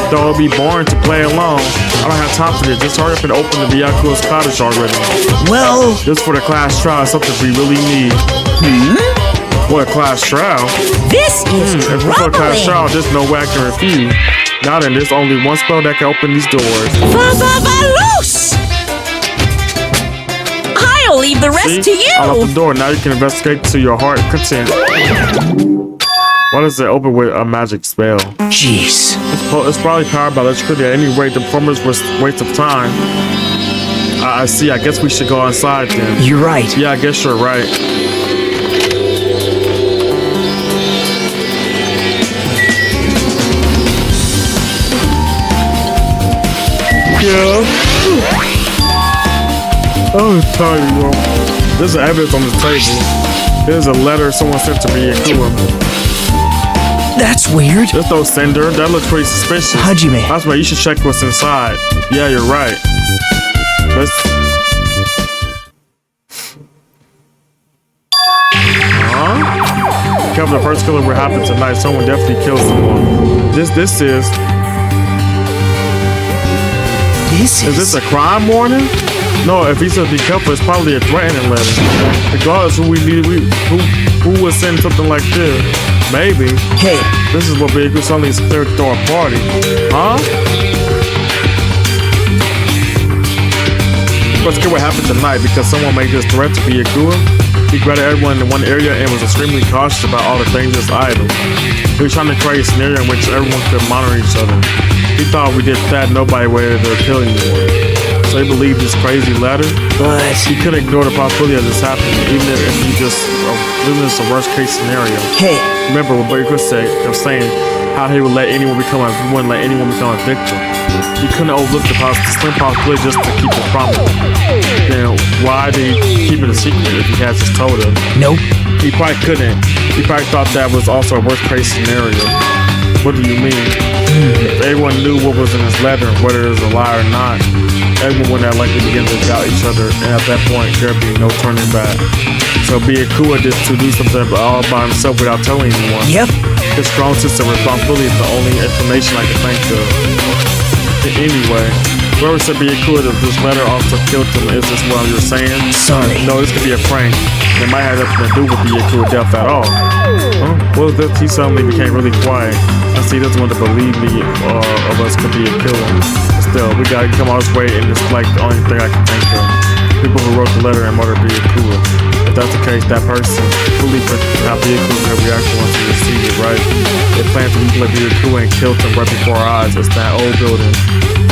Though it'll be boring to play alone. I don't have time for this. Just hurry up and open the Byakuya's cottage already. well, Just for the class trial, something we really need. What, a class trial? This is If it's for a class trial, there's no way I can refuse. Now then, there's only one spell that can open these doors. Loose! I'll leave the rest to you. I'll open the door. Now you can investigate to your heart content. Why does it open with a magic spell? jeez. It's probably powered by electricity. At any rate, the performance was a waste of time. I see. I guess we should go inside then. You're right. Yeah, I guess you're right. Yeah. I'm tired, yo. There's evidence on the table. There's a letter someone sent to me. That's weird. There's no sender. That looks pretty suspicious. Hajime. That's why you should check what's inside. Yeah, you're right. Let's. Cover the first killer will happen tonight. Someone definitely killed someone. This is. Is this a crime warning? No, if he says be careful, it's probably a threatening letter. Regardless who we need, who would send something like this? Maybe. Hey. This is what Big Goose only is clear to throw a party. Huh? Let's get what happened tonight because someone made this threat to be a guru. He grabbed everyone in one area and was extremely cautious about all the dangerous items. He was trying to create a scenario in which everyone could monitor each other. He thought we did that, nobody would kill anyone. So he believed this crazy letter, but he couldn't ignore the possibility of this happening, even if he just living in a worst case scenario. Hey, remember what Buddy Chris said? They were saying how he would let anyone become a victim. He couldn't overlook the slim possibility just to keep it from him. Then why did he keep it a secret if he had just told him? Nope. He probably couldn't. He probably thought that was also a worst case scenario. What do you mean? If everyone knew what was in his letter, whether it was a lie or not, everyone would not likely begin to doubt each other, and at that point, there'd be no turning back. So be it cool just to do something all by himself without telling anyone. Yep. His strong sense of responsibility is the only information I can think of. Anyway, whoever said be it cool if this letter also killed him, is this what you're saying? Sorry. No, this could be a prank. It might have nothing to do with be it cool death at all. Huh? What was that? He suddenly became really quiet. I see he doesn't want to believe me of us could be a killer. But still, we gotta come all this way and it's like the only thing I can think of. People who wrote the letter and murdered be it cool. If that's the case, that person fully put how be it cool every reaction once he received it, right? They planned to manipulate be it cool and killed him right before our eyes. It's that old building.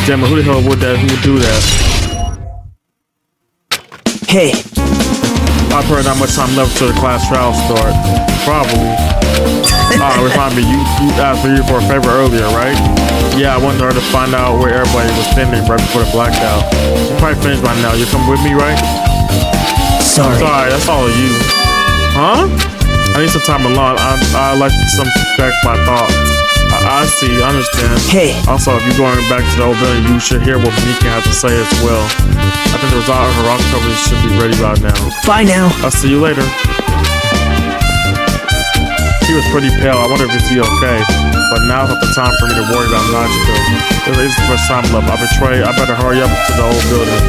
Damn it, who the hell would that? Who would do that? Hey. I've heard not much time left till the class trial start. Probably. Remind me, you asked me for a favor earlier, right? Yeah, I wanted her to find out where everybody was standing right before the blackout. You're probably finished by now. You'll come with me, right? Sorry. Sorry, that's all of you. Huh? I need some time alone. I like some back my thoughts. I see, I understand. Hey. Also, if you're going back to the old building, you should hear what Mika has to say as well. I think the result of her rock coverage should be ready right now. Bye now. I'll see you later. He was pretty pale. I wonder if he's okay. But now's not the time for me to worry about Najiko. This is the first time, love. I better hurry up to the old building.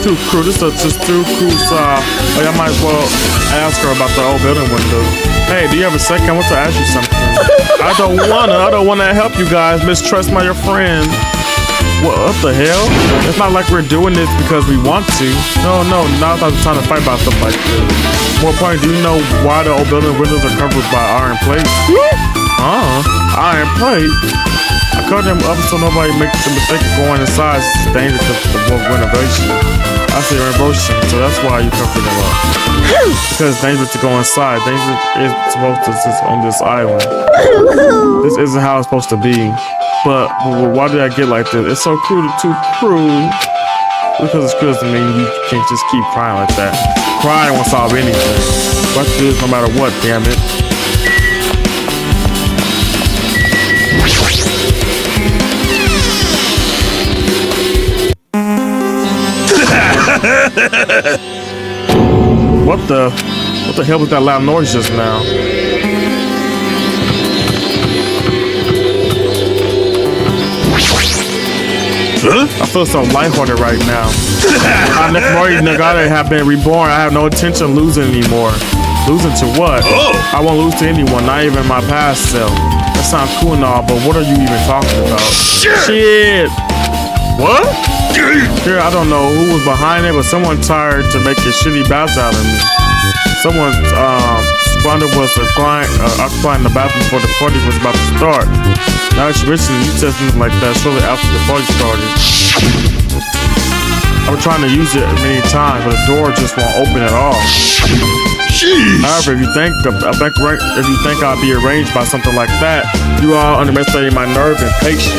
too crude. This is just too crude. I might as well ask her about the old building window. Hey, do you have a second? I want to ask you something. I don't wanna help you guys. Mistrust my friend. What the hell? It's not like we're doing this because we want to. No, now's not the time to fight about stuff like this. More point, do you know why the old building windows are covered by iron plate? Iron plate? I covered them up so nobody makes the mistake of going inside. It's dangerous to renovation. I say renovation, so that's why you covered them up. Because it's dangerous to go inside. Dangerous is supposed to sit on this island. This isn't how it's supposed to be. But why did I get like this? It's so crude, too crude. Because it's crude to me, you can't just keep crying like that. Crying won't solve anything. But do this no matter what, damn it. What the hell was that loud noise just now? Huh? I feel so lighthearted right now. I never have been reborn. I have no intention of losing anymore. Losing to what? I won't lose to anyone, not even my past self. That sounds cool and all, but what are you even talking about? Shit! What? Here, I don't know who was behind it, but someone tried to make a shitty bath out of me. Someone, Splendor was occupying the bathroom before the party was about to start. Now it's wishing you said something like that shortly after the party started. I was trying to use it many times, but the door just won't open at all. Jeez. However, if you think I'll be arranged by something like that, you all underestimating my nerve and patience.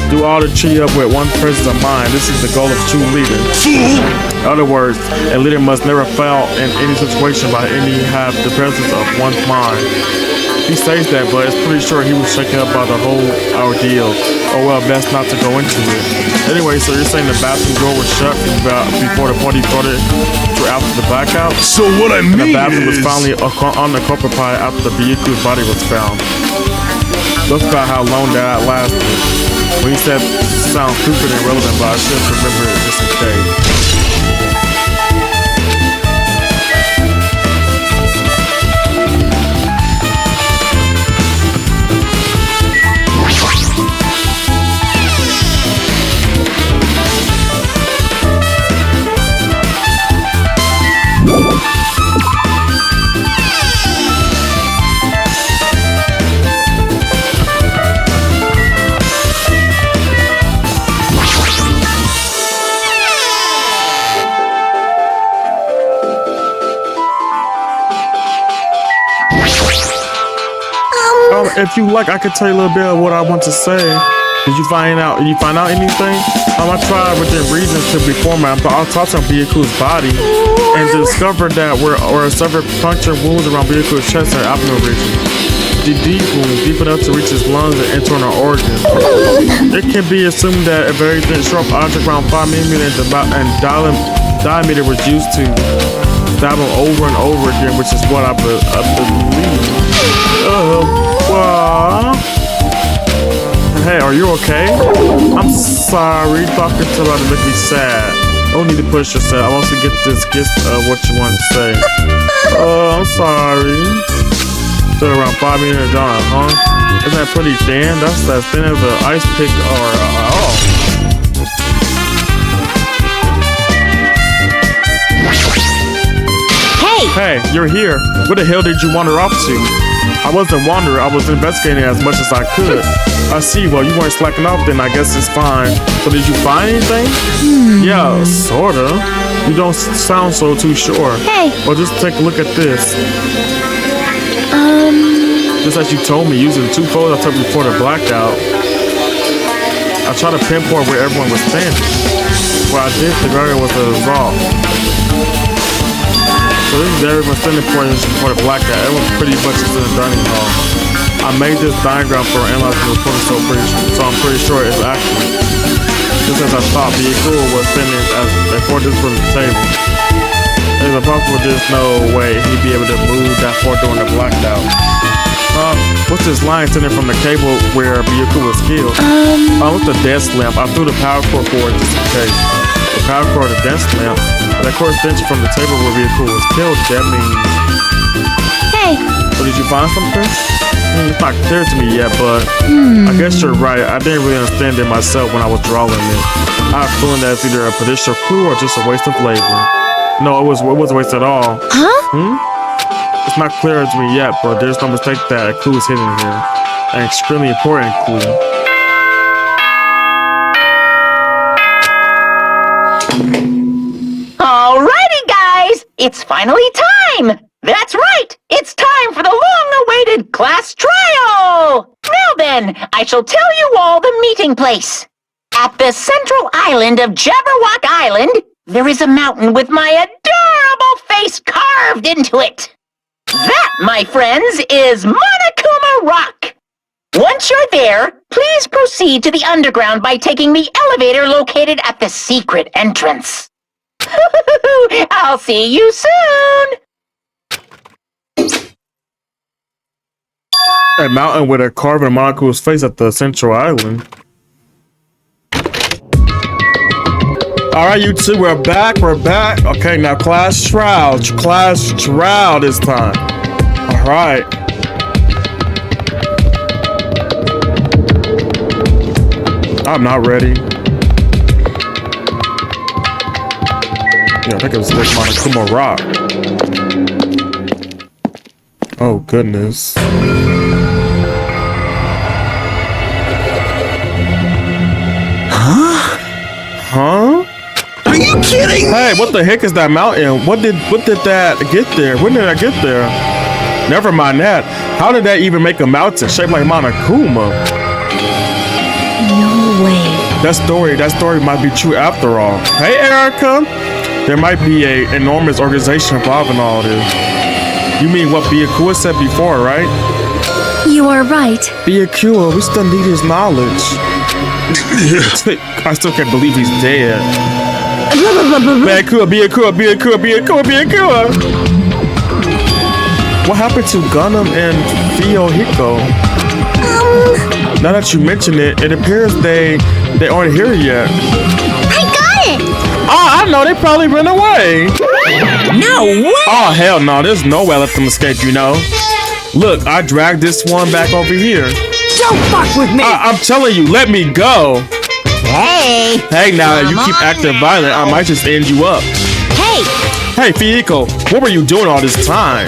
Do all to cheer up with one presence of mind. This is the goal of true leader. In other words, a leader must never fail in any situation by any have the presence of one's mind. He says that, but it's pretty sure he was shaken up by the whole ordeal. Oh well, best not to go into it. Anyway, so you're saying the bathroom door was shut before the party started after the blackout? So what I mean the bathroom was finally on the carpet pile after the Byaku's body was found. Look about how long that lasted. When he said sounds stupid and irrelevant, but I should remember it just in case. If you like, I could tell you a little bit of what I want to say. Did you find out anything? I tried within reason to perform it, but I talked on Byaku's body and discovered that were several puncture wounds around Byaku's chest and abdominal region. The deep wound, deep enough to reach his lungs and internal organs. It can be assumed that a very thin, sharp object around 5 mm and diameter was used to stab him over and over again, which is what I believe. Hey, are you okay? I'm sorry, talking to about to make me sad. Don't need to push yourself. I want to get this gist of what you want to say. I'm sorry. Still around 5 meters down, huh? Isn't that pretty thin? That's as thin as an ice pick or Hey, you're here. Where the hell did you wander off to? I wasn't wandering, I was investigating as much as I could. I see, well, you weren't slacking off then, I guess it's fine. But did you find anything? Yeah, sorta. You don't sound so too sure. Hey. Well, just take a look at this. Just as you told me, using 2 photos I took before the blackout. I tried to pinpoint where everyone was standing. What I did, the area was resolved. So this is everyone standing for the blackout. Everyone's pretty much in the dining hall. I made this diagram for analyzing the report, so I'm pretty sure it's accurate. Just as I thought, Byaku was standing before this was the table. It's impossible there's no way he'd be able to move that far during the blackout. What's this line sitting from the cable where Byaku was killed? With the desk lamp, I threw the power cord for it just in case. The power cord of the dance lamp. That correspondence from the table where vehicle was killed. That means. Hey. So did you find something? It's not clear to me yet, but I guess you're right. I didn't really understand it myself when I was drawing it. I have a feeling that it's either a potential clue or just a waste of labor. No, it wasn't a waste at all. Huh? It's not clear to me yet, but there's no mistake that a clue is hidden here. An extremely important clue. Alrighty, guys! It's finally time! That's right! It's time for the long-awaited class trial! Now then, I shall tell you all the meeting place. At the central island of Jabberwock Island, there is a mountain with my adorable face carved into it. That, my friends, is Monokuma Rock. Once you're there, please proceed to the underground by taking the elevator located at the secret entrance. I'll see you soon! A mountain with a carving Monokuma's face at the central island. Alright, you two, we're back. Okay, now class trial this time. Alright. I'm not ready. Yeah, I think it was this Monokuma Rock. Oh, goodness. Huh? Are you kidding? Hey, what the heck is that mountain? What did that get there? When did I get there? Never mind that. How did that even make a mountain shaped like Monokuma? No way. That story might be true after all. Hey, Erica. There might be an enormous organization involved in all this. You mean what Byakuya said before, right? You are right. Byakuya, we still need his knowledge. I still can't believe he's dead. Byakuya. What happened to Gundam and Fuyuhiko? Now that you mention it, it appears they aren't here yet. I got it! Oh, I know, they probably ran away. No way! Oh, hell no, there's no way I let them escape, you know. Look, I dragged this one back over here. Don't fuck with me! I'm telling you, let me go. Hey! Hey, now, if you keep acting violent, I might just end you up. Hey! Hey, Fuyuhiko, what were you doing all this time?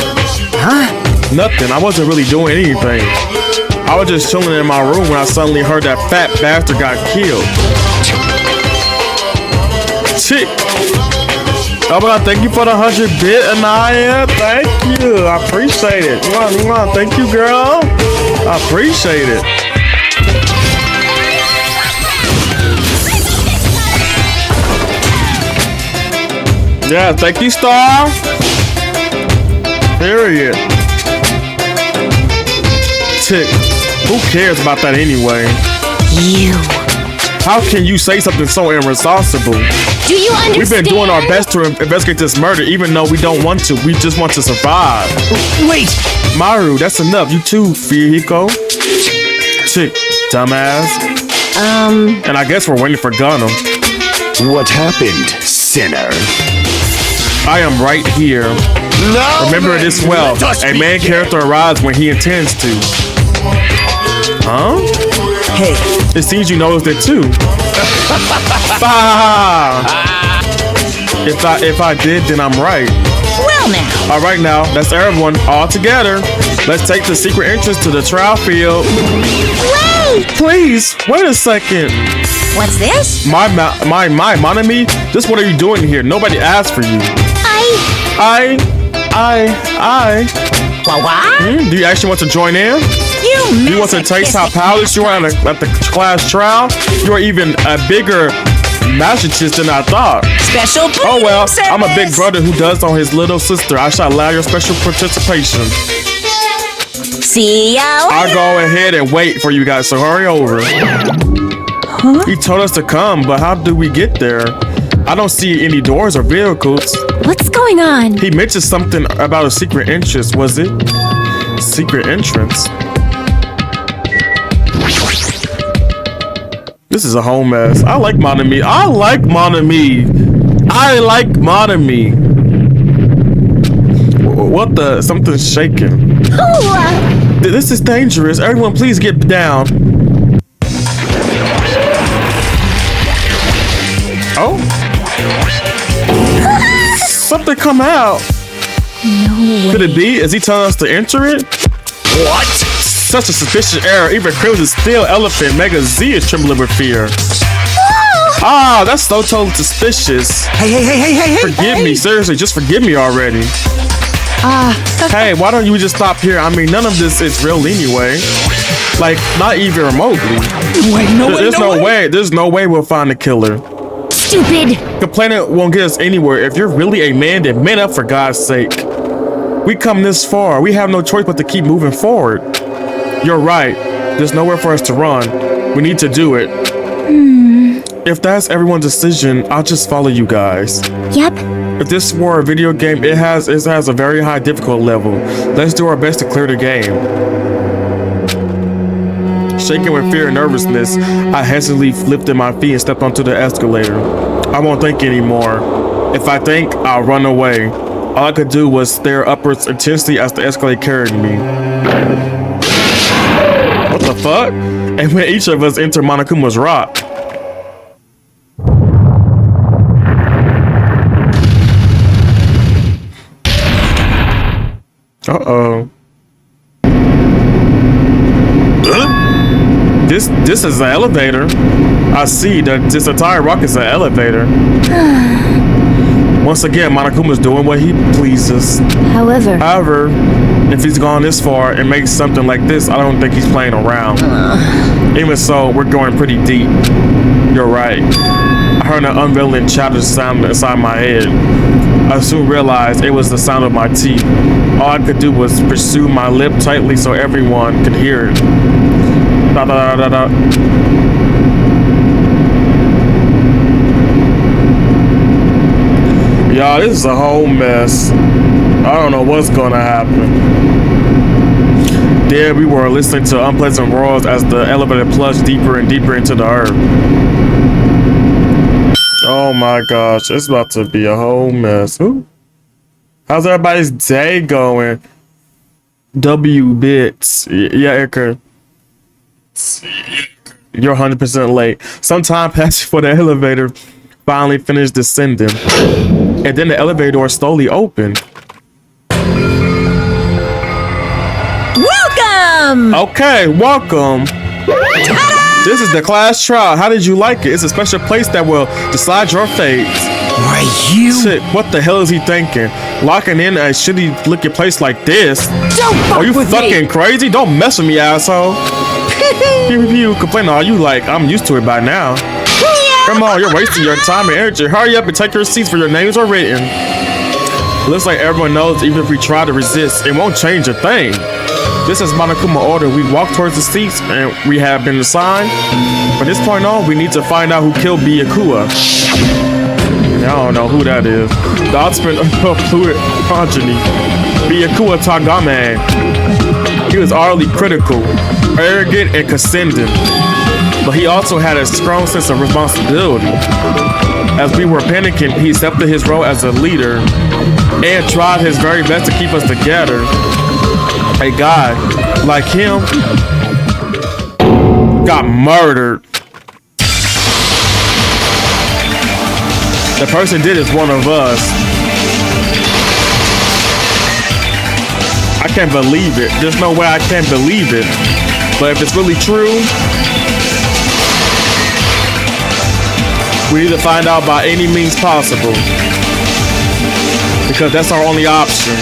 Huh? Nothing, I wasn't really doing anything. I was just chilling in my room when I suddenly heard that fat bastard got killed. Chick. Oh, but thank you for the 100-bit, Anaya. Thank you. I appreciate it. Thank you, girl. I appreciate it. Yeah, thank you, Star. Period. Tick. Who cares about that anyway? You. How can you say something so irresponsible? Do you understand? We've been doing our best to investigate this murder, even though we don't want to. We just want to survive. Wait! Maru, that's enough. You too, Fuyuhiko. Chick, dumbass. And I guess we're waiting for Gundam. What happened, sinner? I am right here. No, remember this well. A main character arrives when he intends to. Huh? Hey. It seems you noticed it too. If I did, then I'm right. Well now. All right now, that's everyone all together. Let's take the secret entrance to the trial field. Wait! Please, wait a second. What's this? My Monami, just what are you doing here? Nobody asked for you. What? Do you actually want to join in? You want to taste how powerless you are at the class trial? You are even a bigger masochist than I thought. Special Oh well, service. I'm a big brother who does on his little sister. I shall allow your special participation. See ya later. I'll go ahead and wait for you guys, so hurry over. Huh? He told us to come, but how do we get there? I don't see any doors or vehicles. What's going on? He mentioned something about a secret entrance, was it? Secret entrance? This is a whole mess. I like Monami. I like Monami. I like Monami. What the? Something's shaking. This is dangerous. Everyone, please get down. Oh. Something come out. No way. Could it be? Is he telling us to enter it? What? Such a suspicious error. Even Crimson's steel elephant Mega Z is trembling with fear. Ah, that's so totally suspicious. Hey. Forgive me, seriously, just forgive me already. Hey, why don't you just stop here? I mean, none of this is real anyway. Like, not even remotely. There's no way we'll find the killer. Stupid! Complaining won't get us anywhere. If you're really a man, then man up for God's sake. We come this far. We have no choice but to keep moving forward. You're right. There's nowhere for us to run. We need to do it. If that's everyone's decision, I'll just follow you guys. Yep. If this were a video game, it has a very high difficult level. Let's do our best to clear the game. Shaking with fear and nervousness, I hesitantly lifted my feet and stepped onto the escalator. I won't think anymore. If I think, I'll run away. All I could do was stare upwards intensely as the escalator carried me. What the fuck? And when each of us entered Monokuma's rock. Uh-oh. This is an elevator. I see that this entire rock is an elevator. Once again, Monokuma's doing what he pleases. However, if he's gone this far and makes something like this, I don't think he's playing around. Even so, we're going pretty deep. You're right. I heard an unveiling chatter sound inside my head. I soon realized it was the sound of my teeth. All I could do was pursue my lip tightly so everyone could hear it. Da, da, da, da, da. Y'all, this is a whole mess. I don't know what's gonna happen. There we were listening to unpleasant roars as the elevator plunged deeper and deeper into the earth. Oh my gosh, it's about to be a whole mess. Ooh. How's everybody's day going? W bits. Yeah, Erica. You're 100% late. Some time passed before the elevator finally finished descending. And then the elevator door slowly opened. Welcome! Okay, welcome. This is the class trial. How did you like it? It's a special place that will decide your fate. Why you? Shit, what the hell is he thinking? Locking in a shitty looking place like this? Don't fuck Are you with fucking me. crazy? Don't mess with me, asshole. You complain all you like. I'm used to it by now. Come on, you're wasting your time and energy. Hurry up and take your seats for your names are written. Looks like everyone knows even if we try to resist, it won't change a thing. This is Monokuma order. We walk towards the seats and we have been assigned. From this point on, we need to find out who killed Byakuya. I don't know who that is. The offspring of fluid progeny. Byakuya Tagame. He was utterly critical, arrogant, and condescending. But he also had a strong sense of responsibility. As we were panicking, he accepted his role as a leader and tried his very best to keep us together. A guy like him got murdered. The person did is one of us. I can't believe it. There's no way I can't believe it. But if it's really true, we need to find out by any means possible. Because that's our only option.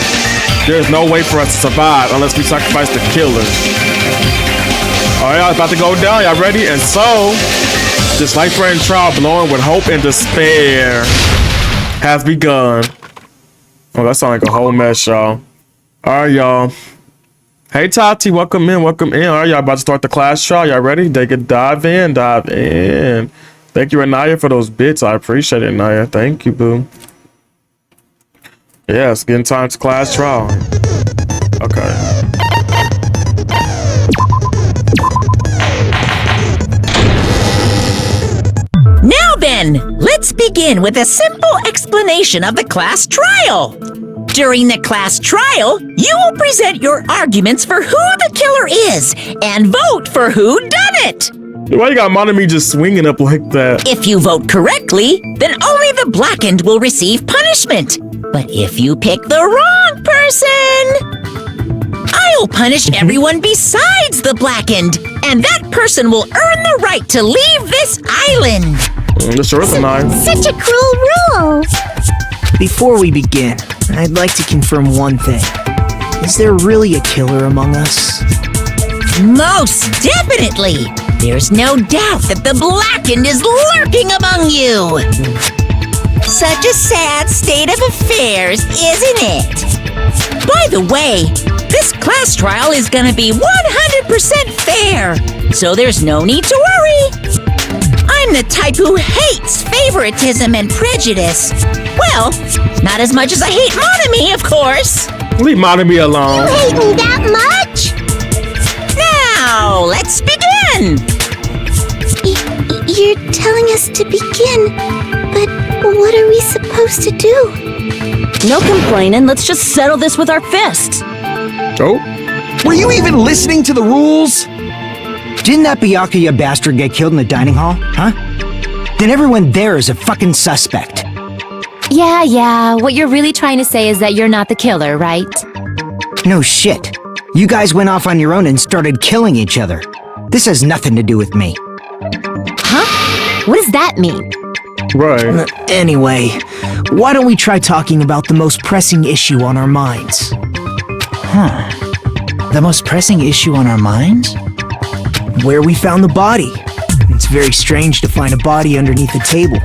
There's no way for us to survive unless we sacrifice the killer. Alright, y'all, it's about to go down. Y'all ready? And so, this life-threatening trial blowing with hope and despair has begun. Oh, that sounds like a whole mess, y'all. Alright, y'all. Hey, Tati, welcome in, welcome in. Alright, y'all about to start the class trial. Y'all ready? They can dive in, dive in. Thank you, Anaya, for those bits. I appreciate it, Anaya. Thank you, boo. Yeah, it's getting time to class trial. Okay. Then, let's begin with a simple explanation of the class trial. During the class trial, you will present your arguments for who the killer is and vote for who done it. Why you got Monomi just swinging up like that? If you vote correctly, then only the blackened will receive punishment. But if you pick the wrong person, I'll punish everyone besides the blackened, and that person will earn the right to leave this island. This sure is a nine. Such a cruel rule. Before we begin, I'd like to confirm one thing. Is there really a killer among us? Most definitely! There's no doubt that the blackened is lurking among you! Such a sad state of affairs, isn't it? By the way, this class trial is gonna be 100% fair, so there's no need to worry. I'm the type who hates favoritism and prejudice. Well, not as much as I hate Monomi, of course. Leave Monomi alone. You hate me that much? Now, let's begin! You're telling us to begin, but what are we supposed to do? No complaining, let's just settle this with our fists. Oh? Were you even listening to the rules? Didn't that Byakuya bastard get killed in the dining hall, huh? Then everyone there is a fucking suspect. Yeah, what you're really trying to say is that you're not the killer, right? No shit. You guys went off on your own and started killing each other. This has nothing to do with me. Huh? What does that mean? Right. Anyway, why don't we try talking about the most pressing issue on our minds? The most pressing issue on our minds? Where we found the body. It's very strange to find a body underneath a table.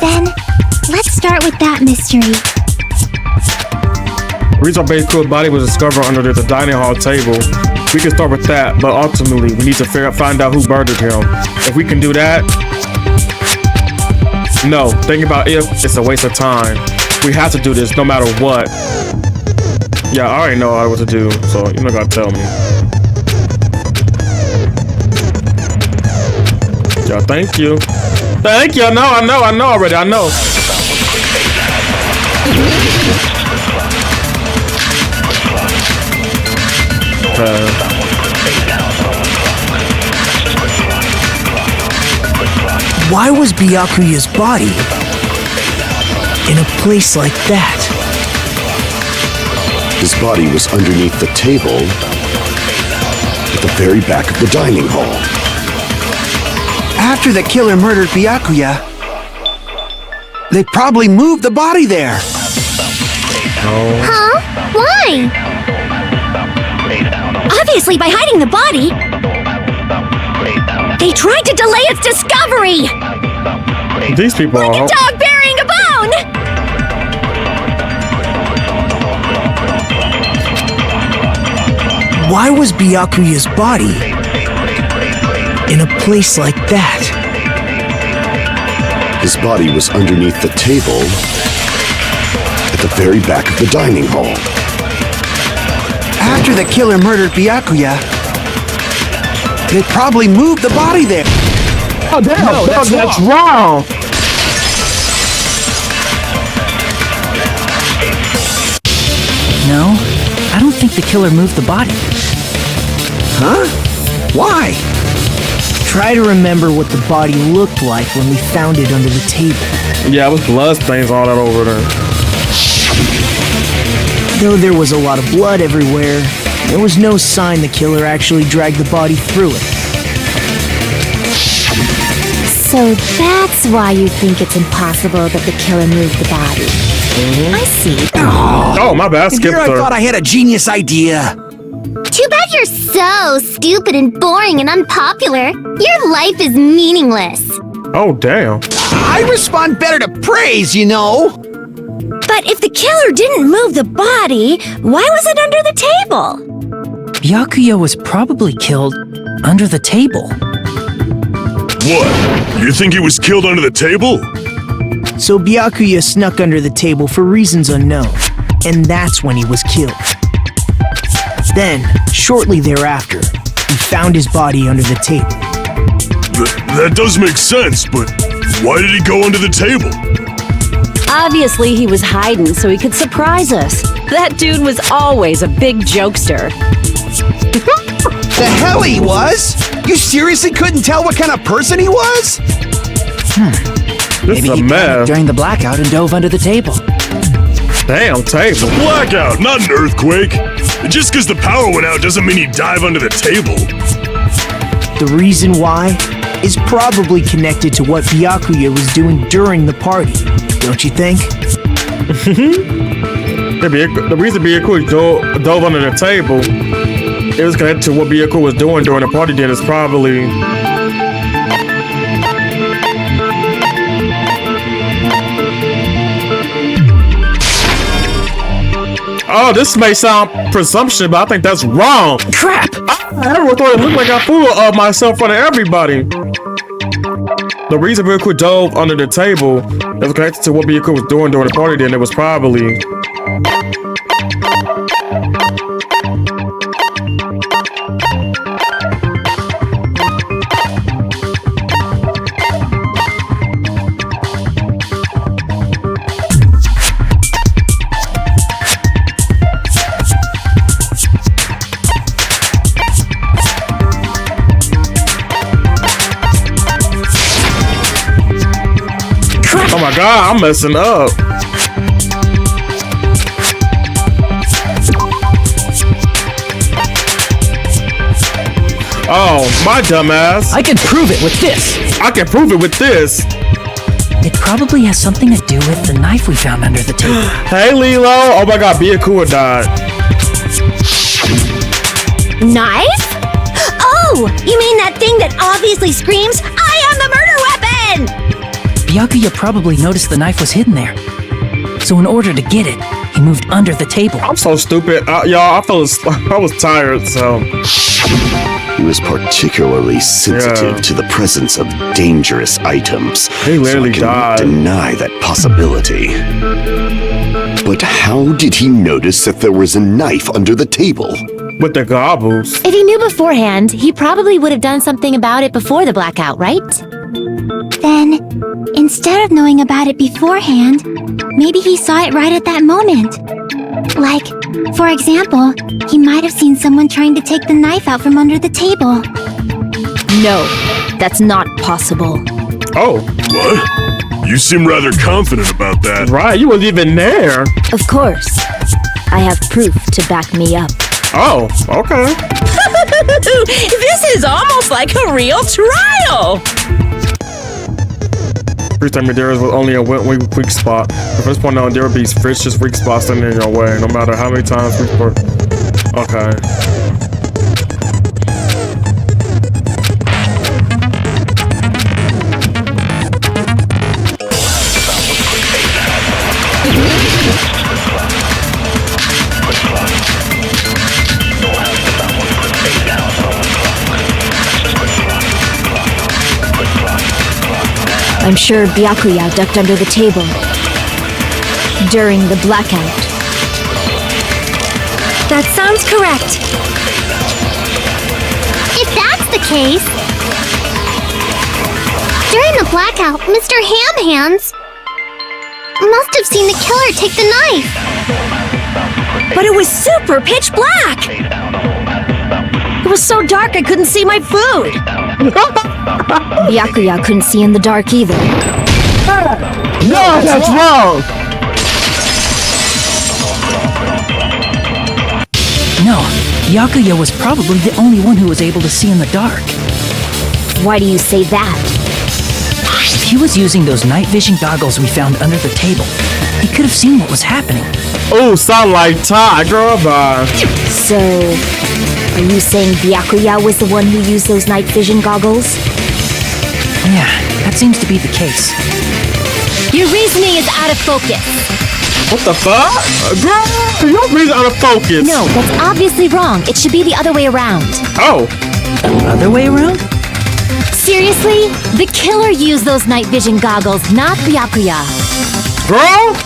Then, let's start with that mystery. The reason Baby's body was discovered under the dining hall table. We can start with that, but ultimately we need to find out who murdered him. If we can do that, no. Thinking about if, it's a waste of time. We have to do this no matter what. Yeah, I already know what to do, so you're not gonna tell me. Yeah, thank you. Thank you. I know already. I know. Why was Byakuya's body in a place like that? His body was underneath the table at the very back of the dining hall. After the killer murdered Byakuya, they probably moved the body there. Huh? Why? Obviously, by hiding the body, they tried to delay its discovery! These people like are... a dog burying a bone! Why was Byakuya's body in a place like that? His body was underneath the table at the very back of the dining hall. After the killer murdered Byakuya, they probably moved the body there. Oh, damn, no, that's wrong. No, I don't think the killer moved the body. Huh? Why? Try to remember what the body looked like when we found it under the table. Yeah, it was blood stains all that over there. Though there was a lot of blood everywhere, there was no sign the killer actually dragged the body through it. So that's why you think it's impossible that the killer moved the body. I see. Oh, my bad. I skipped Here I her. thought I had a genius idea. Too bad you're so stupid and boring and unpopular. Your life is meaningless. Oh, damn. I respond better to praise, you know. But if the killer didn't move the body, why was it under the table? Byakuya was probably killed under the table. What? You think he was killed under the table? So Byakuya snuck under the table for reasons unknown, and that's when he was killed. Then, shortly thereafter, we found his body under the table. That does make sense, but Why did he go under the table? Obviously, he was hiding so he could surprise us. That dude was always a big jokester. The hell he was? You seriously couldn't tell what kind of person he was? This is a mess. During the blackout and dove under the table. Damn, table. A blackout, not an earthquake. Just because the power went out doesn't mean you dive under the table. The reason why is probably connected to what Byakuya was doing during the party, don't you think? The reason Byakuya dove under the table, it was connected to what Byakuya was doing during the party. Then it's probably. Oh, this may sound presumption, but I think that's wrong. Crap! I never thought it looked like I fooled myself in front of everybody. The reason Byakuya dove under the table, it was connected to what Byakuya was doing during the party. Then it was probably. Oh my god, I'm messing up. Oh, my dumbass. I can prove it with this. I can prove it with this. It probably has something to do with the knife we found under the table. Hey, Lilo. Oh my god, Byakuya died. Knife? Oh, you mean that thing that obviously screams, I am the murder weapon! Byakuya probably noticed the knife was hidden there. So in order to get it, he moved under the table. I'm so stupid. Y'all, I was tired, so. He was particularly sensitive to the presence of dangerous items. He literally so I cannot deny that possibility. But how did he notice that there was a knife under the table? With the goggles. If he knew beforehand, he probably would have done something about it before the blackout, right? Then, instead of knowing about it beforehand, maybe he saw it right at that moment. Like, for example, he might have seen someone trying to take the knife out from under the table. No, that's not possible. Oh. What? You seem rather confident about that. Right, you weren't even there. Of course. I have proof to back me up. Oh, okay. This is almost like a real trial! First time there was only a weak spot. The first point out there would be vicious weak spots standing in your way, no matter how many times we were. Okay. I'm sure Byakuya ducked under the table during the blackout. That sounds correct. If that's the case, during the blackout, Mr. Ham Hands must have seen the killer take the knife. But it was super pitch black! It was so dark I couldn't see my food! Byakuya couldn't see in the dark either. No, that's wrong! No, Byakuya was probably the only one who was able to see in the dark. Why do you say that? If he was using those night vision goggles we found under the table, he could have seen what was happening. Oh, sound like Tiger. So, are you saying Byakuya was the one who used those night vision goggles? Yeah, that seems to be the case. Your reasoning is out of focus. What the fuck? Girl, your reason out of focus. No, that's obviously wrong. It should be the other way around. Oh. The other way around? Seriously? The killer used those night vision goggles, not Byakuya. Girl?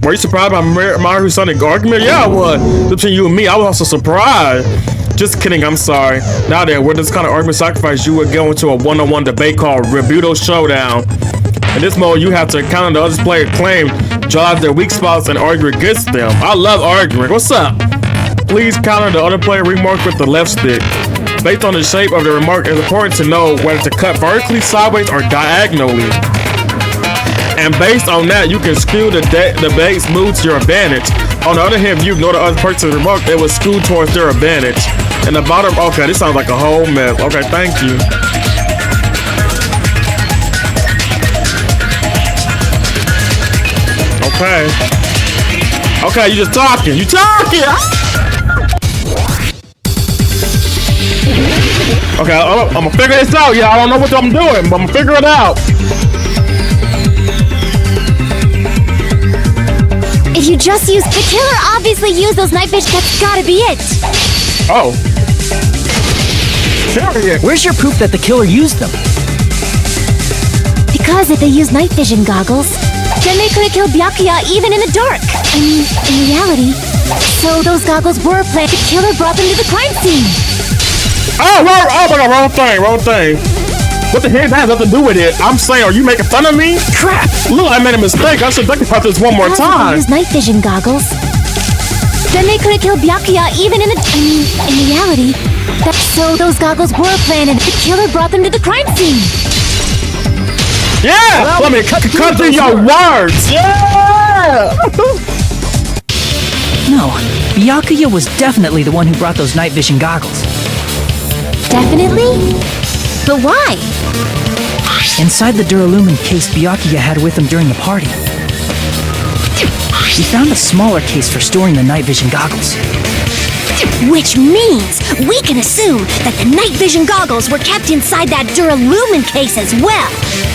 Were you surprised by Maru's Sonic argument? Yeah, I was. Between you and me, I was also surprised. Just kidding, I'm sorry. Now then, with this kind of argument sacrifice, you would go into a one-on-one debate called Rebuto Showdown. In this mode, you have to encounter the other player's claim, draw out their weak spots, and argue against them. I love arguing. What's up? Please counter the other player remark with the left stick. Based on the shape of the remark, it's important to know whether to cut vertically, sideways, or diagonally. And based on that, you can skew the debate's mood to your advantage. On the other hand, if you ignore the other person's remark, it will skew towards their advantage. And the bottom, okay, this sounds like a whole mess. Okay, thank you. Okay. Okay, you just talking. You talking. Okay, I'm gonna figure this out. Yeah, I don't know what I'm doing, but I'm gonna figure it out. If you just use... The killer obviously used those night vision. That's gotta be it. Oh. Where's your proof that the killer used them? Because if they used night vision goggles, then they couldn't kill Byakuya even in the dark. I mean, in reality. So those goggles were planted. The killer brought them to the crime scene. Oh my God, wrong thing. What the heck? That has nothing to do with it. I'm saying, are you making fun of me? Crap! Look, I made a mistake. I should think about this one more time. Use night vision goggles. Then they couldn't kill Byakuya even in the... I mean, in reality. So those goggles were planted. The killer brought them to the crime scene. Yeah! Let me cut through your words! Yeah! No, Byakuya was definitely the one who brought those night vision goggles. Definitely? But why? Inside the Duralumin case Byakuya had with him during the party, we found a smaller case for storing the night vision goggles. Which means we can assume that the night vision goggles were kept inside that Duralumin case as well.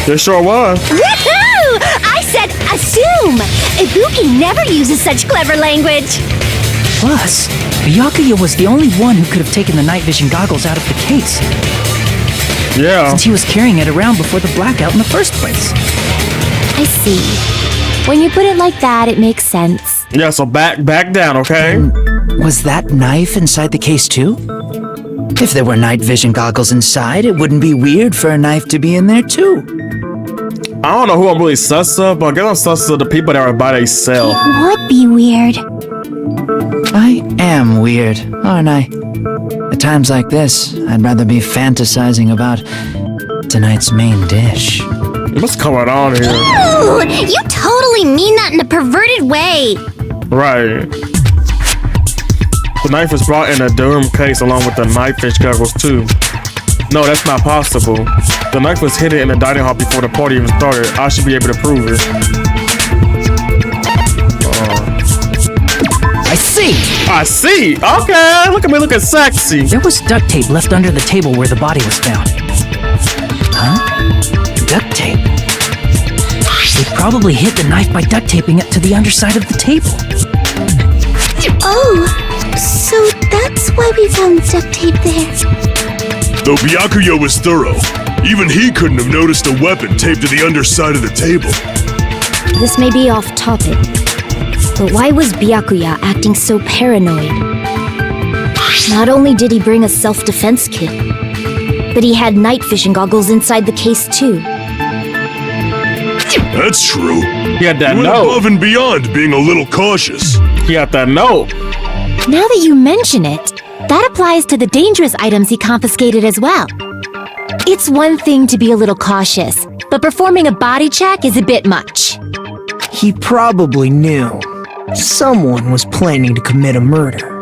It sure was. Woohoo! I said assume! Ibuki never uses such clever language. Plus, Byakuya was the only one who could have taken the night vision goggles out of the case. Yeah. Since he was carrying it around before the blackout in the first place. I see. When you put it like that, it makes sense. Yeah, so back down, okay? Was that knife inside the case too? If there were night vision goggles inside, it wouldn't be weird for a knife to be in there too. I don't know who I'm really sus of, but I guess I'm sus of the people that are by themselves. It would be weird. I am weird, aren't I? At times like this, I'd rather be fantasizing about tonight's main dish. What's going on here? Ew! You totally mean that in a perverted way. Right. The knife was brought in a Durham case along with the night fish goggles too. No, that's not possible. The knife was hidden in the dining hall before the party even started. I should be able to prove it. I see! Okay, look at me looking sexy. There was duct tape left under the table where the body was found. Huh? Duct tape? They probably hid the knife by duct taping it to the underside of the table. Oh, so that's why we found duct tape there. Though Byakuya was thorough, even he couldn't have noticed a weapon taped to the underside of the table. This may be off topic, but why was Byakuya acting so paranoid? Not only did he bring a self-defense kit, but he had night vision goggles inside the case too. That's true. He had that He went note. above and beyond being a little cautious. He had that note. Now that you mention it, that applies to the dangerous items he confiscated as well. It's one thing to be a little cautious, but performing a body check is a bit much. He probably knew someone was planning to commit a murder.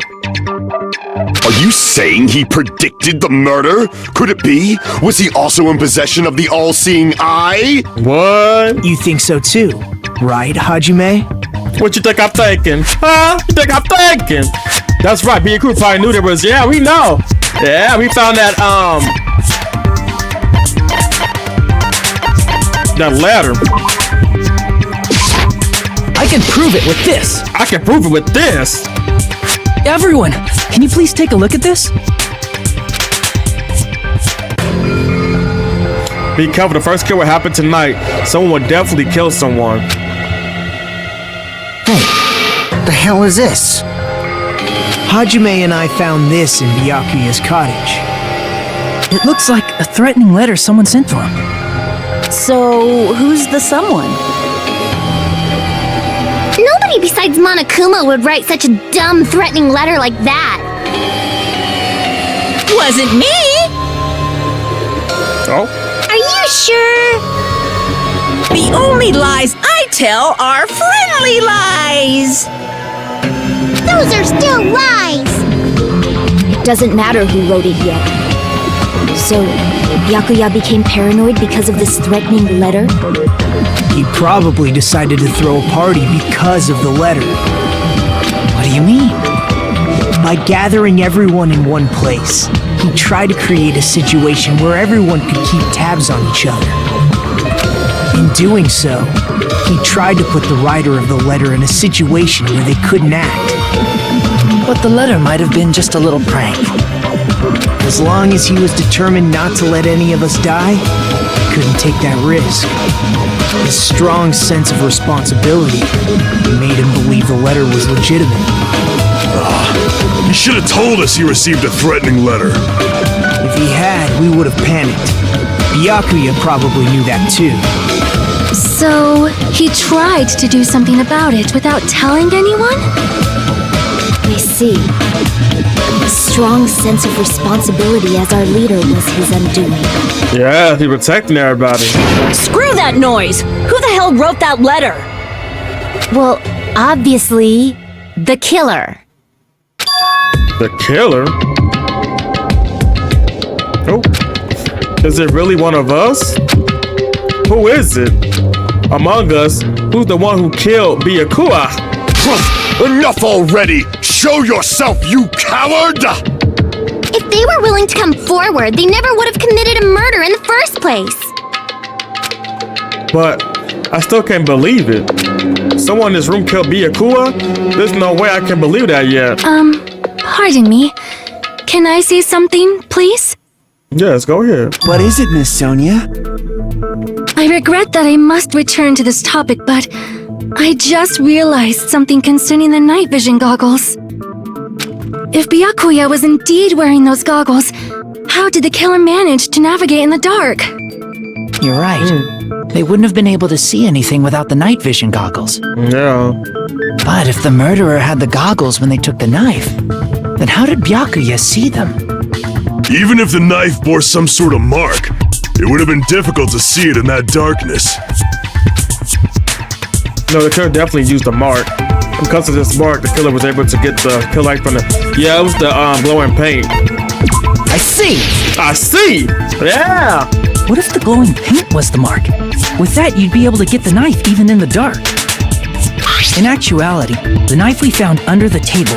Are you saying he predicted the murder? Could it be? Was he also in possession of the all-seeing eye? What? You think so too, right, Hajime? What you think I'm thinking? Huh? You think I'm thinking? That's right, Byakuya probably knew there was, yeah, we know. Yeah, we found that, that letter. I can prove it with this. I can prove it with this. Everyone, can you please take a look at this? Be careful, the first kill will happen tonight. Someone will definitely kill someone. Hey, the hell is this? Hajime and I found this in Byakuya's cottage. It looks like a threatening letter someone sent to him. So, who's the someone? Nobody besides Monokuma would write such a dumb, threatening letter like that. Wasn't me! Oh? Are you sure? The only lies I tell are friendly lies! Those are still lies! It doesn't matter who wrote it yet. So, Byakuya became paranoid because of this threatening letter? He probably decided to throw a party because of the letter. What do you mean? By gathering everyone in one place, he tried to create a situation where everyone could keep tabs on each other. In doing so, he tried to put the writer of the letter in a situation where they couldn't act. But the letter might have been just a little prank. As long as he was determined not to let any of us die, he couldn't take that risk. His strong sense of responsibility made him believe the letter was legitimate. You should have told us he received a threatening letter. If he had, we would have panicked. Byakuya probably knew that too. So, he tried to do something about it without telling anyone? I see. A strong sense of responsibility as our leader was his undoing. Yeah, he protecting everybody. Screw that noise! Who the hell wrote that letter? Well, obviously, the killer. The killer? Oh. Is it really one of us? Who is it? Among us, who's the one who killed Byakuya? Enough already! Show yourself, you coward! If they were willing to come forward, they never would have committed a murder in the first place. But I still can't believe it. Someone in this room killed Byakuya? There's no way I can believe that yet. Pardon me. Can I say something, please? Yes, go ahead. What is it, Miss Sonia? I regret that I must return to this topic, but I just realized something concerning the night vision goggles. If Byakuya was indeed wearing those goggles, how did the killer manage to navigate in the dark? You're right. They wouldn't have been able to see anything without the night vision goggles. Yeah. But if the murderer had the goggles when they took the knife, then how did Byakuya see them? Even if the knife bore some sort of mark, it would have been difficult to see it in that darkness. No, the killer definitely used a mark. Because of this mark, the killer was able to get the kill light from the... Yeah, it was the glowing paint. I see! I see! Yeah! What if the glowing paint was the mark? With that, you'd be able to get the knife even in the dark. In actuality, the knife we found under the table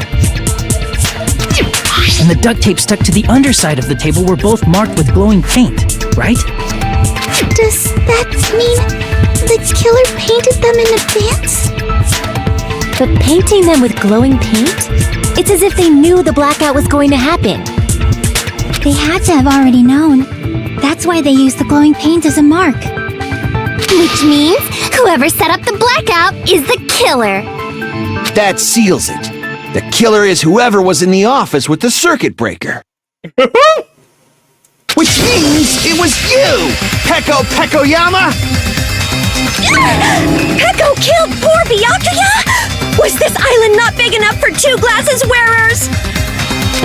and the duct tape stuck to the underside of the table were both marked with glowing paint, right? Does that mean the killer painted them in advance? But painting them with glowing paint? It's as if they knew the blackout was going to happen. They had to have already known. That's why they used the glowing paint as a mark. Which means whoever set up the blackout is the killer. That seals it. The killer is whoever was in the office with the circuit breaker. Which means it was you, Peko Pekoyama! Peko killed poor Byakuya? Was this island not big enough for 2 glasses wearers?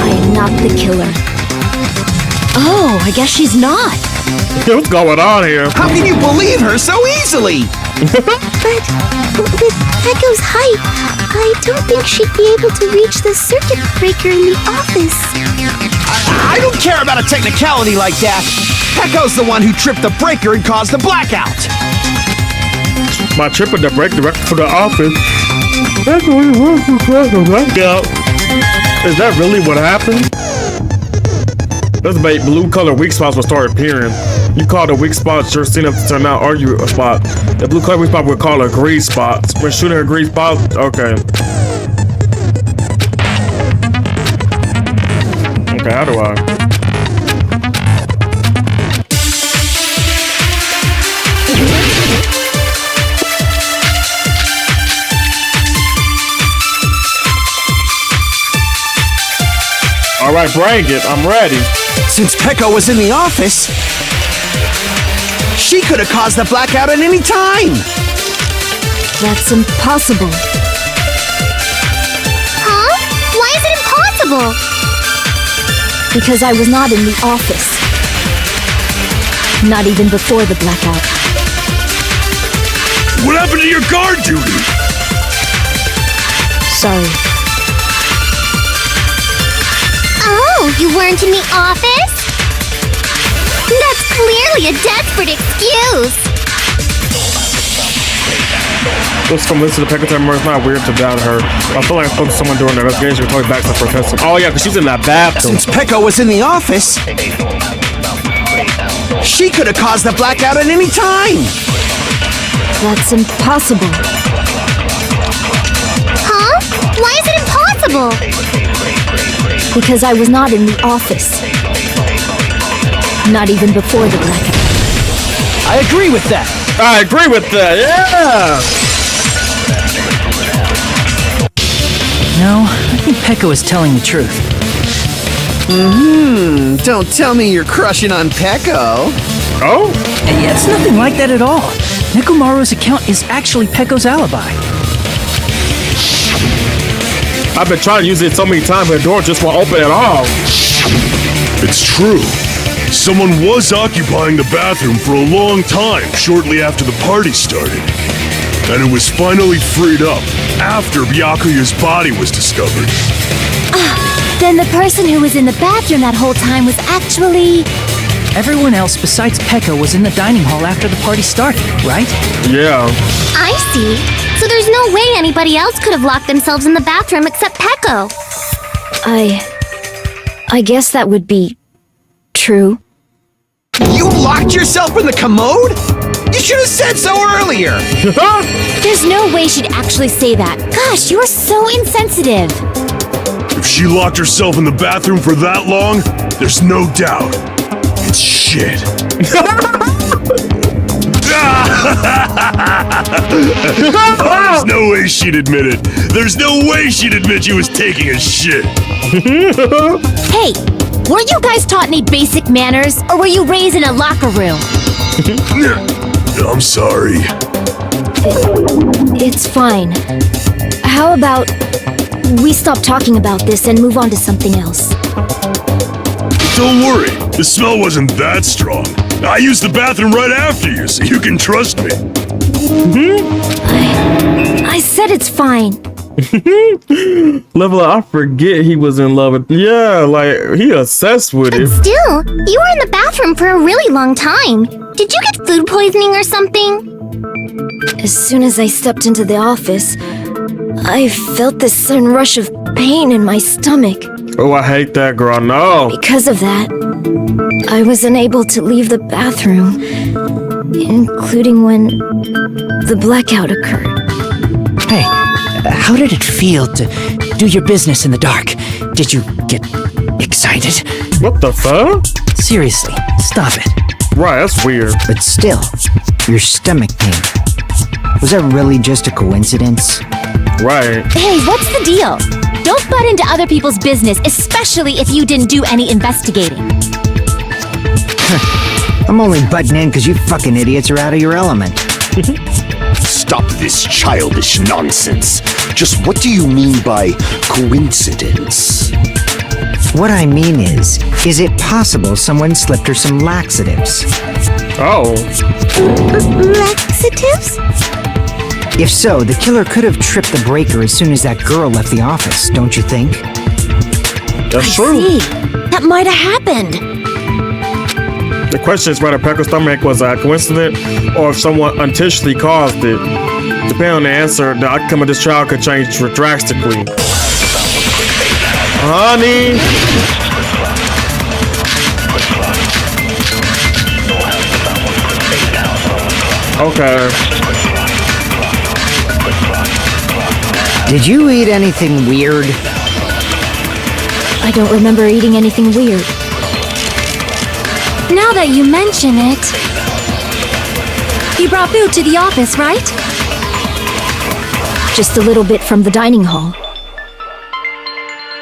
I am not the killer. Oh, I guess she's not. What's going on here? How can you believe her so easily? But with Peko's height, I don't think she'd be able to reach the circuit breaker in the office. I don't care about a technicality like that. Peko's the one who tripped the breaker and caused the blackout. My trip with the breaker right to the office. That's what it was to the blackout. Is that really what happened? Let's make blue color weak spots will start appearing. You call the weak spots you're seeing up to turn out argue a spot. The blue color weak spot we'll call a green spot. When shooting a green spot, okay. Okay, how do I? Right, bring it. I'm ready. Since Peko was in the office, she could have caused the blackout at any time. That's impossible. Huh? Why is it impossible? Because I was not in the office. Not even before the blackout. What happened to your guard duty? Sorry. Oh, you weren't in the office? That's clearly a desperate excuse. Just from listening to Peko tell me it's not weird to doubt her. I feel like I spoke to someone during the investigation who told me back to the professor. Oh yeah, because she's in that bathroom. Since Peko was in the office, she could have caused the blackout at any time. That's impossible. Huh? Why is it impossible? Because I was not in the office. Not even before the blackout. I agree with that. I agree with that, yeah! No, I think Peko is telling the truth. Don't tell me you're crushing on Peko. Oh? Yeah, it's nothing like that at all. Nekomaru's account is actually Peko's alibi. I've been trying to use it so many times, but the door just won't open at all. It's true. Someone was occupying the bathroom for a long time shortly after the party started. And it was finally freed up after Byakuya's body was discovered. Then the person who was in the bathroom that whole time was actually... Everyone else besides Peko was in the dining hall after the party started, right? Yeah. I see. So there's no way anybody else could have locked themselves in the bathroom except Peko. I guess that would be... true. You locked yourself in the commode? You should have said so earlier. There's no way she'd actually say that. Gosh, you're so insensitive. If she locked herself in the bathroom for that long, there's no doubt. It's shit. There's no way she'd admit it. There's no way she'd admit she was taking a shit. Hey, weren't you guys taught any basic manners, or were you raised in a locker room? I'm sorry. It's fine. How about we stop talking about this and move on to something else? Don't worry, the smell wasn't that strong. I used the bathroom right after you, so you can trust me. I said it's fine. Level up, I forget he was in love with. Yeah, like he obsessed with it. Still, you were in the bathroom for a really long time. Did you get food poisoning or something? As soon as I stepped into the office, I felt this sudden rush of pain in my stomach. Oh, I hate that, girl. No. Because of that, I was unable to leave the bathroom, including when the blackout occurred. Hey, how did it feel to do your business in the dark? Did you get excited? What the fuck? Seriously, stop it. Right, that's weird. But still, your stomach pain. Was that really just a coincidence? Right. Hey, what's the deal? Don't butt into other people's business, especially if you didn't do any investigating. I'm only butting in because you fucking idiots are out of your element. Stop this childish nonsense. Just what do you mean by coincidence? What I mean is it possible someone slipped her some laxatives? Oh. Laxatives? If so, the killer could have tripped the breaker as soon as that girl left the office, don't you think? That's true. See, that might have happened. The question is whether Peko's stomach was a coincidence or if someone intentionally caused it. Depending on the answer, the outcome of this trial could change drastically. Honey! Okay. Did you eat anything weird? I don't remember eating anything weird. Now that you mention it... You brought food to the office, right? Just a little bit from the dining hall.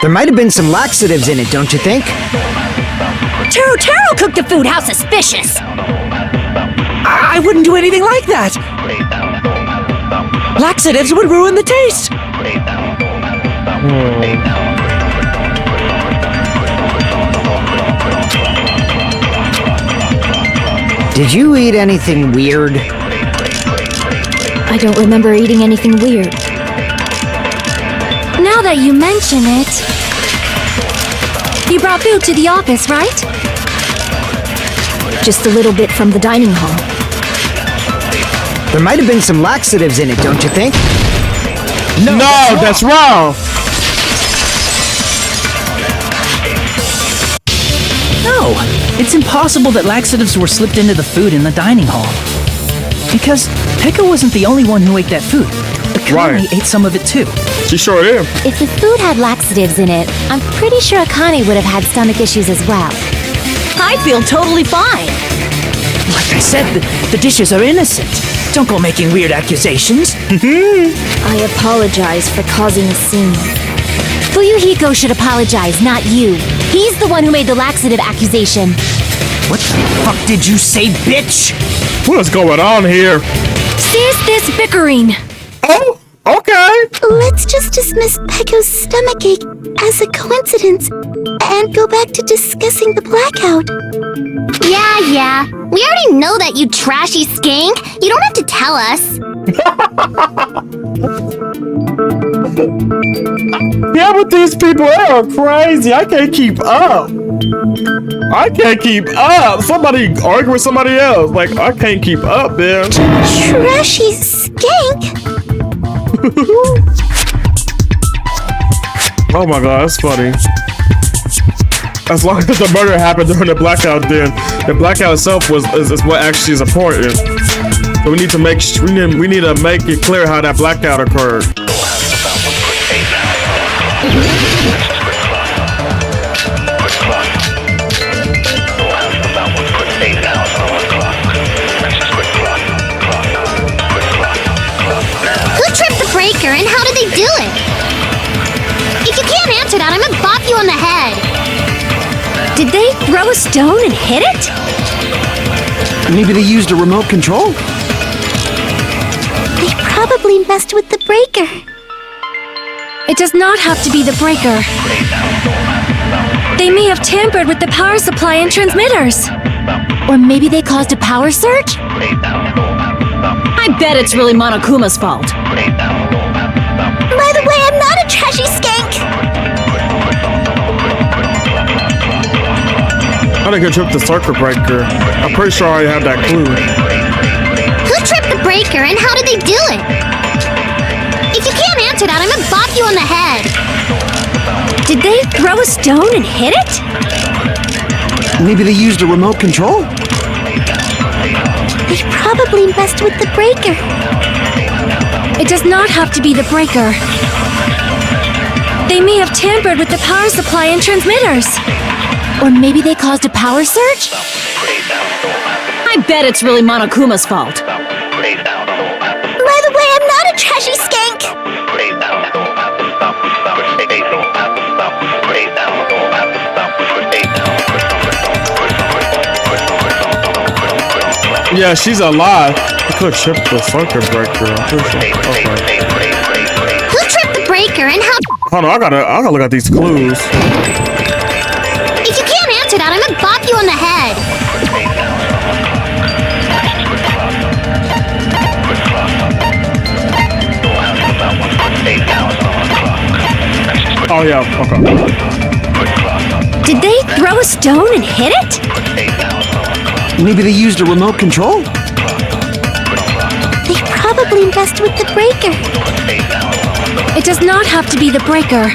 There might have been some laxatives in it, don't you think? Taro cooked the food. How suspicious! I wouldn't do anything like that. Laxatives would ruin the taste. Did you eat anything weird? I don't remember eating anything weird. Now that you mention it... You brought food to the office, right? Just a little bit from the dining hall. There might have been some laxatives in it, don't you think? No, that's wrong. No, it's impossible that laxatives were slipped into the food in the dining hall. Because Pekka wasn't the only one who ate that food. Akane ate some of it too. She sure did. If the food had laxatives in it, I'm pretty sure Akane would have had stomach issues as well. I feel totally fine. Like I said, the dishes are innocent. Don't go making weird accusations. I apologize for causing a scene. Fuyuhiko should apologize, not you. He's the one who made the laxative accusation. What the fuck did you say, bitch? What's going on here? Cease this bickering. Oh, okay. Let's just dismiss Pekko's stomachache as a coincidence and go back to discussing the blackout. Yeah. We already know that, you trashy skank. You don't have to tell us. Yeah, but these people are crazy. I can't keep up. Somebody argue with somebody else. Like, I can't keep up, man. Trashy skank? Oh my god, that's funny. As long as the murder happened during the blackout, then the blackout itself is what actually is important. So we need to make it clear how that blackout occurred. Who tripped the breaker and how did they do it? If you can't answer that, I'm gonna bop you on the head. Did they throw a stone and hit it? Maybe they used a remote control? They probably messed with the breaker. It does not have to be the breaker. They may have tampered with the power supply and transmitters. Or maybe they caused a power surge? I bet it's really Monokuma's fault. By the way, I'm not a trashy skank. How did I trip the circuit breaker? I'm pretty sure I have that clue. Who tripped the breaker and how did they do it? If you can't answer that, I'm gonna bop you on the head. Did they throw a stone and hit it? Maybe they used a remote control? They probably messed with the breaker. It does not have to be the breaker. They may have tampered with the power supply and transmitters. Or maybe they caused a power surge? I bet it's really Monokuma's fault. By the way, I'm not a trashy skank. Yeah, she's alive. I could have tripped the circuit breaker. I'm pretty sure. Okay. Who tripped the breaker and how? Hold on, I gotta look at these clues. If you can't answer that, I'm gonna bop you on the head. Oh yeah, okay. Did they throw a stone and hit it? Maybe they used a remote control? They probably messed with the breaker. It does not have to be the breaker.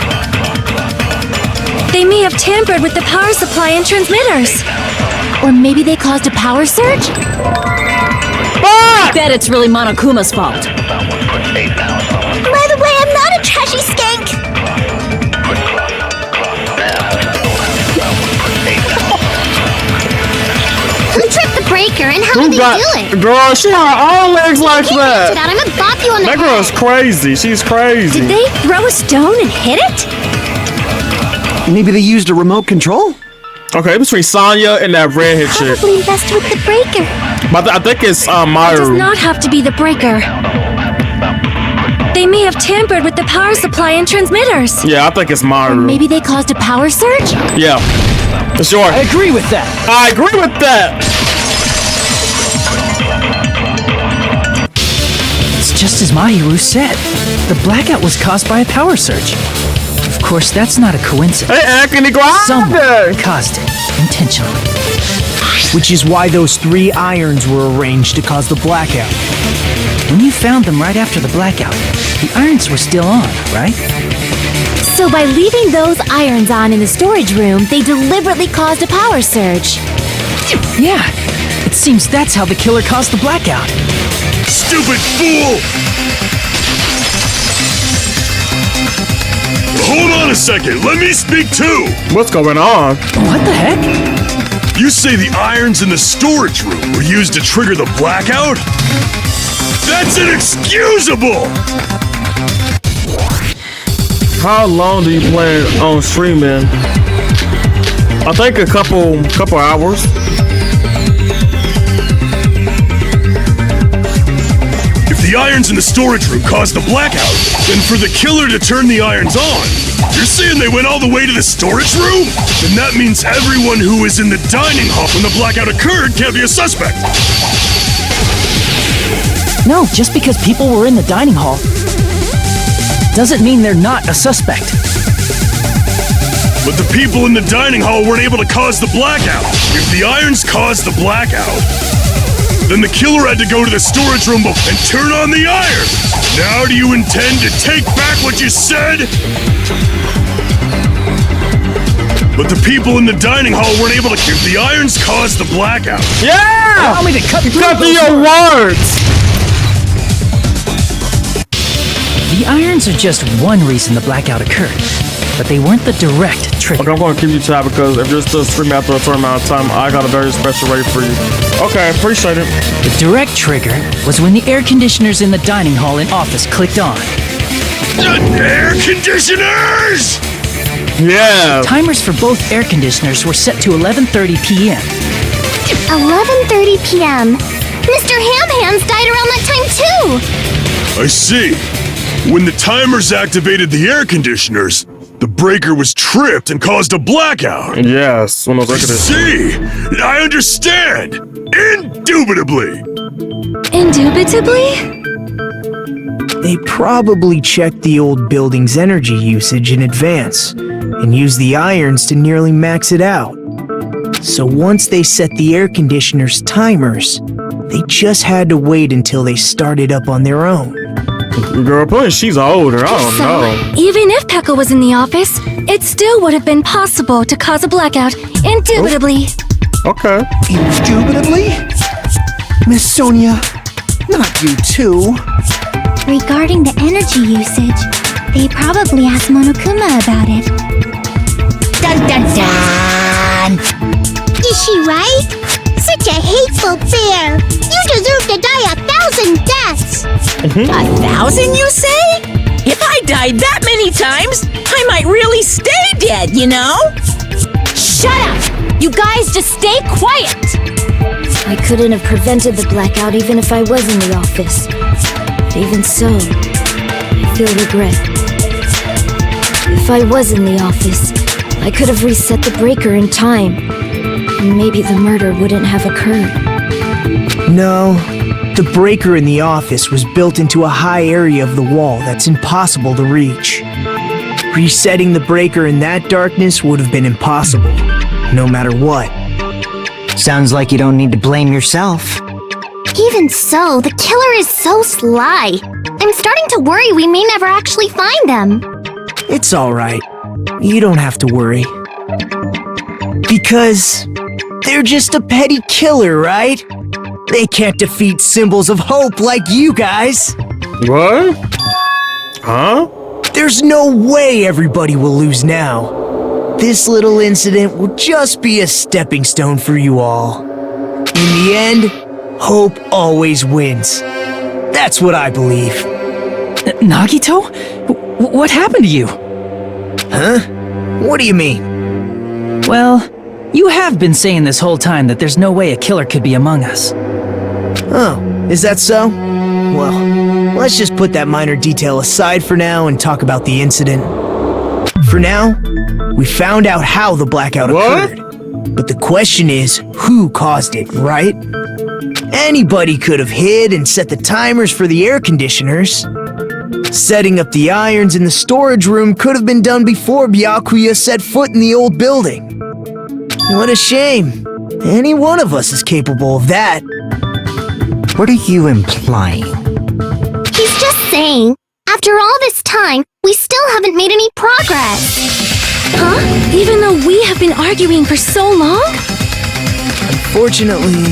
They may have tampered with the power supply and transmitters. Or maybe they caused a power surge? I bet it's really Monokuma's fault. By the way, I'm not a trashy skank. Who tripped the breaker and how did they do it? Girl, she had all legs like that. I'm gonna bop you on the That head. girl's crazy. She's crazy. Did they throw a stone and hit it? Maybe they used a remote control? Okay, between Sonya and that redhead chick. Probably messed with the breaker. But I think it's It does Maru. not have to be the breaker. They may have tampered with the power supply and transmitters. Yeah, I think it's Maru. Maybe they caused a power surge? Yeah, for sure. I agree with that. I agree with that. It's just as Mahiru said. The blackout was caused by a power surge. Of course, that's not a coincidence. Hey, Anthony, Someone caused it intentionally. Which is why those 3 irons were arranged to cause the blackout. When you found them right after the blackout, the irons were still on, right? So by leaving those irons on in the storage room, they deliberately caused a power surge. Yeah, it seems that's how the killer caused the blackout. Stupid fool! Hold on a second, let me speak too! What's going on? What the heck? You say the irons in the storage room were used to trigger the blackout? That's inexcusable! How long do you plan on streaming? I think a couple hours. If the irons in the storage room caused the blackout, then for the killer to turn the irons on, you're saying they went all the way to the storage room? Then that means everyone who was in the dining hall when the blackout occurred can't be a suspect. No, just because people were in the dining hall doesn't mean they're not a suspect. But the people in the dining hall weren't able to cause the blackout. If the irons caused the blackout, then the killer had to go to the storage room and turn on the irons. Now do you intend to take back what you said? But the people in the dining hall weren't able to. If the irons caused the blackout. Yeah! Allow me to cut through your words! The irons are just one reason the blackout occurred, but they weren't the direct trigger. Okay, I'm going to keep you tab because if you're still streaming after a certain amount of time, I got a very special rate for you. Okay, appreciate it. The direct trigger was when the air conditioners in the dining hall and office clicked on. Air conditioners! Yeah. Timers for both air conditioners were set to 11:30 p.m. 11:30 p.m. Mr. Ham Hands died around that time too. I see. When the timers activated the air conditioners, the breaker was tripped and caused a blackout. Yes, when those air conditioners. See, I understand. Indubitably. Indubitably? They probably checked the old building's energy usage in advance and used the irons to nearly max it out. So once they set the air conditioner's timers, they just had to wait until they started up on their own. Girl, plus she's older, I don't know. Even if Pekka was in the office, it still would have been possible to cause a blackout, indubitably. Okay. Indubitably? Miss Sonia, not you too. Regarding the energy usage, they probably asked Monokuma about it. Dun dun dun! Is she right? Such a hateful bear! You deserve to die 1,000 deaths! 1,000, you say? If I died that many times, I might really stay dead, you know? Shut up! You guys just stay quiet! I couldn't have prevented the blackout even if I was in the office. But even so, I feel regret. If I was in the office, I could have reset the breaker in time, and maybe the murder wouldn't have occurred. No, the breaker in the office was built into a high area of the wall that's impossible to reach. Resetting the breaker in that darkness would have been impossible, no matter what. Sounds like you don't need to blame yourself. Even so, the killer is so sly. I'm starting to worry we may never actually find them. It's alright. You don't have to worry. Because they're just a petty killer, right? They can't defeat symbols of hope like you guys. What? Huh? There's no way everybody will lose now. This little incident will just be a stepping stone for you all. In the end, hope always wins. That's what I believe. Nagito? What happened to you? Huh? What do you mean? Well, you have been saying this whole time that there's no way a killer could be among us. Oh, is that so? Well, let's just put that minor detail aside for now and talk about the incident. For now, we found out how the blackout occurred. But the question is, who caused it, right? Anybody could have hid and set the timers for the air conditioners. Setting up the irons in the storage room could have been done before Byakuya set foot in the old building. What a shame. Any one of us is capable of that. What are you implying? He's just saying, after all this time, we still haven't made any progress. Huh? Even though we have been arguing for so long? Unfortunately,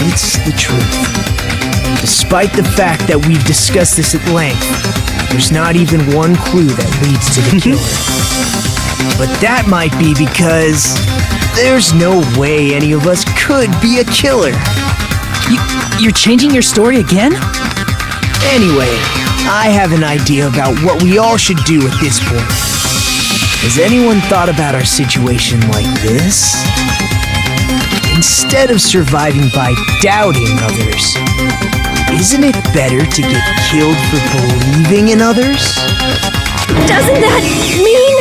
it's the truth. Despite the fact that we've discussed this at length, there's not even one clue that leads to the killer. But that might be because there's no way any of us could be a killer. You're changing your story again? Anyway, I have an idea about what we all should do at this point. Has anyone thought about our situation like this? Instead of surviving by doubting others, isn't it better to get killed for believing in others? Doesn't that mean...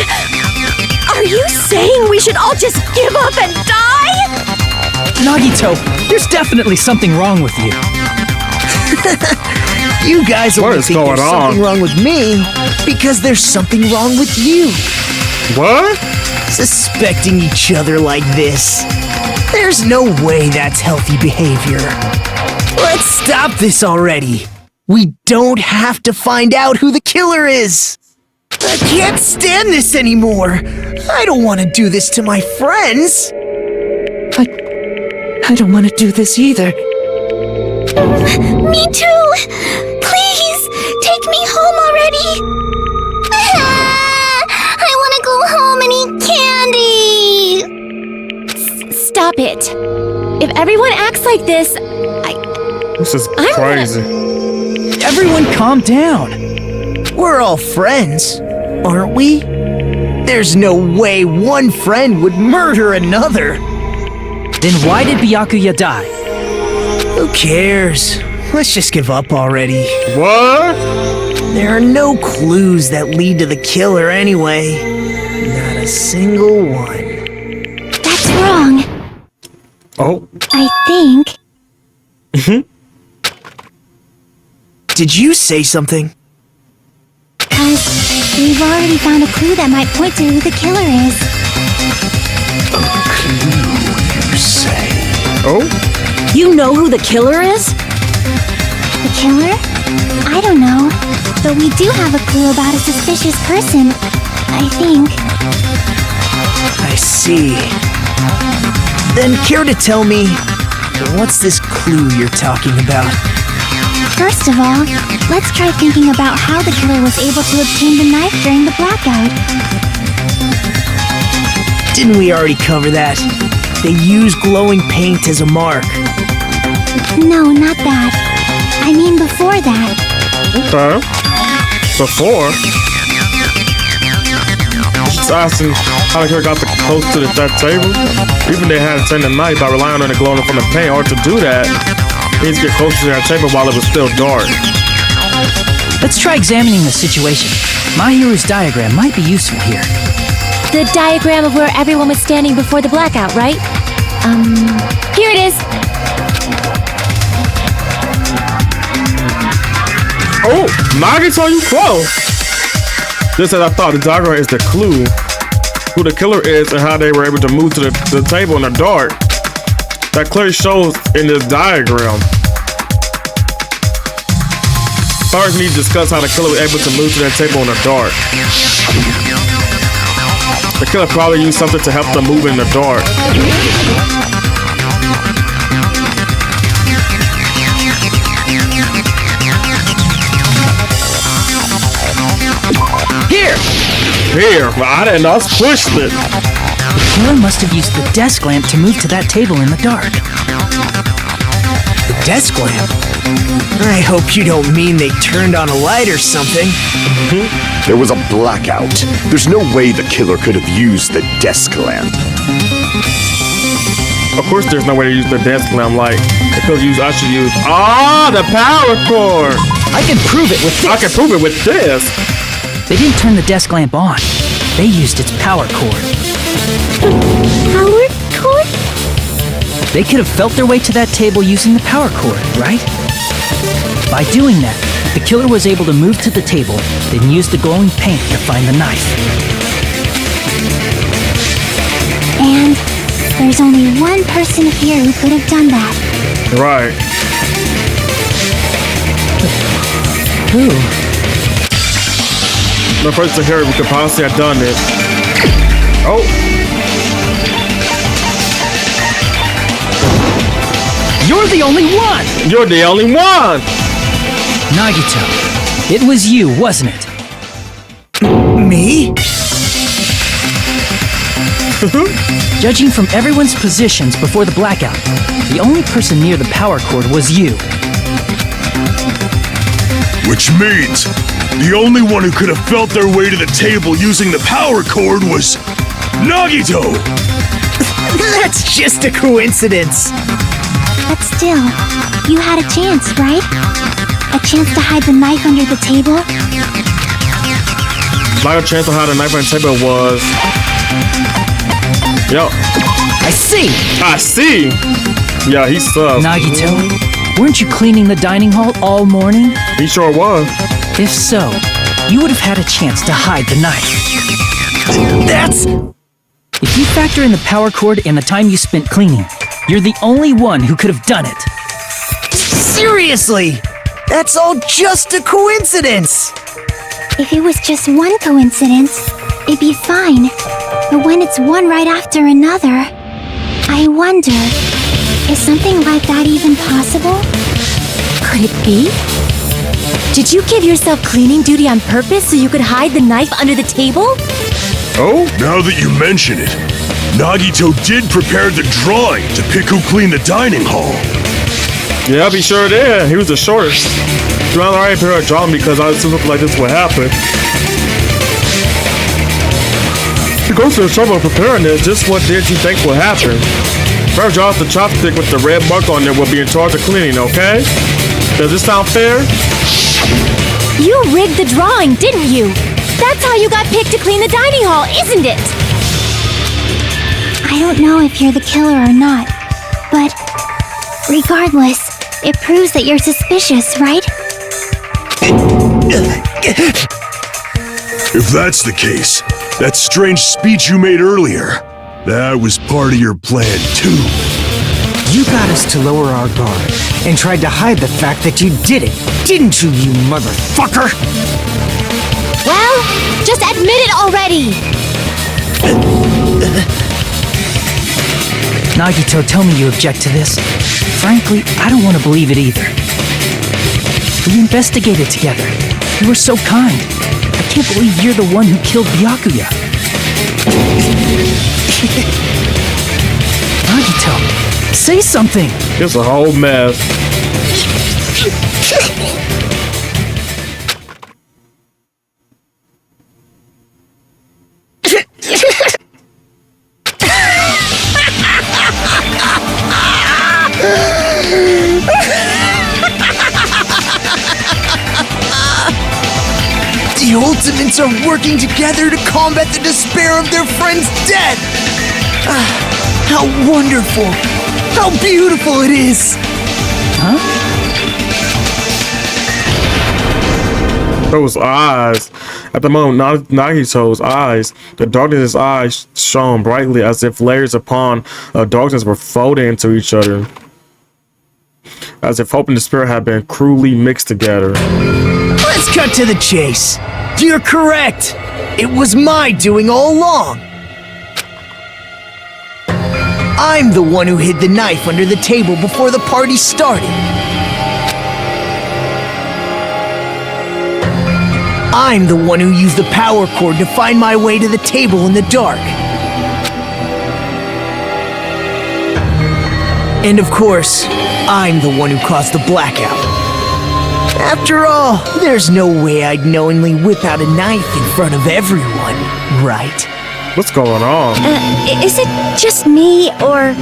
Are you saying we should all just give up and die? Nagito, there's definitely something wrong with you. You guys only think there's something wrong with me because there's something wrong with you. What? Suspecting each other like this. There's no way that's healthy behavior. Let's stop this already. We don't have to find out who the killer is. I can't stand this anymore. I don't want to do this to my friends. I don't want to do this either. Me too! Please, take me home already! I want to go home and eat candy! Stop it. If everyone acts like this, This is crazy. Everyone calm down. We're all friends, aren't we? There's no way one friend would murder another. Then why did Byakuya die? Who cares? Let's just give up already. What? There are no clues that lead to the killer anyway. Not a single one. That's wrong. Oh. I think. Did you say something? We've already found a clue that might point to who the killer is. A clue, you say? Oh? You know who the killer is? The killer? I don't know. But we do have a clue about a suspicious person, I think. I see. Then care to tell me, what's this clue you're talking about? First of all, let's try thinking about how the killer was able to obtain the knife during the blackout. Didn't we already cover that? They use glowing paint as a mark. No, not that. I mean before that. Okay. Before? Just asking how the killer got close to that table. Even they had to turn the knife by relying on the glowing from the paint. Or to do that, he needs to get closer to that table while it was still dark. Let's try examining the situation. Mahiru's diagram might be useful here. The diagram of where everyone was standing before the blackout, right? Here it is. Oh, Nagito, you close. Just as I thought, the diagram is the clue who the killer is and how they were able to move to the table in the dark. That clearly shows in this diagram. First, we need to discuss how the killer was able to move to that table in the dark. The killer probably used something to help them move in the dark. Here, but I didn't know. I pushed it. The killer must have used the desk lamp to move to that table in the dark. The desk lamp? I hope you don't mean they turned on a light or something. There was a blackout. There's no way the killer could have used the desk lamp. Of course, there's no way to use the desk lamp. Like, I should use the power cord. I can prove it with this. I can prove it with this. They didn't turn the desk lamp on. They used its power cord. Power cord? They could have felt their way to that table using the power cord, right? By doing that, the killer was able to move to the table, then use the glowing paint to find the knife. And there's only one person here who could have done that. Right. Who? The person here who could possibly have done it. Oh. You're the only one! You're the only one! Nagito, it was you, wasn't it? Me? Judging from everyone's positions before the blackout, the only person near the power cord was you. Which means the only one who could have felt their way to the table using the power cord was Nagito! That's just a coincidence. But still, you had a chance, right? A chance to hide the knife under the table? My chance to hide the knife under the table was... Yo. I see! I see! Yeah, he sucks. Nagito, weren't you cleaning the dining hall all morning? He sure was. If so, you would have had a chance to hide the knife. That's... If you factor in the power cord and the time you spent cleaning, you're the only one who could have done it. Seriously! That's all just a coincidence! If it was just one coincidence, it'd be fine. But when it's one right after another, I wonder, is something like that even possible? Could it be? Did you give yourself cleaning duty on purpose so you could hide the knife under the table? Oh? Now that you mention it, Nagito did prepare the drawing to pick who cleaned the dining hall. Yeah, be sure did. He was the shortest. You know, I prepared a drawing because I just looked like this would happen. He goes to the trouble of preparing this. Just what did you think would happen? First, draw the chopstick with the red mark on it will be in charge of cleaning, okay? Does this sound fair? You rigged the drawing, didn't you? That's how you got picked to clean the dining hall, isn't it? I don't know if you're the killer or not, but regardless, it proves that you're suspicious, right? If that's the case, that strange speech you made earlier, that was part of your plan too. You got us to lower our guard and tried to hide the fact that you did it, didn't you, you motherfucker? Well, just admit it already! Nagito, tell me you object to this. Frankly, I don't want to believe it either. We investigated together. You were so kind. I can't believe you're the one who killed Byakuya. Nagito, say something! It's a whole mess. The Ultimates are working together to combat the despair of their friend's death! How wonderful! How beautiful it is! Huh? Those eyes. At the moment, Nagito's eyes, the darkness in his eyes shone brightly as if layers upon darkness were folding into each other. As if hope and despair had been cruelly mixed together. Let's cut to the chase. You're correct. It was my doing all along. I'm the one who hid the knife under the table before the party started. I'm the one who used the power cord to find my way to the table in the dark. And of course, I'm the one who caused the blackout. After all, there's no way I'd knowingly whip out a knife in front of everyone, right? What's going on? Is it just me, or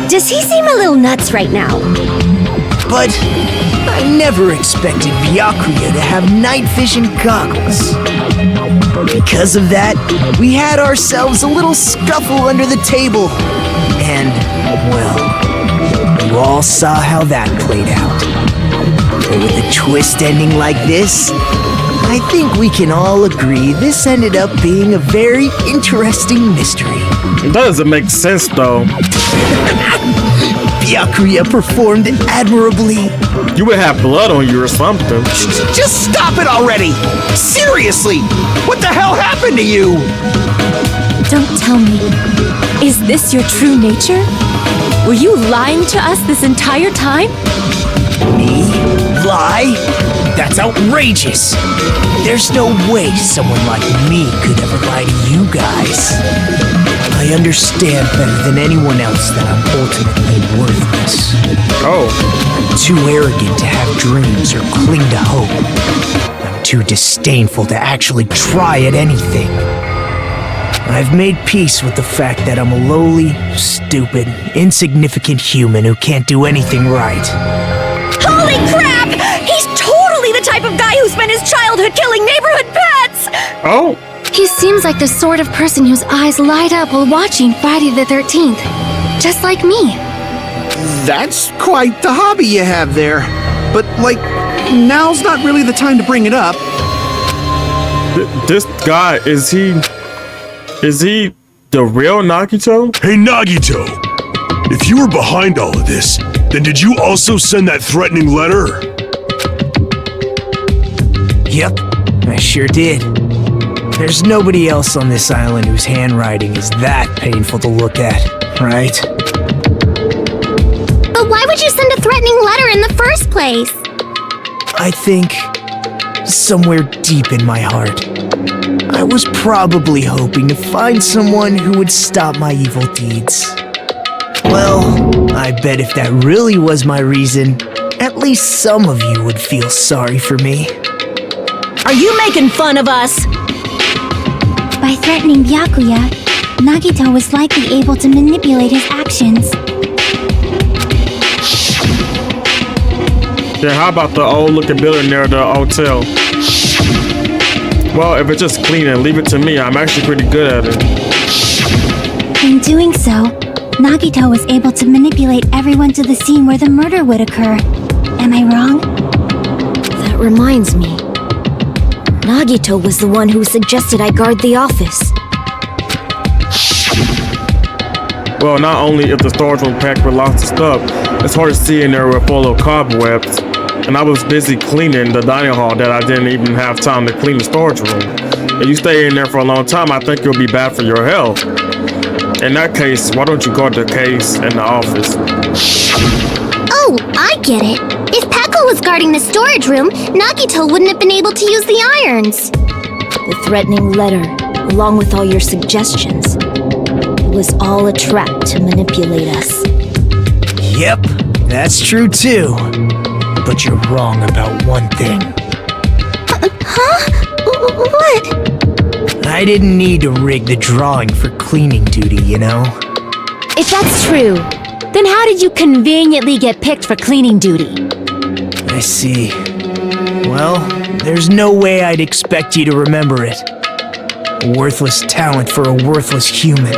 does he seem a little nuts right now? But I never expected Byakuya to have night vision goggles. Because of that, we had ourselves a little scuffle under the table. And, well, you all saw how that played out. But with a twist ending like this, I think we can all agree this ended up being a very interesting mystery. That doesn't make sense, though. Byakuya performed admirably. You would have blood on you or something. Just stop it already! Seriously! What the hell happened to you? Don't tell me. Is this your true nature? Were you lying to us this entire time? Me? Lie? That's outrageous! There's no way someone like me could ever lie to you guys. I understand better than anyone else that I'm ultimately worthless. Oh. I'm too arrogant to have dreams or cling to hope. I'm too disdainful to actually try at anything. I've made peace with the fact that I'm a lowly, stupid, insignificant human who can't do anything right. Holy crap! He's totally the type of guy who spent his childhood killing neighborhood pets! Oh! He seems like the sort of person whose eyes light up while watching Friday the 13th. Just like me. That's quite the hobby you have there. But, like, now's not really the time to bring it up. This guy, is he the real Nagito? Hey, Nagito! If you were behind all of this, then did you also send that threatening letter? Yep, I sure did. There's nobody else on this island whose handwriting is that painful to look at, right? But why would you send a threatening letter in the first place? I think somewhere deep in my heart, I was probably hoping to find someone who would stop my evil deeds. Well, I bet if that really was my reason, at least some of you would feel sorry for me. Are you making fun of us? By threatening Byakuya, Nagito was likely able to manipulate his actions. Yeah, how about the old-looking building near the hotel? Well, if it's just cleaning, leave it to me. I'm actually pretty good at it. In doing so, Nagito was able to manipulate everyone to the scene where the murder would occur. Am I wrong? That reminds me. Nagito was the one who suggested I guard the office. Well, not only if the storage room packed with lots of stuff, it's hard to see in there with full of cobwebs. And I was busy cleaning the dining hall that I didn't even have time to clean the storage room. If you stay in there for a long time, I think you'll be bad for your health. In that case, why don't you guard the case in the office? Oh, I get it. If Pekka was guarding the storage room, Nagito wouldn't have been able to use the irons. The threatening letter, along with all your suggestions, it was all a trap to manipulate us. Yep, that's true too. But you're wrong about one thing. Huh? What? I didn't need to rig the drawing for cleaning duty, you know? If that's true, then how did you conveniently get picked for cleaning duty? I see. Well, there's no way I'd expect you to remember it. A worthless talent for a worthless human.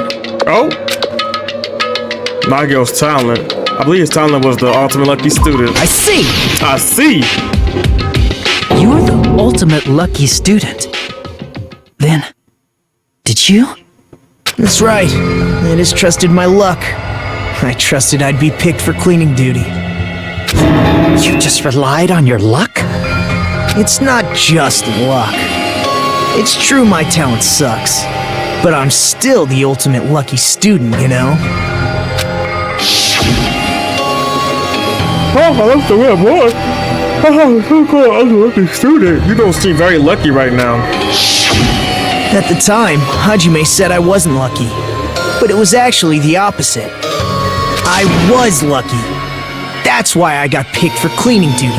Oh? Nagito's talent. I believe his talent was the ultimate lucky student. I see! I see! You're the ultimate lucky student. Then, did you? That's right. I just trusted my luck. I trusted I'd be picked for cleaning duty. You just relied on your luck? It's not just luck. It's true my talent sucks, but I'm still the ultimate lucky student, you know? Oh, that's the way it was. Oh, so cool. I'm a lucky student. You don't seem very lucky right now. At the time, Hajime said I wasn't lucky, but it was actually the opposite. I was lucky. That's why I got picked for cleaning duty.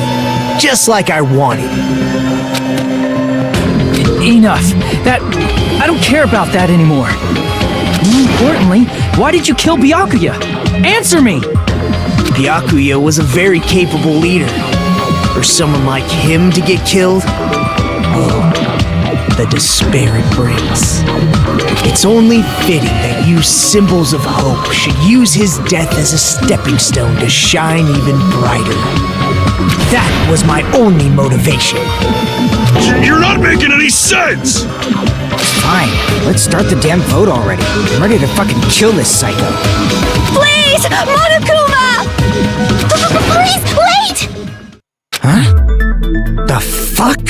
just like I wanted. Enough. I don't care about that anymore. More importantly, why did you kill Byakuya? Answer me! Byakuya was a very capable leader. For someone like him to get killed, oh, the despair it brings. It's only fitting that you symbols of hope should use his death as a stepping stone to shine even brighter. That was my only motivation. You're not making any sense! Fine, let's start the damn vote already. I'm ready to fucking kill this psycho. Please! Monokuma! Please, wait! Huh? The fuck?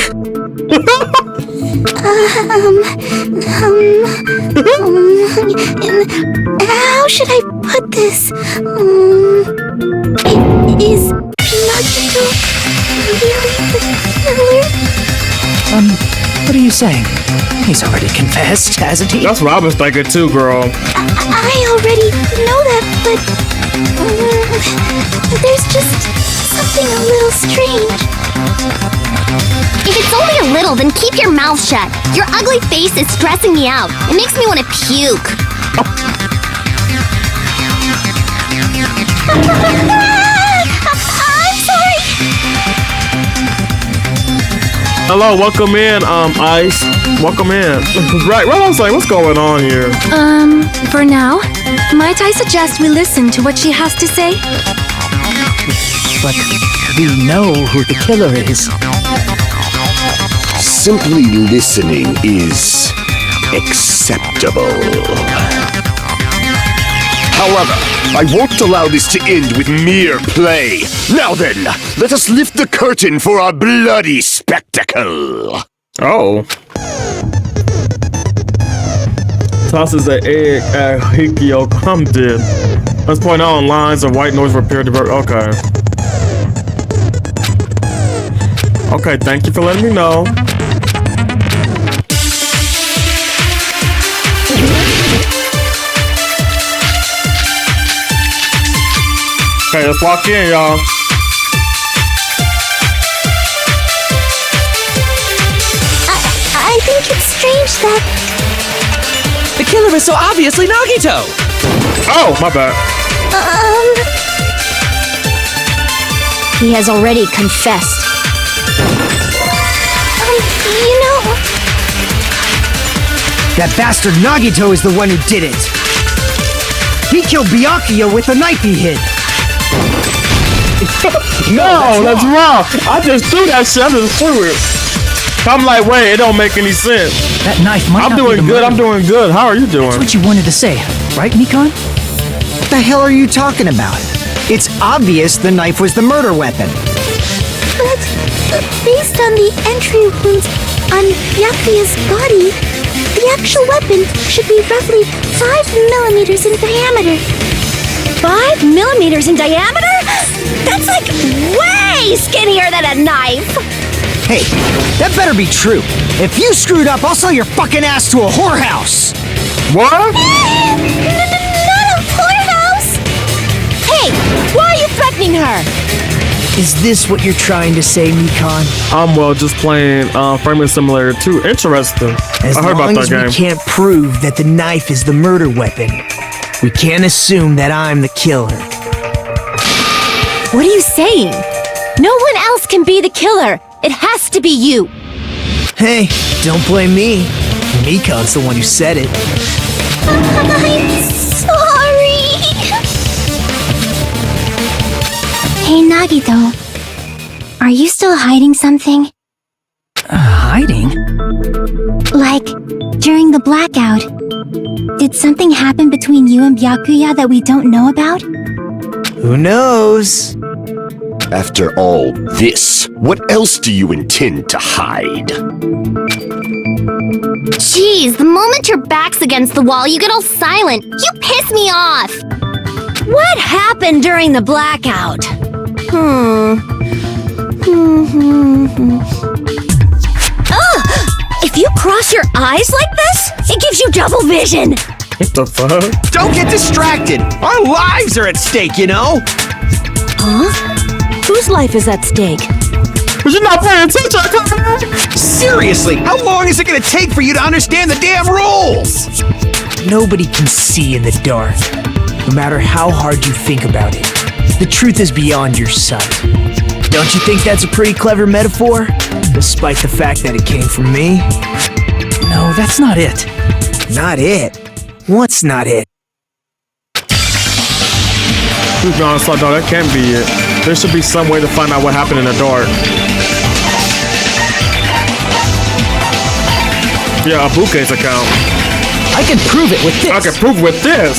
How should I put this? Is Nagito really the killer? What are you saying? He's already confessed, hasn't he? That's what I was thinking too, girl. I already know that, but there's just something a little strange. If it's only a little, then keep your mouth shut. Your ugly face is stressing me out. It makes me want to puke. I'm sorry. Hello, welcome in, Ice. Welcome in. Right, what I was like, what's going on here? For now, might I suggest we listen to what she has to say? But we know who the killer is. Simply listening is acceptable. However, I won't allow this to end with mere play. Now then, let us lift the curtain for our bloody spectacle. Oh. Tosses an egg at Hikio Kamdin. Let's point out lines of white noise repair divert. Okay. Okay, thank you for letting me know. Okay, let's walk in, y'all. I think it's strange that... The killer is so obviously Nagito! Oh, my bad. He has already confessed. You know... That bastard Nagito is the one who did it. He killed Byakuya with the knife he hid. No, that's wrong. I just threw that shit. I just threw it. I'm like, wait, it don't make any sense. That knife might I'm not doing be the good. murder. I'm doing good. How are you doing? That's what you wanted to say, right, Nikon? What the hell are you talking about? It's obvious the knife was the murder weapon. But based on the entry wounds on Byakuya's body, the actual weapon should be roughly 5 millimeters in diameter. 5 millimeters in diameter? That's like way skinnier than a knife! Hey, that better be true. If you screwed up, I'll sell your fucking ass to a whorehouse. What? Not a whorehouse! Hey, why are you threatening her? Is this what you're trying to say, Nikon? Well, just playing Framing Simulator 2. Interesting. As I heard about long as that game. we can't prove that the knife is the murder weapon, we can't assume that I'm the killer. What are you saying? No one else can be the killer. It has to be you. Hey, don't blame me. Nikon's the one who said it. I'm sorry. Hey, Nagito. Are you still hiding something? Hiding? Like, during the blackout, did something happen between you and Byakuya that we don't know about? Who knows? After all this, what else do you intend to hide? Jeez, the moment your back's against the wall, you get all silent. You piss me off. What happened during the blackout? If you cross your eyes like this, it gives you double vision. What the fuck? Don't get distracted. Our lives are at stake, you know? Huh? Whose life is at stake? Was you not paying attention? Seriously, how long is it gonna take for you to understand the damn rules? Nobody can see in the dark, no matter how hard you think about it. The truth is beyond your sight. Don't you think that's a pretty clever metaphor? Despite the fact that it came from me? No, that's not it. Not it? What's not it? To be honest, no, that can't be it. There should be some way to find out what happened in the dark. Yeah, Abuke's account. I can prove it with this. I can prove with this.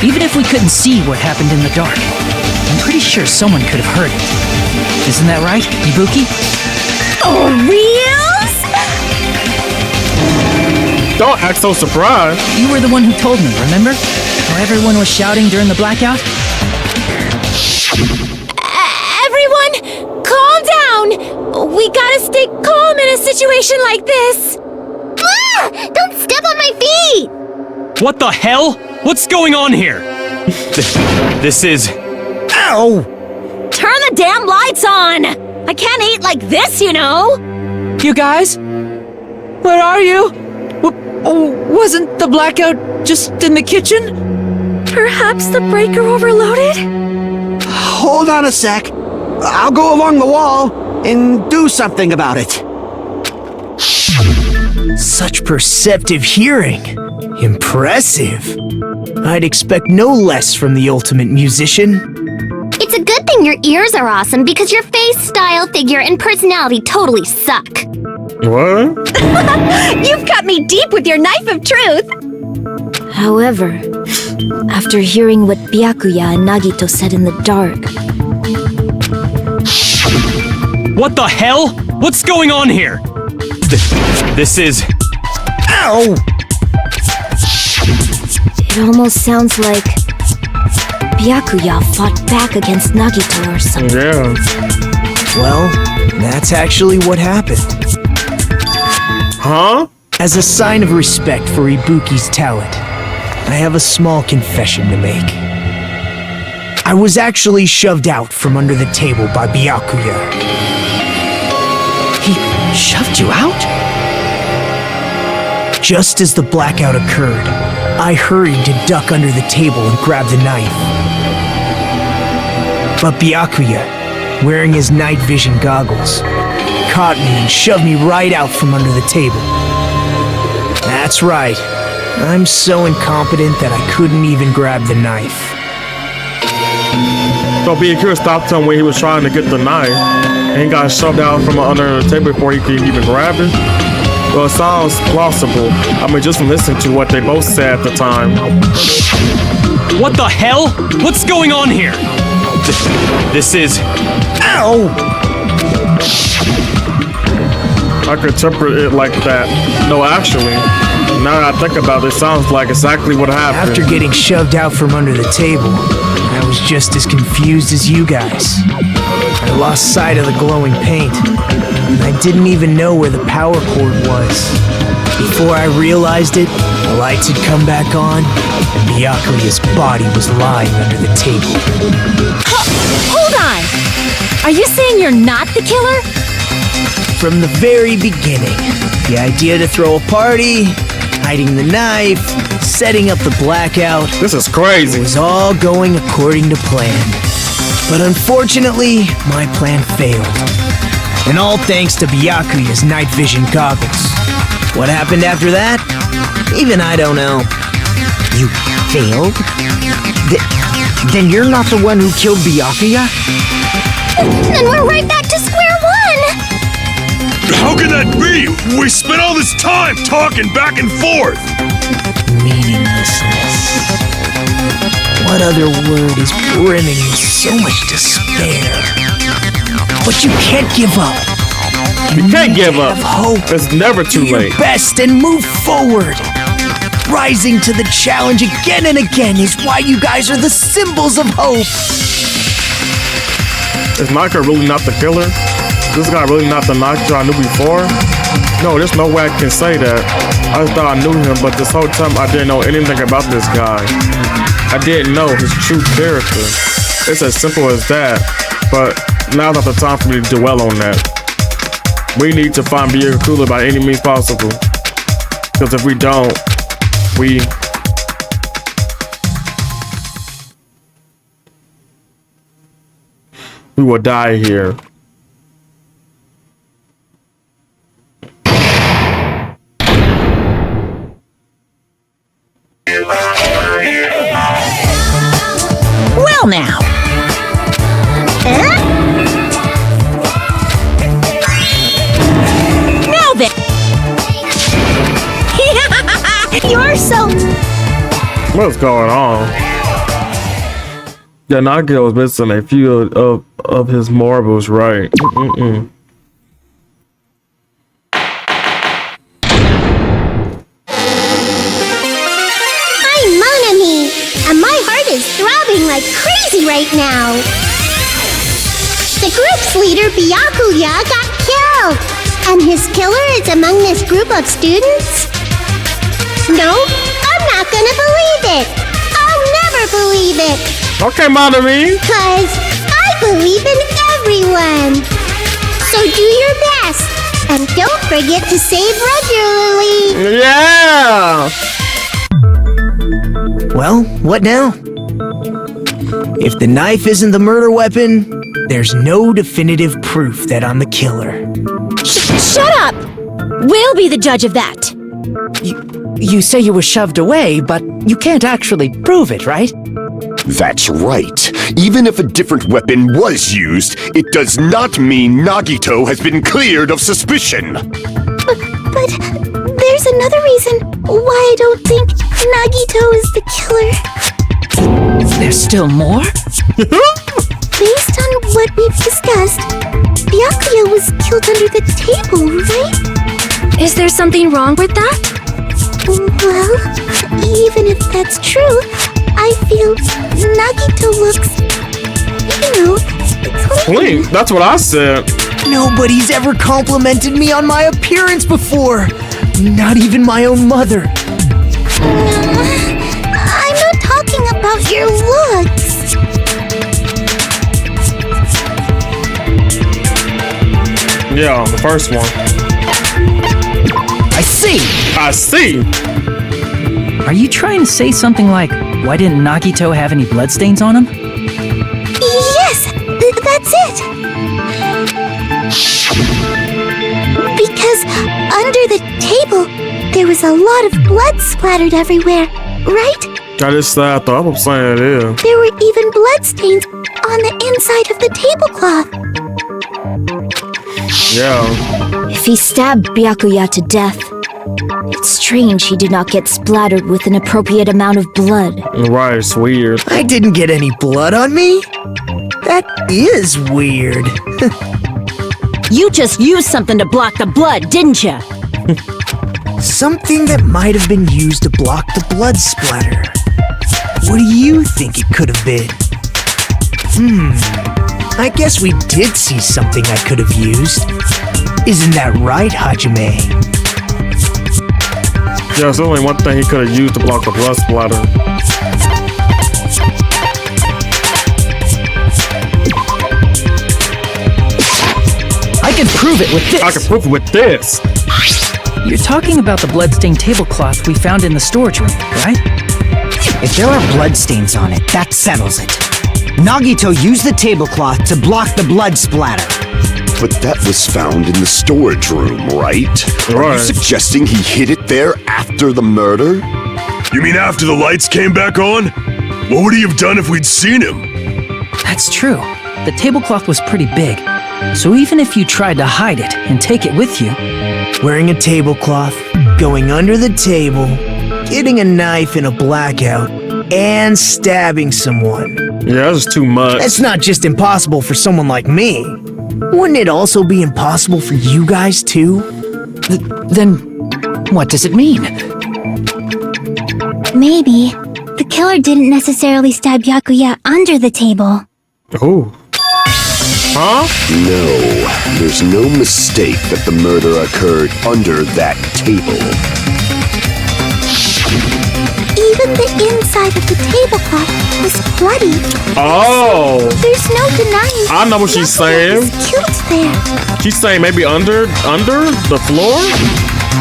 Even if we couldn't see what happened in the dark, I'm pretty sure someone could have heard it. Isn't that right, Ibuki? Oh, reals? Don't act so surprised. You were the one who told me, remember? How everyone was shouting during the blackout? Everyone, calm down! We gotta stay calm in a situation like this! Ah! Don't step on my feet! What the hell? What's going on here? This is... Ow! Turn the damn lights on! I can't eat like this, you know! You guys? Where are you? Wasn't the blackout just in the kitchen? Perhaps the breaker overloaded? Hold on a sec. I'll go along the wall and do something about it. Such perceptive hearing. Impressive. I'd expect no less from the ultimate musician. It's a good thing your ears are awesome because your face, style, figure, and personality totally suck. What? You've cut me deep with your knife of truth! However, after hearing what Byakuya and Nagito said in the dark... What the hell? What's going on here? This is... Ow! It almost sounds like Byakuya fought back against Nagito or something. Yeah. Well, that's actually what happened. Huh? As a sign of respect for Ibuki's talent, I have a small confession to make. I was actually shoved out from under the table by Byakuya. He shoved you out? Just as the blackout occurred, I hurried to duck under the table and grab the knife. But Byakuya, wearing his night vision goggles, caught me and shoved me right out from under the table. That's right. I'm so incompetent that I couldn't even grab the knife. So Byakuya stopped him when he was trying to get the knife, and he got shoved out from under the table before he could even grab it. Well, it sounds plausible. I mean, just from listening to what they both said at the time. What the hell? What's going on here? This is... Ow! I could interpret it like that. No, actually, now that I think about it, it sounds like exactly what happened. After getting shoved out from under the table, I was just as confused as you guys. I lost sight of the glowing paint, and I didn't even know where the power cord was. Before I realized it, the lights had come back on, and Byakuya's body was lying under the table. Hold on! Are you saying you're not the killer? From the very beginning, the idea to throw a party, hiding the knife, setting up the blackout. This is crazy. It was all going according to plan. But unfortunately, my plan failed. And all thanks to Byakuya's night vision goggles. What happened after that? Even I don't know. You failed? Then you're not the one who killed Byakuya? Then we're right back to square one! How can that be? We spent all this time talking back and forth! Meaninglessness. What other word is brimming with so much despair? But you can't give up. You can't give up. Have hope. It's never too Do late. your best and move forward. Rising to the challenge again and again is why you guys are the symbols of hope. Is Naka really not the killer? This guy really not the Naka I knew before? No, there's no way I can say that. I just thought I knew him, but this whole time I didn't know anything about this guy. I didn't know his true character. It's as simple as that. But now's not the time for me to dwell on that. We need to find Byakuya by any means possible. Because if we don't, we will die here. Well now. Now then. You're so... What's going on? Yeah, Nagito was missing a few of his marbles, right? I'm Mon Ami, and my heart is throbbing like crazy right now. The group's leader, Byakuya, got killed, and his killer is among this group of students? No, I'm not gonna believe it. I'll never believe it. Okay, Mon Ami. Cause I believe in everyone. So do your best, and don't forget to save regularly. Yeah! Well, what now? If the knife isn't the murder weapon, there's no definitive proof that I'm the killer. Shut up! We'll be the judge of that. You say you were shoved away, but you can't actually prove it, right? That's right. Even if a different weapon was used, it does not mean Nagito has been cleared of suspicion. But there's another reason why I don't think Nagito is the killer. There's still more? Based on what we've discussed, Byakuya was killed under the table, right? Is there something wrong with that? Well, even if that's true, I feel Nagito looks, Clean. That's what I said. Nobody's ever complimented me on my appearance before. Not even my own mother. I'm not talking about your looks. Yeah, the first one. I see! I see! Are you trying to say something like, why didn't Nagito have any bloodstains on him? Yes, that's it. Because under the table, there was a lot of blood splattered everywhere, right? That is sad though. I'm saying it is. There were even bloodstains on the inside of the tablecloth. Yeah. If he stabbed Byakuya to death, it's strange he did not get splattered with an appropriate amount of blood. Right, it's weird. I didn't get any blood on me? That is weird. You just used something to block the blood, didn't you? Something that might have been used to block the blood splatter. What do you think it could have been? I guess we did see something I could have used. Isn't that right, Hajime? Yeah, there's only one thing he could have used to block the blood splatter. I can prove it with this! I can prove it with this! You're talking about the bloodstained tablecloth we found in the storage room, right? If there are bloodstains on it, that settles it. Nagito used the tablecloth to block the blood splatter. But that was found in the storage room, right? Are you suggesting he hid it there after the murder? You mean after the lights came back on? What would he have done if we'd seen him? That's true. The tablecloth was pretty big, so even if you tried to hide it and take it with you... Wearing a tablecloth, going under the table, getting a knife in a blackout, and stabbing someone. Yeah, that's too much. That's not just impossible for someone like me. Wouldn't it also be impossible for you guys too? Then, what does it mean? Maybe the killer didn't necessarily stab Byakuya under the table. Oh. Huh? No, there's no mistake that the murder occurred under that table. But the inside of the tablecloth was bloody. Oh. There's no denying. I know what she's saying. Killed there. She's saying maybe under the floor?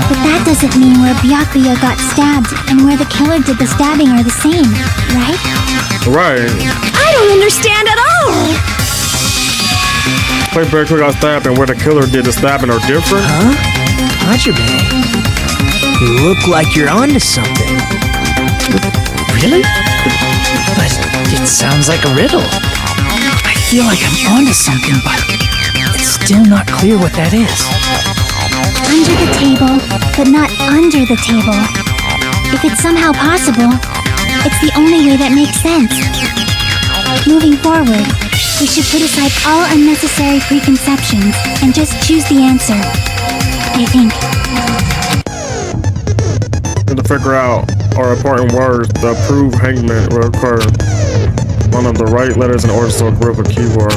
But that doesn't mean where Byakuya got stabbed and where the killer did the stabbing are the same, right? Right. I don't understand at all. Where Byakuya got stabbed and where the killer did the stabbing are different? Huh? Hachibe, you look like you're onto something. Really? But it sounds like a riddle. I feel like I'm onto something, but it's still not clear what that is. Under the table, but not under the table. If it's somehow possible, it's the only way that makes sense. Moving forward, we should put aside all unnecessary preconceptions and just choose the answer. I think. To figure out our important words, the approved hangman will require one of the right letters in order to group a keyword.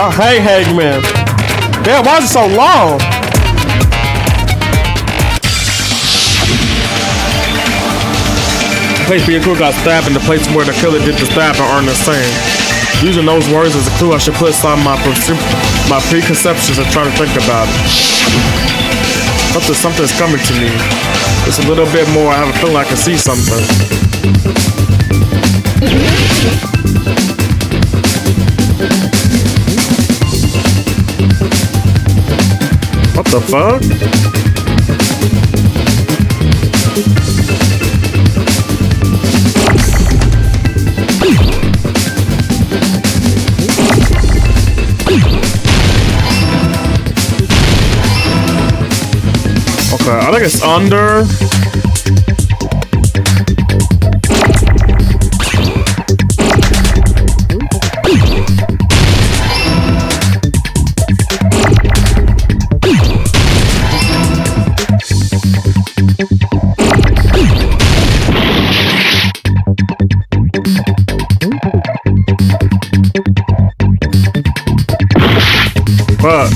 Oh, hey, hangman. Damn, why is it so long? The place Byakuya got stabbed and the place where the killer did the stabbing aren't the same. Using those words as a clue, I should put aside my preconceptions and try to think about it. Something's coming to me. Just a little bit more. I have a feeling I can see something. What the fuck? Okay, I think it's under. But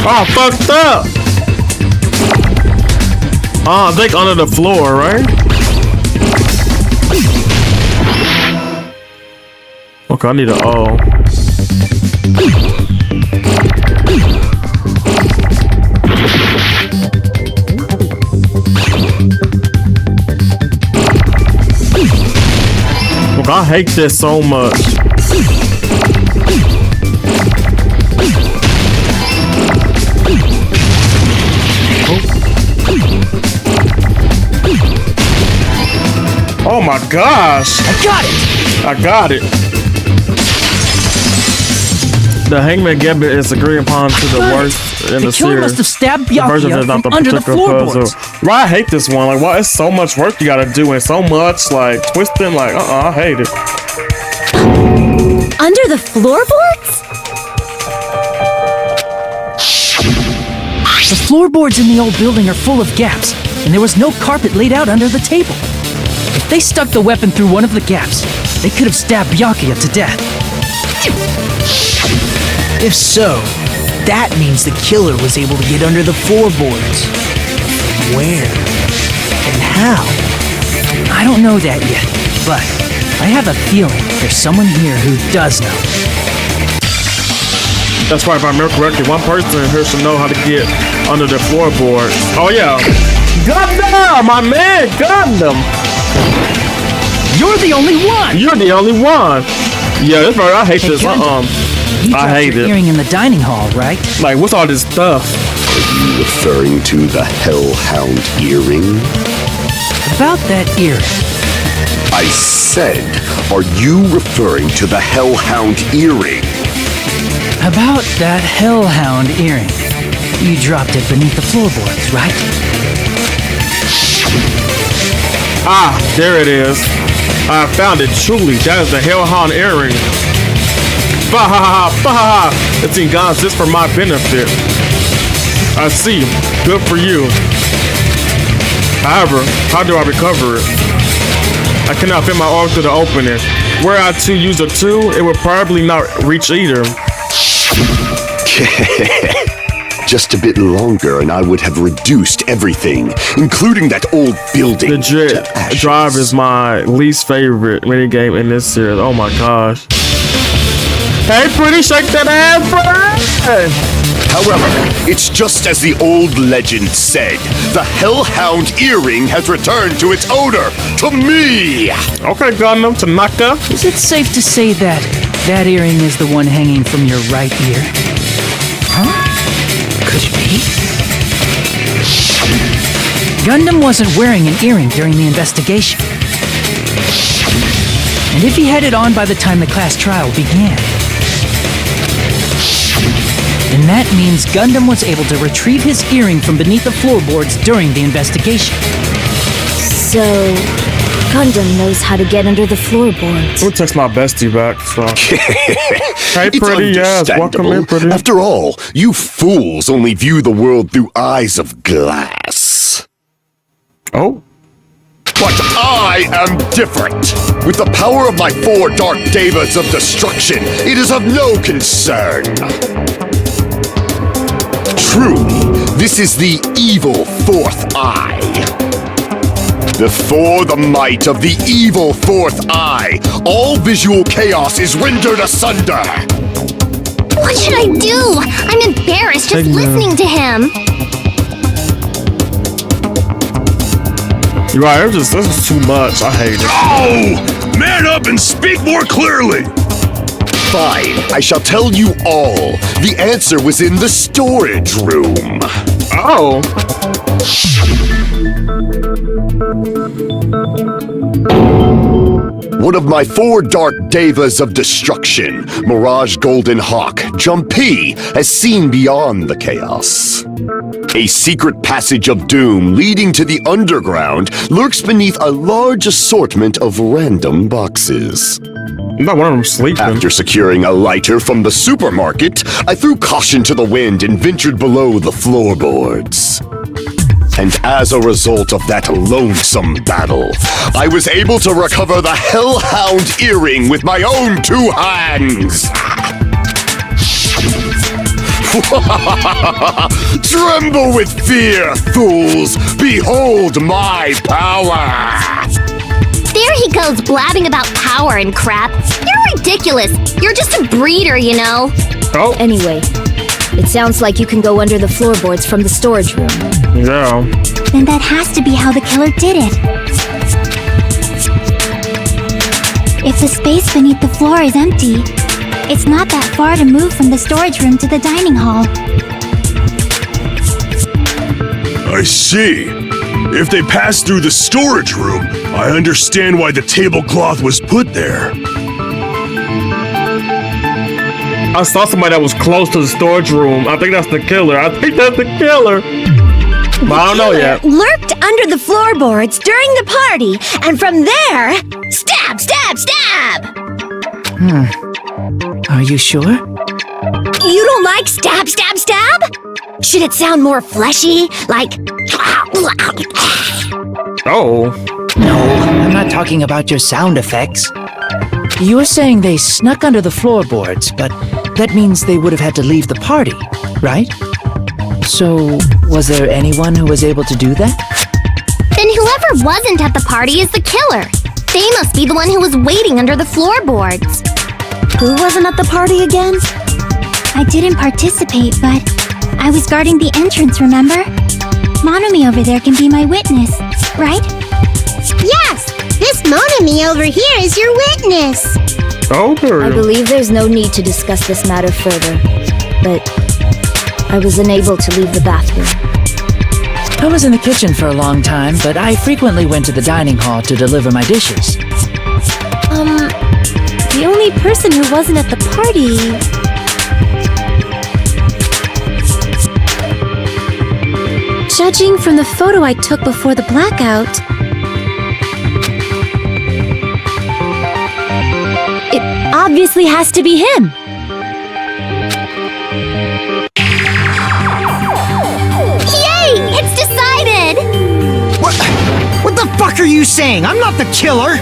oh, fucked up. Oh, I think under the floor, right? Okay, I need an O. Look, I hate this so much. Oh my gosh! I got it! I got it. The hangman gambit is agreed upon to the worst in the series. The killer must have stabbed The version Byakuya is not from the under the particular floorboards. puzzle. Why I hate this one? Like, why? It's so much work you gotta do and so much like twisting. Like, I hate it. Under the floorboards? The floorboards in the old building are full of gaps, and there was no carpet laid out under the table. If they stuck the weapon through one of the gaps, they could have stabbed Byakuya to death. If so, That means the killer was able to get under the floorboards. Where? And how? I don't know that yet, but I have a feeling there's someone here who does know. That's right, if I remember correctly, one person here should know how to get under the floorboards. Oh yeah. Gundam! My man, Gundam! You're the only one! You're the only one! Yeah, that's right, I hate this. You I hate your it. earring in the dining hall, right? Like, what's all this stuff? Are you referring to the Hellhound earring? About that earring. I said, are you referring to the Hellhound earring? About that Hellhound earring. You dropped it beneath the floorboards, right? Ah, there it is. I found it. Truly, that is the Hellhound earring. Bahaha, bahaha. It's in God's just for my benefit. I see. Good for you. However, how do I recover it? I cannot fit my arm through the opening. Were I to use a tool, it would probably not reach either. Just a bit longer and I would have reduced everything, including that old building. Legit, Drive is my least favorite minigame in this series. Oh my gosh. Hey, pretty, shake that ass, Fred! However, it's just as the old legend said. The Hellhound earring has returned to its owner, to me! Okay, Gundam, Tanaka. Is it safe to say that that earring is the one hanging from your right ear? Huh? Could it be? Gundam wasn't wearing an earring during the investigation. And if he had it on by the time the class trial began, then that means Gundam was able to retrieve his earring from beneath the floorboards during the investigation. So, Gundam knows how to get under the floorboards. We'll text my bestie back, so. Hey, It's pretty, yes, welcome in, pretty. After all, you fools only view the world through eyes of glass. Oh? But I am different. With the power of my 4 Dark Devas of Destruction, it is of no concern. Truly, this is the evil 4th eye. Before the might of the evil 4th eye, all visual chaos is rendered asunder. What should I do? I'm embarrassed just listening to him. You're right, this is too much. I hate it. Oh! Man up and speak more clearly! Fine, I shall tell you all. The answer was in the storage room. Oh. One of my 4 Dark Devas of Destruction, Mirage Golden Hawk, Jumpy, has seen beyond the chaos. A secret passage of doom leading to the underground lurks beneath a large assortment of random boxes. Not one of them sleeping. After securing a lighter from the supermarket, I threw caution to the wind and ventured below the floorboards. And as a result of that lonesome battle, I was able to recover the Hellhound earring with my own 2 hands! Tremble with fear, fools! Behold my power! There he goes blabbing about power and crap. You're ridiculous. You're just a breeder, you know. Oh. Anyway, it sounds like you can go under the floorboards from the storage room. Yeah. Then that has to be how the killer did it. If the space beneath the floor is empty, it's not that far to move from the storage room to the dining hall. I see. If they passed through the storage room, I understand why the tablecloth was put there. I saw somebody that was close to the storage room. I think that's the killer. I think that's the killer. But I don't know yet. Lurked under the floorboards during the party, and from there, stab, stab, stab! Are you sure? You don't like stab, stab, stab? Should it sound more fleshy? Like... Oh. No, I'm not talking about your sound effects. You were saying they snuck under the floorboards, but that means they would have had to leave the party. right? So, was there anyone who was able to do that? Then whoever wasn't at the party is the killer. They must be the one who was waiting under the floorboards. Who wasn't at the party again? I didn't participate, but I was guarding the entrance, remember? Monami over there can be my witness, right? Yes! This Monami over here is your witness! Okay. I believe there's no need to discuss this matter further, but I was unable to leave the bathroom. I was in the kitchen for a long time, but I frequently went to the dining hall to deliver my dishes. The only person who wasn't at the party... Judging from the photo I took before the blackout... It obviously has to be him! Yay! It's decided! What the fuck are you saying? I'm not the killer!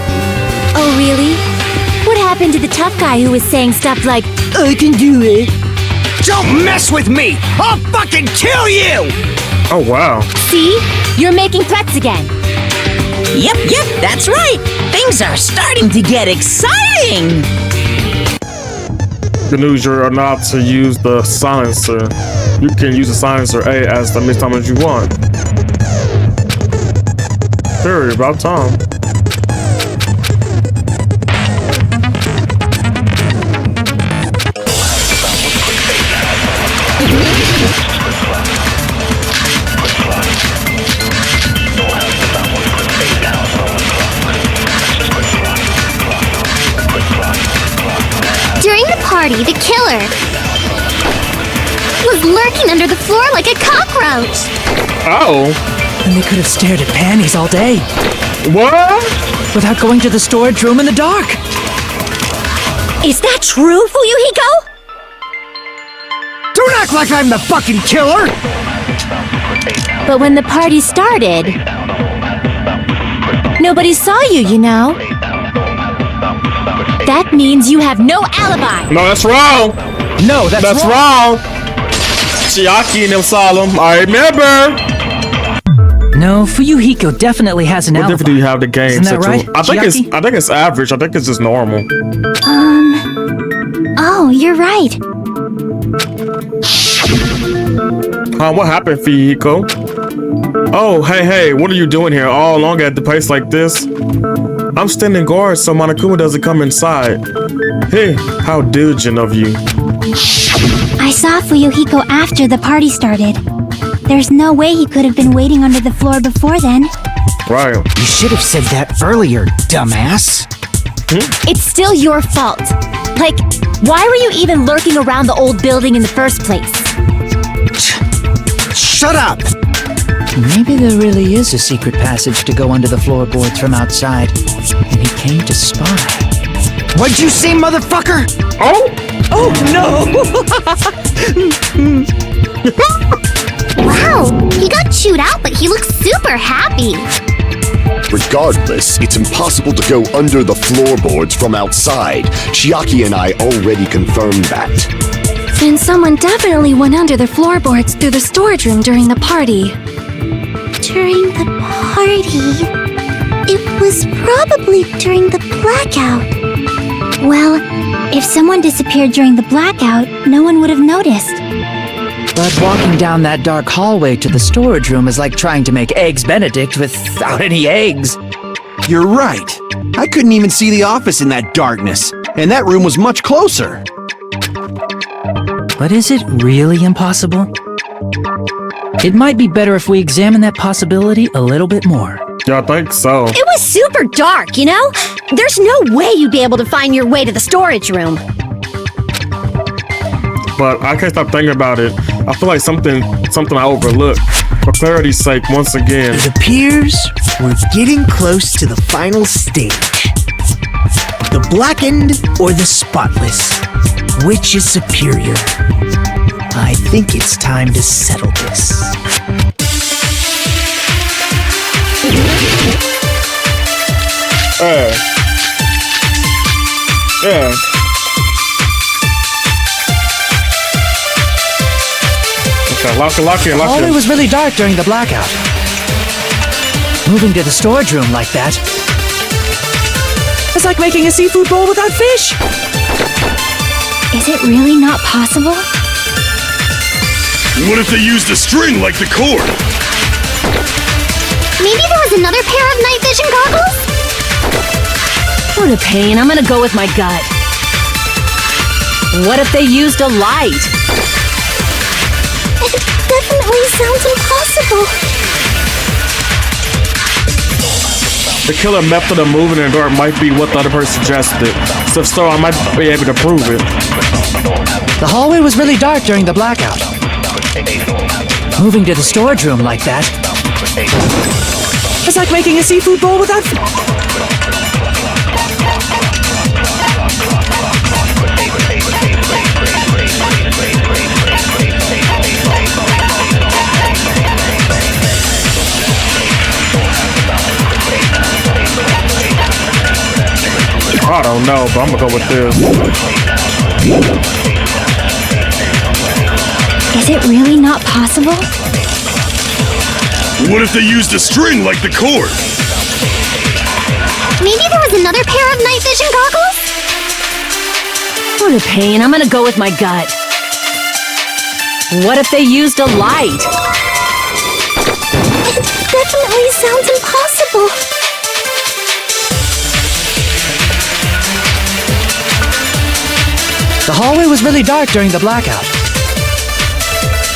Oh, really? What happened to the tough guy who was saying stuff like, I can do it. Don't mess with me! I'll fucking kill you! Oh, wow. see? You're making threats again. Yep, that's right. Things are starting to get exciting. The news you're not to use the silencer. You can use the silencer A as many times as you want. Period. About time. During the party, the killer was lurking under the floor like a cockroach. Oh. And they could have stared at panties all day. What? Without going to the storage room in the dark. Is that true, Fuyuhiko? Don't act like I'm the fucking killer! But when the party started, nobody saw you, you know? That means you have no alibi. No, that's wrong. No, that's wrong. Chiaki and them solemn. I remember. No, Fuyuhiko definitely has an What alibi. difference do you have the game? Isn't that right, I think Chiaki? it's average. I think it's just normal. Oh, you're right. What happened, Fuyuhiko? Oh, hey, what are you doing here all along at the place like this? I'm standing guard so Monokuma doesn't come inside. Hey, how diligent of you. I saw Fuyuhiko after the party started. There's no way he could have been waiting under the floor before then. Right. You should have said that earlier, dumbass. It's still your fault. Like, why were you even lurking around the old building in the first place? Shut up! Maybe there really is a secret passage to go under the floorboards from outside, and he came to spy. What'd you say, motherfucker? Oh! Oh, no! Wow, he got chewed out, but he looks super happy. Regardless, it's impossible to go under the floorboards from outside. Chiaki and I already confirmed that. Then someone definitely went under the floorboards through the storage room during the party. During the party? It was probably during the blackout. Well, if someone disappeared during the blackout, no one would have noticed. But walking down that dark hallway to the storage room is like trying to make Eggs Benedict without any eggs. You're right. I couldn't even see the office in that darkness, and that room was much closer. But is it really impossible? It might be better if we examine that possibility a little bit more. Yeah, I think so. It was super dark, you know? There's no way you'd be able to find your way to the storage room. But I can't stop thinking about it. I feel like something I overlooked. For clarity's sake, once again. It appears we're getting close to the final stage. The blackened or the spotless? Which is superior? I think it's time to settle this. Yeah. Lock it, The lock hallway it. was really dark during the blackout. Moving to the storage room like that. It's like making a seafood bowl without fish. Is it really not possible? What if they used a string like the cord? Maybe there was another pair of night vision goggles? What a pain. I'm gonna go with my gut. What if they used a light? It definitely sounds impossible. The killer method of moving in the dark might be what the other person suggested. So I might be able to prove it. The hallway was really dark during the blackout. Moving to the storage room like that. It's like making a seafood bowl without fish. I don't know, but I'm gonna go with this. Is it really not possible? What if they used a string like the cord? Maybe there was another pair of night vision goggles? What a pain. I'm gonna go with my gut. What if they used a light? It definitely sounds impossible. The hallway was really dark during the blackout.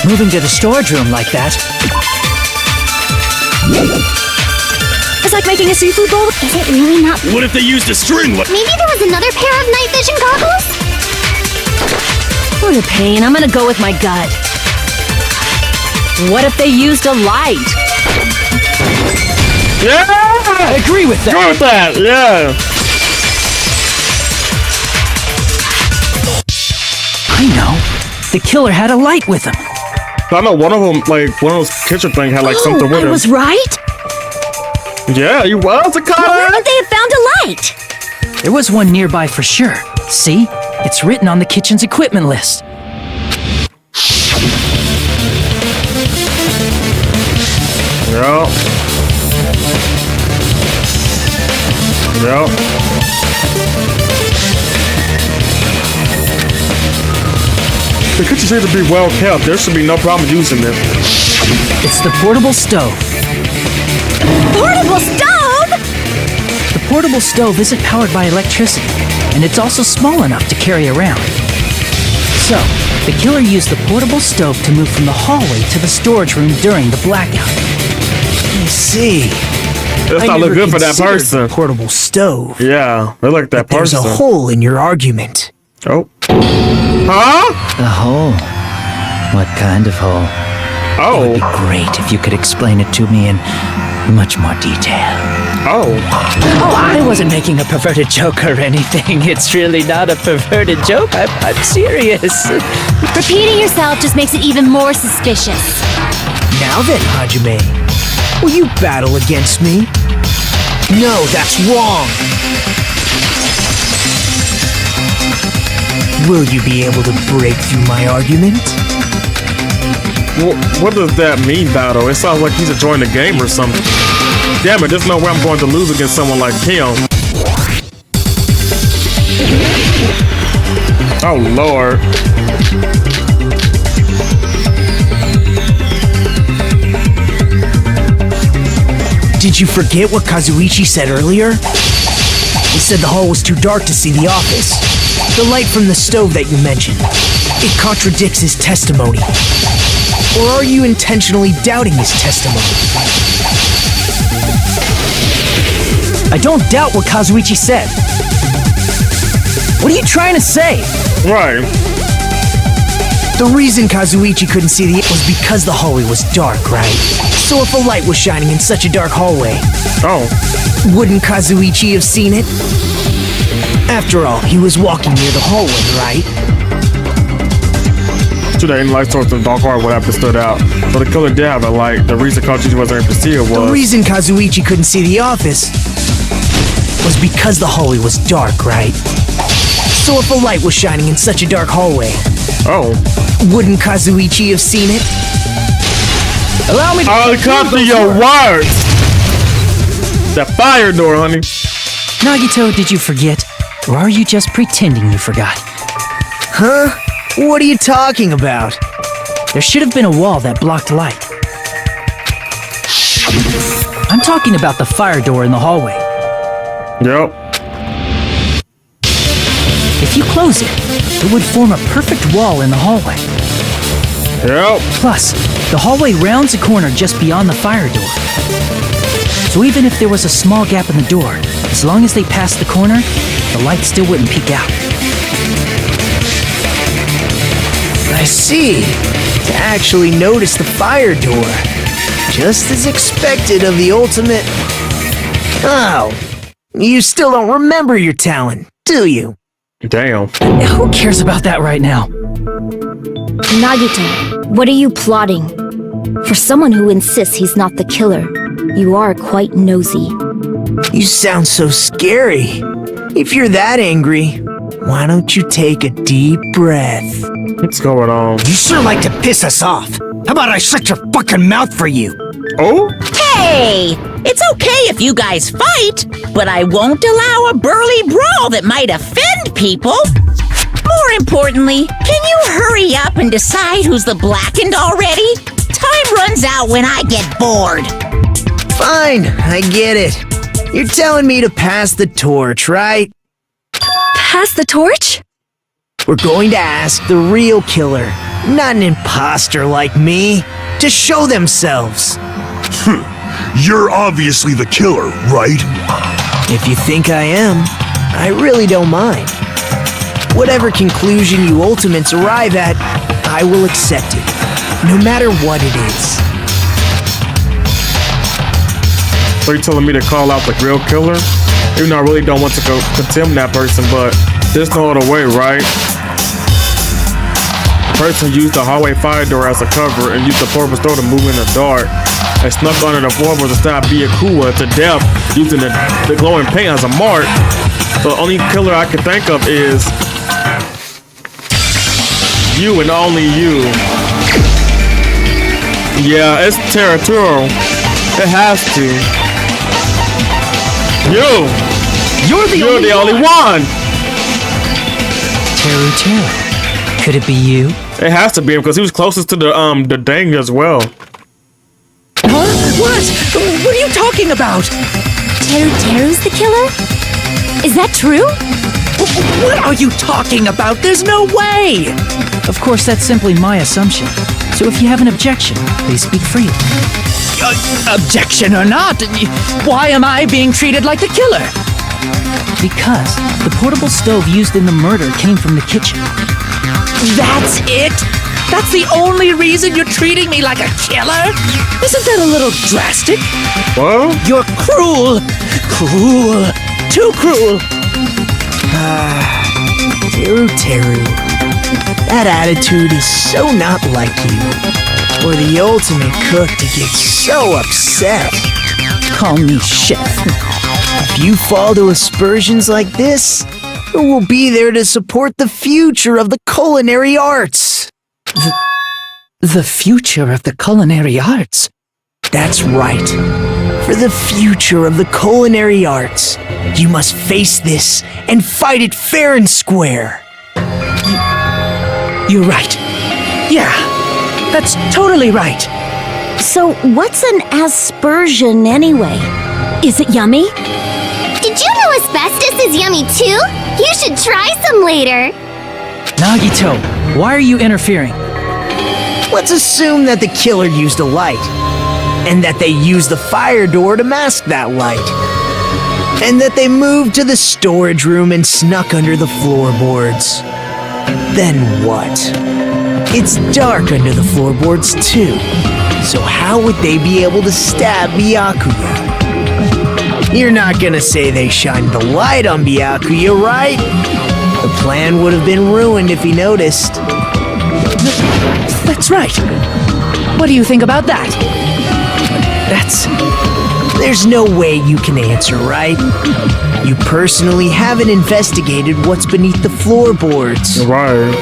Moving to the storage room like that. It's like making a seafood bowl. Is it really not? What if they used a string like... Maybe there was another pair of night vision goggles? What a pain. I'm gonna go with my gut. What if they used a light? Yeah! I agree with that. Agree with that, yeah. I know. The killer had a light with him. I know one of them, like, one of those kitchen things had, like, something with I it. was right. Yeah, you was a But where would they have found a light? There was one nearby for sure. See? It's written on the kitchen's equipment list. Yeah. Yeah. The kitchen seems to be well kept. There should be no problem using it. It's the portable stove. Portable stove? The portable stove isn't powered by electricity, and it's also small enough to carry around. So, the killer used the portable stove to move from the hallway to the storage room during the blackout. I see. That's I not look never good for that considered person. the portable stove. Yeah, they look that There's person. a hole in your argument. Oh. Huh? A hole? What kind of hole? Oh. It would be great if you could explain it to me in much more detail. Oh. Oh, I wasn't making a perverted joke or anything. It's really not a perverted joke. I'm serious. Repeating yourself just makes it even more suspicious. Now then, Hajime, will you battle against me? No, that's wrong. Will you be able to break through my argument? Well, what does that mean, battle? It sounds like he's enjoying the game or something. Damn it, there's no way I'm going to lose against someone like him. Oh, Lord. Did you forget what Kazuichi said earlier? He said the hall was too dark to see the office. The light from the stove that you mentioned. It contradicts his testimony. Or are you intentionally doubting his testimony? I don't doubt what Kazuichi said. What are you trying to say? Right. The reason Kazuichi couldn't see the was because the hallway was dark, right? So if a light was shining in such a dark hallway, wouldn't Kazuichi have seen it? After all, he was walking near the hallway, right? Today, in light source of dark hallway would have to stood out. So the killer did have a light. The reason Kazuichi wasn't able to see it was... The reason Kazuichi couldn't see the office was because the hallway was dark, right? So if a light was shining in such a dark hallway, Wouldn't Kazuichi have seen it? Allow me to... I'll copy your words! The fire door, honey. Nagito, did you forget? Or are you just pretending you forgot? Huh? What are you talking about? There should have been a wall that blocked light. I'm talking about the fire door in the hallway. Yep. If you close it, it would form a perfect wall in the hallway. Yep. Plus, the hallway rounds a corner just beyond the fire door. So even if there was a small gap in the door, as long as they passed the corner, the light still wouldn't peek out. I see. To actually notice the fire door. Just as expected of the ultimate... Oh. You still don't remember your talent, do you? Damn. Who cares about that right now? Nagito, what are you plotting? For someone who insists he's not the killer, you are quite nosy. You sound so scary. If you're that angry, why don't you take a deep breath? What's going on? You sure like to piss us off. How about I shut your fucking mouth for you? Oh? Hey! It's okay if you guys fight, but I won't allow a burly brawl that might offend people. More importantly, can you hurry up and decide who's the blackened already? Time runs out when I get bored. Fine, I get it. You're telling me to pass the torch, right? Pass the torch? We're going to ask the real killer, not an imposter like me, to show themselves. You're obviously the killer, right? If you think I am, I really don't mind. Whatever conclusion you ultimates arrive at, I will accept it, no matter what it is. So you're telling me to call out the real killer? Even though I really don't want to go condemn that person, but there's no other way, right? The person used the hallway fire door as a cover and used the portable door to move in the dark. And snuck under the floorboards to stab Byakuya to death using the glowing paint as a mark. So the only killer I can think of is you and only you. Yeah, it's territorial. It has to. You're the only one. Teru. Could it be you? It has to be him because he was closest to the Dang as well. Huh? What? What are you talking about? Teru's the killer? Is that true? What are you talking about? There's no way! Of course, that's simply my assumption. So if you have an objection, please speak freely. Objection or not, why am I being treated like the killer? Because the portable stove used in the murder came from the kitchen. That's it? That's the only reason you're treating me like a killer? Isn't that a little drastic? What? You're cruel. Cruel. Too cruel. Teru. That attitude is so not like you. For the ultimate cook to get so upset. Call me chef. If you fall to aspersions like this, who will be there to support the future of the culinary arts? The future of the culinary arts? That's right. For the future of the culinary arts, you must face this and fight it fair and square. You're right. Yeah, that's totally right. So what's an aspersion anyway? Is it yummy? Did you know asbestos is yummy too? You should try some later. Nagito, why are you interfering? Let's assume that the killer used a light, and that they used the fire door to mask that light, and that they moved to the storage room and snuck under the floorboards. Then what? It's dark under the floorboards too, so how would they be able to stab Byakuya? You're not gonna say they shined the light on Byakuya, right? The plan would have been ruined if he noticed. That's right. What do you think about that? There's no way you can answer, right? You personally haven't investigated what's beneath the floorboards. Right.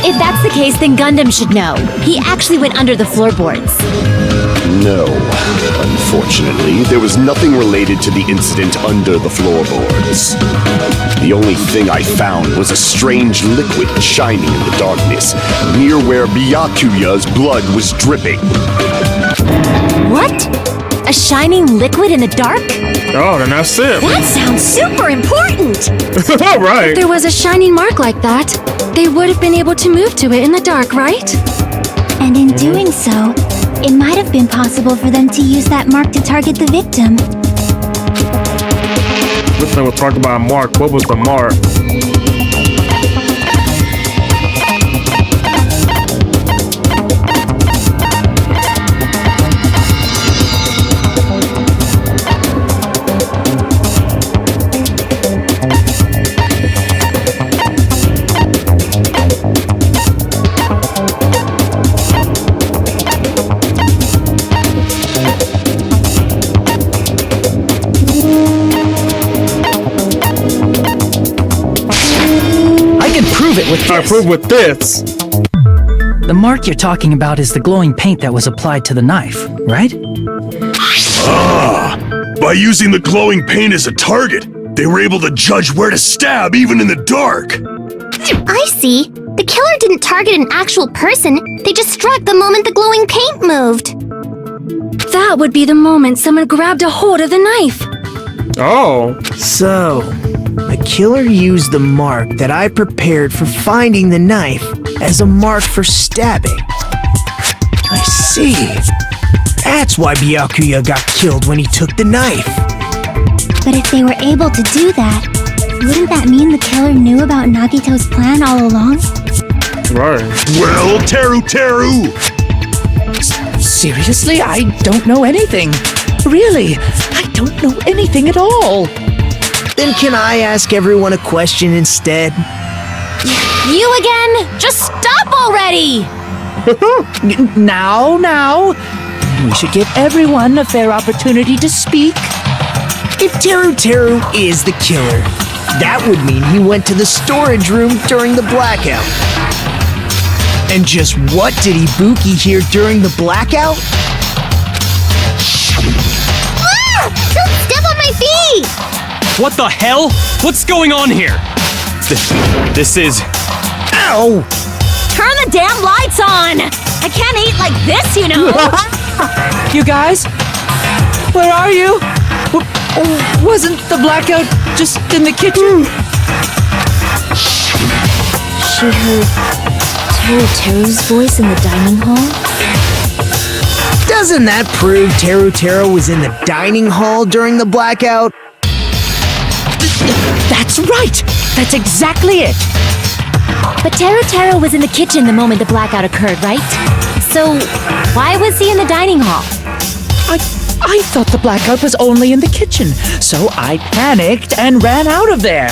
If that's the case, then Gundam should know. He actually went under the floorboards. No. Unfortunately, there was nothing related to the incident under the floorboards. The only thing I found was a strange liquid shining in the darkness, near where Byakuya's blood was dripping. What? A shining liquid in the dark? Oh, then that's it. That sounds super important! Right. If there was a shining mark like that, they would have been able to move to it in the dark, right? And in doing so, it might have been possible for them to use that mark to target the victim. This thing was talking about a mark. What was the mark? Prove with this. The mark you're talking about is the glowing paint that was applied to the knife, right? Ah! By using the glowing paint as a target, they were able to judge where to stab even in the dark. I see. The killer didn't target an actual person. They just struck the moment the glowing paint moved. That would be the moment someone grabbed a hold of the knife. Oh. So, the killer used the mark that I prepared for finding the knife as a mark for stabbing. I see. That's why Byakuya got killed when he took the knife. But if they were able to do that, wouldn't that mean the killer knew about Nagito's plan all along? Right. Well, Teru! Seriously? I don't know anything. Really, I don't know anything at all. Then can I ask everyone a question instead? You again? Just stop already! Now. We should give everyone a fair opportunity to speak. If Teru is the killer, that would mean he went to the storage room during the blackout. And just what did Ibuki hear during the blackout? Ah! Don't step on my feet! What the hell? What's going on here? This is... Ow! Turn the damn lights on! I can't eat like this, you know! You guys? Where are you? Wasn't the blackout just in the kitchen? She heard Teru's voice in the dining hall? Doesn't that prove Teru was in the dining hall during the blackout? That's right! That's exactly it! But Teru was in the kitchen the moment the blackout occurred, right? So, why was he in the dining hall? I thought the blackout was only in the kitchen, so I panicked and ran out of there.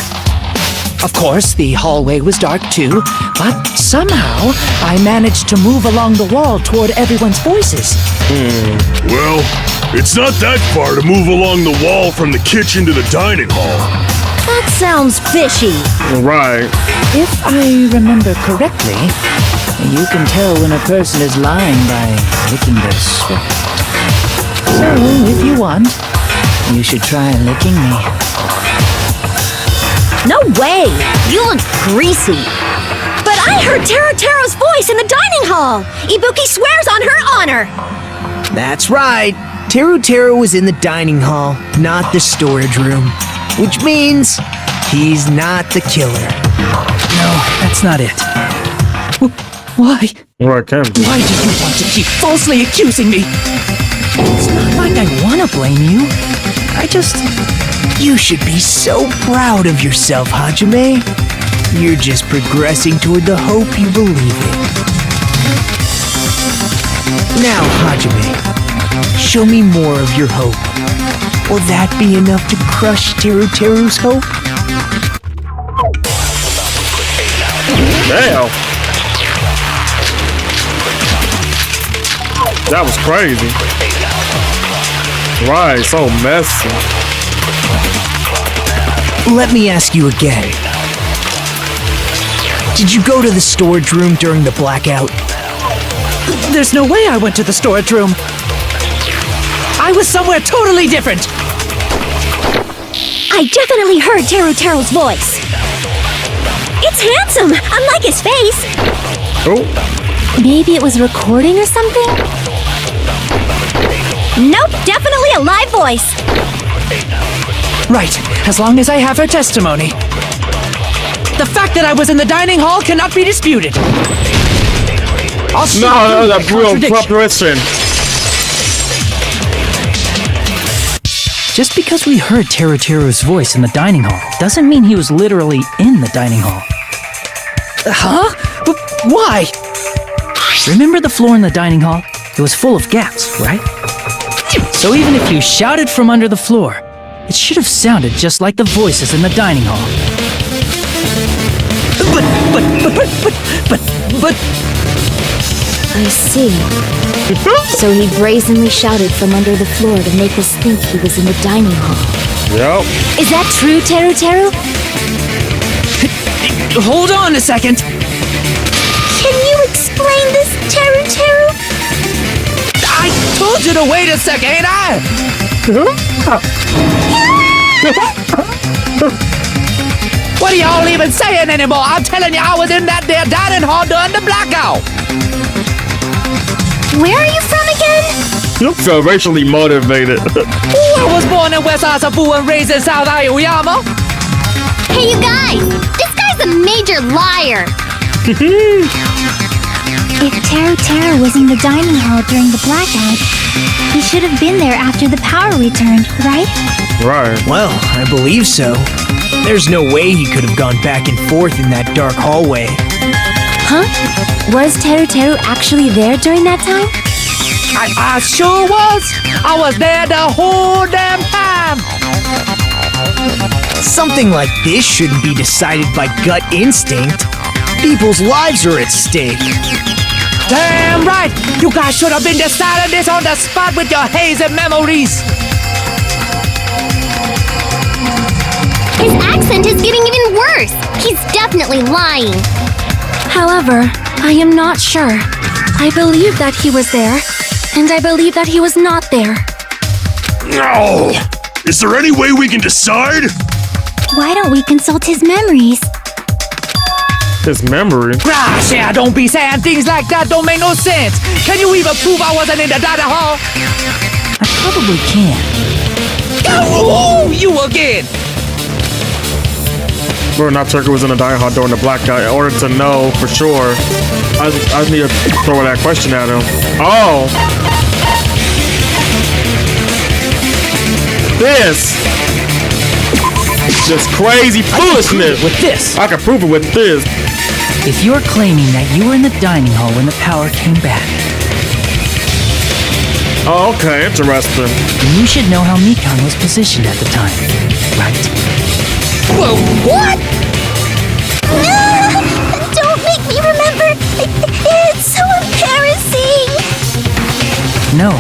Of course, the hallway was dark too, but somehow I managed to move along the wall toward everyone's voices. Well, it's not that far to move along the wall from the kitchen to the dining hall. That sounds fishy. Right. If I remember correctly, you can tell when a person is lying by licking their spit. So, if you want, you should try licking me. No way! You look greasy. But I heard Teru's voice in the dining hall! Ibuki swears on her honor! That's right. Teru was in the dining hall, not the storage room. Which means he's not the killer. No, that's not it. Why? Right, Ken. Why do you want to keep falsely accusing me? It's not like I want to blame you. You should be so proud of yourself, Hajime. You're just progressing toward the hope you believe in. Now, Hajime, show me more of your hope. Will that be enough to crush Teru's hope? Damn. That was crazy. Right, so messy. Let me ask you again. Did you go to the storage room during the blackout? There's no way I went to the storage room. I was somewhere totally different. I definitely heard Teru's voice. It's handsome, unlike his face. Oh. Maybe it was recording or something? Nope, definitely a live voice. Right, as long as I have her testimony. The fact that I was in the dining hall cannot be disputed. No, that's real preparation. Just because we heard Teru's voice in the dining hall doesn't mean he was literally in the dining hall. Huh? Why? Remember the floor in the dining hall? It was full of gaps, right? So even if you shouted from under the floor, it should have sounded just like the voices in the dining hall. But... I see. So he brazenly shouted from under the floor to make us think he was in the dining hall. Yep. Is that true, Teru? Hold on a second. Can you explain this, Teru? I told you to wait a second, ain't I? What are y'all even saying anymore? I'm telling you, I was in that there dining hall during the blackout. Where are you from again? You feel racially motivated. I was born in West Asafu and raised in South Aoyama. Hey, you guys! This guy's a major liar! If Teru was in the dining hall during the blackout, he should have been there after the power returned, right? Right. Well, I believe so. There's no way he could have gone back and forth in that dark hallway. Huh? Was Teru actually there during that time? I sure was. I was there the whole damn time. Something like this shouldn't be decided by gut instinct. People's lives are at stake. Damn right! You guys should have been deciding this on the spot with your hazy memories. His accent is getting even worse. He's definitely lying. However, I am not sure. I believe that he was there, and I believe that he was not there. No! Is there any way we can decide? Why don't we consult his memories? His memory? Gosh, yeah, don't be saying things like that. Don't make no sense. Can you even prove I wasn't in the dining hall? I probably can. Oh, you again! Bro, not Turkey was in the dining hall during the blackout. In order to know for sure, I just need to throw that question at him. Oh! This crazy foolishness! With this! I can prove it with this! If you're claiming that you were in the dining hall when the power came back... Oh, okay, interesting. Then you should know how Mikan was positioned at the time, right? Whoa, what? Don't make me remember. It's so embarrassing. No,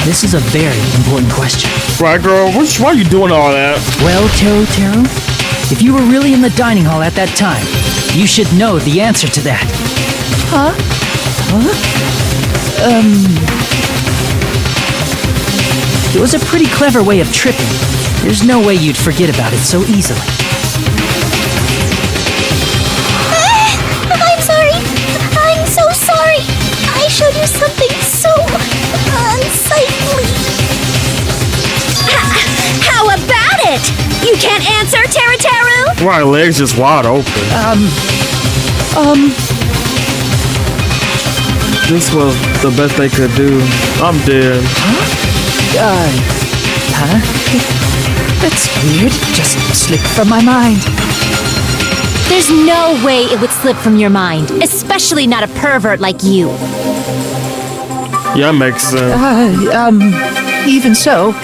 this is a very important question. Right, girl, why are you doing all that? Well, Teru, if you were really in the dining hall at that time, you should know the answer to that. Huh? It was a pretty clever way of tripping. There's no way you'd forget about it so easily. I'm sorry. I'm so sorry. I showed you something so unsightly. How about it? You can't answer, Teru? My legs just wide open. This was the best they could do. I'm dead. That's weird. Just slipped from my mind. There's no way it would slip from your mind, especially not a pervert like you. Yeah, makes sense. Even so.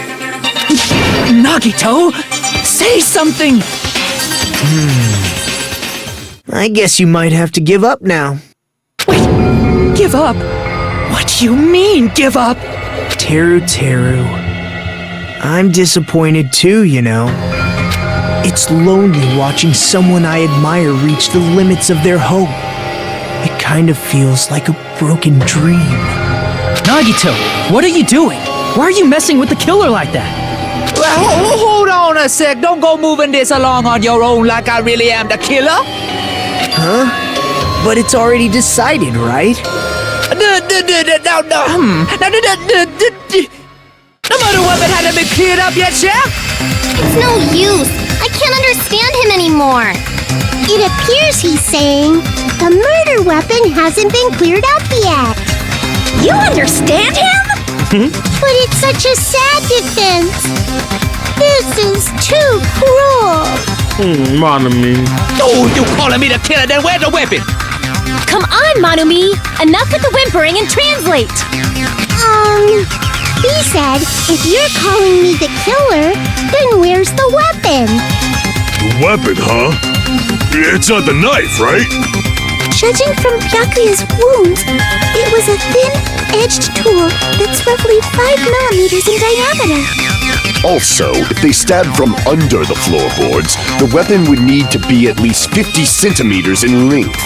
Nagito, say something! I guess you might have to give up now. Wait, give up? What do you mean, give up? Teru, I'm disappointed too, you know. It's lonely watching someone I admire reach the limits of their hope. It kind of feels like a broken dream. Nagito, what are you doing? Why are you messing with the killer like that? Well, hold on a sec. Don't go moving this along on your own like I really am the killer. Huh? But it's already decided, right? The murder weapon hasn't been cleared up yet, Chef? It's no use. I can't understand him anymore. It appears he's saying the murder weapon hasn't been cleared up yet. You understand him? But it's such a sad defense. This is too cruel. Manumi. Oh, you calling me the killer? Then where's the weapon? Come on, Manumi! Enough with the whimpering and translate! He said, if you're calling me the killer, then where's the weapon? The weapon, huh? It's not the knife, right? Judging from Byakuya's wounds, it was a thin-edged tool that's roughly 5 millimeters in diameter. Also, if they stabbed from under the floorboards, the weapon would need to be at least 50 centimeters in length.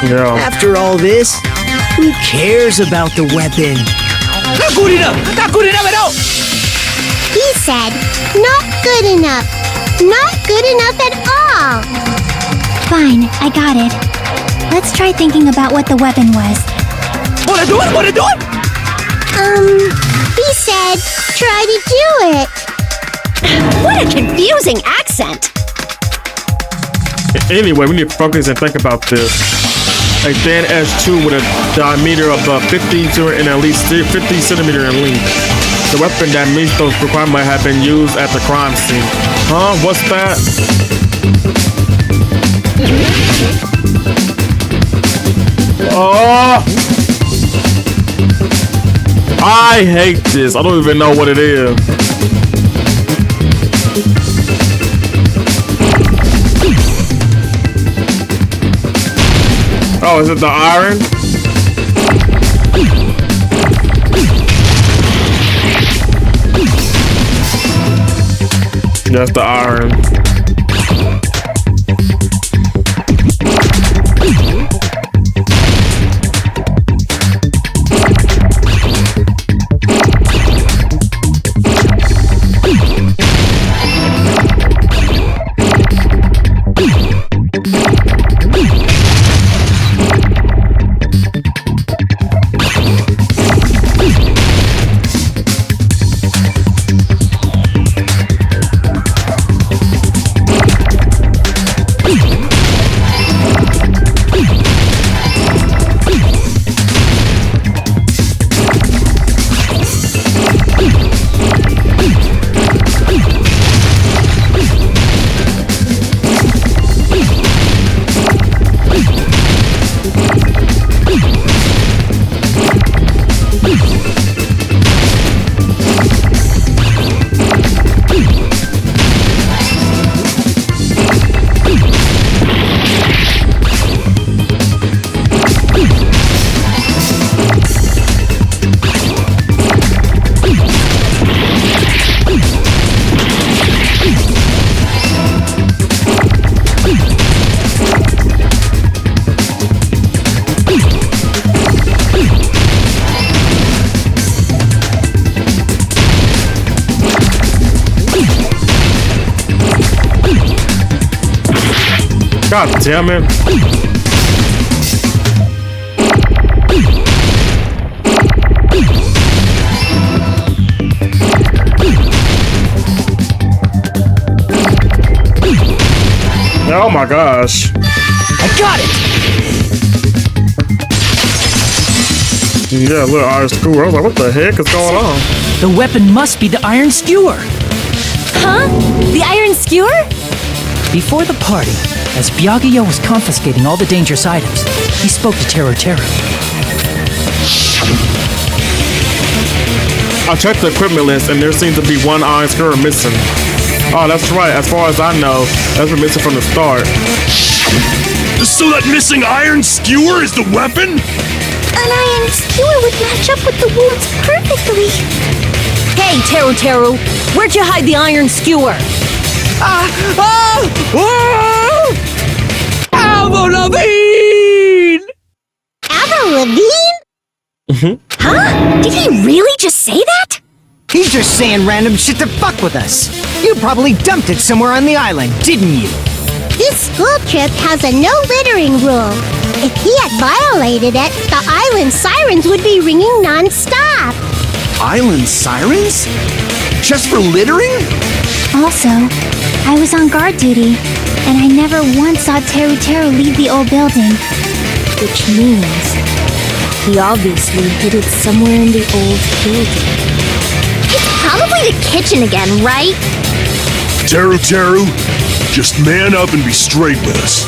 Yeah. After all this, who cares about the weapon? Not good enough! Not good enough at all! He said, not good enough. Not good enough at all. Fine, I got it. Let's try thinking about what the weapon was. What are you doing? What are you doing? He said, try to do it. What a confusing accent. Anyway, we need to focus and think about this. A thin edge tool with a diameter of 50 and at least 50 centimeter in length. The weapon that meets those requirements might have been used at the crime scene. Huh? What's that? Oh! I hate this. I don't even know what it is. Oh, is it the iron? That's the iron. God damn it. Oh my gosh. I got it! Yeah, little iron skewer. I was like, what the heck is going on? The weapon must be the iron skewer. Huh? The iron skewer? Before the party, as Byakuya was confiscating all the dangerous items, he spoke to Tero. I checked the equipment list and there seems to be one iron skewer missing. Oh, that's right. As far as I know, that's been missing from the start. So that missing iron skewer is the weapon? An iron skewer would match up with the wounds perfectly. Hey, Teru, where'd you hide the iron skewer? Avril Lavigne! Avril Lavigne? Huh? Did he really just say that? He's just saying random shit to fuck with us. You probably dumped it somewhere on the island, didn't you? This school trip has a no littering rule. If he had violated it, the island sirens would be ringing non-stop. Island sirens? Just for littering? Also, I was on guard duty, and I never once saw Teru leave the old building. Which means he obviously hid it somewhere in the old building. It's probably the kitchen again, right? Teru, just man up and be straight with us.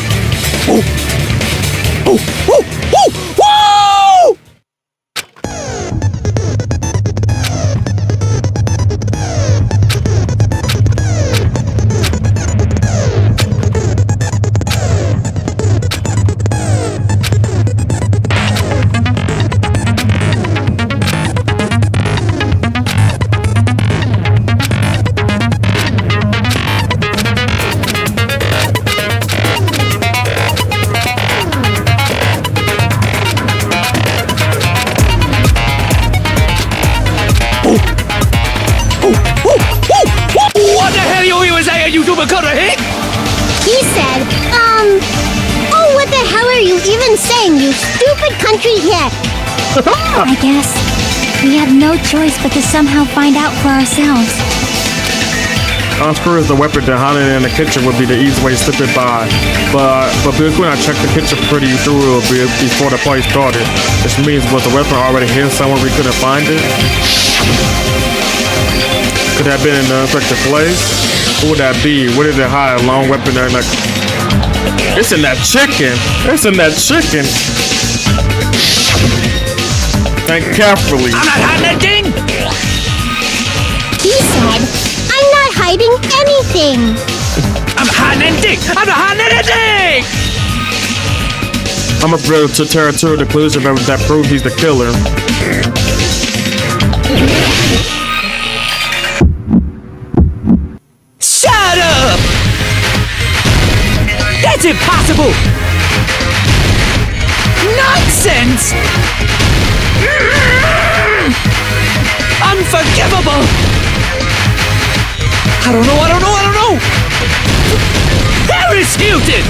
What the hell you even saying, you super cutter hick? He said, oh, what the hell are you even saying, you stupid country hick? I guess we have no choice but to somehow find out for ourselves. Unscrews the weapon to hide it in the kitchen would be the easy way to slip it by. But because when I checked the kitchen pretty through before the party started, which means was the weapon already hidden somewhere we couldn't find it? Could that have been in the unexpected place? Who would that be? Where did it hide? A long weapon there like... It's in that chicken! It's in that chicken! Think carefully. I'm not hiding that thing! He said, I'm not hiding anything! I'm not hiding anything! I'm not hiding anything! I'm a bring to territorial conclusion that proves he's the killer. Shut up! That's impossible! Nonsense! Unforgivable! I don't know! Harris Hilton!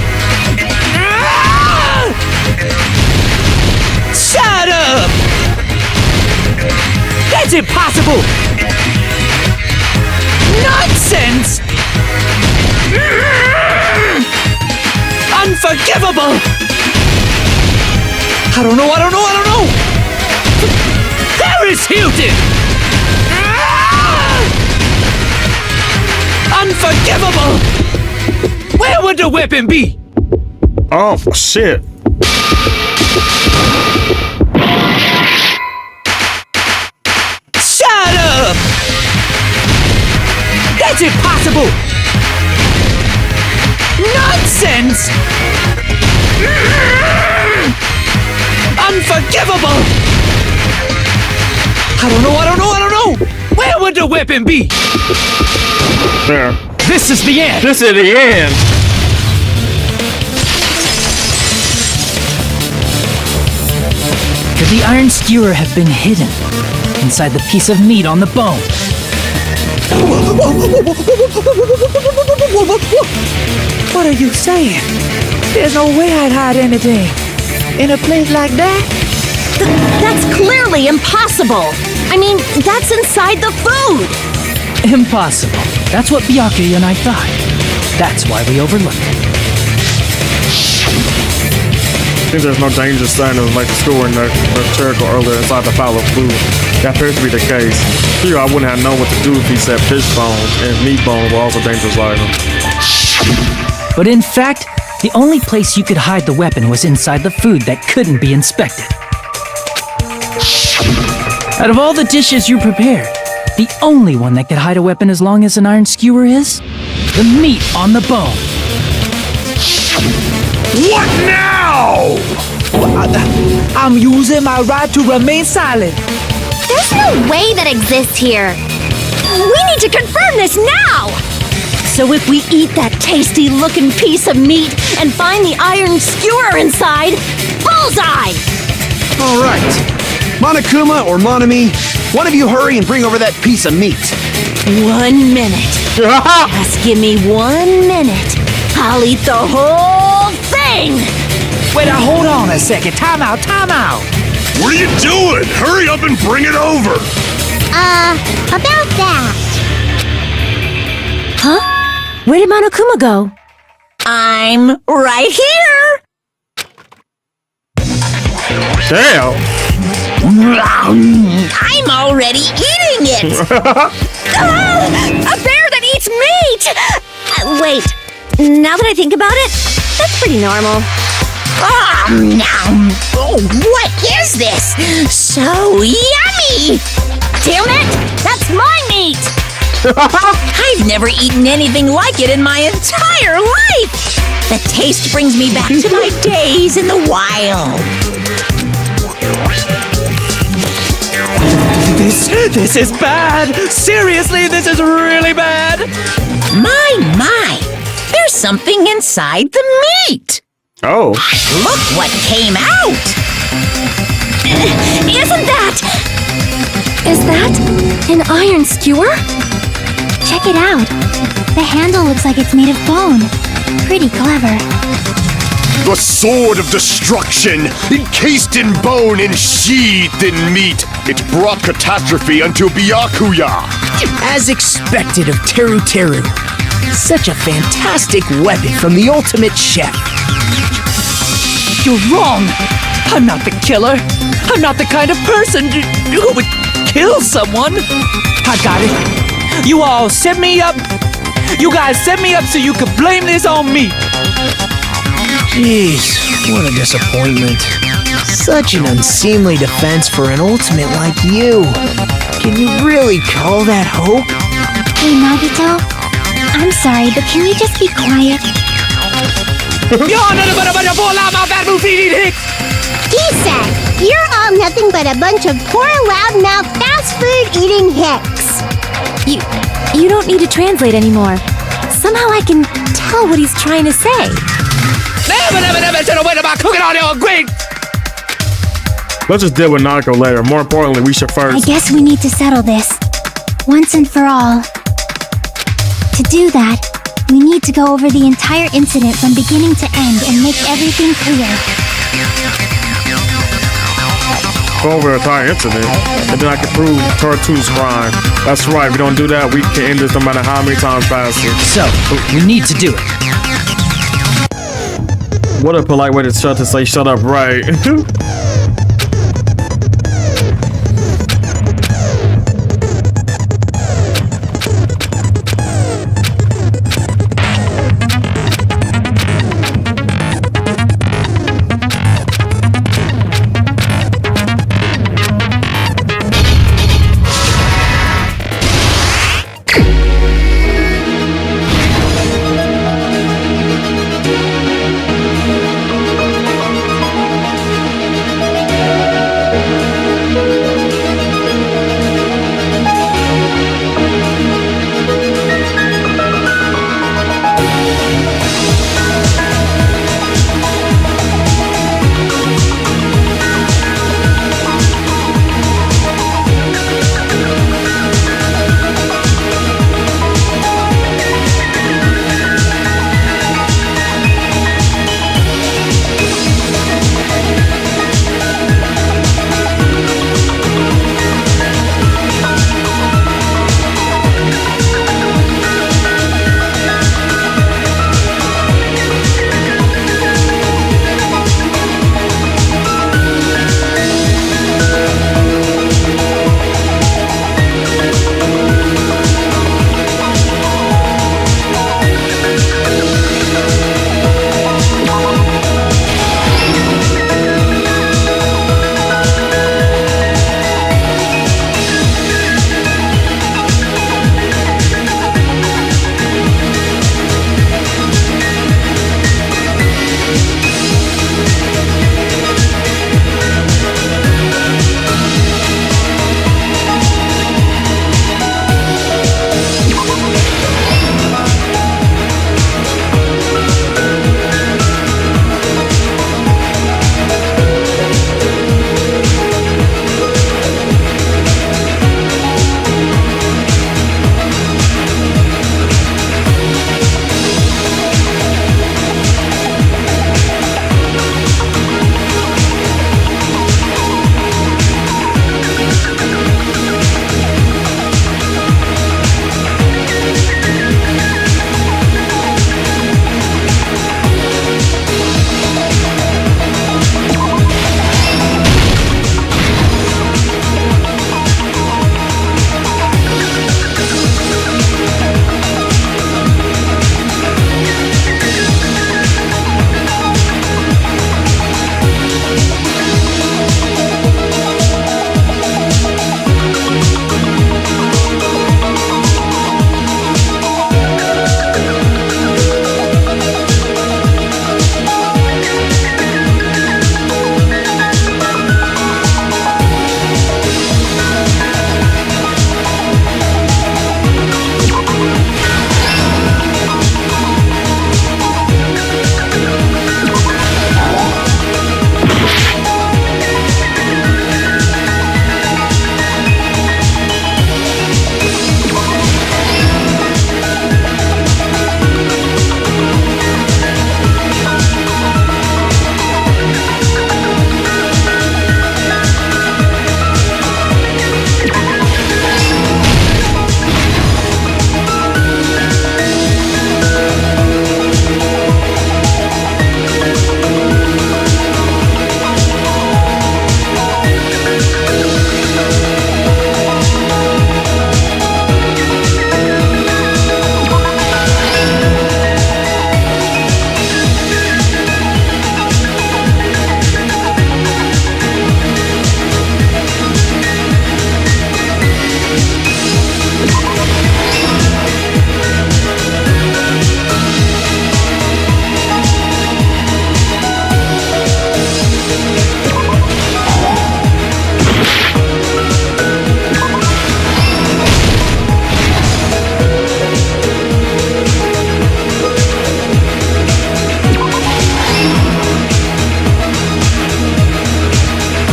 Ah! Shut up! That's impossible! Nonsense! Unforgivable! I don't know! Harris Hilton! Ah! Unforgivable! Where would the weapon be? Oh, shit. Shut up! That's impossible! Nonsense! Unforgivable! I don't know! Where would the weapon be? There. This is the end! This is the end! Could the iron skewer have been hidden inside the piece of meat on the bone? What are you saying? There's no way I'd hide anything in a place like that. That's clearly impossible. I mean, that's inside the food. Impossible. That's what Byakuya and I thought. That's why we overlooked it. I think there's no danger sign of like the skewer in the charcoal earlier inside the pile of food. That appears to be the case. Here, I wouldn't have known what to do if he said fish bones and meat bones were also dangerous items. But in fact, the only place you could hide the weapon was inside the food that couldn't be inspected. Out of all the dishes you prepared, the only one that could hide a weapon as long as an iron skewer is the meat on the bone. What now? I'm using my right to remain silent. There's no way that exists here. We need to confirm this now! So if we eat that tasty-looking piece of meat and find the iron skewer inside, bullseye! All right. Monokuma or Monami, one of you hurry and bring over that piece of meat. 1 minute. Just give me 1 minute. I'll eat the whole thing! Wait, now hold on a second. Time out, time out. What are you doing? Hurry up and bring it over! About that. Huh? Where did Monokuma go? I'm right here! Damn! I'm already eating it! A bear that eats meat! Wait, now that I think about it, that's pretty normal. Oh, what is this? So yummy! Damn it! That's my meat! I've never eaten anything like it in my entire life! The taste brings me back to my days in the wild. This is bad! Seriously, this is really bad! My! There's something inside the meat! Oh. Look what came out! Isn't that... Is that an iron skewer? Check it out. The handle looks like it's made of bone. Pretty clever. The sword of destruction, encased in bone and sheathed in meat, it brought catastrophe unto Byakuya. As expected of Teru Teru. Such a fantastic weapon from the ultimate chef. You're wrong! I'm not the killer! I'm not the kind of person who would kill someone! I got it! You all set me up! You guys set me up so you could blame this on me! Jeez, what a disappointment. Such an unseemly defense for an ultimate like you. Can you really call that hope? Hey, Nagito. I'm sorry, but can you just be quiet? He said, you're all nothing but a bunch of poor, loudmouth, fast food eating hicks. You don't need to translate anymore. Somehow I can tell what he's trying to say. Let's just deal with Naoko later. More importantly, we should first. I guess we need to settle this. Once and for all. To do that, we need to go over the entire incident from beginning to end and make everything clear. Go over the entire incident, and then I can prove Tortu's crime. That's right, if we don't do that, we can end this no matter how many times faster. So, we need to do it. What a polite way to say shut up, right?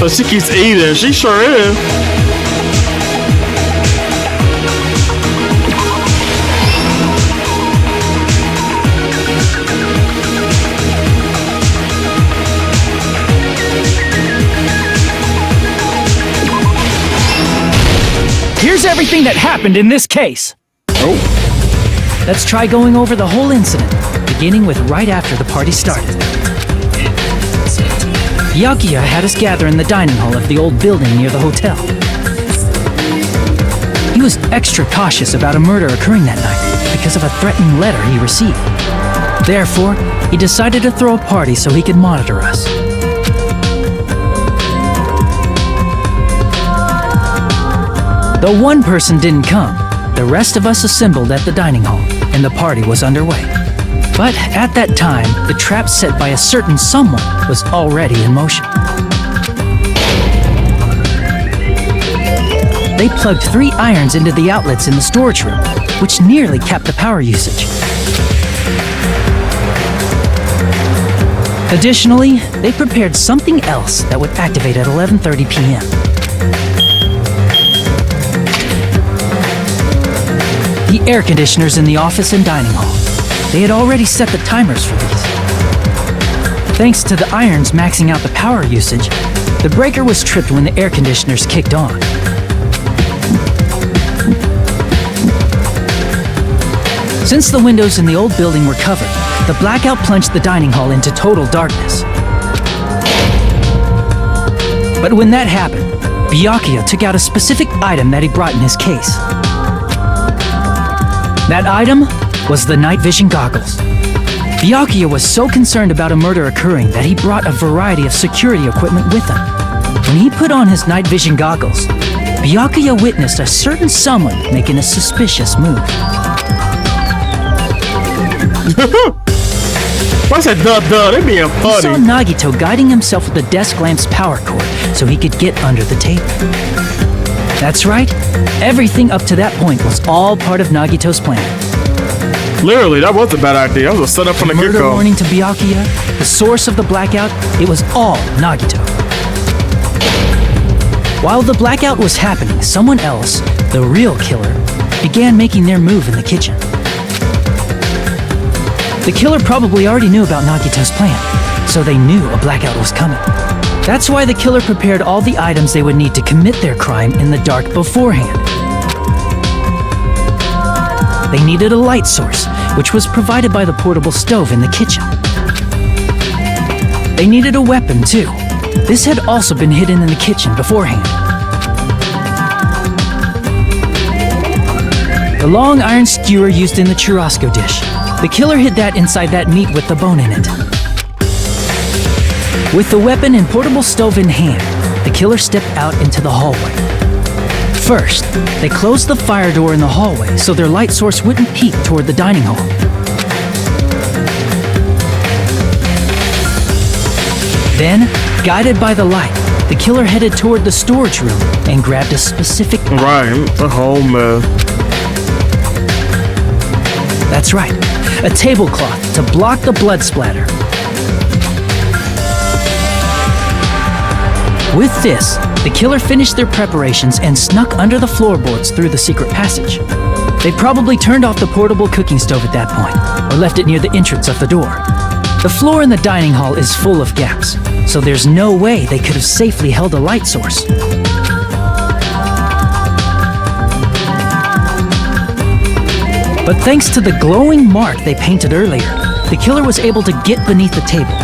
But she keeps eating. She sure is. Here's everything that happened in this case. Oh. Let's try going over the whole incident, beginning with right after the party started. Byakuya had us gather in the dining hall of the old building near the hotel. He was extra cautious about a murder occurring that night because of a threatening letter he received. Therefore, he decided to throw a party so he could monitor us. Though one person didn't come, the rest of us assembled at the dining hall, and the party was underway. But at that time, the trap set by a certain someone was already in motion. They plugged 3 irons into the outlets in the storage room, which nearly capped the power usage. Additionally, they prepared something else that would activate at 11:30 p.m. The air conditioners in the office and dining hall. They had already set the timers for these. Thanks to the irons maxing out the power usage, the breaker was tripped when the air conditioners kicked on. Since the windows in the old building were covered, the blackout plunged the dining hall into total darkness. But when that happened, Byakuya took out a specific item that he brought in his case. That item was the night vision goggles. Byakuya was so concerned about a murder occurring that he brought a variety of security equipment with him. When he put on his night vision goggles, Byakuya witnessed a certain someone making a suspicious move. Why said duh? They being funny. He saw Nagito guiding himself with the desk lamp's power cord so he could get under the table. That's right, everything up to that point was all part of Nagito's plan. Literally, that was a bad idea. I was set up from the murder get-go. warning to Byakuya, the source of the blackout, it was all Nagito. While the blackout was happening, someone else, the real killer, began making their move in the kitchen. The killer probably already knew about Nagito's plan, so they knew a blackout was coming. That's why the killer prepared all the items they would need to commit their crime in the dark beforehand. They needed a light source, which was provided by the portable stove in the kitchen. They needed a weapon, too. This had also been hidden in the kitchen beforehand. The long iron skewer used in the churrasco dish. The killer hid that inside that meat with the bone in it. With the weapon and portable stove in hand, the killer stepped out into the hallway. First, they closed the fire door in the hallway so their light source wouldn't peek toward the dining hall. Then, guided by the light, the killer headed toward the storage room and grabbed a specific item. Right, the whole mess. That's right, a tablecloth to block the blood splatter. With this, the killer finished their preparations and snuck under the floorboards through the secret passage. They probably turned off the portable cooking stove at that point, or left it near the entrance of the door. The floor in the dining hall is full of gaps, so there's no way they could have safely held a light source. But thanks to the glowing mark they painted earlier, the killer was able to get beneath the table.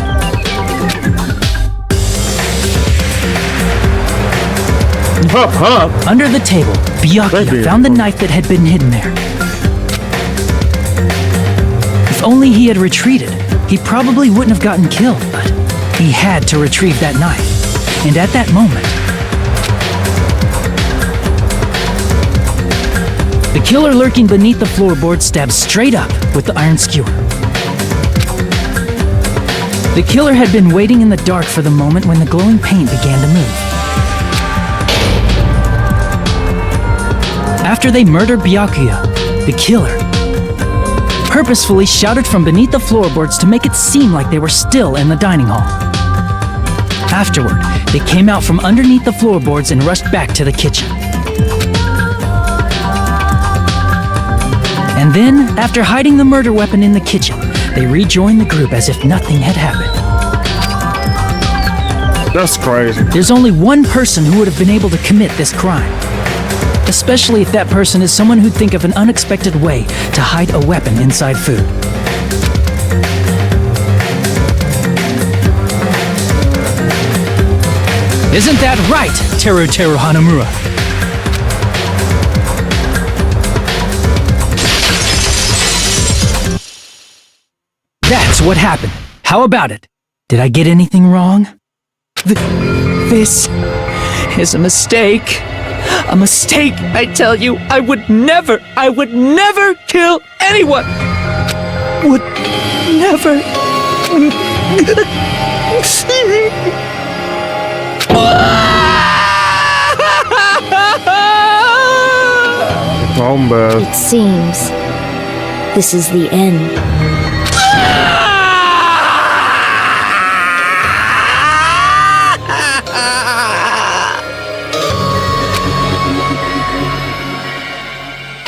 Under the table, Byakuya found the knife that had been hidden there. If only he had retreated, he probably wouldn't have gotten killed, but he had to retrieve that knife. And at that moment, the killer lurking beneath the floorboard stabbed straight up with the iron skewer. The killer had been waiting in the dark for the moment when the glowing paint began to move. After they murdered Byakuya, the killer purposefully shouted from beneath the floorboards to make it seem like they were still in the dining hall. Afterward, they came out from underneath the floorboards and rushed back to the kitchen. And then, after hiding the murder weapon in the kitchen, they rejoined the group as if nothing had happened. That's crazy. There's only one person who would have been able to commit this crime. Especially if that person is someone who'd think of an unexpected way to hide a weapon inside food. Isn't that right, Teru Teru Hanamura? That's what happened. How about it? Did I get anything wrong? This is a mistake. A mistake, I tell you. I would never kill anyone. Would never. Oh, bad. It seems this is the end.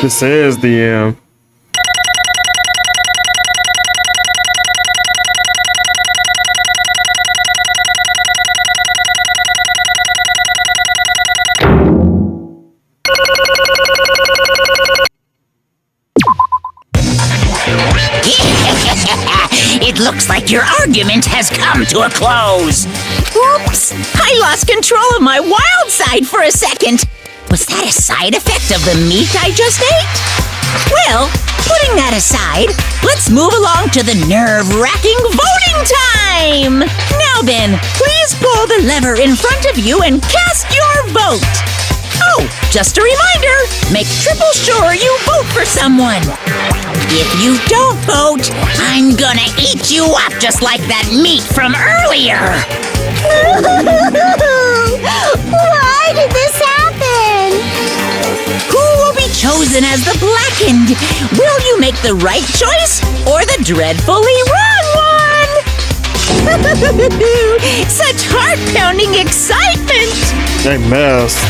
This is the end. It looks like your argument has come to a close. Oops! I lost control of my wild side for a second. Was that a side effect of the meat I just ate? Well, putting that aside, let's move along to the nerve-wracking voting time! Now then, please pull the lever in front of you and cast your vote! Oh, just a reminder, make triple sure you vote for someone. If you don't vote, I'm gonna eat you up just like that meat from earlier! Why did this happen? Who will be chosen as the blackened? Will you make the right choice or the dreadfully wrong one? Such heart-pounding excitement! They messed.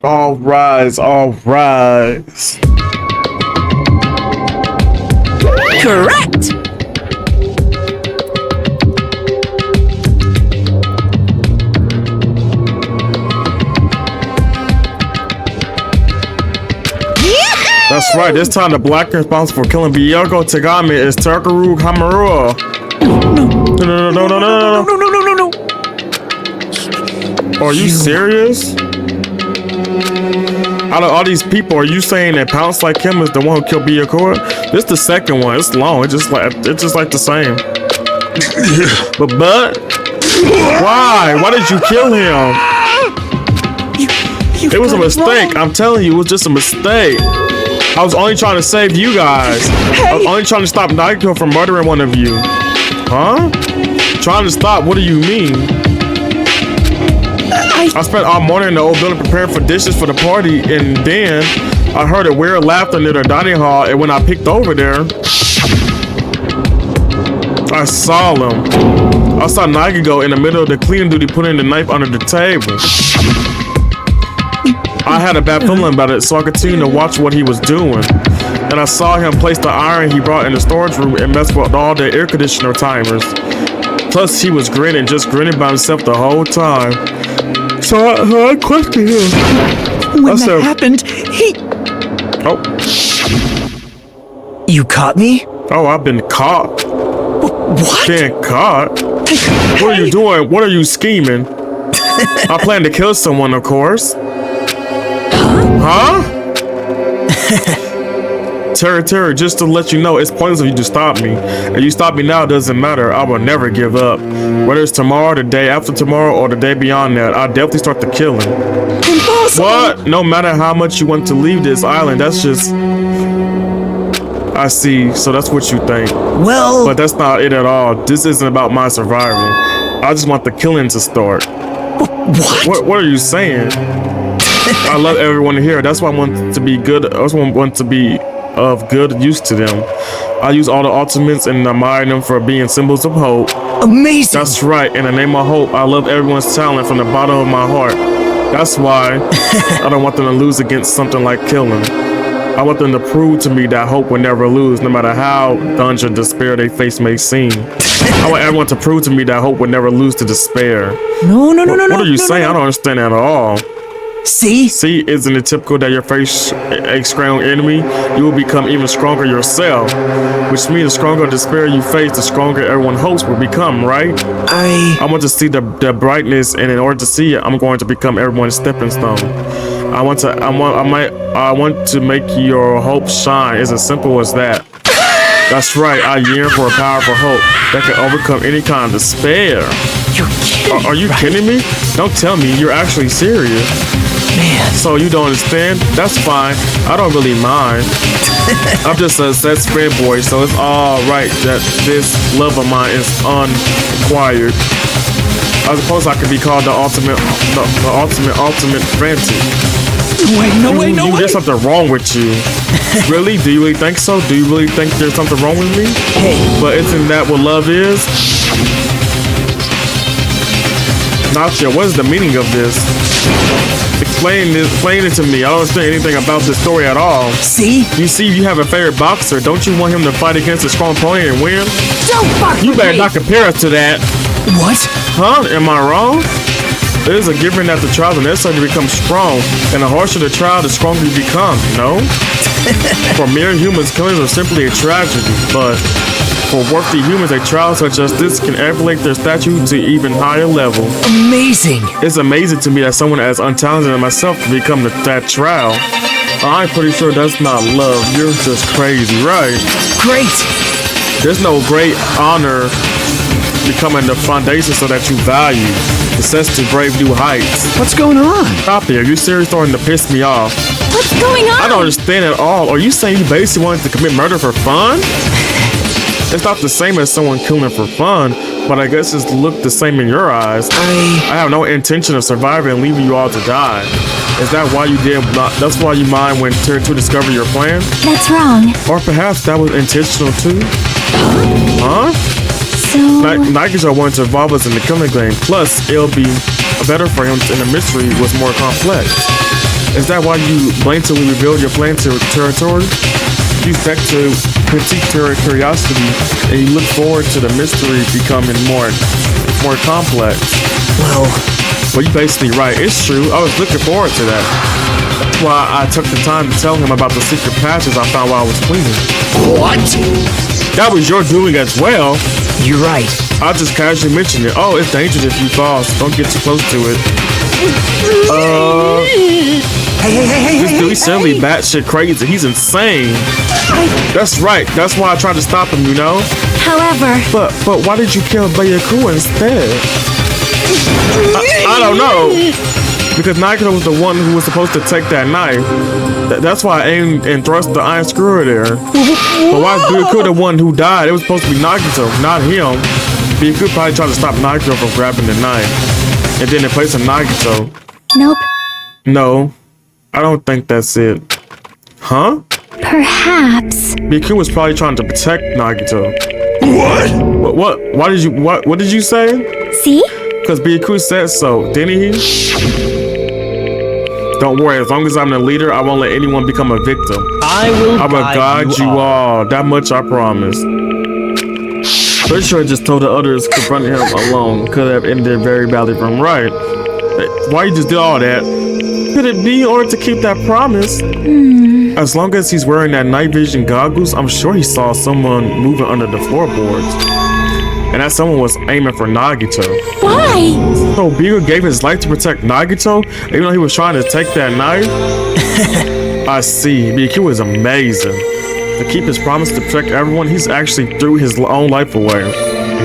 All rise, all rise. Correct! That's right, this time the black responsible for killing Byakuya Tagami is Takeru Hamura. No. Are you serious? Out of all these people, are you saying that Pounce like him is the one who killed Byakuya? This is the second one. It's long. It's just like the same. but why? Why did you kill him? It was a mistake. I'm telling you, it was just a mistake. I was only trying to save you guys. I was only trying to stop Naito from murdering one of you. Huh? Trying to stop? What do you mean? I spent all morning in the old building preparing for dishes for the party, and then I heard a weird laughter near the dining hall, and when I peeked over there, I saw him. I saw Nagigo in the middle of the cleaning duty putting the knife under the table. I had a bad feeling about it, so I continued to watch what he was doing. And I saw him place the iron he brought in the storage room and mess with all the air conditioner timers. Plus, he was grinning, just grinning by himself the whole time. So I questioned him. When that happened, he... Oh. You caught me? Oh, I've been caught. What? Been caught? What are you doing? What are you scheming? I plan to kill someone, of course. Huh? Terry, just to let you know, it's pointless of you to stop me. If you stop me now, it doesn't matter. I will never give up. Whether it's tomorrow, the day after tomorrow, or the day beyond that, I'll definitely start the killing. Impossible! What? No matter how much you want to leave this island, that's just... I see. So that's what you think. Well... But that's not it at all. This isn't about my survival. I just want the killing to start. What? What are you saying? I love everyone here. That's why I want to be good. I also want to be of good use to them. I use all the ultimates and admire them for being symbols of hope. Amazing! That's right. In the name of hope, I love everyone's talent from the bottom of my heart. That's why I don't want them to lose against something like killing. I want them to prove to me that hope will never lose, no matter how dungeon despair they face may seem. I want everyone to prove to me that hope will never lose to despair. No. What are you saying? I don't understand at all. See? See, isn't it typical that you face a strong enemy, you will become even stronger yourself? Which means the stronger despair you face, the stronger everyone hopes will become, right? I want to see the brightness, and in order to see it, I'm going to become everyone's stepping stone. I want to make your hope shine. It's as simple as that. That's right, I yearn for a powerful hope that can overcome any kind of despair. You're kidding, Are you kidding me? Don't tell me, you're actually serious. Man. So you don't understand? That's fine. I don't really mind. I'm just a set spread boy, so it's all right that this love of mine is unacquired. I suppose I could be called the ultimate frantic. No way. There's something wrong with you. Really? Do you really think so? Do you really think there's something wrong with me? Hey. But isn't that what love is? Nacha, what is the meaning of this? Explain it to me. I don't understand anything about this story at all. See? You see, you have a favorite boxer. Don't you want him to fight against a strong opponent and win? Don't fuck You with better me. not compare us to that. What? Huh? Am I wrong? It is a given that the trials are necessary to become strong, and the harsher the trial, the stronger you become, no? For mere humans, killings are simply a tragedy, but for worthy humans, a trial such as this can elevate their statue to even higher level. Amazing! It's amazing to me that someone as untalented as myself can become that trial. I'm pretty sure that's not love. You're just crazy, right? Great! There's no great honor becoming the foundation so that you value the sense to brave new heights. What's going on? Stop it. Are you serious? Starting to piss me off. What's going on? I don't understand at all. Are you saying you basically wanted to commit murder for fun? It's not the same as someone killing for fun, but I guess it's looked the same in your eyes. I have no intention of surviving and leaving you all to die. Is that why you did? That's why you mind when Tier 2 discovered your plan? That's wrong. Or perhaps that was intentional too? Huh? So... Nagisa wanted to involve us in the killing game. Plus, it'll be better for him and the mystery was more complex. Is that why you blatantly revealed your plan to territory? You expect to critique curiosity and you look forward to the mystery becoming more complex. Well, you're basically right. It's true. I was looking forward to that. That's why I took the time to tell him about the secret patches I found while I was cleaning. What? That was your doing as well. You're right. I just casually mentioned it. Oh, it's dangerous if you fall, so don't get too close to it. Hey. This dude, he's silly, batshit crazy. He's insane. That's right. That's why I tried to stop him, you know? However... But why did you kill Bayaku instead? I don't know. Because Nagito was the one who was supposed to take that knife. That's why I aimed and thrust the iron screwer there. But why is Bayaku the one who died? It was supposed to be Nagito, not him. Bayaku probably tried to stop Nagito from grabbing the knife. And then in place of Nagito. Nope. No. I don't think that's it. Huh? Perhaps. Bayaku was probably trying to protect Nagito. What? What did you say? See? Because Bayaku said so, didn't he? Don't worry, as long as I'm the leader, I won't let anyone become a victim. I will guide you all. That much I promise. Pretty sure I just told the others confronting him alone. Could have ended very badly for him, right? Why you just did all that? Could it be in order to keep that promise? As long as he's wearing that night vision goggles, I'm sure he saw someone moving under the floorboards. And that someone was aiming for Nagito. Why? So Bigo gave his life to protect Nagito, even though he was trying to take that knife? I see. Bigo is amazing. To keep his promise to protect everyone, he's actually threw his own life away.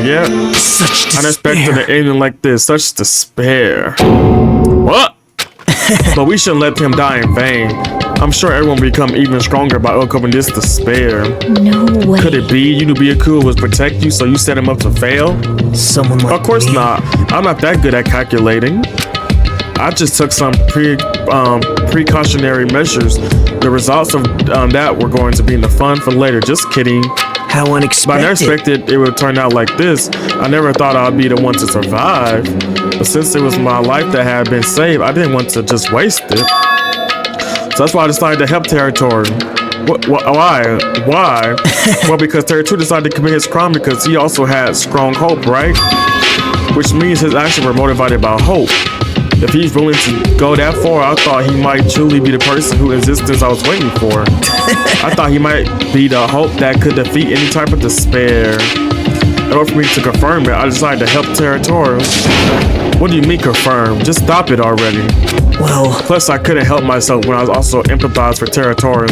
Yeah. Such despair. Unexpected and ending like this. Such despair. What? But we shouldn't let him die in vain. I'm sure everyone will become even stronger by overcoming this despair. No way. Could it be you knew Byakuya was protect you, so you set him up to fail? Someone like Of course me? not. I'm not that good at calculating. I just took some precautionary measures. The results of that were going to be in the fun for later. Just kidding. How But I unexpected. never expected it would turn out like this. I never thought I'd be the one to survive. But since it was my life that had been saved, I didn't want to just waste it. So that's why I decided to help Territory. Why? Well, because Territory decided to commit his crime because he also had strong hope, right? Which means his actions were motivated by hope. If he's willing to go that far, I thought he might truly be the person whose existence I was waiting for. I thought he might be the hope that could defeat any type of despair. In order for me to confirm it, I decided to help Territorial. What do you mean confirm? Just stop it already. Well... Plus, I couldn't help myself when I was also empathized for Territorial.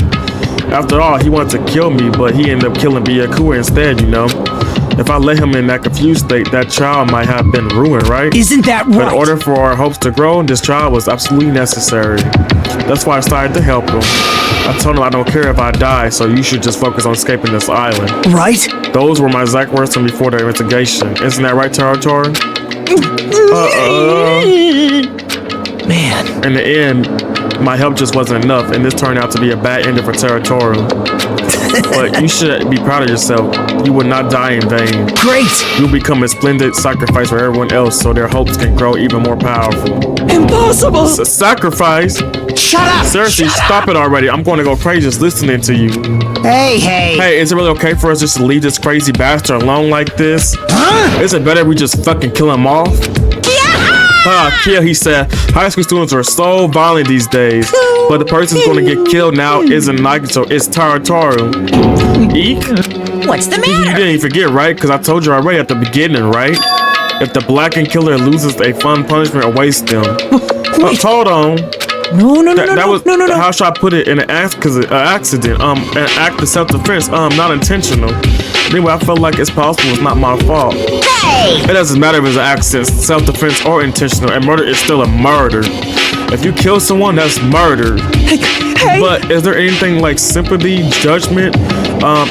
After all, he wanted to kill me, but he ended up killing Byakuya instead, you know? If I let him in that confused state, that child might have been ruined, right? Isn't that But right? in order for our hopes to grow, this child was absolutely necessary. That's why I started to help him. I told him I don't care if I die, so you should just focus on escaping this island. Right? Those were my exact words from before the investigation. Isn't that right, Territory? Man. In the end, my help just wasn't enough, and this turned out to be a bad ending for Territorial. But you should be proud of yourself. You will not die in vain. Great! You'll become a splendid sacrifice for everyone else so their hopes can grow even more powerful. Impossible! Sacrifice? Shut up! Seriously, stop it already. I'm going to go crazy just listening to you. Hey! Hey, is it really okay for us just to leave this crazy bastard alone like this? Huh? Is it better if we just fucking kill him off? Kill, he said. High school students are so violent these days. But the person who's going to get killed now isn't Nagito, it's Territorial. Eek? What's the You matter? didn't forget, right? Because I told you already at the beginning, right? If the blackened killer loses a fun punishment, awaits them. Hold on. No. How should I put it? In an accident, an act of self-defense, not intentional. Anyway, I felt like it's possible. It's not my fault. Hey! It doesn't matter if it's an accident, self-defense, or intentional. And murder is still a murder. If you kill someone, that's murder. Hey! But is there anything like sympathy, judgment,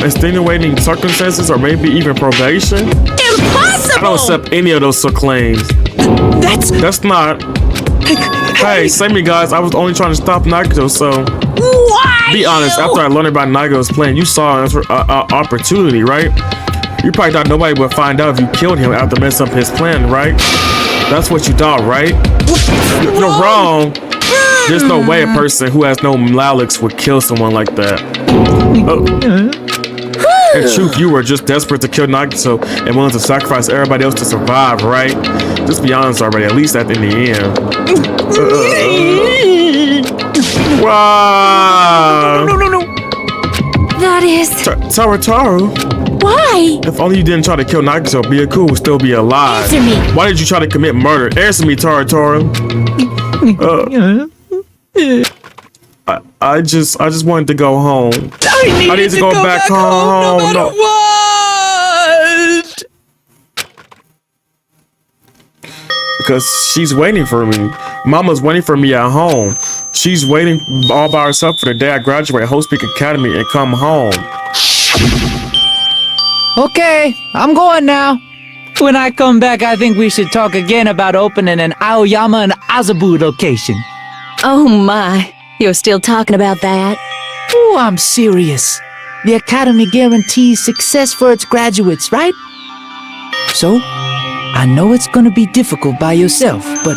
extenuating circumstances, or maybe even probation? Impossible! I don't accept any of those claims. That's not. Hey, save me, guys. I was only trying to stop Nagito, so. Why? Be honest. After I learned about Nagito's plan, you saw an opportunity, right? You probably thought nobody would find out if you killed him after messing up his plan, right? That's what you thought, right? You're wrong. There's no way a person who has no malice would kill someone like that. In truth, you were just desperate to kill Nagito and willing to sacrifice everybody else to survive, right? Just be honest already, at least in the end. Wow! No. That is... Taru. Why? If only you didn't try to kill Nagito, Byakuya would still be alive. Answer me. Why did you try to commit murder? Answer me, Taru. I just wanted to go home. I need to go back home. No matter what. Because she's waiting for me. Mama's waiting for me at home. She's waiting all by herself for the day I graduate Hope Peak Academy and come home. Okay, I'm going now. When I come back, I think we should talk again about opening an Aoyama and Azabu location. Oh my, you're still talking about that? Oh, I'm serious. The Academy guarantees success for its graduates, right? So, I know it's gonna be difficult by yourself, but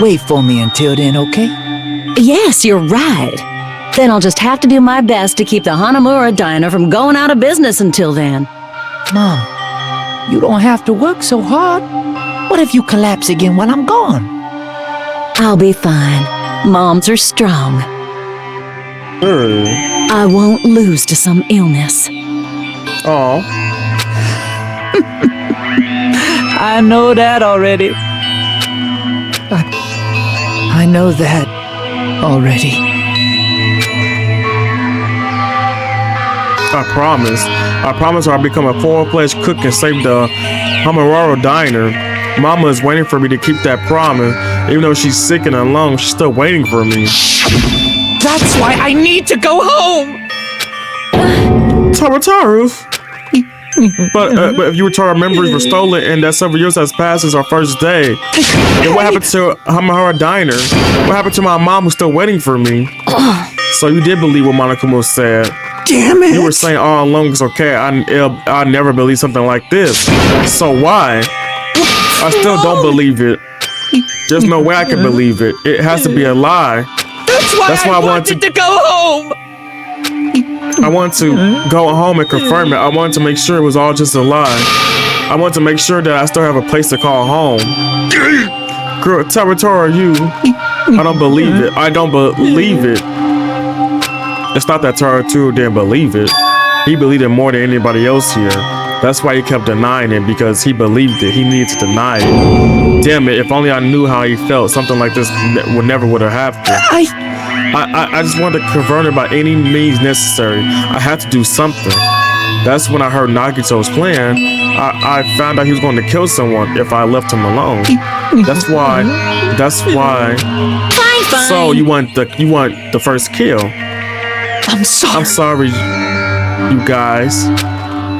wait for me until then, okay? Yes, you're right. Then I'll just have to do my best to keep the Hanamura Diner from going out of business until then. Mom, you don't have to work so hard. What if you collapse again while I'm gone? I'll be fine. Moms are strong. I won't lose to some illness. Oh. I know that already. I know that already. I promise I'll become a full-fledged cook and save the Hamamura Diner. Mama is waiting for me to keep that promise. Even though she's sick and alone, she's still waiting for me. That's why I need to go home! Taru. But if you were to remember, were stolen and that several years has passed since our first day. Then what happened to Hamahara Diner? What happened to my mom who's still waiting for me? So you did believe what Monokuma said. Damn it! You were saying all along it's okay. I never believe something like this. So why? I still don't believe it. There's no way I can believe it. It has to be a lie. That's why I wanted to go home! I want to go home and confirm it. I wanted to make sure it was all just a lie. I want to make sure that I still have a place to call home. Girl, Taratoro, you. I don't believe it. I don't believe it. It's not that Taratoro didn't believe it. He believed it more than anybody else here. That's why he kept denying it, because he believed it. He needed to deny it. Damn it, if only I knew how he felt, something like this would have happened. I just wanted to convert it by any means necessary. I had to do something. That's when I heard Nagito's plan. I found out he was going to kill someone if I left him alone. That's why. Fine. So you want the first kill? I'm sorry, you guys.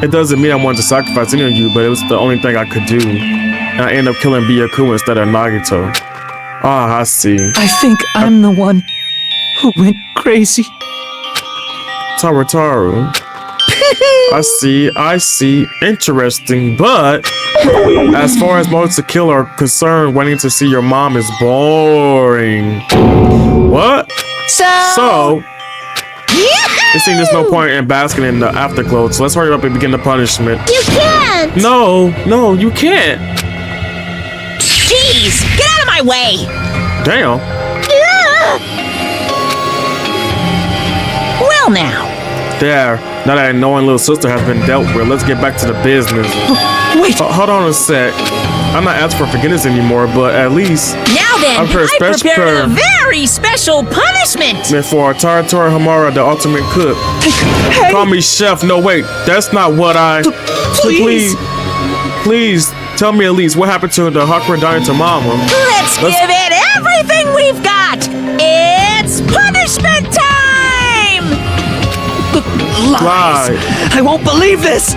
It doesn't mean I wanted to sacrifice any of you, but it was the only thing I could do. And I ended up killing Byaku instead of Nagito. Ah, I see. I think I'm the one who went crazy. Taru. I see. Interesting, but as far as motives to kill are concerned, waiting to see your mom is boring. What? So it seems there's no point in basking in the afterglow, so let's hurry up and begin the punishment. You can't! No, you can't. Jeez, get out of my way! Damn. Well now. There. Now that annoying little sister has been dealt with, let's get back to the business. Wait. Hold on a sec. I'm not asking for forgiveness anymore, but at least now then, I prepared a very special punishment for Taratoro Hamara, the ultimate cook. Hey. Call me chef. No, wait, that's not what I. Please tell me at least what happened to the Hakura Diner to Mama. Let's give it everything we've got. It's punishment time. Lies. I won't believe this.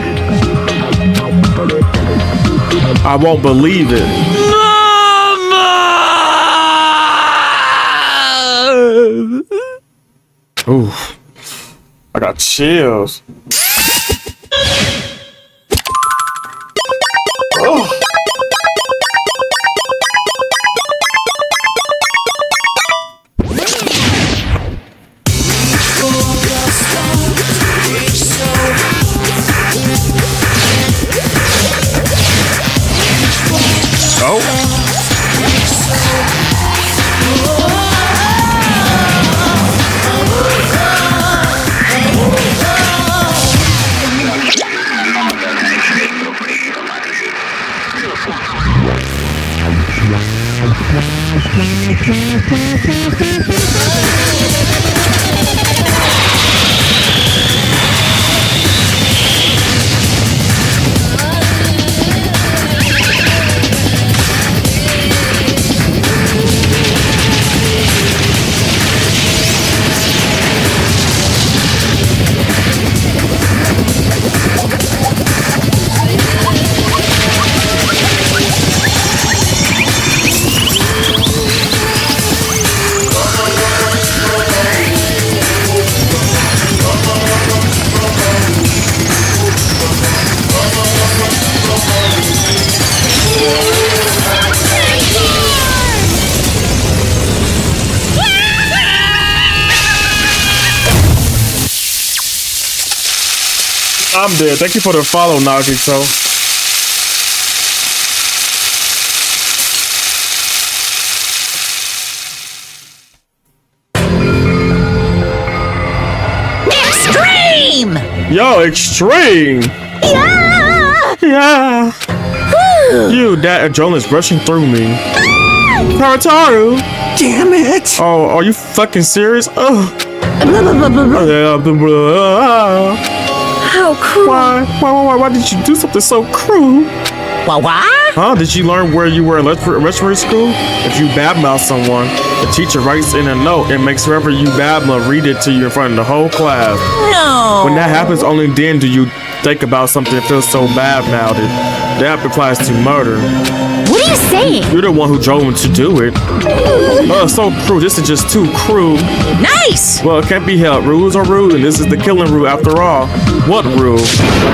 I won't believe it. Mama! Ooh, I got chills. Oh. I'm dead. Thank you for the follow, Nagito. Extreme! Yo, extreme! Yeah! You, that adrenaline's rushing through me. Taru! Damn it! Oh, are you fucking serious? Oh. How cruel. Why did you do something so cruel? What? Huh? Did you learn where you were in respiratory school? If you badmouth someone, The teacher writes in a note and makes whoever you babble read it to you in front of the whole class. No. When that happens, only then do you think about something that feels so bad about it. That applies to murder. What are you saying? You're the one who drove him to do it. So cruel. This is just too cruel. Nice! Well, it can't be helped. Rules are rules, and this is the killing rule after all. What rule?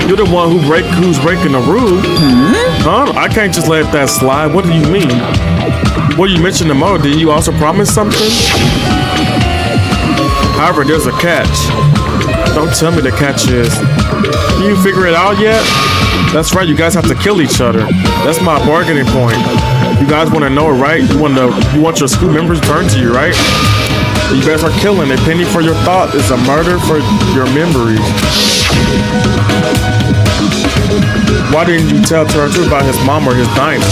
You're the one who's breaking the rule. Huh? I can't just let that slide. What do you mean? Well, you mentioned the murder. Did you also promise something? However, there's a catch. Don't tell me the catch is. Can you figure it out yet? That's right, you guys have to kill each other. That's my bargaining point. You guys want to know it, right? You want your school members burned to you, right? You guys are killing. A penny for your thought is a murder for your memories. Why didn't you tell Turtle about his mom or his diner?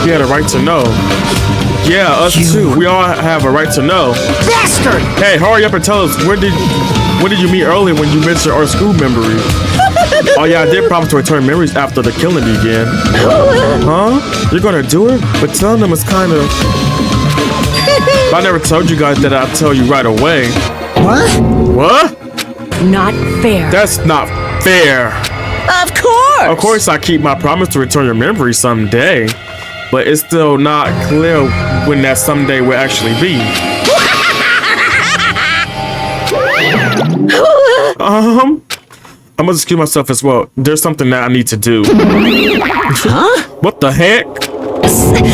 He had a right to know. Yeah, us too. We all have a right to know. Bastard! Hey, hurry up and tell us, when did you meet earlier when you mentioned our school memories? Oh yeah, I did promise to return memories after the killing began. Huh? You're gonna do it? But telling them is kind of... I never told you guys that I'd tell you right away. What? What? Not fair. That's not fair. Of course! Of course I keep my promise to return your memories someday. But it's still not clear when that someday will actually be. I must excuse myself as well. There's something that I need to do. Huh? What the heck?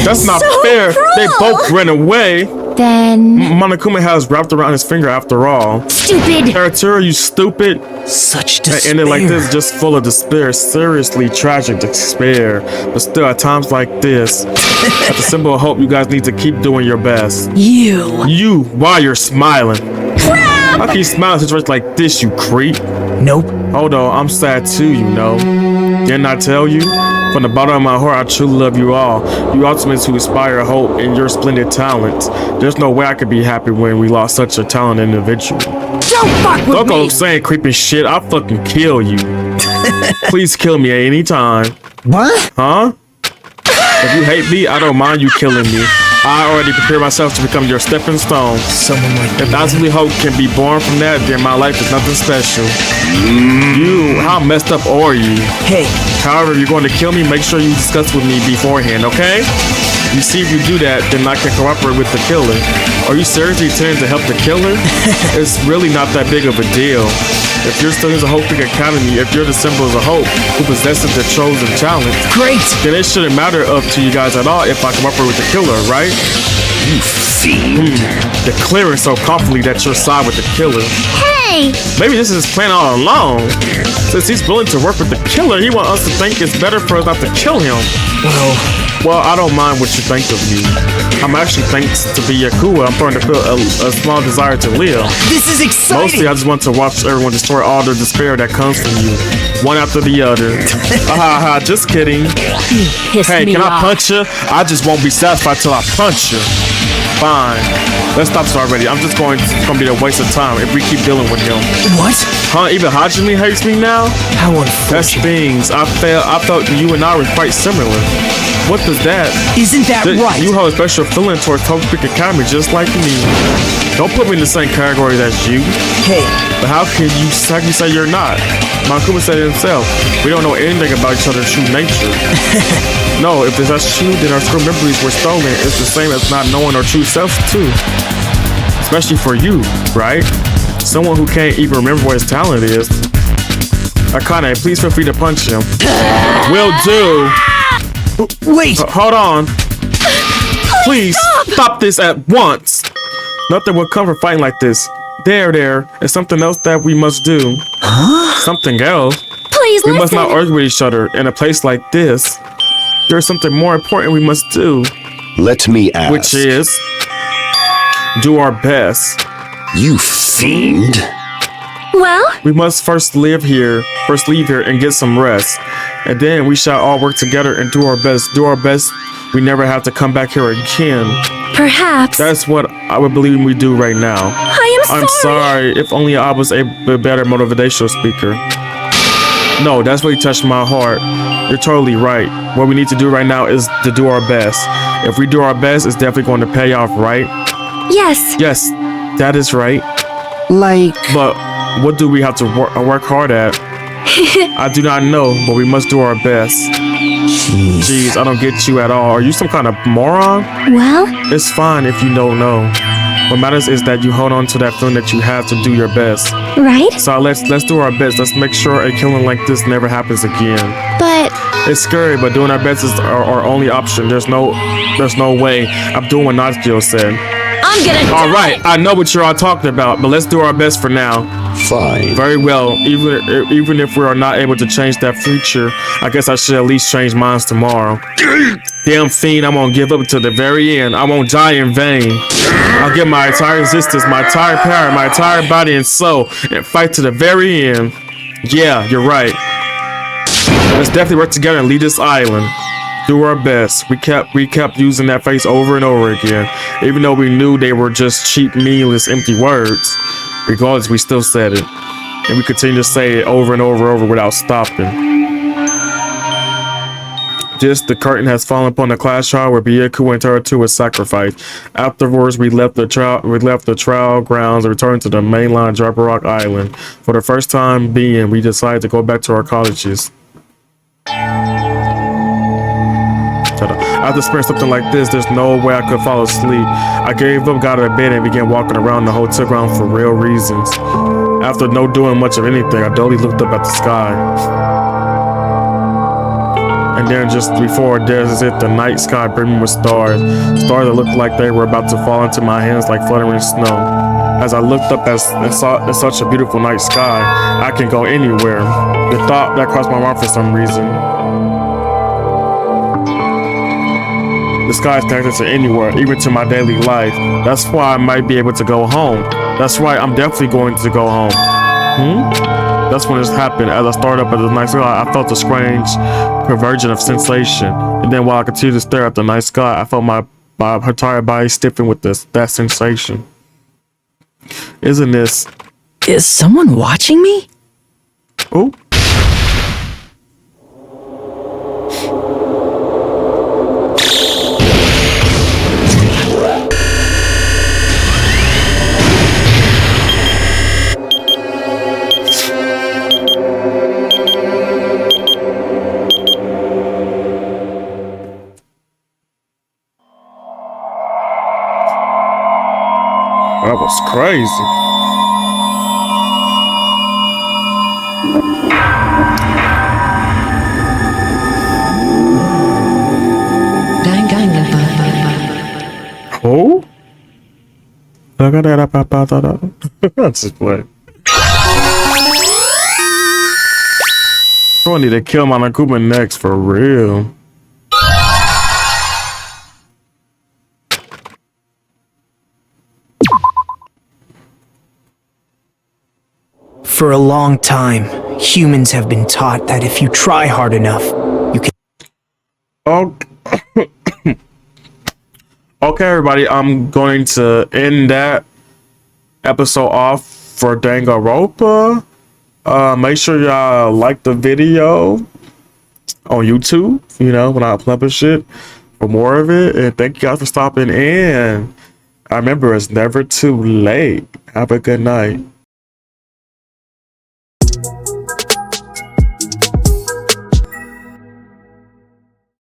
That's not fair. Cruel. They both ran away. Then... Monokuma has wrapped around his finger after all. Stupid! Aratura, you stupid. Such It despair. ended like this, just full of despair. Seriously tragic despair. But still, at times like this, at the symbol of hope, you guys need to keep doing your best. You, why you're smiling? Crap! How can you smile in situations like this, you creep? Nope. Hold on, I'm sad too, you know. Didn't I tell you? From the bottom of my heart, I truly love you all. You ultimates who inspire hope in your splendid talents. There's no way I could be happy when we lost such a talented individual. Don't fuck with Don't go me! saying creepy shit, I'll fucking kill you. Please kill me at any time. What? Huh? If you hate me, I don't mind you killing me. I already prepared myself to become your stepping stone. Someone like If absolutely hope can be born from that, then my life is nothing special. You, how messed up are you? Hey. However, if you're going to kill me, make sure you discuss with me beforehand, okay? You see, if you do that, then I can cooperate with the killer. Are you seriously intending to help the killer? It's really not that big of a deal. If you're students of Hope Peak Academy, if you're the symbols of hope who possesses the chosen talent, great, then it shouldn't matter up to you guys at all if I cooperate with the killer, right? You fiend. Declaring so confidently that you're side with the killer. Hey! Maybe this is his plan all along. Since he's willing to work with the killer, he wants us to think it's better for us not to kill him. Well, I don't mind what you think of me. I'm actually, thanks to be Yakuwa, I'm starting to feel a small desire to live. This is exciting! Mostly, I just want to watch everyone destroy all the despair that comes from you, one after the other. Just kidding. Hey, can I punch you? I just won't be satisfied till I punch you. Fine. Let's stop this already. It's going to be a waste of time if we keep dealing with him. What? Huh? Even Hajime hates me now? How unfortunate. That stings. I felt you and I were quite similar. What does that? Isn't that right? You hold a special feeling towards Hope Peak Academy just like me. Don't put me in the same category as you. Hey. But how can you say you're not? Monokuma said it himself. We don't know anything about each other's true nature. No, if that's true, then our true memories were stolen. It's the same as not knowing our true selves too. Especially for you, right? Someone who can't even remember what his talent is. Akane, please feel free to punch him. Will do. Wait! Hold on. Please stop this at once. Nothing will come from fighting like this. There. It's something else that we must do. Huh? Something else? Please, we must not argue with each other in a place like this. There's something more important we must do. Let me ask. Which is do our best. You fiend. Well? We must first leave here and get some rest. And then we shall all work together and do our best. Do our best. We never have to come back here again. Perhaps. That's what I would believe we do right now. I'm sorry. If only I was a better motivational speaker. No, that's really touched my heart. You're totally right. What we need to do right now is to do our best. If we do our best, it's definitely going to pay off, right? Yes. Yes, that is right. Like... But what do we have to work hard at? I do not know, but we must do our best. Jeez, I don't get you at all. Are you some kind of moron? Well? It's fine if you don't know. What matters is that you hold on to that feeling that you have to do your best. Right? So let's do our best. Let's make sure a killing like this never happens again. But it's scary, but doing our best is our only option. There's no way. I'm doing what Nazio said. I'm gonna. All right, I know what you're all talking about, but let's do our best for now. Fine. Very well. Even if we are not able to change that future, I guess I should at least change mine tomorrow. Damn fiend, I'm gonna give up to the very end. I won't die in vain. I'll give my entire existence, my entire power, my entire body and soul, and fight to the very end. Yeah, you're right. Let's definitely work together and lead this island. Do our best. We kept using that phrase over and over again, even though we knew they were just cheap, meaningless, empty words. Regardless, we still said it, and we continue to say it over and over without stopping. The curtain has fallen upon the class trial where Byaku and Turtle was sacrificed. Afterwards, we left the trial grounds and returned to the mainland Jabba Rock Island. For the first time being, we decided to go back to our colleges. After experiencing something like this, there's no way I could fall asleep. I gave up, got out of bed, and began walking around the hotel ground for real reasons. After no doing much of anything, I dully looked up at the sky. And then just before there's it, the night sky brimming with stars. Stars that looked like they were about to fall into my hands like fluttering snow. As I looked up and saw such a beautiful night sky, I can go anywhere. The thought that crossed my mind for some reason. The sky is connected to anywhere, even to my daily life. That's why I might be able to go home. That's right, I'm definitely going to go home. That's when this happened. As I started up at the night sky, I felt a strange convergence of sensation. And then while I continued to stare at the night sky, I felt my entire body stiffen with that sensation. Isn't this... Is someone watching me? Oh. That was crazy. Oh? That's just play. I need to kill my Nakuma next for real. For a long time, humans have been taught that if you try hard enough, you can... Okay, everybody, I'm going to end that episode off for DanganRonpa. Make sure y'all like the video on YouTube, you know, when I publish it, for more of it. And thank you guys for stopping in. I remember, it's never too late. Have a good night.